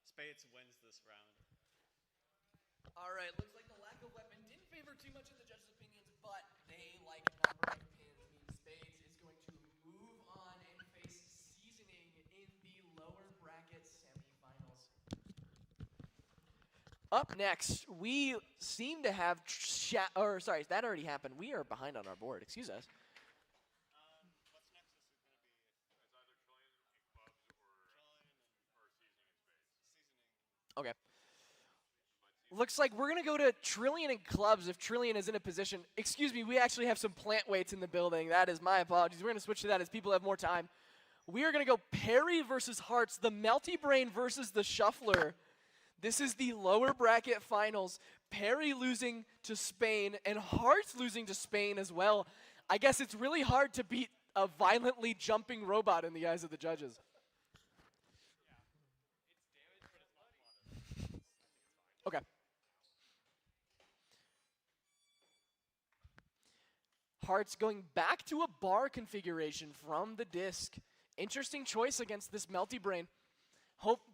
Spades wins this round. All right, looks like the lack of weapon didn't favor too much in the judges' opinions, but they like a number of pins. Means Spades is going to move on and face Seasoning in the lower bracket semifinals. Up next, we seem to have sorry, that already happened. We are behind on our board. Excuse us. Okay. Looks like we're going to go to Trillion and Clubs if Trillion is in a position. Excuse me, we actually have some plant weights in the building. That is my apologies. We're going to switch to that as people have more time. We are going to go Perry versus Hearts, the Melty Brain versus the Shuffler. This is the lower bracket finals. Perry losing to Spain and Hearts losing to Spain as well. I guess it's really hard to beat a violently jumping robot in the eyes of the judges. Okay. Hearts going back to a bar configuration from the disc. Interesting choice against this Melty Brain.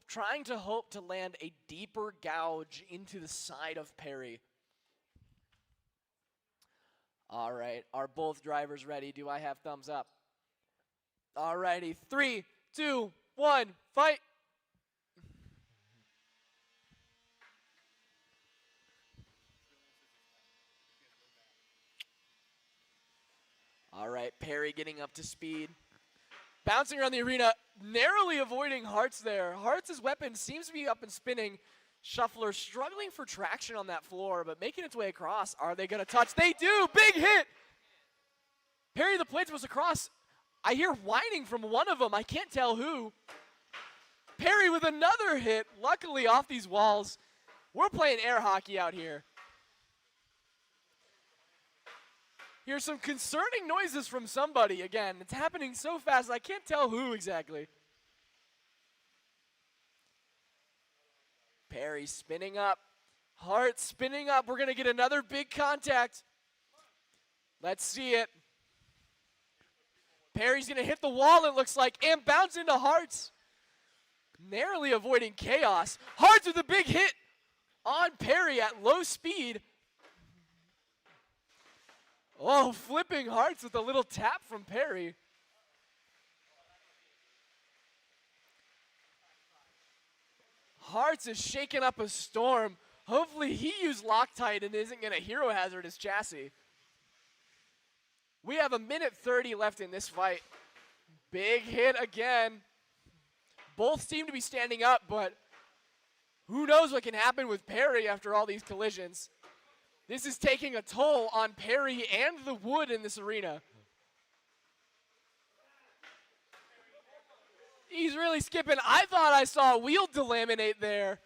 Trying to hope to land a deeper gouge into the side of Perry. All right, are both drivers ready? Do I have thumbs up? All righty, 3, 2, 1, fight. All right, Perry getting up to speed. Bouncing around the arena, narrowly avoiding Hearts there. Hearts' weapon seems to be up and spinning. Shuffler struggling for traction on that floor, but making its way across. Are they going to touch? They do! Big hit! Perry the Plates was across. I hear whining from one of them. I can't tell who. Perry with another hit, luckily off these walls. We're playing air hockey out here. Here's some concerning noises from somebody. Again, it's happening so fast, I can't tell who exactly. Perry spinning up. Hart spinning up. We're going to get another big contact. Let's see it. Perry's going to hit the wall, it looks like, and bounce into Hearts. Narrowly avoiding chaos. Hearts with a big hit on Perry at low speed. Oh, flipping Hearts with a little tap from Perry. Hearts is shaking up a storm. Hopefully he used Loctite and isn't going to hero hazard his chassis. We have 1:30 left in this fight. Big hit again. Both seem to be standing up, but who knows what can happen with Perry after all these collisions. This is taking a toll on Perry and the wood in this arena. He's really skipping. I thought I saw a wheel delaminate there.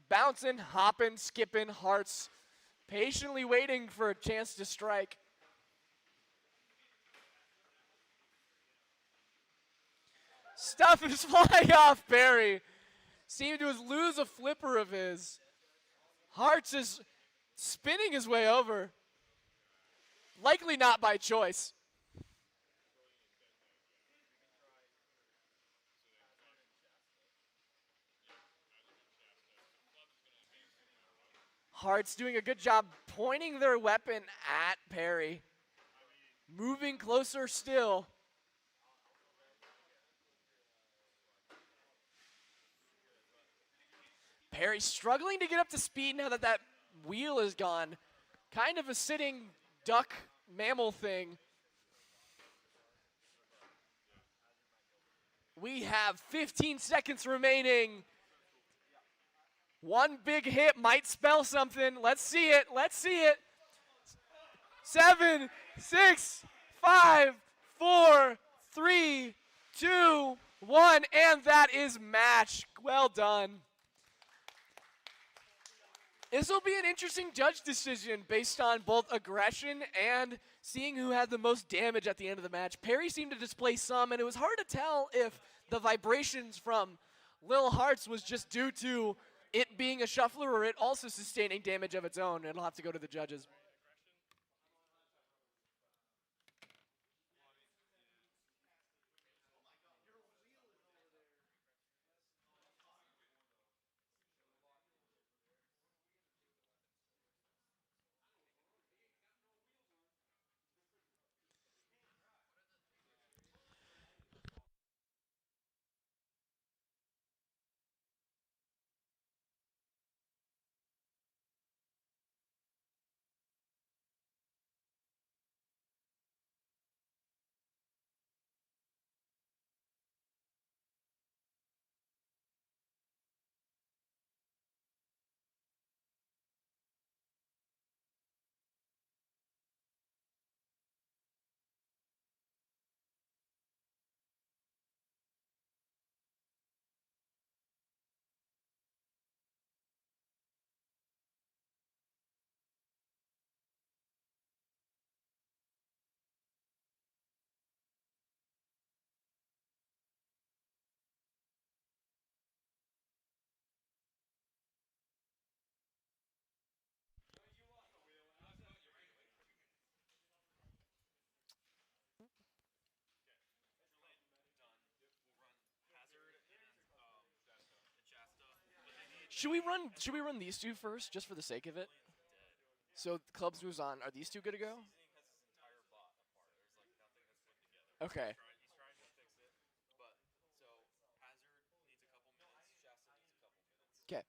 Bouncing, hopping, skipping, Hearts patiently waiting for a chance to strike. Stuff is flying off Perry. Seemed to lose a flipper of his. Hearts is spinning his way over. Likely not by choice. Hearts doing a good job pointing their weapon at Perry. Moving closer still. Perry struggling to get up to speed now that that wheel is gone. Kind of a sitting duck mammal thing. We have 15 seconds remaining. One big hit might spell something. Let's see it. Let's see it. 7, 6, 5, 4, 3, 2, 1, and that is match. Well done. This will be an interesting judge decision based on both aggression and seeing who had the most damage at the end of the match. Perry seemed to display some, and it was hard to tell if the vibrations from Lil Hearts was just due to it being a shuffler or it also sustaining damage of its own. It'll have to go to the judges. Should we run these two first, just for the sake of it? So Clubs moves on. Are these two good to go? Okay. Okay.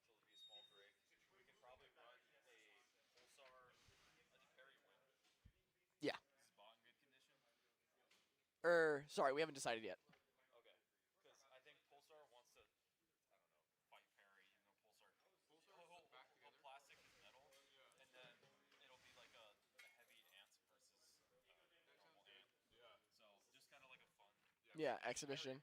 Yeah. Sorry, we haven't decided yet. Yeah, exhibition.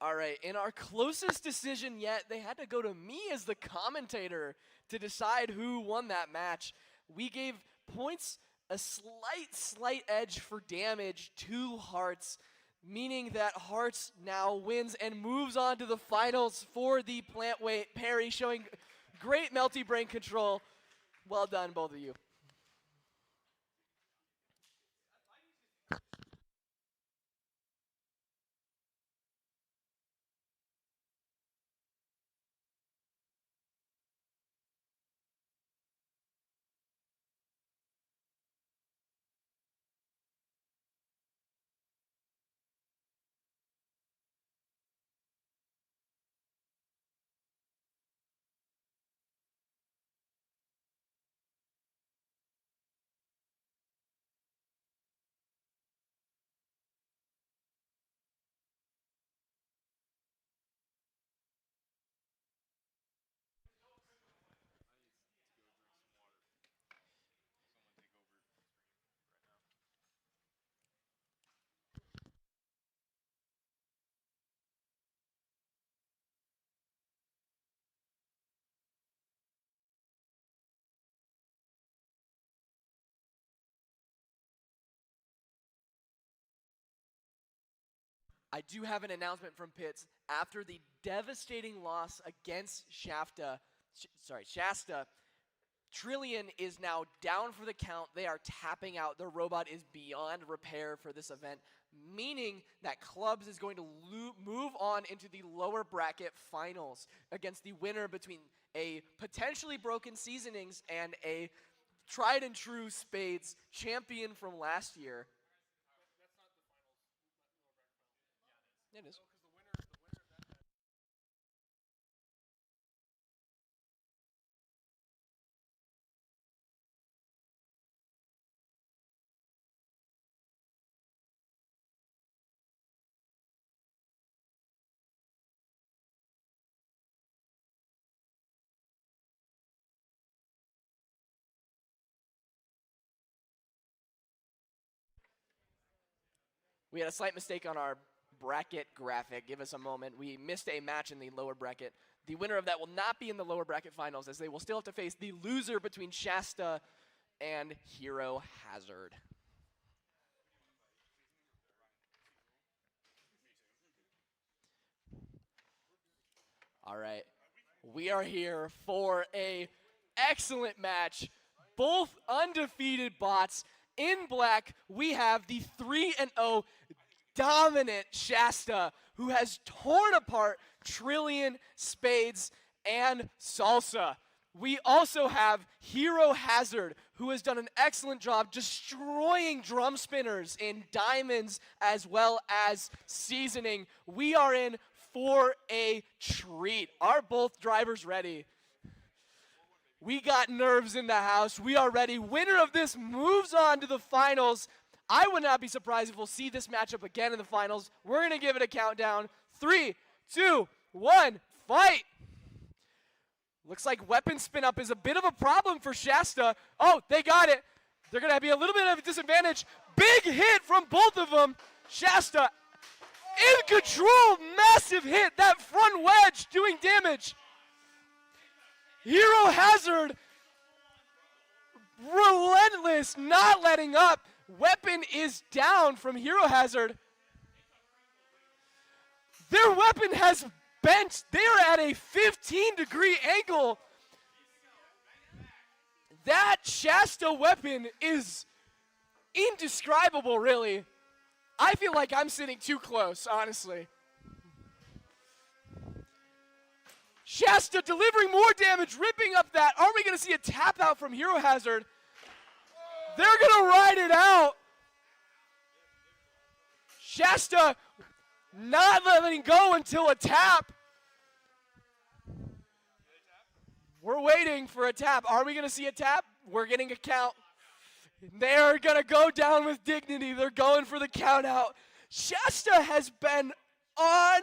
All right, in our closest decision yet, they had to go to me as the commentator to decide who won that match. We gave points a slight edge for damage to Hearts, meaning that Hearts now wins and moves on to the finals for the plant weight parry, showing great melty brain control. Well done, both of you. I do have an announcement from Pitts. After the devastating loss against Shasta, Trillion is now down for the count. They are tapping out. Their robot is beyond repair for this event, meaning that Clubs is going to move on into the lower bracket finals against the winner between a potentially broken Seasonings and a tried and true Spades champion from last year. It is. We had a slight mistake on our bracket graphic. Give us a moment. We missed a match in the lower bracket. The winner of that will not be in the lower bracket finals, as they will still have to face the loser between Shasta and Hero Hazard. All right. We are here for a excellent match. Both undefeated bots. In black, we have the 3-0 dominant Shasta, who has torn apart Trillion, Spades, and Salsa. We also have Hero Hazard, who has done an excellent job destroying drum spinners in Diamonds as well as Seasoning. We are in for a treat. Are both drivers ready? We got nerves in the house. We are ready. Winner of this moves on to the finals. I would not be surprised if we'll see this matchup again in the finals. We're going to give it a countdown. 3, 2, 1, fight. Looks like weapon spin up is a bit of a problem for Shasta. Oh, they got it. They're going to be a little bit of a disadvantage. Big hit from both of them. Shasta in control. Massive hit. That front wedge doing damage. Hero Hazard, relentless, not letting up. Weapon is down from Hero Hazard. Their weapon has bent. They are at a 15-degree angle. That Shasta weapon is indescribable, really. I feel like I'm sitting too close, honestly. Shasta delivering more damage, ripping up that. Are we going to see a tap out from Hero Hazard? They're going to ride it out. Shasta not letting go until a tap. We're waiting for a tap. Are we going to see a tap? We're getting a count. They're going to go down with dignity. They're going for the count out. Shasta has been on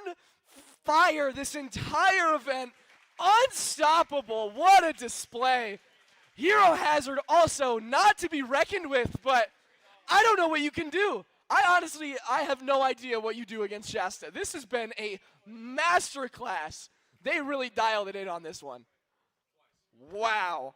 fire this entire event. Unstoppable. What a display. Hero Hazard also not to be reckoned with, but I don't know what you can do. I have no idea what you do against Shasta. This has been a masterclass. They really dialed it in on this one. Wow.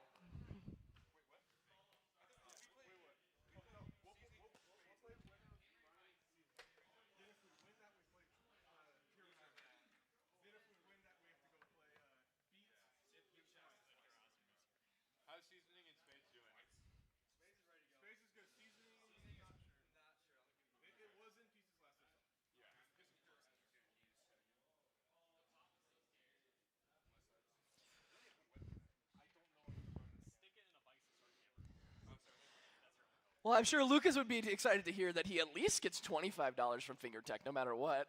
How's seasoning and spades doing? Spades is ready to go. Spades is good. Seasoning, not sure. It was in pieces last time. Yeah. Well, I'm sure Lucas would be excited to hear that he at least gets $25 from FingerTech no matter what.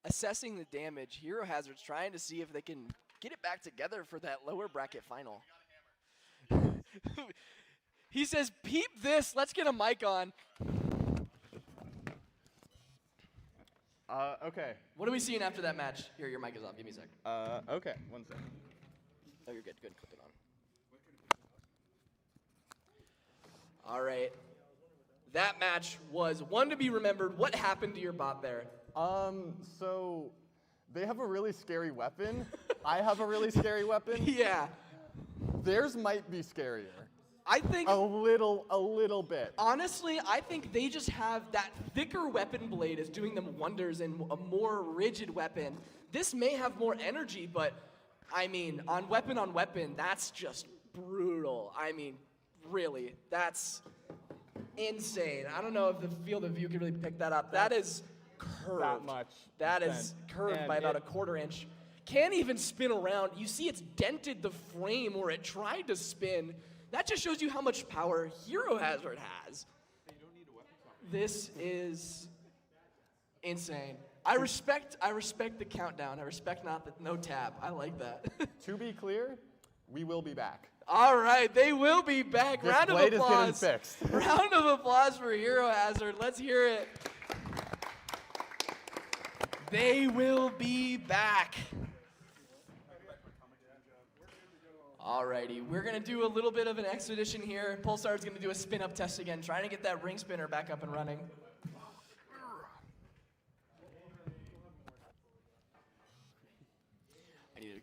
Assessing the damage, Hero Hazard's trying to see if they can get it back together for that lower bracket final. He says, peep this, let's get a mic on. Okay. What are we seeing after that match? Here, your mic is off. Give me a sec. Okay, 1 second. Oh, you're good. Good. Clip it on. All right. That match was one to be remembered. What happened to your bot there? So they have a really scary weapon. I have a really scary weapon. Yeah. Theirs might be scarier. I think a little bit. Honestly, I think they just have that thicker weapon blade is doing them wonders and a more rigid weapon. This may have more energy, but I mean, on weapon, that's just brutal. I mean, really, that's insane. I don't know if the field of view can really pick that up. That is curved. That much. That is curved And by about a quarter inch. Can't even spin around. You see it's dented the frame where it tried to spin. That just shows you how much power Hero Hazard has. This is insane. I respect the countdown. I respect no tab. I like that. To be clear, we will be back. All right, they will be back. This Round of blade applause. is getting fixed. Round of applause for Hero Hazard. Let's hear it. They will be back. Alrighty, we're gonna do a little bit of an expedition here. Pulsar's gonna do a spin-up test again, trying to get that ring spinner back up and running. I need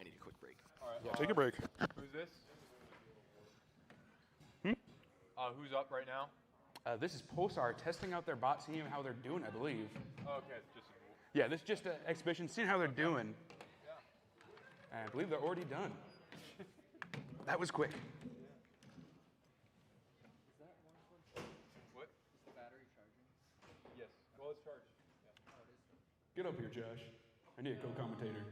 a quick break. All right, Yeah, take a break. Who's this? Hmm? Who's up right now? This is Pulsar testing out their bot, seeing how they're doing, I believe. Oh, okay, it's just. Yeah, this is just an exhibition, seeing how they're doing. And I believe they're already done. That was quick. What? Is the battery charging? Yes. Well, it's charged. Yeah. Get up here, Josh. I need a co-commentator.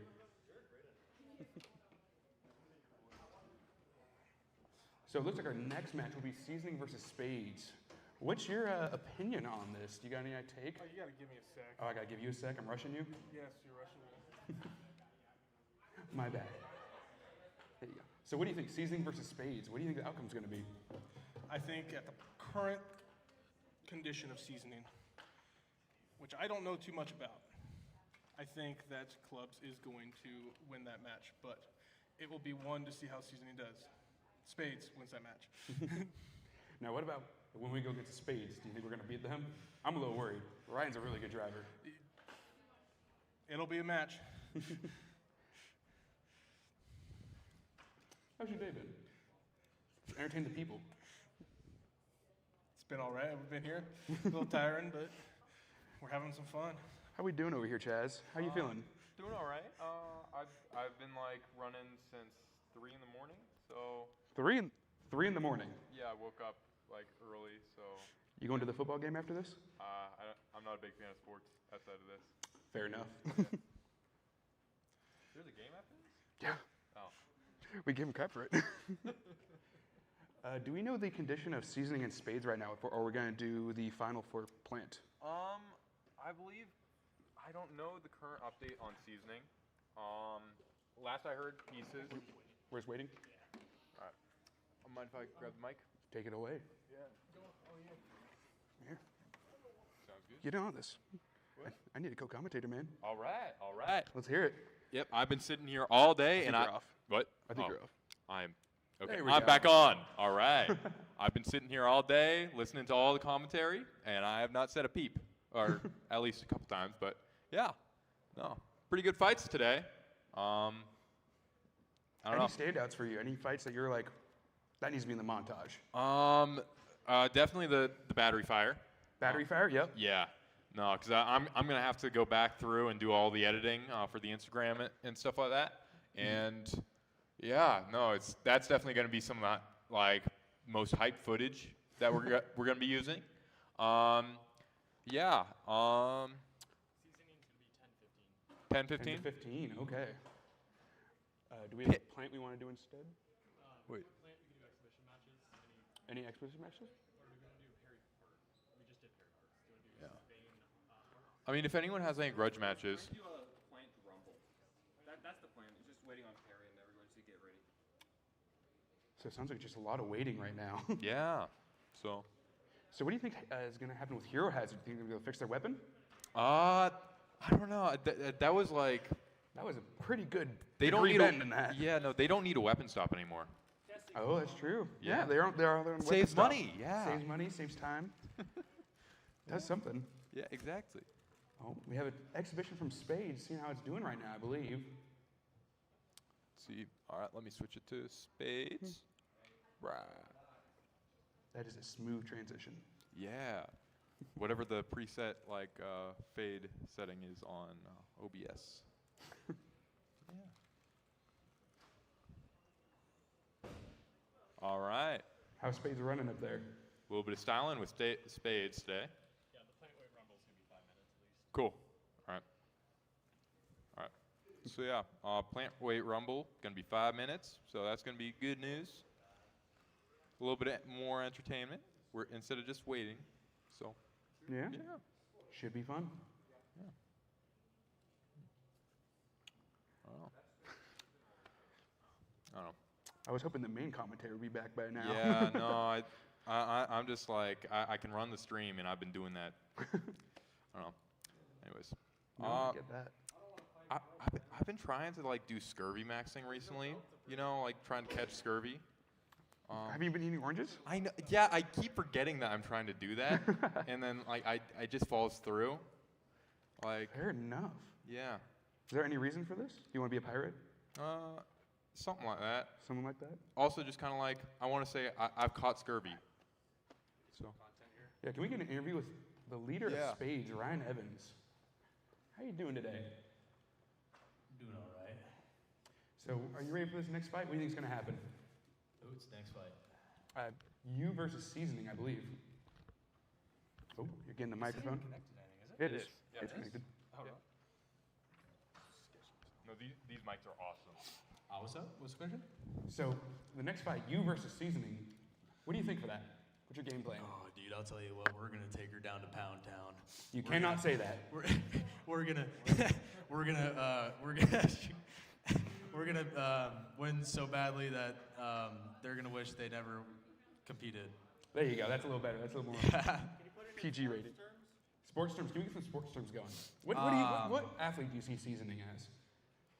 So it looks like our next match will be Seasoning versus Spades. What's your opinion on this? Do you got any take? Oh, you gotta give me a sec. Oh, I gotta give you a sec. I'm rushing you? Yes, you're rushing me. My bad. There you go. So what do you think, Seasoning versus Spades? What do you think the outcome's gonna be? I think at the current condition of seasoning, which I don't know too much about, I think that Clubs is going to win that match, but it will be one to see how seasoning does. Spades wins that match. Now what about when we go get to Spades? Do you think we're gonna beat them? I'm a little worried. Ryan's a really good driver. It'll be a match. How's your day been? Entertain the people. It's been all right. We've been here. A little tiring, but we're having some fun. How we doing over here, Chaz? How you feeling? Doing all right. I've been like running since 3 in the morning, so. 3 in the morning. Yeah, I woke up like early, so. You going to the football game after this? I'm not a big fan of sports outside of this. Fair enough. There's a game after this? Yeah. Oh. We gave him crap for it. Do we know the condition of Seasoning and Spades right now, or we're going to do the final for Plant? I believe, I don't know the current update on seasoning. Last I heard, pieces. Where's waiting? Alright. mind if I grab the mic? Take it away. Yeah. Here. Sounds good. Get on this. I need a co-commentator, man. All right. Let's hear it. Yep, I've been sitting here all day, think and you're off. What? I think Oh, you're off. I'm okay. There we I'm go. back on. All right. I've been sitting here all day, listening to all the commentary, and I have not said a peep, or at least a couple times. But yeah, no, pretty good fights today. I don't Any know. standouts for you? Any fights that you're like, that needs to be in the montage? Definitely the battery fire. Battery fire? Yep. Yeah. No, because I'm gonna have to go back through and do all the editing for the Instagram and stuff like that. And yeah, no, that's definitely gonna be some of the like most hyped footage that we're gonna be using. Yeah. Seasoning's gonna 10, be 10, 15. 15. 10 to 15. Okay. Do we have a plant we want to do instead? Wait. Any exhibition matches? Yeah. I mean, if anyone has any grudge matches. Do a plant rumble. That's the plan. It's just waiting on Perry and everyone to get ready. So it sounds like just a lot of waiting right now. Yeah. So what do you think is going to happen with Hero Hazard? Do you think they'll fix their weapon? I don't know. That was like. That was a pretty good. They don't degree need bend in that. Yeah, no, they don't need a weapon stop anymore. Oh, that's true. Yeah. They're on their own Saves weapon money, stop. yeah. Saves money, saves time. Does something. Yeah, exactly. Oh, we have an exhibition from Spades, seeing how it's doing right now, I believe. Let's see. All right, let me switch it to spades. Right. That is a smooth transition. Yeah. Whatever the preset like fade setting is on OBS. Yeah. All right. How's Spades running up there? A little bit of styling with spades today. Yeah, the plant weight rumble's gonna be 5 minutes at least. Cool. All right. All right. So yeah, plant weight rumble gonna be 5 minutes. So that's gonna be good news. A little bit more entertainment. We're instead of just waiting. So. Yeah? Yeah. Should be fun. Yeah. I don't know. I don't know. I was hoping the main commentator would be back by now. Yeah, no, I'm just like, I can run the stream, and I've been doing that. I don't know. Anyways. No, I get that. I've been trying to, like, do scurvy maxing recently. You know, like, trying to catch scurvy. Have you been eating oranges? I know. Yeah, I keep forgetting that I'm trying to do that. And then, like, I just falls through. Like. Fair enough. Yeah. Is there any reason for this? Do you want to be a pirate? Something like that. Something like that? Also, just kind of like, I want to say I've caught scurvy. So. Yeah, can we get an interview with the leader Yeah. of Spades, Ryan Evans? How you doing today? Doing all right. So, are you ready for this next fight? What do you think is going to happen? Who's next fight? You versus Seasoning, I believe. Oh, you're getting the microphone? Connected, I think, is it? It is. Yeah, It's it is. connected. Oh, Yeah. No, these mics are awesome. what's up? What's the question? So, the next fight, you versus Seasoning. What do you think for that? What's your game plan? Oh, dude, I'll tell you what. We're gonna take her down to Pound Town. You cannot say that. We're gonna win so badly that they're gonna wish they never competed. There you go. That's a little better. That's a little more PG rated. Sports terms. Can we get some sports terms going? What athlete do you see Seasoning as?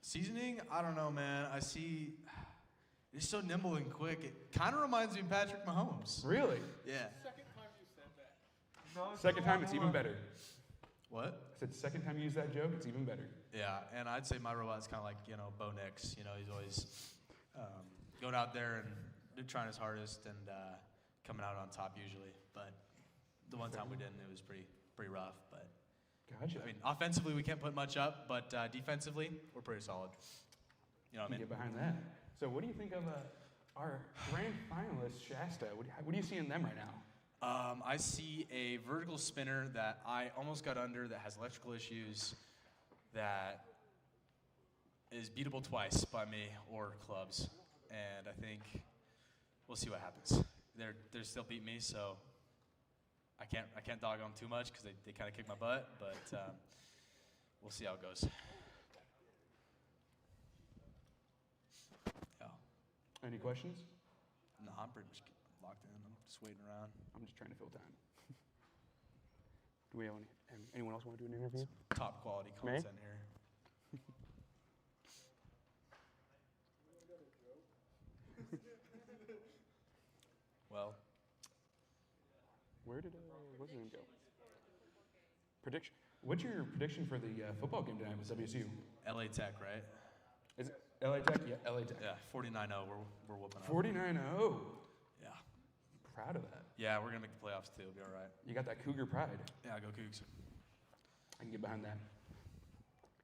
Seasoning? I don't know, man. I see. It's so nimble and quick. It kind of reminds me of Patrick Mahomes. Really? Yeah. Second time, it's even better. What? I said second time you use that joke, it's even better. Yeah, and I'd say my robot's kind of like, Bo Nix. He's always going out there and trying his hardest and coming out on top usually. But the one time we didn't, it was pretty rough. But Gotcha. I mean, offensively we can't put much up, but defensively we're pretty solid. You know what I mean? Get behind that. So what do you think of our grand finalist, Shasta? What do you see in them right now? I see a vertical spinner that I almost got under that has electrical issues that is beatable twice by me or clubs. And I think we'll see what happens. They're still beat me, so I can't dog on too much because they kind of kick my butt, but we'll see how it goes. Yeah. Any questions? No, I'm pretty much locked in. I'm just waiting around. I'm just trying to fill time. Do we have anyone else want to do an interview? Top quality May? content here. Well, where's his name go? Prediction. What's your prediction for the football game tonight with WSU? LA Tech, right? Is it LA Tech? Yeah, LA Tech. Yeah, 49-0. We're whooping up. 49-0. Yeah. Proud of that. Yeah, we're gonna make the playoffs too. It'll be all right. You got that Cougar pride. Yeah, go Cougs. I can get behind that.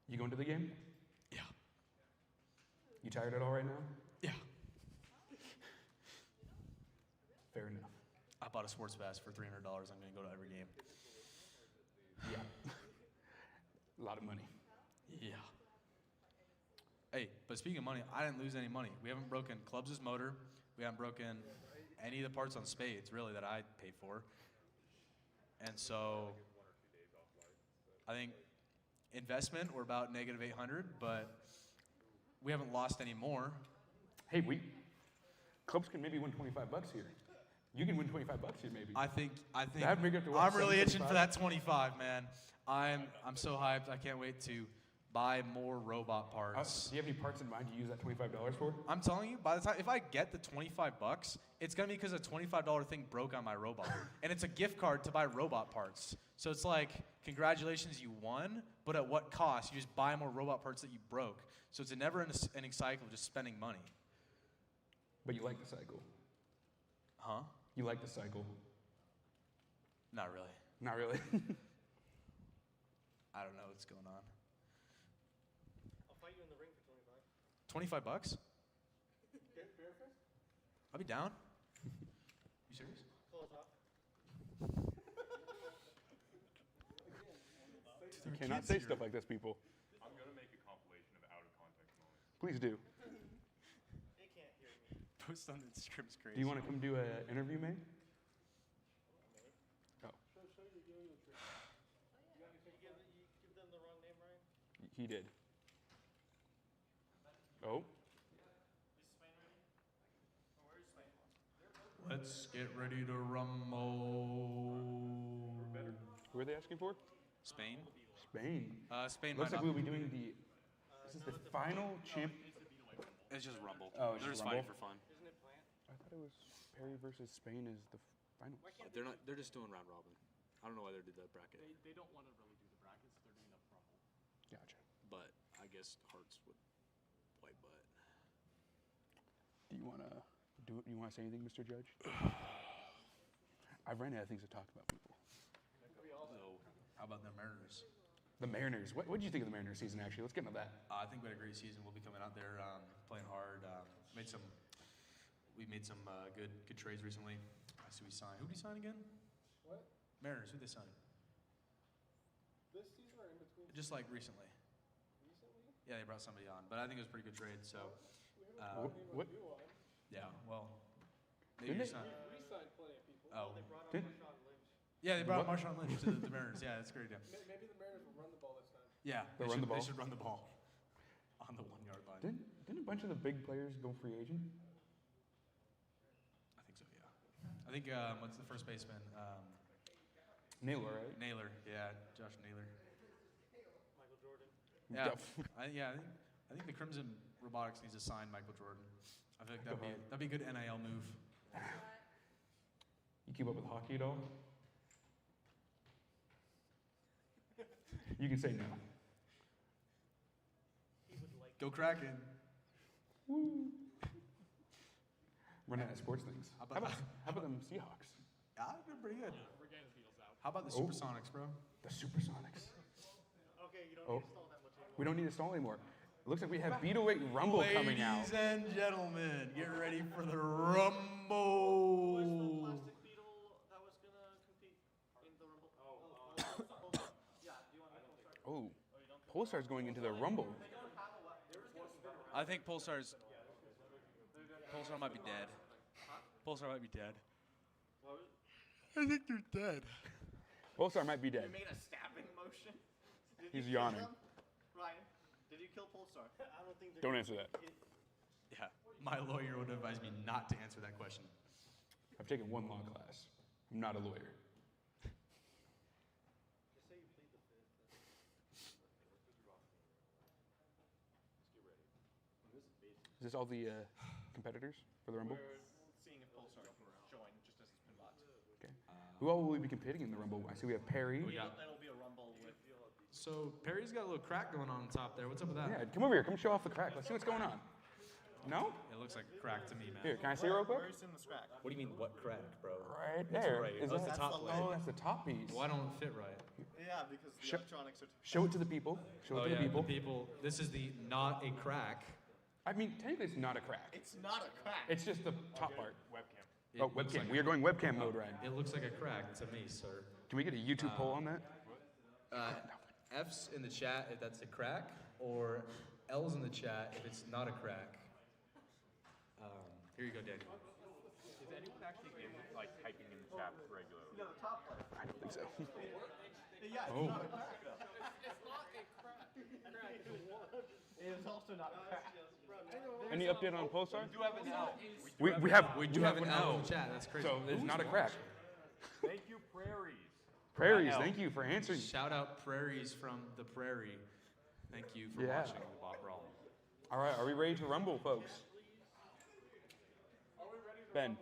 You going to the game? Yeah. You tired at all right now? Yeah. Fair enough. I bought a sports pass for $300. I'm gonna go to every game. Yeah. A lot of money. Yeah. Hey, but speaking of money, I didn't lose any money. We haven't broken Clubs' motor. We haven't broken any of the parts on Spades, really, that I paid for. And so I think investment, we're about negative 800, but we haven't lost any more. Hey, Clubs can maybe win $25 here. You can win $25 here, maybe. I think That'd make it to what, I'm really itching 775? for that 25, man. I'm so hyped. I can't wait to buy more robot parts. Do you have any parts in mind to use that $25 for? I'm telling you, by the time if I get the $25, it's gonna be because a $25 thing broke on my robot, and it's a gift card to buy robot parts. So it's like, congratulations, you won, but at what cost? You just buy more robot parts that you broke. So it's a never-ending cycle of just spending money. But you like the cycle. Huh? You like the cycle. Not really. Not really. I don't know what's going on. I'll fight you in the ring for 25 25. bucks? Fair fist? I'll be down. You serious? Close off. You cannot say stuff like this, people. I'm gonna make a compilation of out of context moments. Please do. They can't hear me. Post on Instagram's crazy. Do you want to come do an interview, May? Oh. Show you doing the trick. You give them the wrong name, Ryan? He did. Oh. Is Spain ready? Oh, where is Spain? Let's get ready to rumble. Who are they asking for? Spain. Spain. Spain Looks might like not- we'll be doing the. This is the final champ. It's just Rumble. Oh, it's They're just just fighting Rumble? for fun. Isn't it plant? I thought it was Perry versus Spain is the final. They're not. They're just doing round robin. I don't know why they did that bracket. They don't want to really do the brackets. They're doing a rumble. Gotcha. But I guess Hearts would wipe butt. Do you want to do it? You want to say anything, Mr. Judge? I've ran out of things to talk about, people. So, how about the Mariners? The Mariners. What did you think of the Mariners season? Actually, let's get into that. I think we had a great season. We'll be coming out there playing hard. We made some good trades recently. I see we signed. Who did he sign again? What? Mariners. Who did they sign? This season or in between? Just like recently. Recently? Yeah, they brought somebody on, but I think it was a pretty good trade. So. What? Yeah. Well. Maybe Didn't it's not. We signed plenty of people. Oh. They brought on Did- Marshawn Lynch. Yeah, they brought What? Marshawn Lynch to the Mariners. Yeah, that's a great idea. Maybe the Mariners will run the ball this time. Yeah, They'll run the ball? They should run the ball on the 1 yard line. Didn't a bunch of the big players go free agent? I think so. Yeah. I think what's the first baseman? Naylor, right? Naylor. Yeah, Josh Naylor. Michael Jordan. Yeah. I think the Crimson Robotics needs to sign Michael Jordan. I feel like that'd be a good NIL move. You keep up with hockey at all? You can say no. He would like. Go Kraken. Woo. Run out of sports things. How How about- about them Seahawks? They're pretty good. We're getting the Beatles out. How about the Oh. Supersonics, bro? The Supersonics. Okay, you don't Oh. need to stall that much anymore. We don't need to stall anymore. It looks like we have Beetleweight Rumble coming out. Ladies and gentlemen, get ready for the Rumble. Where's the plastic beetle that was gonna compete in the Rumble? Yeah, do you want to Oh, Polestar's going into the Rumble. I think Pulsar might be dead. Pulsar might be dead. I think they're dead. Polestar might be dead. You made a stabbing motion. Did He's you kill yawning. him? Ryan, did you kill Pulsar? I don't think. Don't answer that. Yeah, my lawyer would advise me not to answer that question. I've taken one law class. I'm not a lawyer. Is this all the competitors for the Rumble? We're seeing if Pulsar can join just as it's been bought. Okay. Who all will we be competing in the Rumble? I see we have Perry. It'll be a Rumble with. So Perry's got a little crack going on top there. What's up with that? Yeah, come over here. Come show off the crack. Let's see what's going on. No? It looks like a crack to me, man. Here, can I see it real quick? Where's in the crack? What do you mean, what crack, bro? Right there. Is That's that- the top plate. Oh, that's the top piece. Why don't it fit right? Yeah, because the Show- electronics are. Show it to the people. Show it to yeah, the people. This is the not a crack. I mean, technically it's not a crack. It's not a crack. It's just the top part. Webcam. Oh, webcam. We are going webcam mode, Ryan. It looks like a crack to me, sir. Can we get a YouTube poll on that? F's in the chat if that's a crack, or L's in the chat if it's not a crack. Here you go, Daniel. Is anyone actually like typing in the chat regularly? Yeah, the top part. I don't think so. Yeah, it's Oh. not a crack. It's not a crack. It is also not a crack. Any update on Pulsar? We do have an L. We do have an L. in the chat. That's crazy. So it's not a crack. Thank you, Prairies. Prairies, thank you for answering. Shout out Prairies from the Prairie. Thank you for Yeah. watching the Bob Brawl. All right, are we ready to rumble, folks? Ben.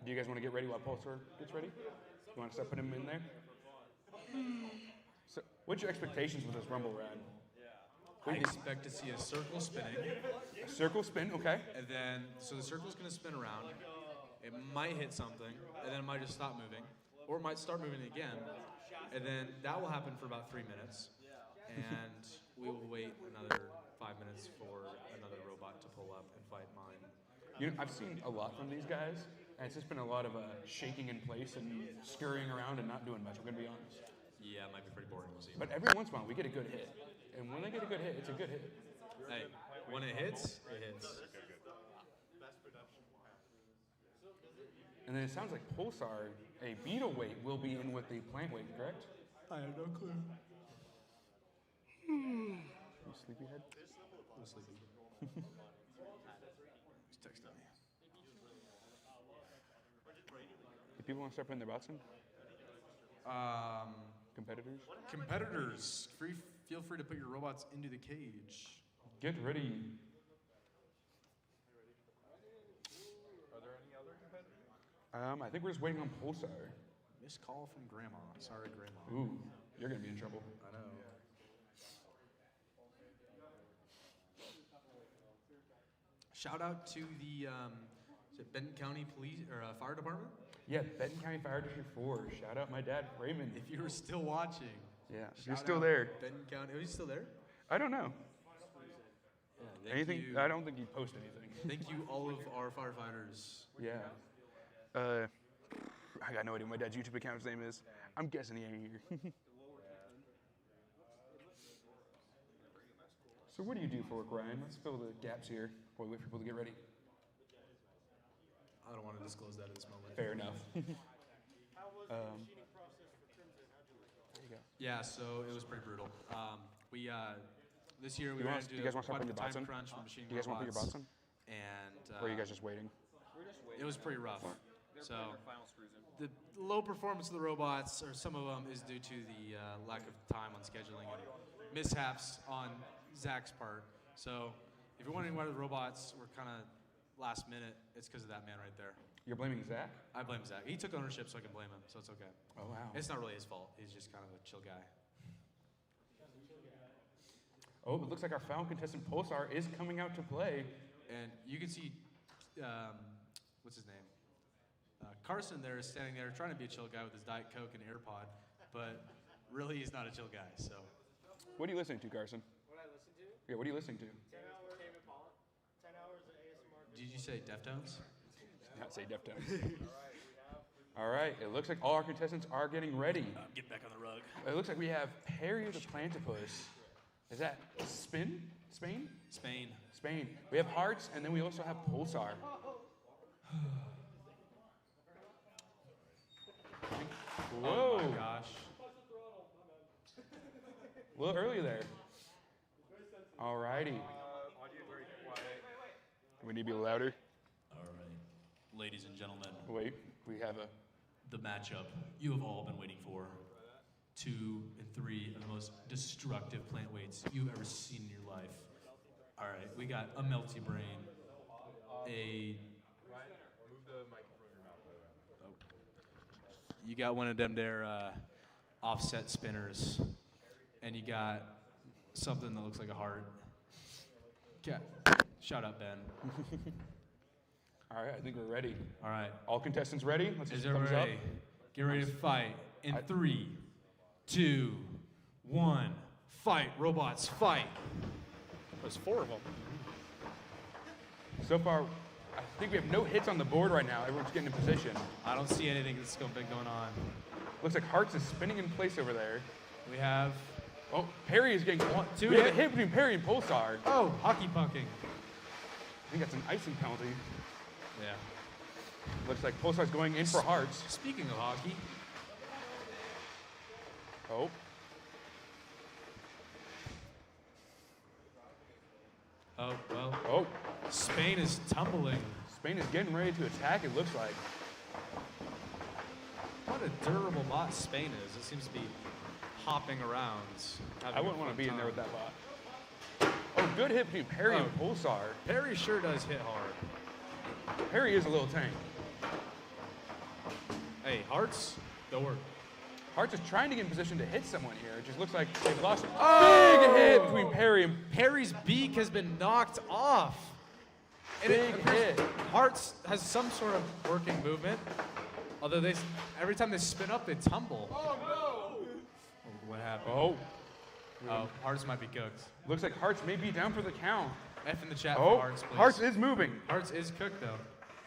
Do you guys want to get ready while Pulsar gets ready? You want to start putting him in there? So, what's your expectations for this rumble, Ryan? I expect to see a circle spinning. A circle spin, okay. And then, so the circle's going to spin around. It might hit something, and then it might just stop moving. Or it might start moving again. And then that will happen for about 3 minutes. And we will wait another 5 minutes for another robot to pull up and fight mine. You know, I've seen a lot from these guys, and it's just been a lot of shaking in place and scurrying around and not doing much, we're going to be honest. Yeah, it might be pretty boring. We'll see. But every once in a while, we get a good hit. And when they get a good hit, it's a good hit. Hey, when it hits, it hits. And then it sounds like Pulsar, a beetle weight, will be in with the plant weight, correct? I have no clue. You sleepyhead? I'm sleepy. He's texting me. Do people want to start putting their bots in? Competitors? Competitors, feel free to put your robots into the cage. Get ready. Are there any other competitors? I think we're just waiting on Pulsar. Missed call from Grandma. Sorry, Grandma. Ooh, you're going to be in trouble. I know. Shout out to the is it Benton County Police or Fire Department. Yeah, Benton County Fire District 4. Shout out my dad, Raymond. If you were still watching. Yeah, shout you're still out there. Benton County. Oh, he's still there? I don't know. Yeah, Anything? You. I don't think he posted anything. Thank you, all of our firefighters. Yeah. I got no idea what my dad's YouTube account's name is. I'm guessing he ain't here. So what do you do for work, Ryan? Let's fill the gaps here while we wait for people to get ready. I don't want to disclose that at this moment. Fair enough. How was the machining process for Crimson? How'd you like it? There you go. Yeah, so it was pretty brutal. We this year we Do you wanted guys- to do do you guys wanna start quite a putting your bots time in? crunch for machining Do you guys want to put your bots in? And Or are you guys just waiting? it was pretty rough. So the low performance of the robots, or some of them, is due to the lack of time on scheduling and mishaps on Zach's part. So if you're wondering why the robots were kind of last minute, it's because of that man right there. You're blaming Zach? I blame Zach. He took ownership, so I can blame him, so it's okay. Oh, wow. It's not really his fault. He's just kind of a chill guy. Oh, it looks like our final contestant Pulsar is coming out to play. And you can see, what's his name? Carson there is standing there trying to be a chill guy with his Diet Coke and AirPod, but really he's not a chill guy, so. What are you listening to, Carson? What I listen to? Yeah, what are you listening to? 10 hours. 10 hours of ASMR. Did you say Deftones? Not say Deftones. All right, it looks like all our contestants are getting ready. Get back on the rug. It looks like we have Perry the Plantipus. Is that Spain? Spain. Spain. We have Hearts, and then we also have Pulsar. Whoa. Oh my gosh. A little early there. All righty. Audio very quiet. We need to be louder. All right, ladies and gentlemen. Wait, we have a... The matchup you have all been waiting for. 2 and 3 of the most destructive plant weights you've ever seen in your life. All right, we got a Melty Brain, you got one of them there offset spinners, and you got something that looks like a heart. Okay. Shout out, Ben. All right, I think we're ready. All right. All contestants ready? Let's Is just thumbs everybody up. ready? Get ready to fight in 3, 2, 1. Fight, robots, fight. There's 4 of them. So far, I think we have no hits on the board right now. Everyone's getting in position. I don't see anything that's been going on. Looks like Hearts is spinning in place over there. We have... Oh, Perry is getting... 1, 2 we have a hit between Perry and Pulsar. Oh, hockey punking. I think that's an icing penalty. Yeah. Looks like Pulsar's going in for Hearts. Speaking of hockey. Oh. Oh, well. Oh. Spain is tumbling. Spain is getting ready to attack, it looks like. What a durable bot Spain is. It seems to be hopping around. I wouldn't want to be in there with that bot. Oh, good hit between Perry and Pulsar. Perry sure does hit hard. Perry is a little tank. Hey, Hearts, go work. Hearts is trying to get in position to hit someone here. It just looks like they've lost a Oh! big hit between Perry and... Perry's beak has been knocked off. And Big hit. Hearts has some sort of working movement. Although every time they spin up, they tumble. Oh, no! What happened? Oh. Oh, Hearts might be cooked. Looks like Hearts may be down for the count. F in the chat Oh, for Hearts, please. Hearts is moving. Hearts is cooked, though.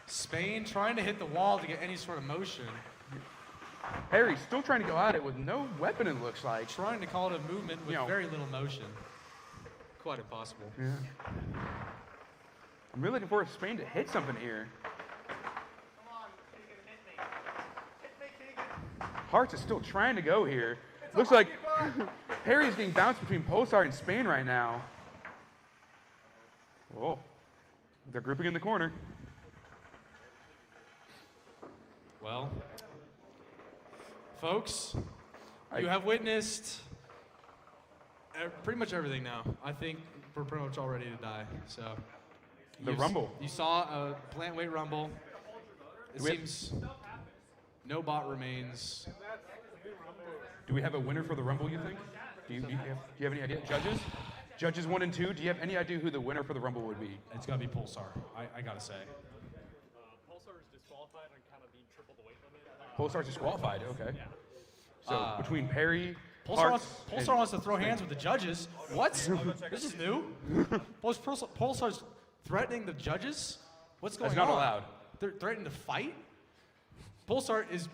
Spain trying to hit the wall to get any sort of motion. Perry still trying to go at it with no weapon, it looks like. Trying to call it a movement with very little motion. Quite impossible. Yeah. I'm really looking forward to Spain to hit something here. Hearts is still trying to go here. Looks like Perry's getting bounced between Pulsar and Spain right now. Whoa. They're grouping in the corner. Well, folks, you have witnessed pretty much everything now. I think we're pretty much all ready to die. So The rumble. You saw a plant weight rumble. It seems no bot remains. Do we have a winner for the rumble, you think? Do you have any idea? Judges? Judges 1 and 2, do you have any idea who the winner for the rumble would be? It's got to be Pulsar, I got to say. Pulsar is disqualified on kind of being triple the weight limit. Pulsar's disqualified, okay. Yeah. So between Perry, Pulsar wants to throw hands with the judges. What? This is new. Pulsar's threatening the judges? What's going on? That's not allowed. They're threatening to fight? Pulsar is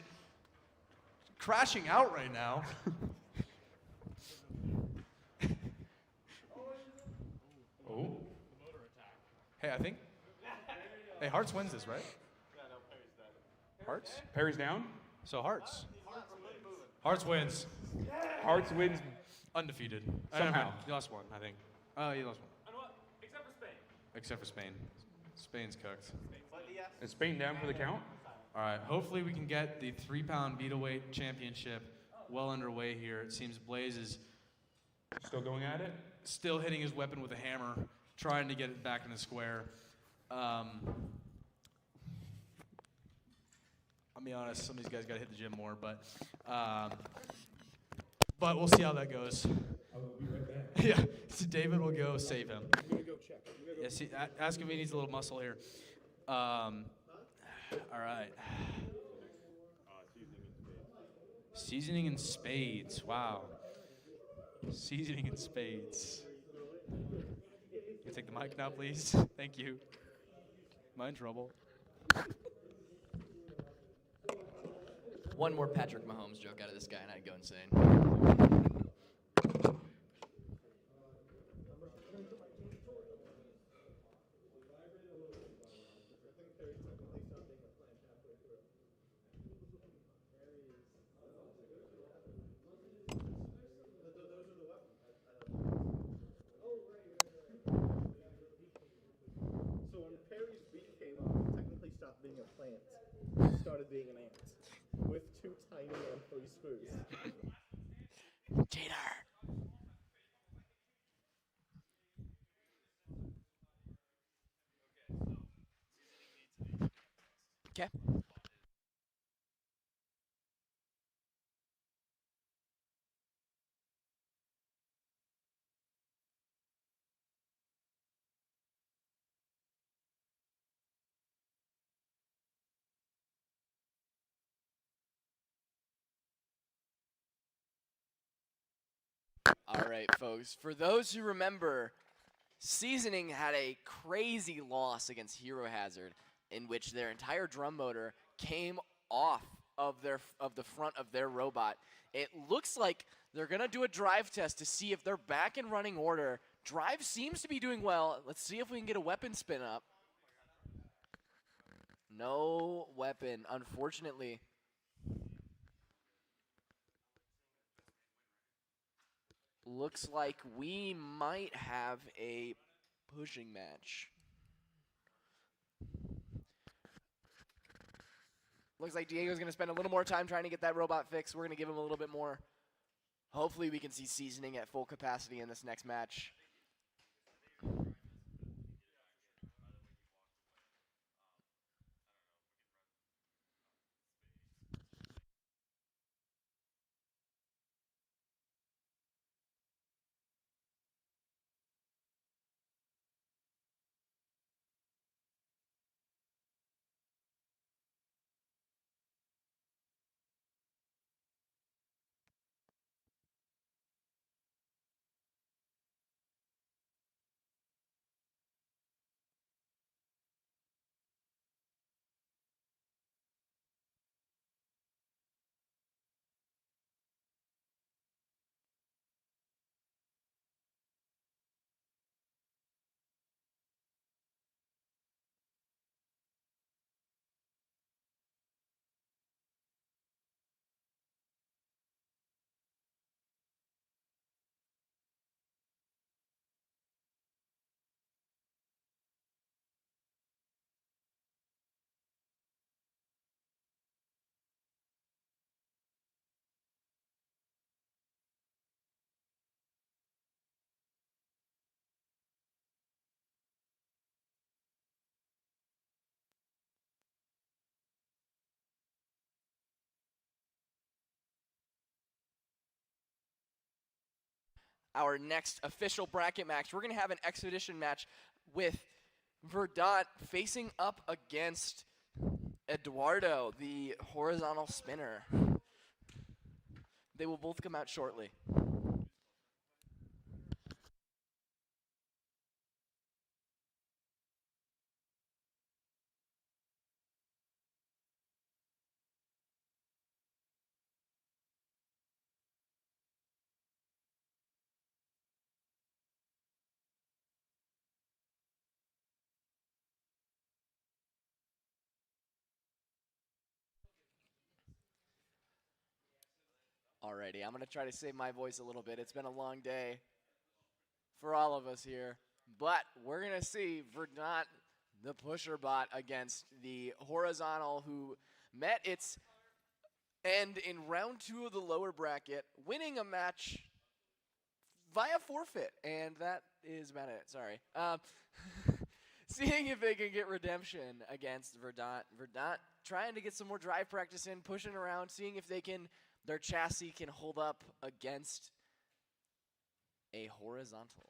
crashing out right now. Oh. Hey, I think. Hey, Hearts wins this, right? Hearts? Perry's down? So Hearts. Hearts wins. Hearts wins undefeated. somehow. You lost one, I think. You lost one. Except for Spain. Except for Spain. Spain's cooked. Is Spain down for the count? All right. Hopefully we can get the 3-pound Beetleweight Championship well underway here. It seems Blaze is still going at it. Still hitting his weapon with a hammer, trying to get it back in the square. I'll be honest. Some of these guys got to hit the gym more, but we'll see how that goes. I'll be right back. Yeah. So David will go save him. I'm gonna go check. Yes. Ask if he needs a little muscle here. All right. Seasoning in spades. Wow. Seasoning in spades. Can you take the mic now, please? Thank you. Am I in trouble? One more Patrick Mahomes joke out of this guy, and I'd go insane. So when Perry plant started being an ant with 2 tiny and 3 screws. Cheater. Okay. All right, folks. For those who remember, Seasoning had a crazy loss against Hero Hazard, in which their entire drum motor came off of the front of their robot. It looks like they're gonna do a drive test to see if they're back in running order. Drive seems to be doing well. Let's see if we can get a weapon spin up. No weapon, unfortunately. Looks like we might have a pushing match. Looks like Diego's going to spend a little more time trying to get that robot fixed. We're going to give him a little bit more. Hopefully we can see Seasoning at full capacity in this next match. Our next official bracket match, we're going to have an expedition match with Verdant facing up against Eduardo, the horizontal spinner. They will both come out shortly. Alrighty, I'm going to try to save my voice a little bit. It's been a long day for all of us here. But we're going to see Verdant, the pusher bot, against the horizontal, who met its end in round 2 of the lower bracket, winning a match via forfeit. And that is about it. Sorry. Seeing if they can get redemption against Verdant. Verdant trying to get some more drive practice in, pushing around, seeing if their chassis can hold up against a horizontal.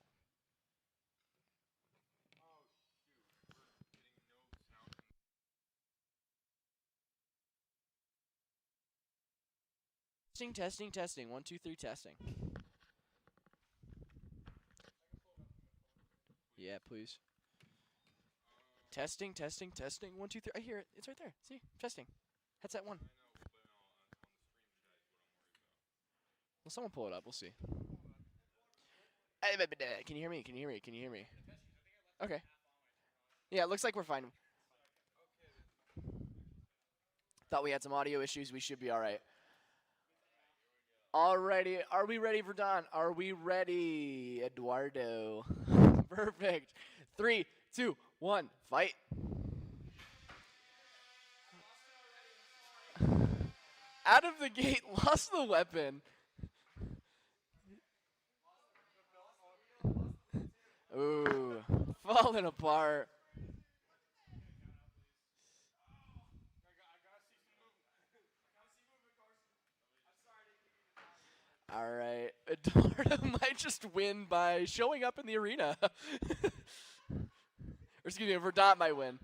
Testing. 1, 2, 3, testing. Yeah, please. Testing. 1, 2, 3. I hear it. It's right there. See? Testing. Headset 1. Well, someone pull it up. We'll see. Can you hear me? Okay. Yeah, it looks like we're fine. Thought we had some audio issues. We should be all right. Alrighty. Are we ready, Verdant? Are we ready, Eduardo? Perfect. 3, 2, 1, fight. out of the gate, lost the weapon. Ooh, falling apart. All right, Eduardo might just win by showing up in the arena. Or excuse me, Verdant might win.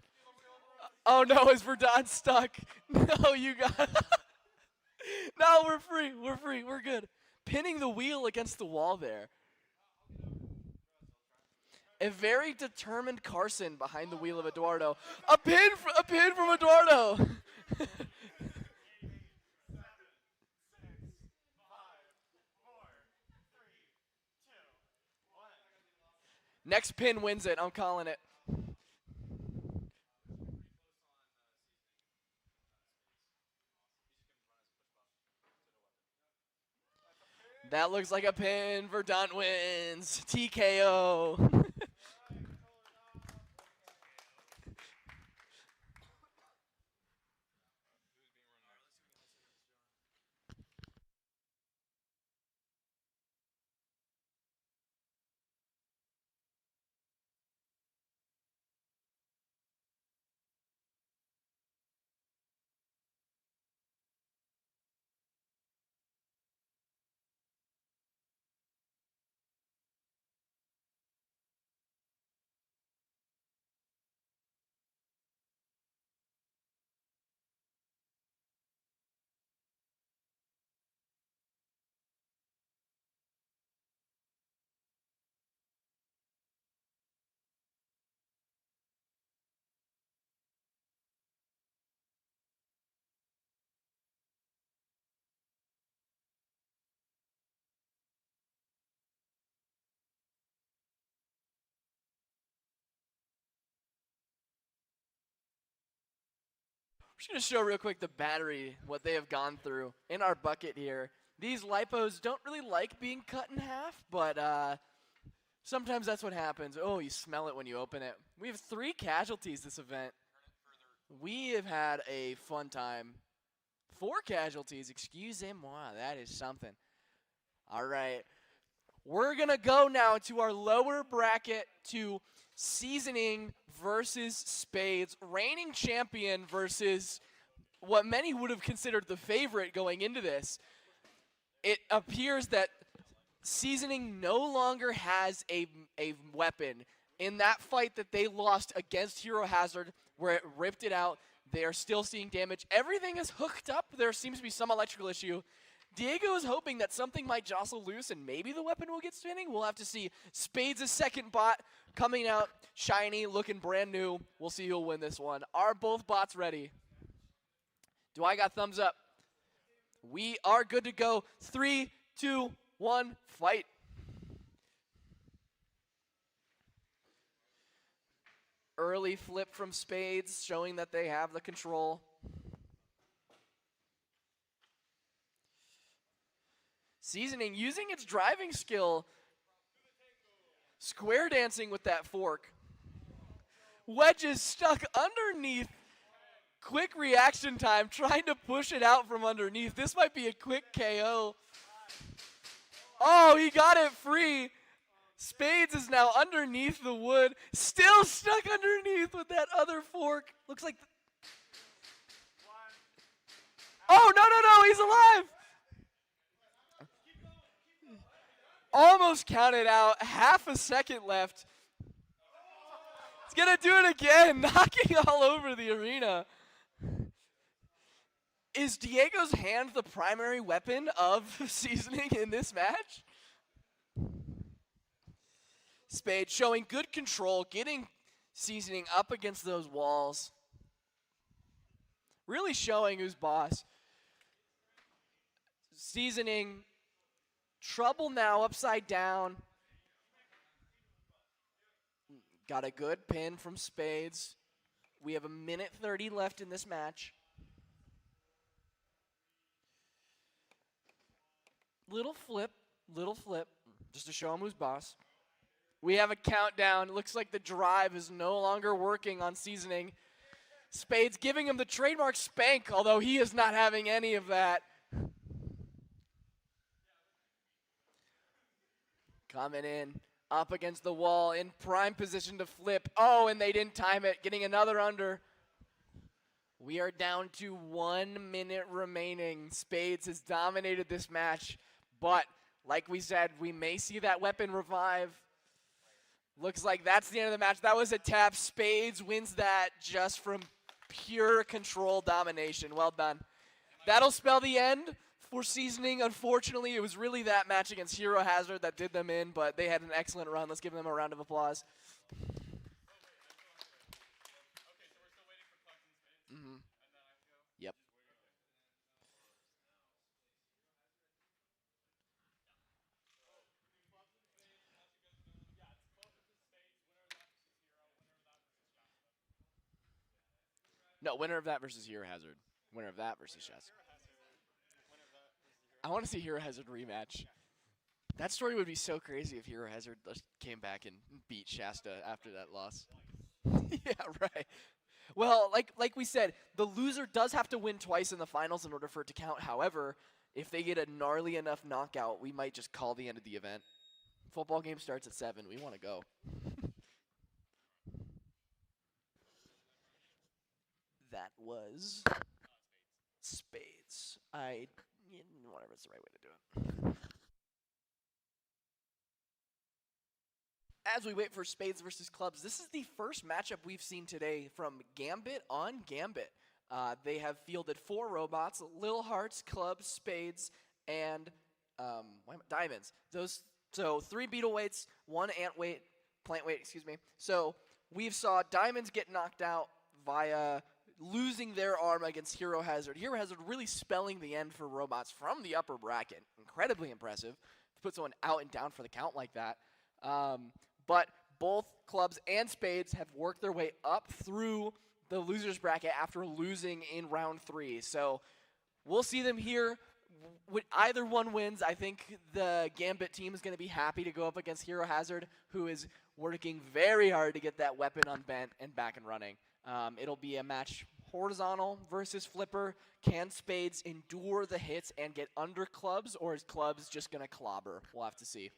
Oh no, is Verdant stuck? No, you got No, we're free. We're free. We're good. Pinning the wheel against the wall there. A very determined Carson behind the wheel of Eduardo. A pin from Eduardo. Next pin wins it. I'm calling it. That looks like a pin. Verdant wins. TKO. I'm just going to show real quick the battery, what they have gone through in our bucket here. These lipos don't really like being cut in half, but sometimes that's what happens. Oh, you smell it when you open it. We have 3 casualties this event. We have had a fun time. 4 casualties, excusez-moi, that is something. All right, we're going to go now to our lower bracket to Seasoning versus Spades, reigning champion versus what many would have considered the favorite going into this. It appears that Seasoning no longer has a weapon. In that fight that they lost against Hero Hazard, where it ripped it out, they are still seeing damage. Everything is hooked up. There seems to be some electrical issue. Diego is hoping that something might jostle loose and maybe the weapon will get spinning. We'll have to see. Spades' second bot coming out shiny, looking brand new. We'll see who'll win this one. Are both bots ready? Do I got thumbs up? We are good to go. 3, 2, 1, fight. Early flip from Spades, showing that they have the control. Seasoning using its driving skill, square dancing with that fork. Wedges stuck underneath. Quick reaction time, trying to push it out from underneath. This might be a quick KO. Oh, he got it free. Spades is now underneath the wood, still stuck underneath with that other fork. Looks like. Oh, no, he's alive. Almost counted out, half a second left. He's gonna do it again, knocking all over the arena. Is Diego's hand the primary weapon of Seasoning in this match? Spade showing good control, getting Seasoning up against those walls. Really showing who's boss. Seasoning, trouble now, upside down. Got a good pin from Spades. We have 1:30 left in this match. Little flip, just to show him who's boss. We have a countdown. It looks like the drive is no longer working on Seasoning. Spades giving him the trademark spank, although he is not having any of that. Coming in, up against the wall, in prime position to flip. Oh, and they didn't time it, getting another under. We are down to 1 minute remaining. Spades has dominated this match, but like we said, we may see that weapon revive. Looks like that's the end of the match. That was a tap. Spades wins that just from pure control domination. Well done. That'll spell the end for seasoning. Unfortunately, it was really that match against Hero Hazard that did them in, but they had an excellent run. Let's give them a round of applause. Mm-hmm. Yep. No, winner of that versus Hero Hazard. Winner of that versus Shasta. I want to see Hero Hazard rematch. That story would be so crazy if Hero Hazard just came back and beat Shasta after that loss. Yeah, right. Well, like we said, the loser does have to win twice in the finals in order for it to count. However, if they get a gnarly enough knockout, we might just call the end of the event. Football game starts at 7. We want to go. That was Spades. Whatever, it's the right way to do it. As we wait for Spades versus Clubs, this is the first matchup we've seen today from Gambit on Gambit. They have fielded 4 robots: Lil Hearts, Clubs, Spades, and Diamonds. So 3 beetle weights, 1 ant weight, plant weight, excuse me. So we've saw Diamonds get knocked out via losing their arm against Hero Hazard. Hero Hazard really spelling the end for robots from the upper bracket. Incredibly impressive to put someone out and down for the count like that. But both Clubs and Spades have worked their way up through the losers bracket after losing in round 3. So we'll see them here. Either one wins. I think the Gambit team is going to be happy to go up against Hero Hazard, who is working very hard to get that weapon unbent and back and running. It'll be a match horizontal versus flipper. Can Spades endure the hits and get under Clubs, or is Clubs just going to clobber? We'll have to see.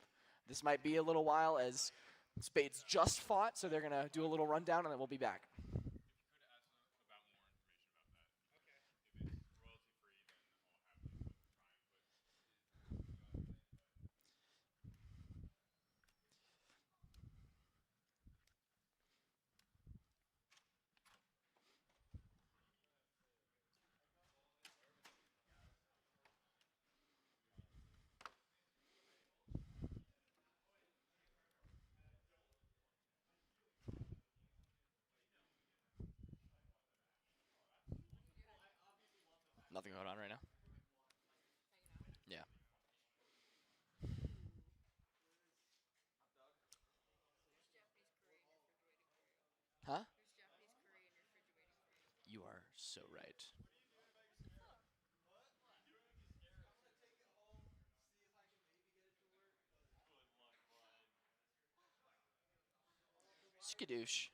This might be a little while as Spades just fought, so they're going to do a little rundown, and then we'll be back. Nothing going on right now? Yeah. Huh? You are so right. Skadoosh.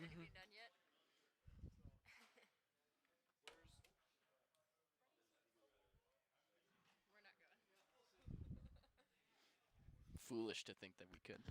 Mm-hmm. Foolish to think that we could.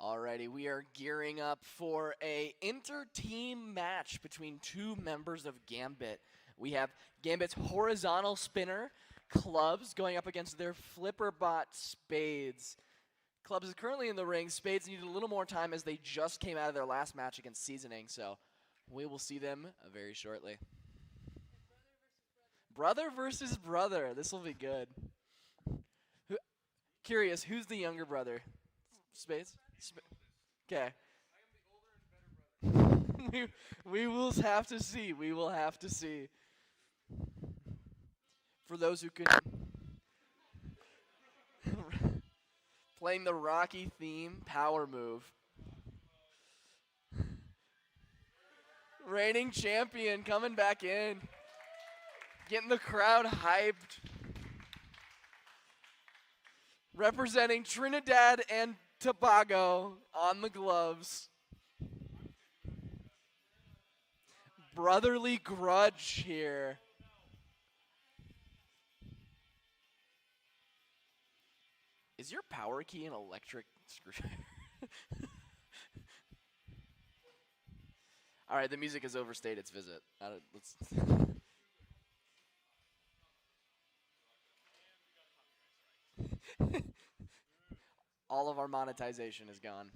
Alrighty, we are gearing up for a inter-team match between two members of Gambit. We have Gambit's horizontal spinner, Clubs, going up against their flipper bot, Spades. Clubs is currently in the ring. Spades needed a little more time as they just came out of their last match against Seasoning, so we will see them very shortly. Brother versus brother. This will be good. Curious, who's the younger brother? Spades? Okay. we will have to see. We will have to see. For those who could playing the Rocky theme, power move. Reigning champion coming back in. Getting the crowd hyped. Representing Trinidad and Tobago on the gloves. Brotherly grudge here. Is your power key an electric screwdriver? All right, the music has overstayed its visit. Let's all of our monetization is gone.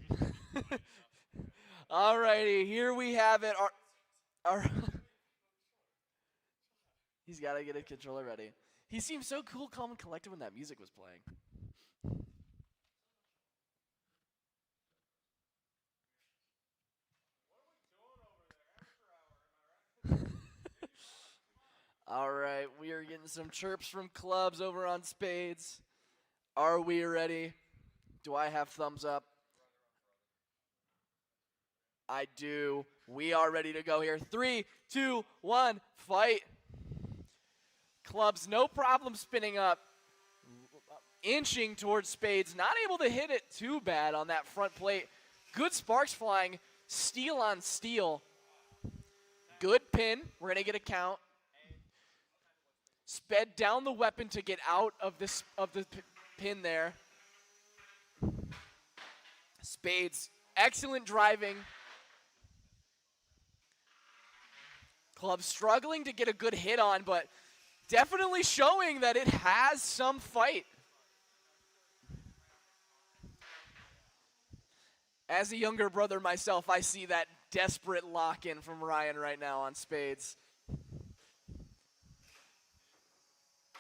Alrighty, here we have it. Our He's got to get a controller ready. He seemed so cool, calm, and collected when that music was playing. All right, we are getting some chirps from Clubs over on Spades. Are we ready? Do I have thumbs up? I do. We are ready to go here. 3, 2, 1, fight. Clubs, no problem spinning up. Inching towards Spades. Not able to hit it too bad on that front plate. Good sparks flying. Steel on steel. Good pin. We're going to get a count. Sped down the weapon to get out of the pin there. Spades, excellent driving. Club struggling to get a good hit on, but definitely showing that it has some fight. As a younger brother myself, I see that desperate lock-in from Ryan right now on Spades.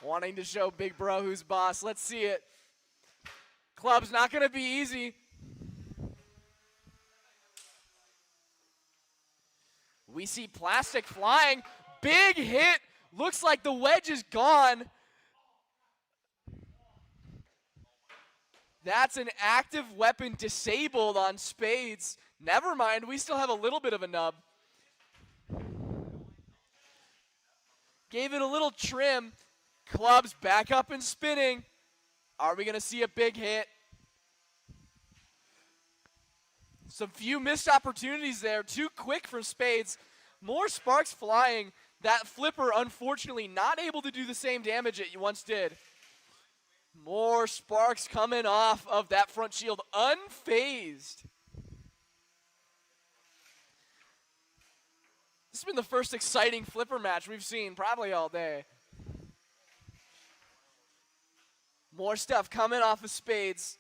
Wanting to show big bro who's boss. Let's see it. Club's not going to be easy. We see plastic flying. Big hit. Looks like the wedge is gone. That's an active weapon disabled on Spades. Never mind, we still have a little bit of a nub. Gave it a little trim. Clubs back up and spinning. Are we going to see a big hit? Some few missed opportunities there. Too quick from Spades. More sparks flying. That flipper, unfortunately, not able to do the same damage it once did. More sparks coming off of that front shield. Unfazed. This has been the first exciting flipper match we've seen probably all day. More stuff coming off of Spades.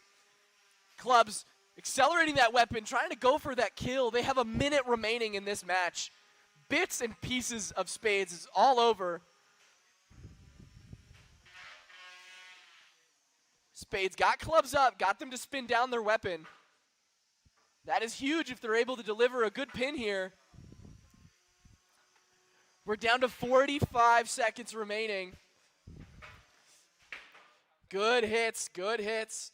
Clubs accelerating that weapon, trying to go for that kill. They have a minute remaining in this match. Bits and pieces of Spades is all over. Spades got Clubs up, got them to spin down their weapon. That is huge if they're able to deliver a good pin here. We're down to 45 seconds remaining. Good hits, good hits.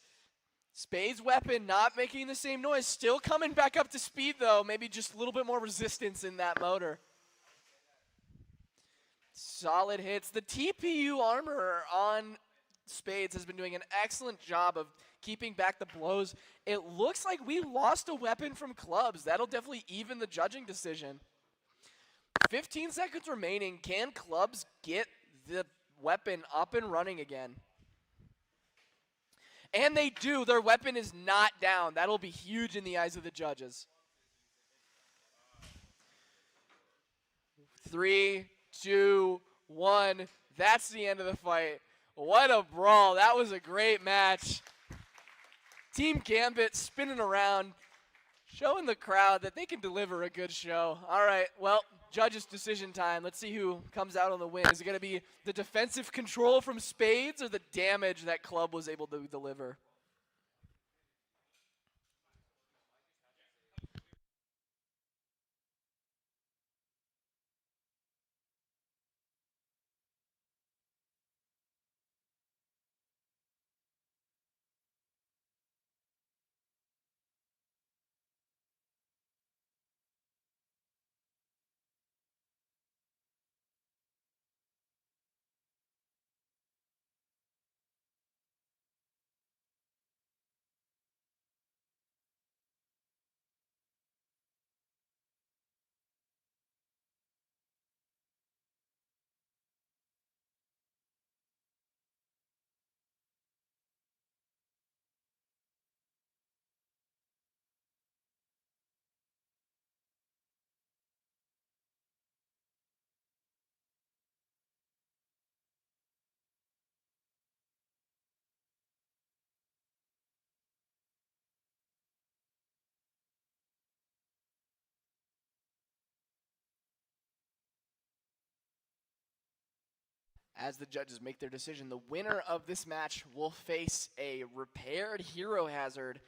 Spades weapon not making the same noise. Still coming back up to speed though. Maybe just a little bit more resistance in that motor. Solid hits. The TPU armor on Spades has been doing an excellent job of keeping back the blows. It looks like we lost a weapon from Clubs. That'll definitely even the judging decision. 15 seconds remaining. Can Clubs get the weapon up and running again? And they do. Their weapon is not down. That'll be huge in the eyes of the judges. 3, 2, 1. That's the end of the fight. What a brawl. That was a great match. Team Gambit spinning around, showing the crowd that they can deliver a good show. All right, well, judges' decision time. Let's see who comes out on the win. Is it going to be the defensive control from Spades or the damage that Club was able to deliver? As the judges make their decision, the winner of this match will face a repaired Hero Hazard.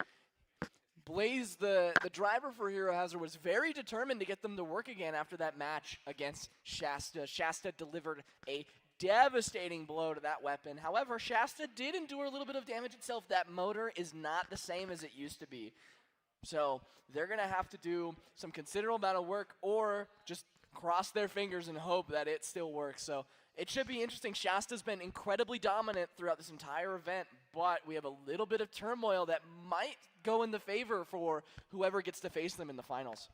Blaze, the driver for Hero Hazard, was very determined to get them to work again after that match against Shasta. Shasta delivered a devastating blow to that weapon. However, Shasta did endure a little bit of damage itself. That motor is not the same as it used to be. So they're going to have to do some considerable amount of work or just cross their fingers and hope that it still works. So it should be interesting. Shasta's been incredibly dominant throughout this entire event, but we have a little bit of turmoil that might go in the favor for whoever gets to face them in the finals.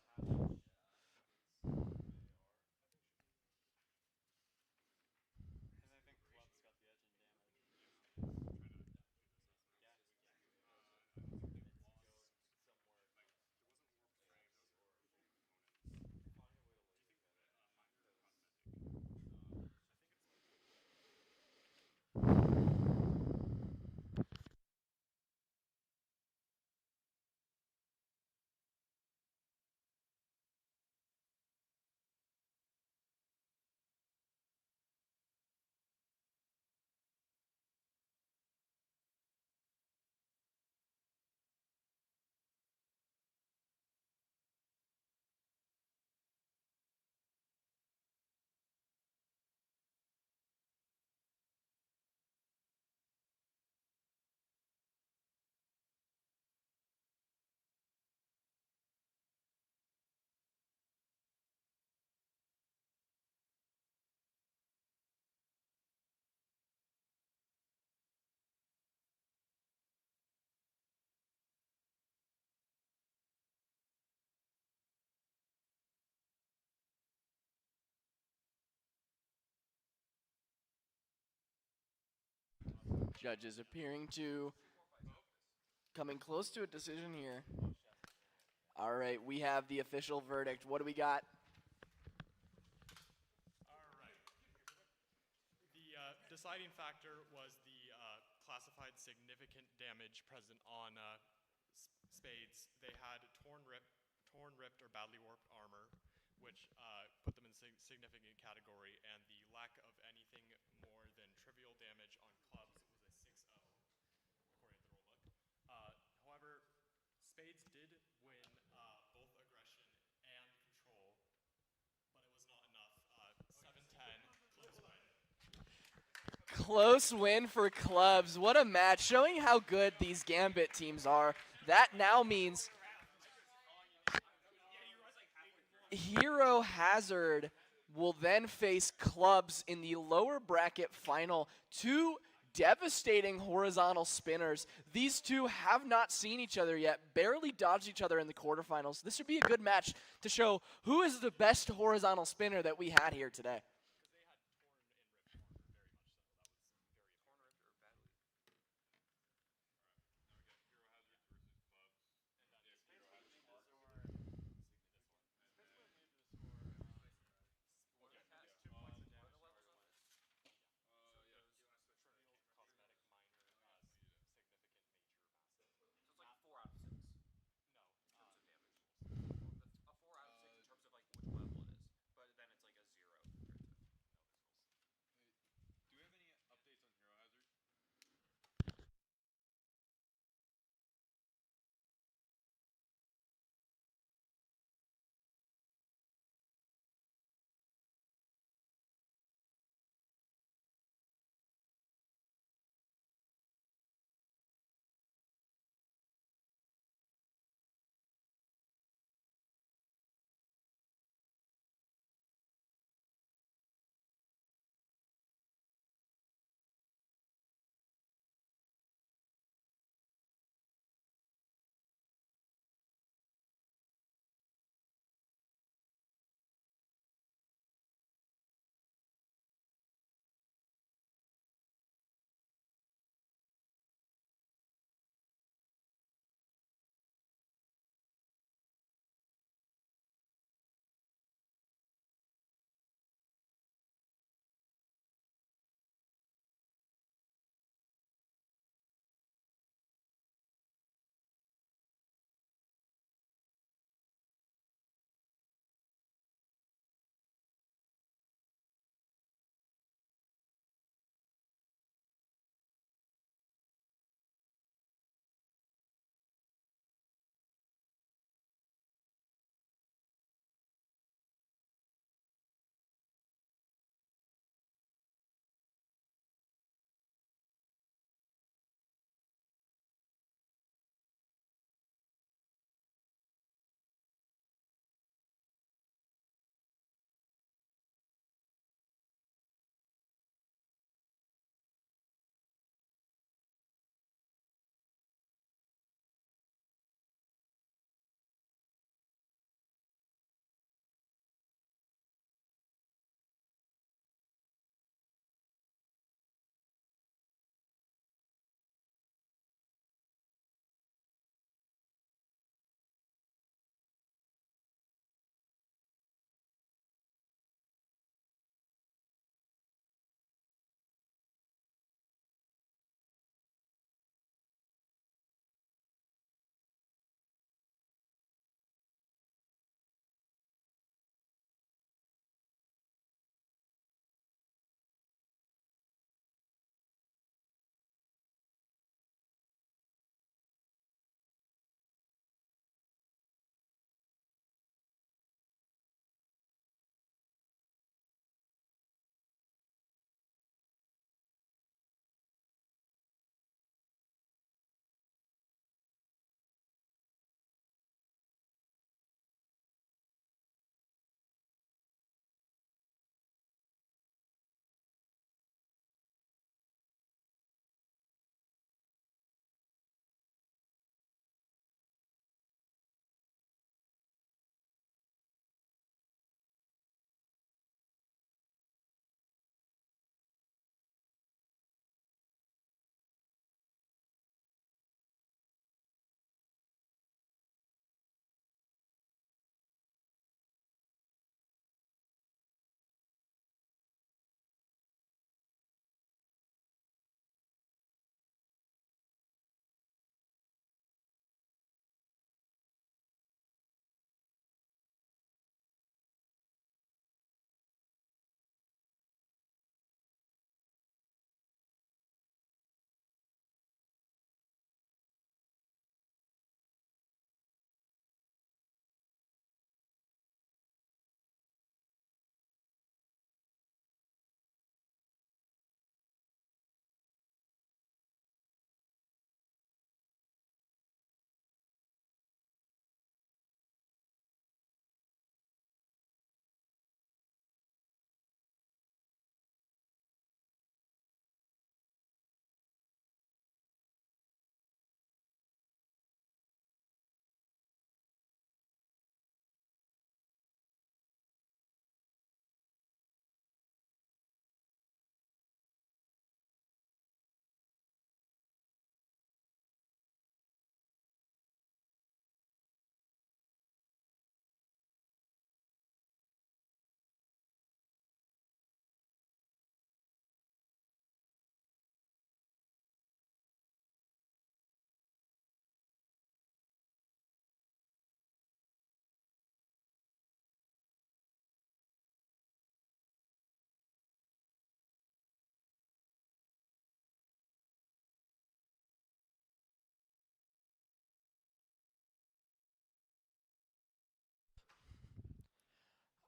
Judges appearing to coming close to a decision here. All right, we have the official verdict. What do we got? The deciding factor was the classified significant damage present on Spades. They had torn, ripped, or badly warped armor, which put them in significant category, and the lack of anything more than trivial damage on clubs was a 6-0, according to the rulebook. However, Spades did win both aggression and control, but it was not enough. 7-10, close win. Close win for Clubs. What a match, showing how good these Gambit teams are. That now means Hero Hazard will then face Clubs in the lower bracket final. Two devastating horizontal spinners. These two have not seen each other yet, barely dodged each other in the quarterfinals. This would be a good match to show who is the best horizontal spinner that we had here today.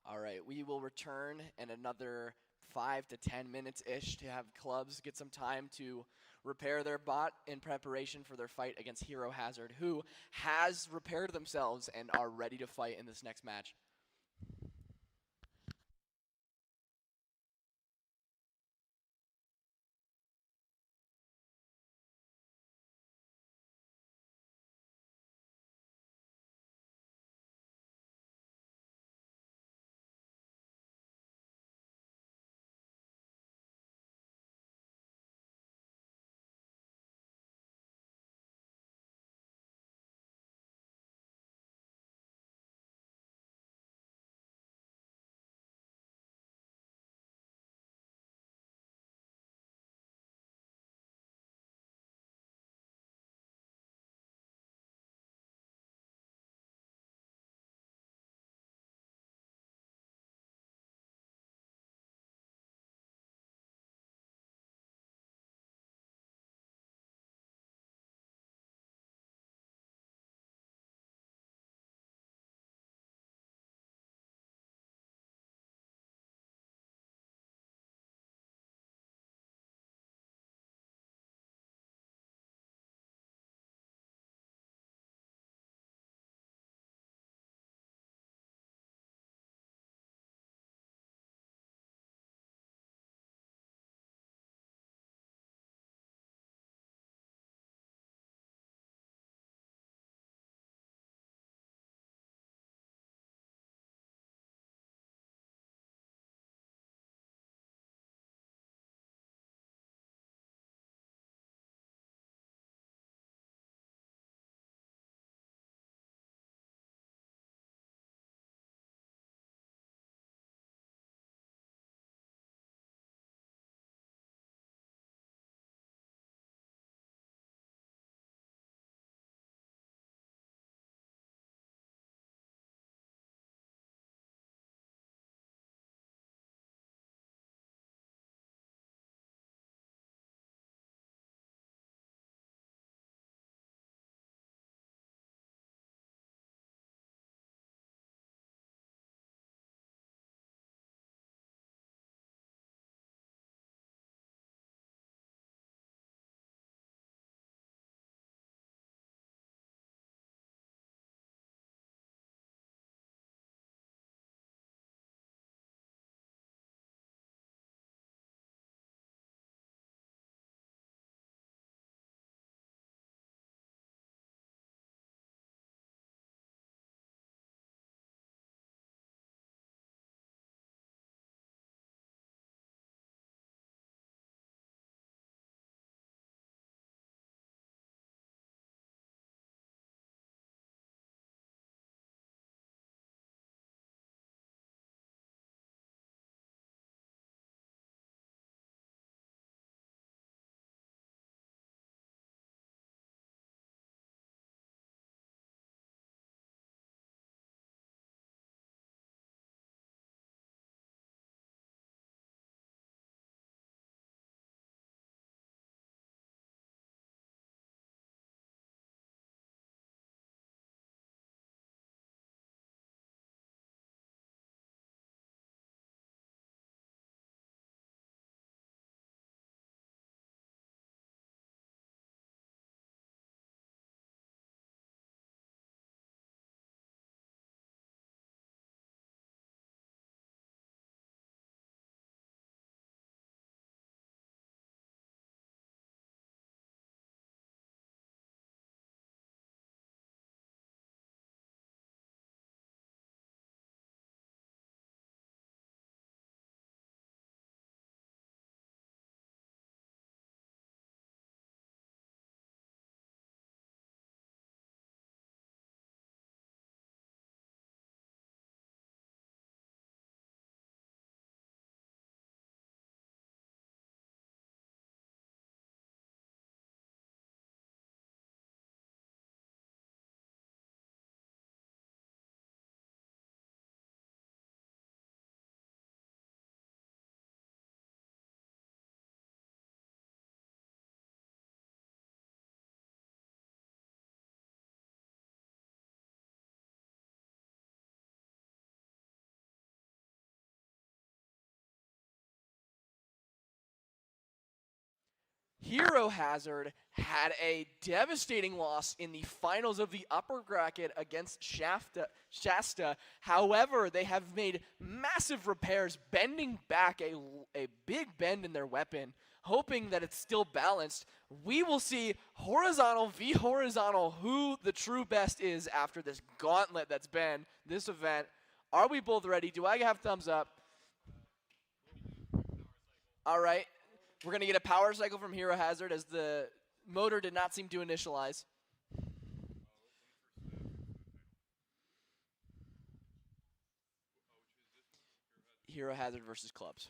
All right, we will return in another 5 to 10 minutes ish to have clubs get some time to repair their bot in preparation for their fight against Hero Hazard, who has repaired themselves and are ready to fight in this next match. Hero Hazard had a devastating loss in the finals of the upper bracket against Shasta. However, they have made massive repairs, bending back a big bend in their weapon, hoping that it's still balanced. We will see horizontal v horizontal who the true best is after this gauntlet that's been this event. Are we both ready? Do I have thumbs up? All right. We're going to get a power cycle from Hero Hazard as the motor did not seem to initialize. Hero Hazard versus Clubs.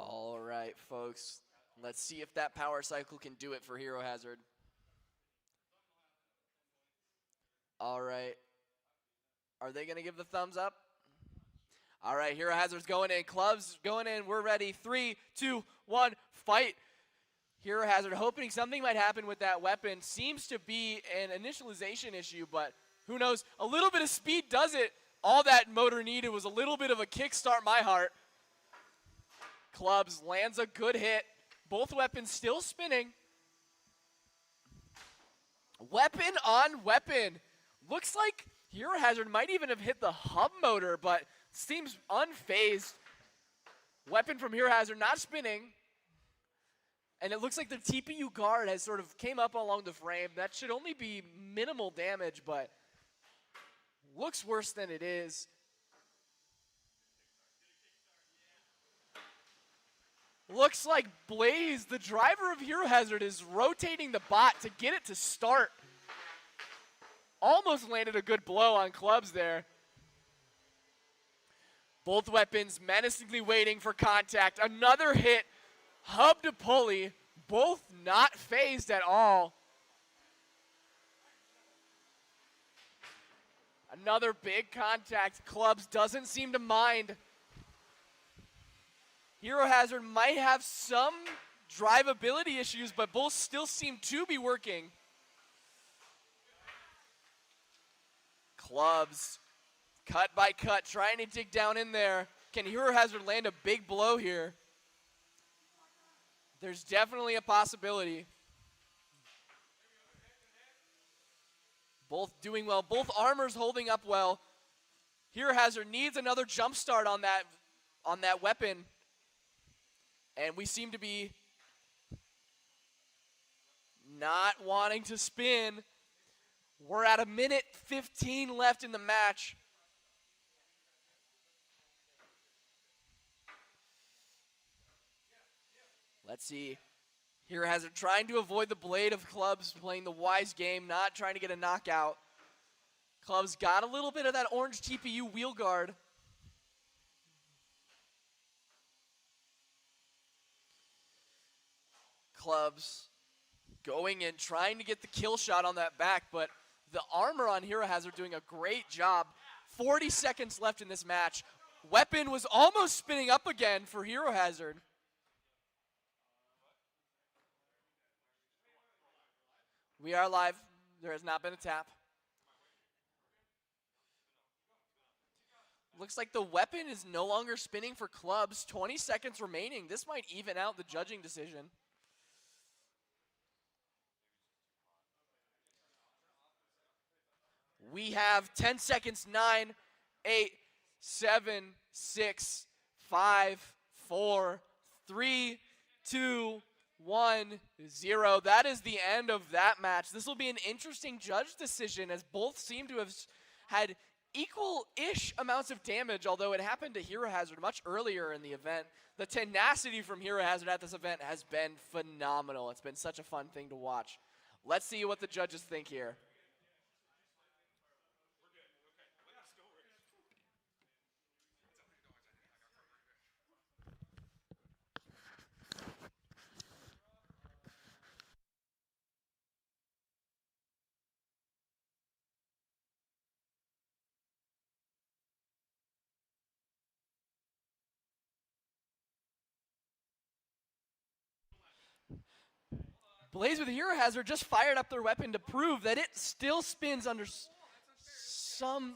All right, folks. Let's see if that power cycle can do it for Hero Hazard. All right. Are they going to give the thumbs up? All right, Hero Hazard's going in. Clubs going in. We're ready. 3, 2, 1, fight. Hero Hazard hoping something might happen with that weapon. Seems to be an initialization issue, but who knows? A little bit of speed does it. All that motor needed was a little bit of a kickstart my heart. Clubs lands a good hit. Both weapons still spinning. Weapon on weapon. Looks like Hero Hazard might even have hit the hub motor, but seems unfazed. Weapon from Hero Hazard not spinning. And it looks like the TPU guard has sort of came up along the frame. That should only be minimal damage, but looks worse than it is. Looks like Blaze, the driver of Hero Hazard, is rotating the bot to get it to start. Almost landed a good blow on Clubs there. Both weapons menacingly waiting for contact. Another hit, hub to pulley, both not phased at all. Another big contact. Clubs doesn't seem to mind. Hero Hazard might have some drivability issues, but both still seem to be working. Clubs, cut by cut, trying to dig down in there. Can Hero Hazard land a big blow here? There's definitely a possibility. Both doing well, both armors holding up well. Hero Hazard needs another jump start on that weapon. And we seem to be not wanting to spin. We're at 1:15 left in the match. Let's see. Hero Hazard trying to avoid the blade of Clubs, playing the wise game, not trying to get a knockout. Clubs got a little bit of that orange TPU wheel guard. Clubs going in, trying to get the kill shot on that back, but the armor on Hero Hazard doing a great job. 40 seconds left in this match. Weapon was almost spinning up again for Hero Hazard. We are live. There has not been a tap. Looks like the weapon is no longer spinning for Clubs. 20 seconds remaining. This might even out the judging decision. We have 10 seconds. 9, 8, 7, 6, 5, 4, 3, 2, 1, 0. That is the end of that match. This will be an interesting judge decision as both seem to have had equal-ish amounts of damage, although it happened to Hero Hazard much earlier in the event. The tenacity from Hero Hazard at this event has been phenomenal. It's been such a fun thing to watch. Let's see what the judges think here. Blaze with Hero Hazard just fired up their weapon to prove that it still spins under some.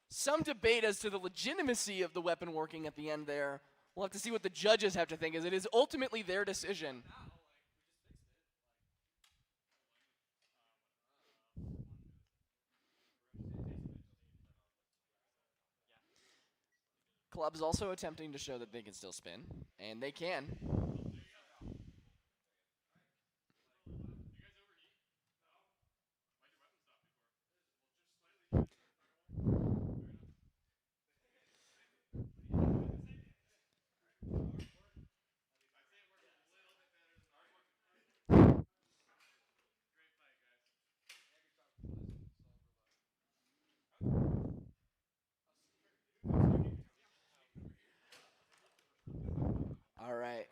Some debate as to the legitimacy of the weapon working at the end there. We'll have to see what the judges have to think, as it is ultimately their decision. Club's also attempting to show that they can still spin, and they can. All right.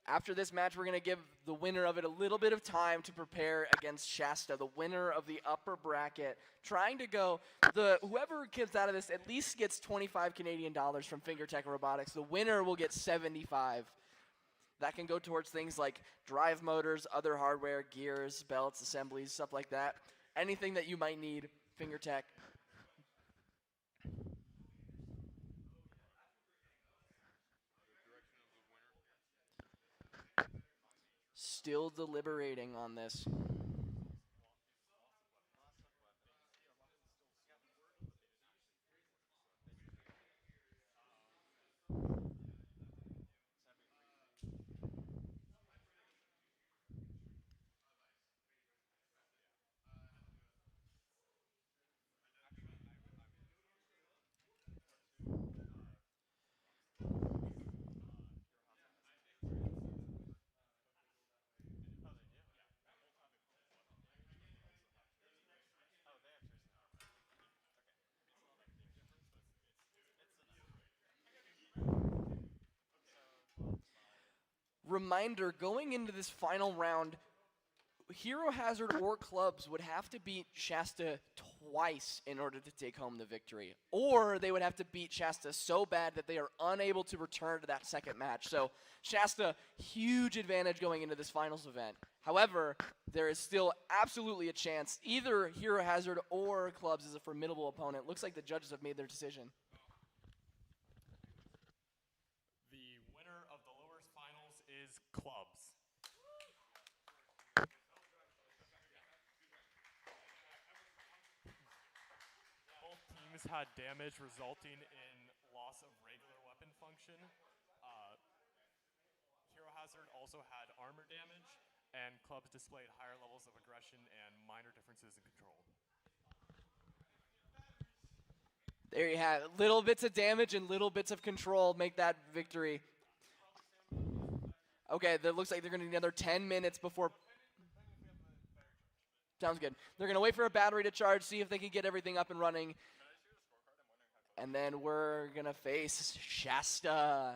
After this match, we're going to give the winner of it a little bit of time to prepare against Shasta, the winner of the upper bracket. Trying to go, whoever gets out of this at least gets 25 Canadian dollars from FingerTech Robotics. The winner will get 75. That can go towards things like drive motors, other hardware, gears, belts, assemblies, stuff like that. Anything that you might need, FingerTech. Still deliberating on this. Reminder, going into this final round, Hero Hazard or Clubs would have to beat Shasta twice in order to take home the victory. Or they would have to beat Shasta so bad that they are unable to return to that second match. So Shasta, huge advantage going into this finals event. However, there is still absolutely a chance. Either Hero Hazard or Clubs is a formidable opponent. Looks like the judges have made their decision. Is Clubs. Both teams had damage resulting in loss of regular weapon function. Hero Hazard also had armor damage, and Clubs displayed higher levels of aggression and minor differences in control. There you have it. Little bits of damage and little bits of control make that victory. Okay, that looks like they're going to need another 10 minutes before. Sounds good. They're going to wait for a battery to charge, see if they can get everything up and running. And then we're going to face Shasta.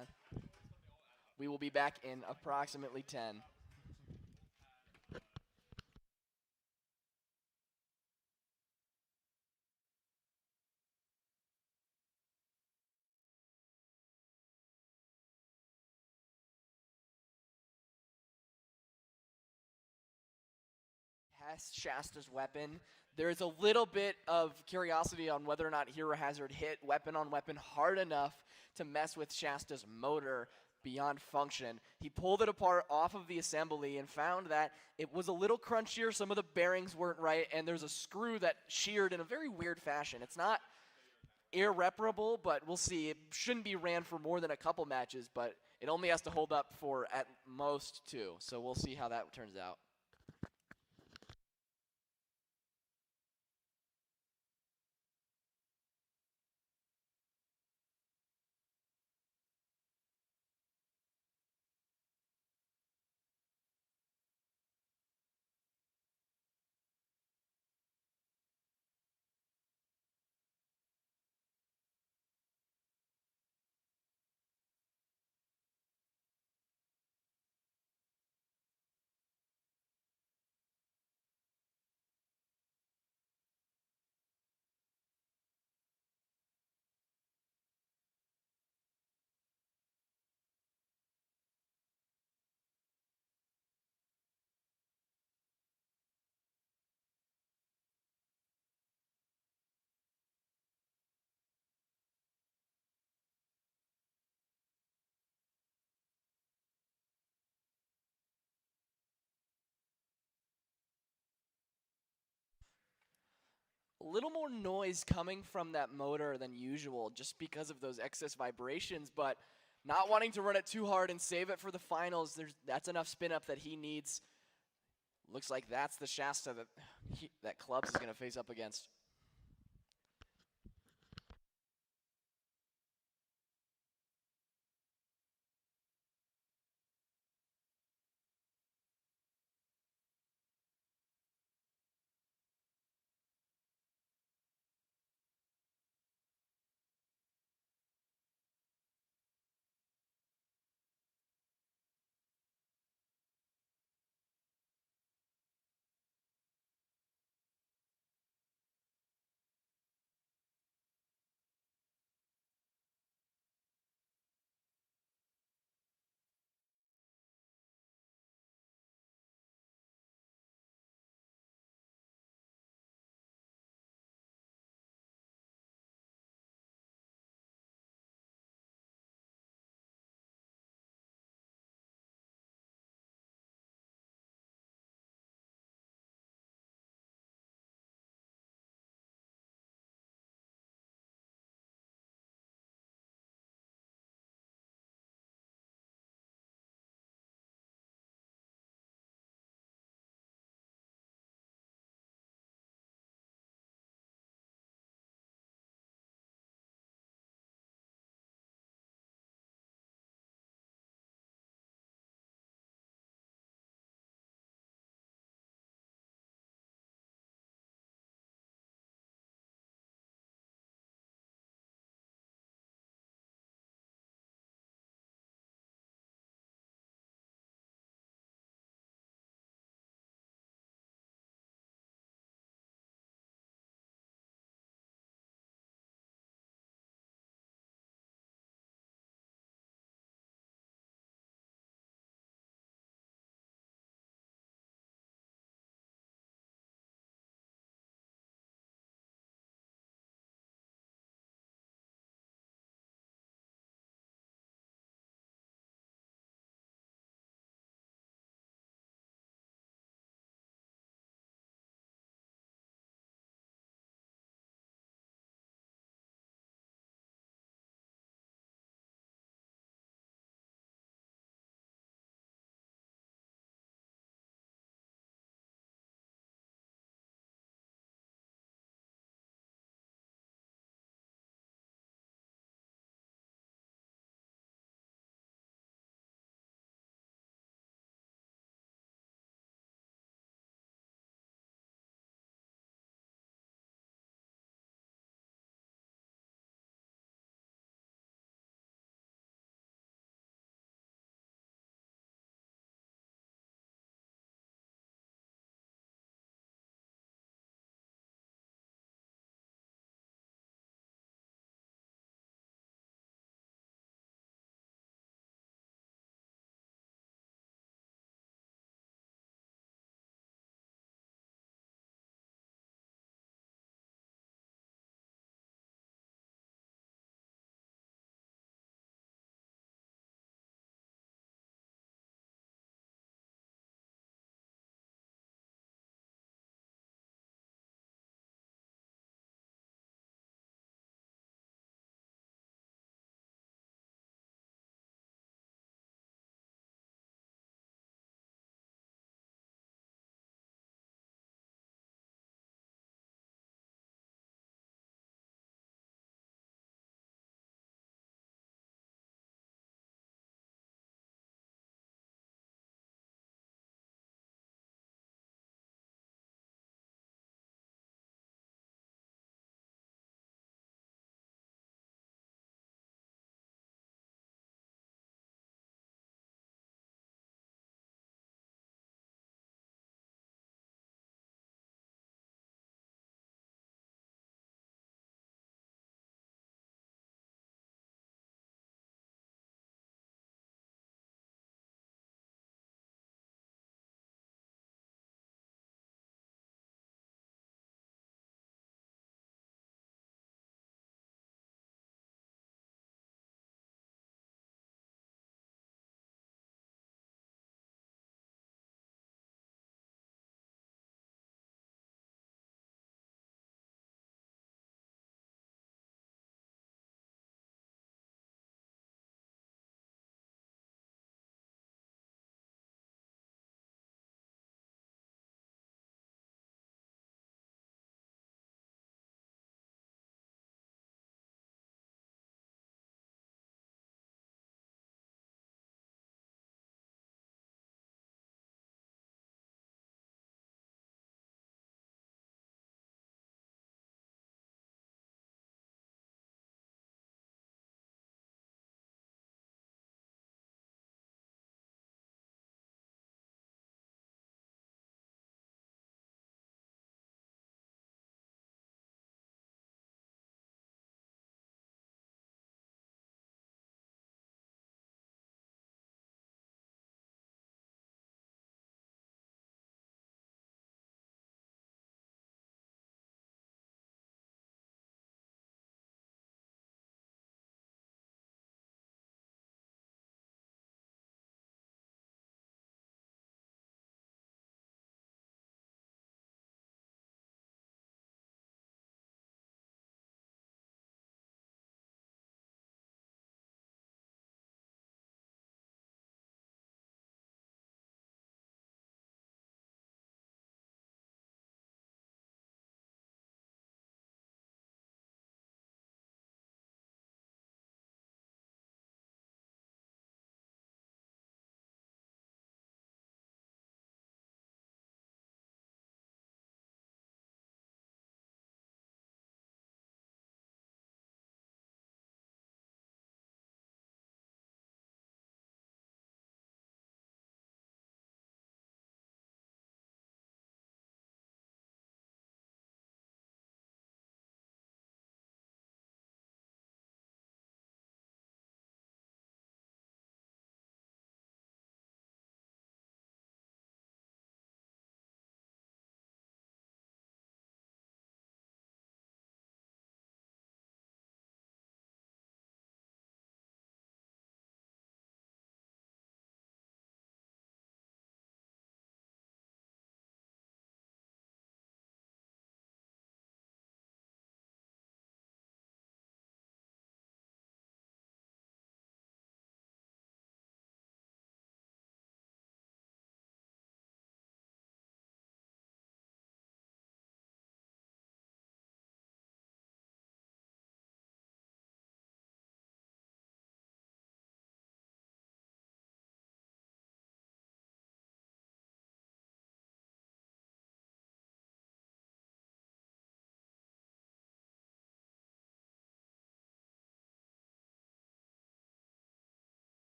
We will be back in approximately 10. Test Shasta's weapon. There is a little bit of curiosity on whether or not Hero Hazard hit weapon on weapon hard enough to mess with Shasta's motor beyond function. He pulled it apart off of the assembly and found that it was a little crunchier, some of the bearings weren't right, and there's a screw that sheared in a very weird fashion. It's not irreparable, but we'll see. It shouldn't be ran for more than a couple matches, but it only has to hold up for at most 2. So we'll see how that turns out. A little more noise coming from that motor than usual just because of those excess vibrations, but not wanting to run it too hard and save it for the finals. That's enough spin up that he needs. Looks like that's the Shasta that Clubs is going to face up against.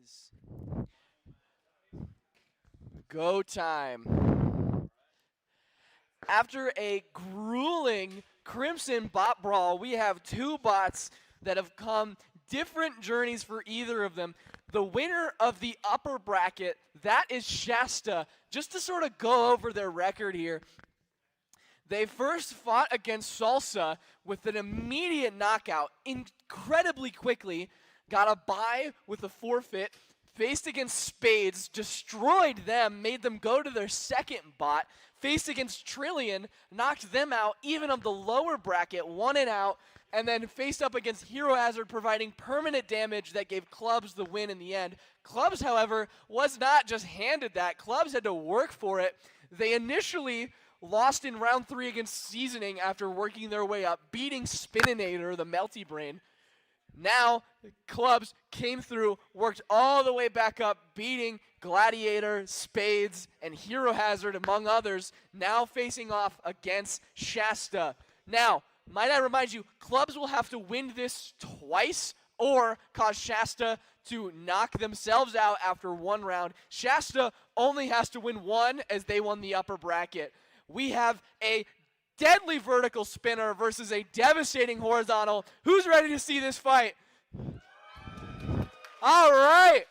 is go time. After a grueling Crimson bot brawl, we have two bots that have come different journeys for either of them. The winner of the upper bracket, that is Shasta. Just to sort of go over their record here, they first fought against Salsa with an immediate knockout, incredibly quickly, got a bye with a forfeit, faced against Spades, destroyed them, made them go to their second bot, faced against Trillion, knocked them out, even of the lower bracket, won it out, and then faced up against Hero Hazard, providing permanent damage that gave Clubs the win in the end. Clubs, however, was not just handed that. Clubs had to work for it. They initially lost in round 3 against Seasoning after working their way up, beating Spininator, the Melty Brain. Now, Clubs came through, worked all the way back up, beating Gladiator, Spades, and Hero Hazard, among others, now facing off against Shasta. Now, might I remind you, Clubs will have to win this twice or cause Shasta to knock themselves out after one round. Shasta only has to win one as they won the upper bracket. We have a deadly vertical spinner versus a devastating horizontal. Who's ready to see this fight? All right.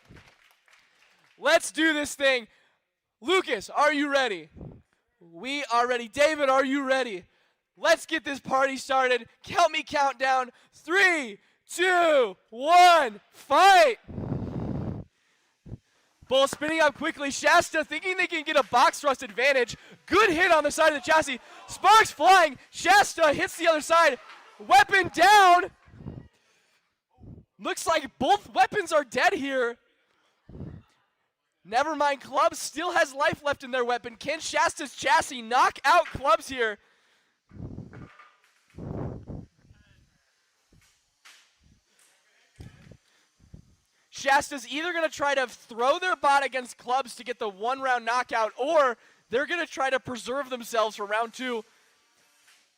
Let's do this thing. Lucas, are you ready? We are ready. David, are you ready? Let's get this party started. Count me countdown. 3, 2, 1, fight! Bull spinning up quickly. Shasta thinking they can get a box thrust advantage. Good hit on the side of the chassis. Sparks flying. Shasta hits the other side. Weapon down. Looks like both weapons are dead here. Never mind, Clubs still has life left in their weapon. Can Shasta's chassis knock out Clubs here? Shasta's either going to try to throw their bot against Clubs to get the one-round knockout, or they're going to try to preserve themselves for round 2.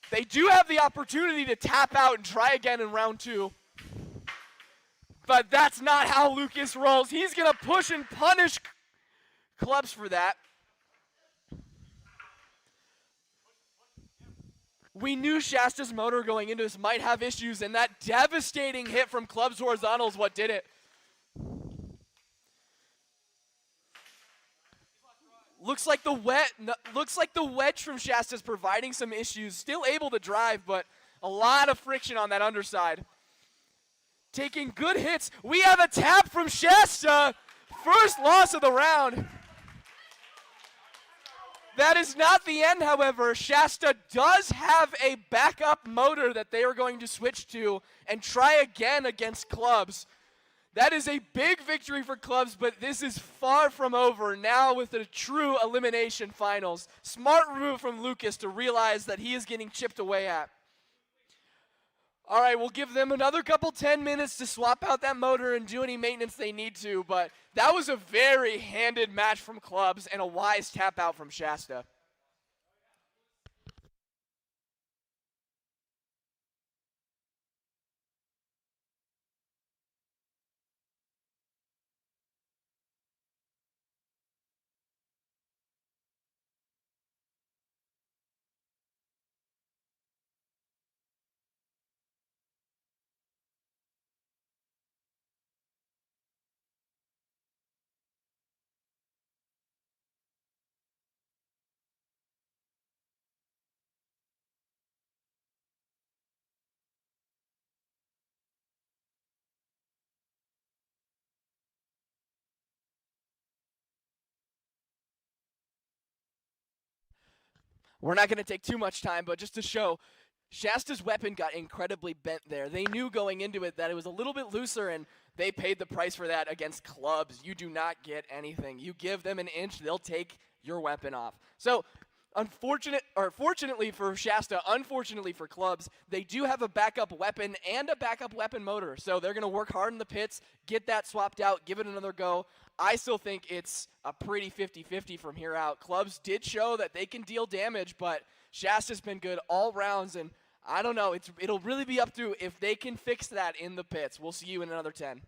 They do have the opportunity to tap out and try again in round 2. But that's not how Lucas rolls. He's going to push and punish Clubs for that. We knew Shasta's motor going into this might have issues, and that devastating hit from Clubs horizontal is what did it. Looks like the wedge from Shasta's providing some issues. Still able to drive, but a lot of friction on that underside. Taking good hits. We have a tap from Shasta. First loss of the round. That is not the end, however. Shasta does have a backup motor that they are going to switch to and try again against Clubs. That is a big victory for Clubs, but this is far from over now with the true elimination finals. Smart move from Lucas to realize that he is getting chipped away at. All right, we'll give them another couple 10 minutes to swap out that motor and do any maintenance they need to, but that was a very handed match from Clubs and a wise tap out from Shasta. We're not going to take too much time, but just to show, Shasta's weapon got incredibly bent there. They knew going into it that it was a little bit looser, and they paid the price for that against Clubs. You do not get anything. You give them an inch, they'll take your weapon off. So, fortunately for Shasta, unfortunately for Clubs, they do have a backup weapon and a backup weapon motor. So they're going to work hard in the pits, get that swapped out, give it another go. I still think it's a pretty 50-50 from here out. Clubs did show that they can deal damage, but Shasta's been good all rounds, and I don't know. It'll really be up to if they can fix that in the pits. We'll see you in another 10.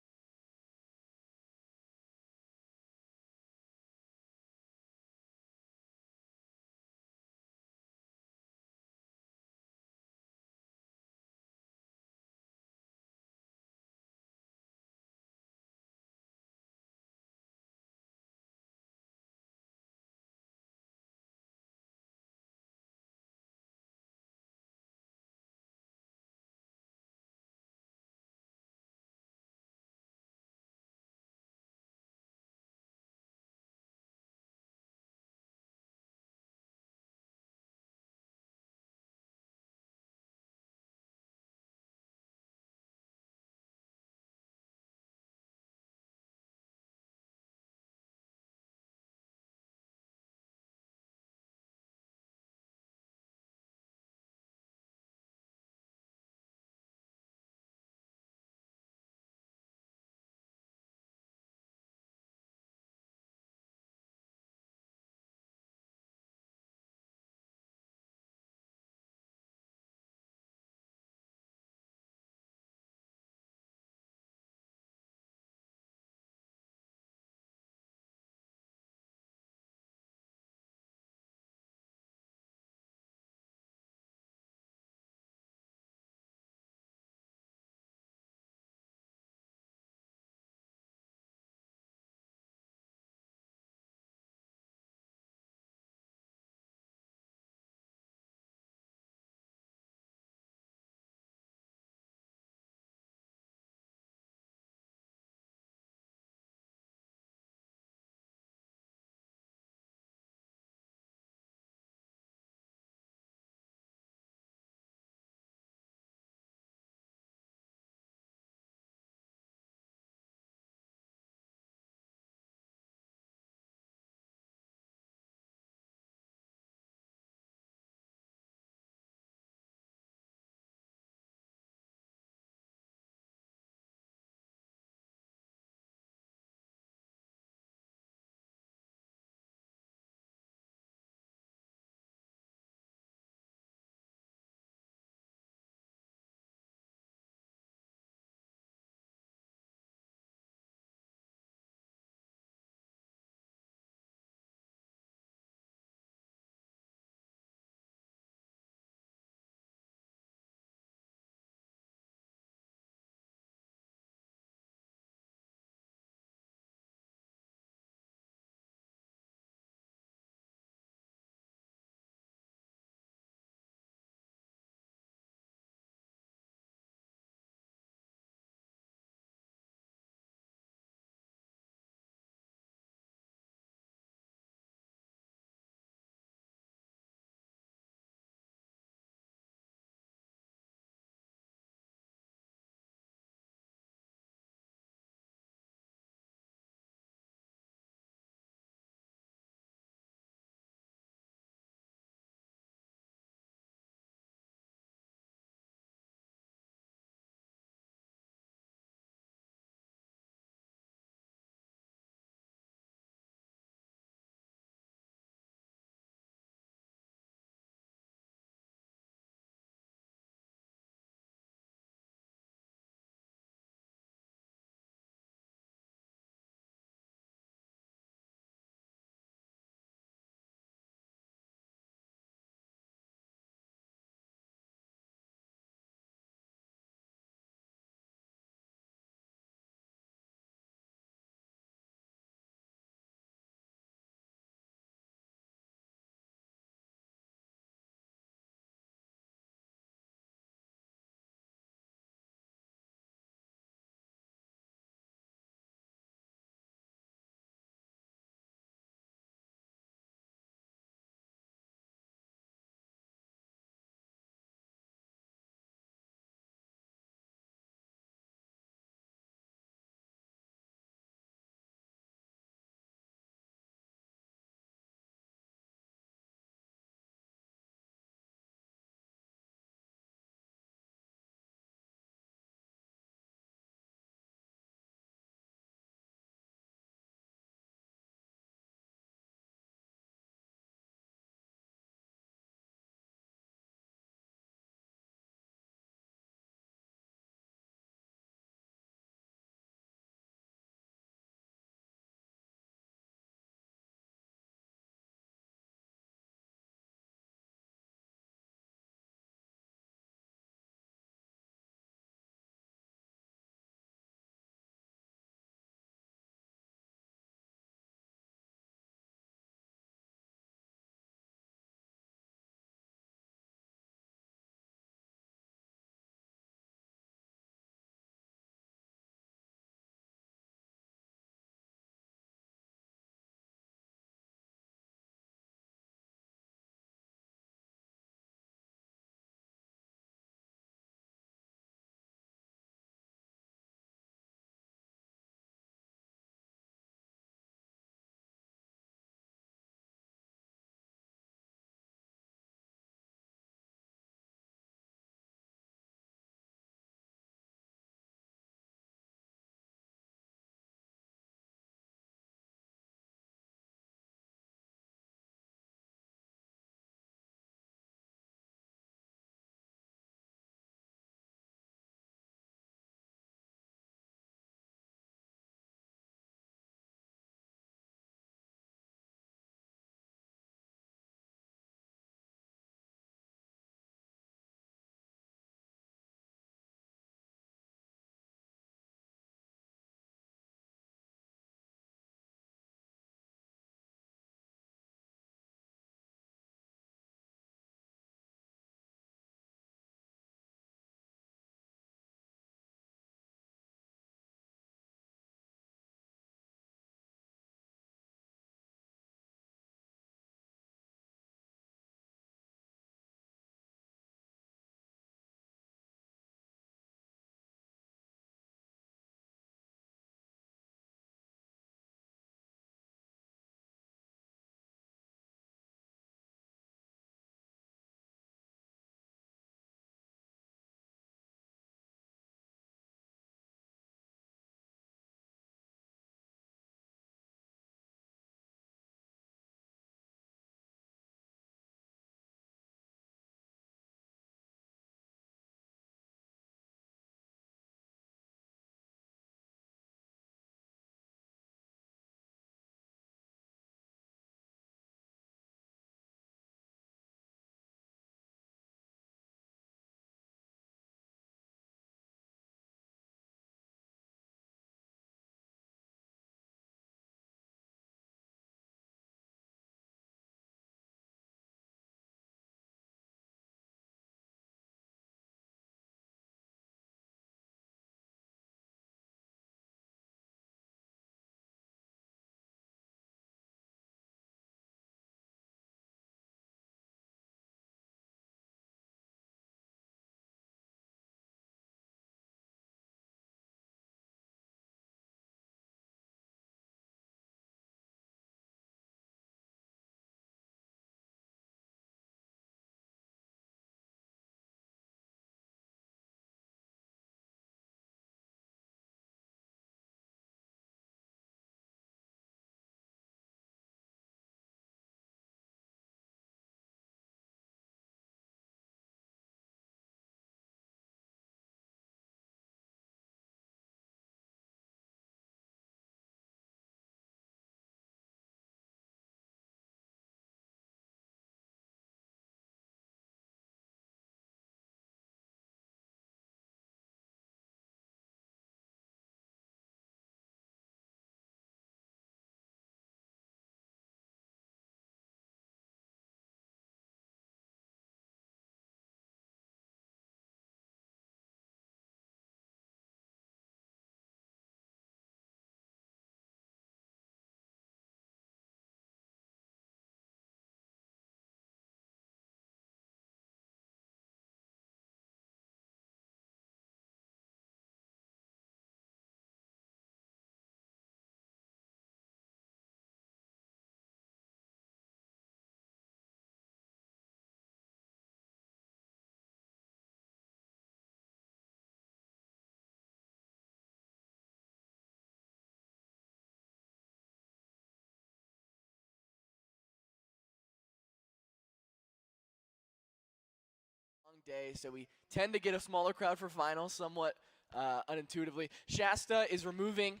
day, so we tend to get a smaller crowd for finals somewhat unintuitively. Shasta is removing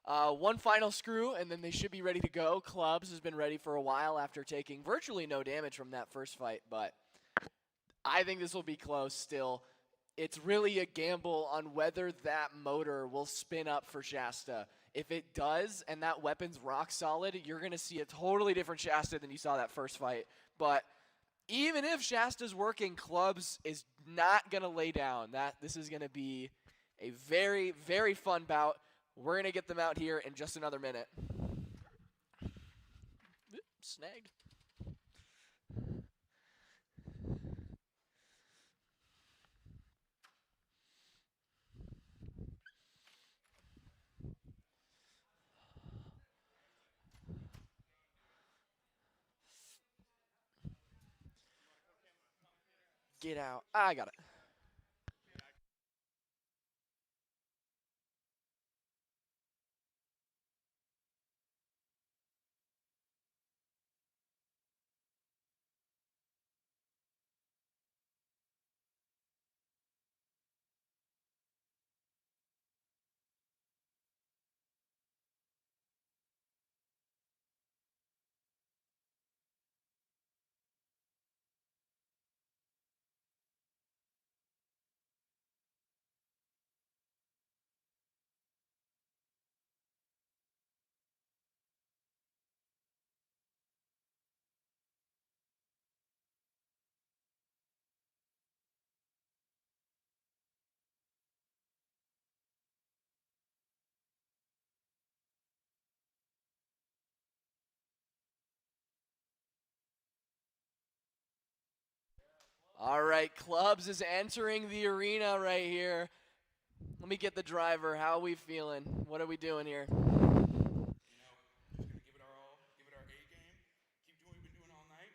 one final screw, and then they should be ready to go. Clubs has been ready for a while after taking virtually no damage from that first fight, but I think this will be close still. It's really a gamble on whether that motor will spin up for Shasta. If it does, and that weapon's rock solid, you're going to see a totally different Shasta than you saw that first fight. But even if Shasta's working, Clubs is not going to lay down. This is going to be a very, very fun bout. We're going to get them out here in just another minute. Oop, snagged. Get out. I got it. All right, Clubs is entering the arena right here. Let me get the driver. How are we feeling? What are we doing here? Just gonna give it our all, give it our A game, keep doing what we've been doing all night,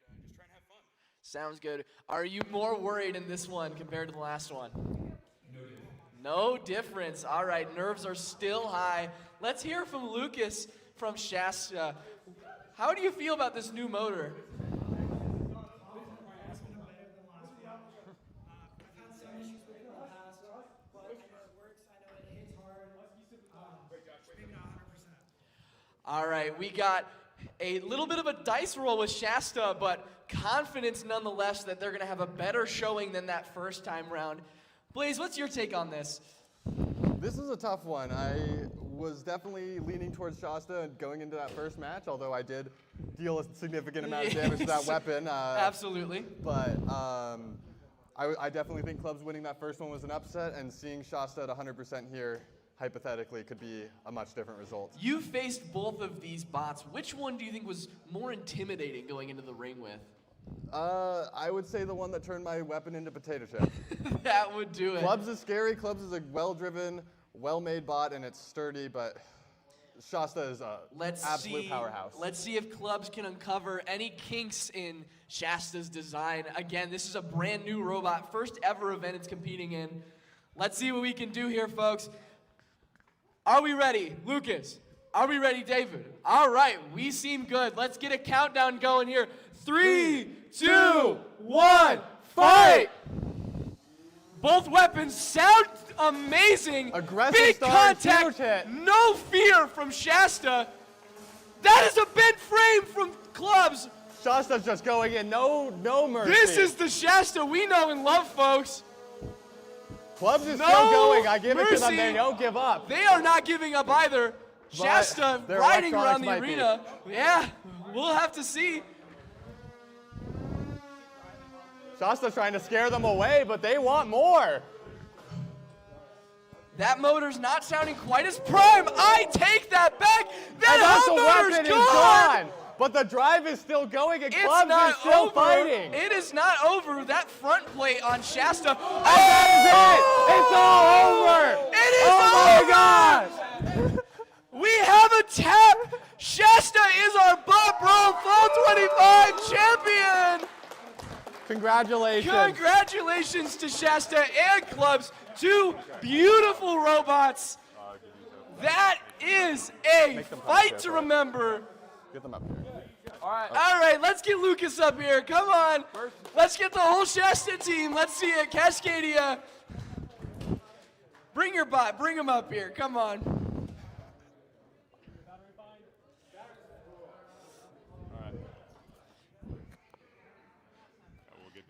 and just try and have fun. Sounds good. Are you more worried in this one compared to the last one? No difference. All right, nerves are still high. Let's hear from Lucas from Shasta. How do you feel about this new motor? All right, we got a little bit of a dice roll with Shasta, but confidence nonetheless that they're going to have a better showing than that first time round. Blaze, what's your take on this? This is a tough one. I was definitely leaning towards Shasta going into that first match, although I did deal a significant amount of damage to that weapon. Absolutely. But I definitely think Clubs winning that first one was an upset, and seeing Shasta at 100% here hypothetically could be a much different result. You faced both of these bots. Which one do you think was more intimidating going into the ring with? I would say the one that turned my weapon into potato chip. That would do it. Clubs is scary. Clubs is a well-driven, well-made bot, and it's sturdy, but Shasta is a absolute powerhouse. Let's see if Clubs can uncover any kinks in Shasta's design. Again, this is a brand new robot, first ever event it's competing in. Let's see what we can do here, folks. Are we ready, Lucas? Are we ready, David? All right, we seem good. Let's get a countdown going here. 3, 2, 1, fight! Both weapons sound amazing. Aggressive big start, contact, huge hit. no fear from Shasta. That is a bent frame from Clubs. Shasta's just going in, no mercy. This is the Shasta we know and love, folks. Clubs is no still going. I give mercy. it to them. They don't give up. They are not giving up either. But Shasta their riding around the electronics arena. Yeah, we'll have to see. Shasta's trying to scare them away, but they want more. That motor's not sounding quite as prime. I take that back. That the motor's weapon gone. is gone. But the drive is still going, and It's Clubs not is still over. fighting. It is not over. That front plate on Shasta. And that is it. It's all over. It is Oh my over. We have a tap. Shasta is our Bob Brawl Fall 25 champion. Congratulations. Congratulations to Shasta and Clubs. Two beautiful robots. That is a fight to remember. Get them up here. All right, let's get Lucas up here. Come on. Let's get the whole Shasta team. Let's see it. Cascadia. Bring your bot. Bring him up here. Come on.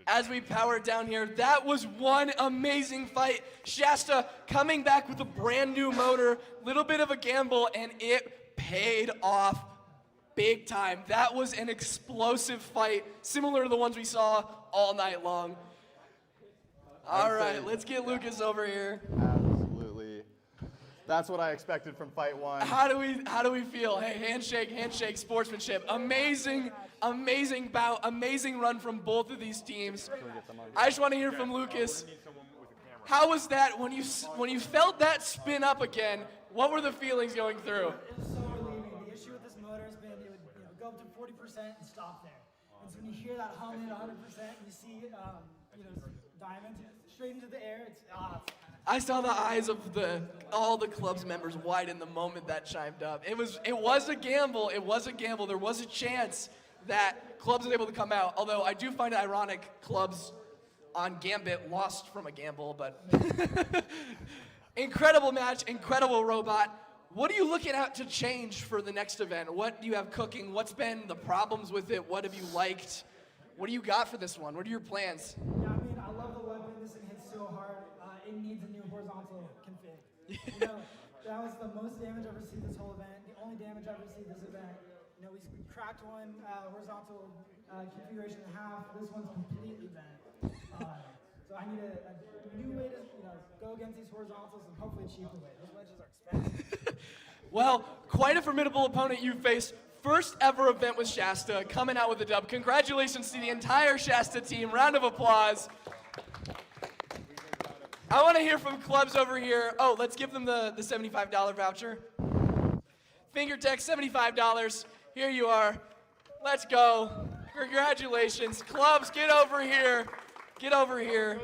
As we power down here, that was one amazing fight. Shasta coming back with a brand new motor, little bit of a gamble, and it paid off big time. That was an explosive fight, similar to the ones we saw all night long. All right, let's get Lucas over here. Absolutely. That's what I expected from fight one. How do we feel? Hey, handshake, sportsmanship. Amazing bout, amazing run from both of these teams. I just want to hear from Lucas. How was that when you felt that spin up again? What were the feelings going through? It was so relieving. The issue with this motor has been it would go up to 40% and stop there. And so when you hear that hum in 100%, you see diamond straight into the air. I saw the eyes of all the club's members widen the moment that chimed up. It was a gamble. It was a gamble. There was a chance that clubs was able to come out. Although I do find it ironic clubs on Gambit lost from a gamble, but incredible match, incredible robot. What are you looking at to change for the next event? What do you have cooking? What's been the problems with it? What have you liked? What do you got for this one? What are your plans? Yeah, I mean, I love the weapon. This thing hits so hard. It needs a new horizontal config. That was the most damage I've ever seen this whole event. The only damage I've ever seen this event. We cracked one horizontal configuration in half. This one's completely bent. So I need a new way to go against these horizontals and hopefully a cheaper way. Those wedges are expensive. Well, quite a formidable opponent you faced. First ever event with Shasta, coming out with a dub. Congratulations to the entire Shasta team. Round of applause. I want to hear from clubs over here. Oh, let's give them the $75 voucher. FingerTech, $75. Here you are. Let's go. Congratulations. Clubs, get over here. Get over here.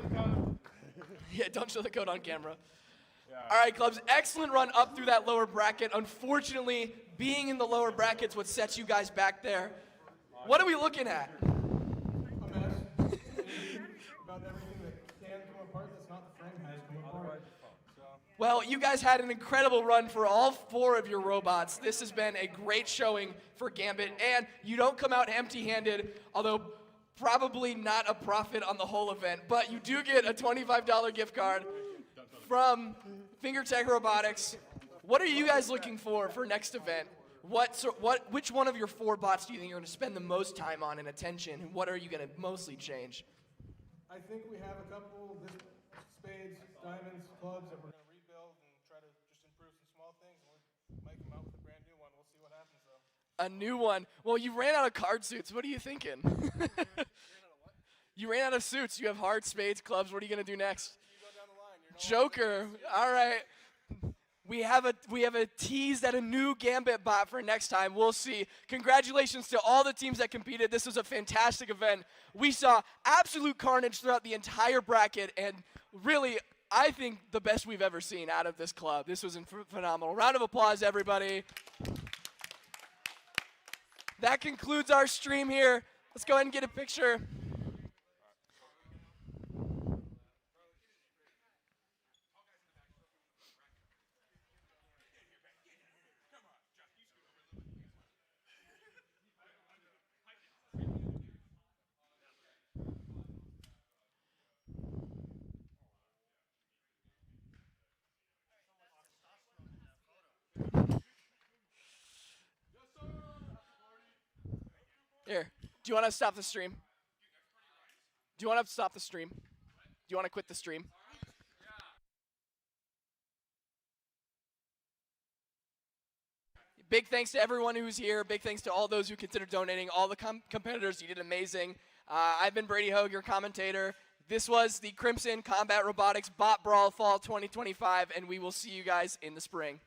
Yeah, don't show the code on camera. All right, clubs, excellent run up through that lower bracket. Unfortunately, being in the lower bracket's what sets you guys back there. What are we looking at? About everything that can come apart that's not the frame has come apart. Well, you guys had an incredible run for all 4 of your robots. This has been a great showing for Gambit, and you don't come out empty-handed, although probably not a profit on the whole event, but you do get a $25 gift card from FingerTech Robotics. What are you guys looking for next event? Which one of your 4 bots do you think you're going to spend the most time on and attention, and what are you going to mostly change? I think we have a couple spades, diamonds, clubs that we're going to rebuild and try to just improve some small things. We might come out with a brand new one. We'll see what happens, though. A new one. Well, you ran out of card suits. What are you thinking? You ran out of suits. You have hearts, spades, clubs. What are you going to do next? Joker. All right. We have a tease at a new Gambit bot for next time. We'll see. Congratulations to all the teams that competed. This was a fantastic event. We saw absolute carnage throughout the entire bracket, and really, I think the best we've ever seen out of this club. This was phenomenal. Round of applause, everybody. That concludes our stream here. Let's go ahead and get a picture. Here, do you want to stop the stream? Do you want to stop the stream? Do you want to quit the stream? Big thanks to everyone who's here. Big thanks to all those who considered donating. All the competitors, you did amazing. I've been Brady Hogue, your commentator. This was the Crimson Combat Robotics Bot Brawl Fall 2025, and we will see you guys in the spring.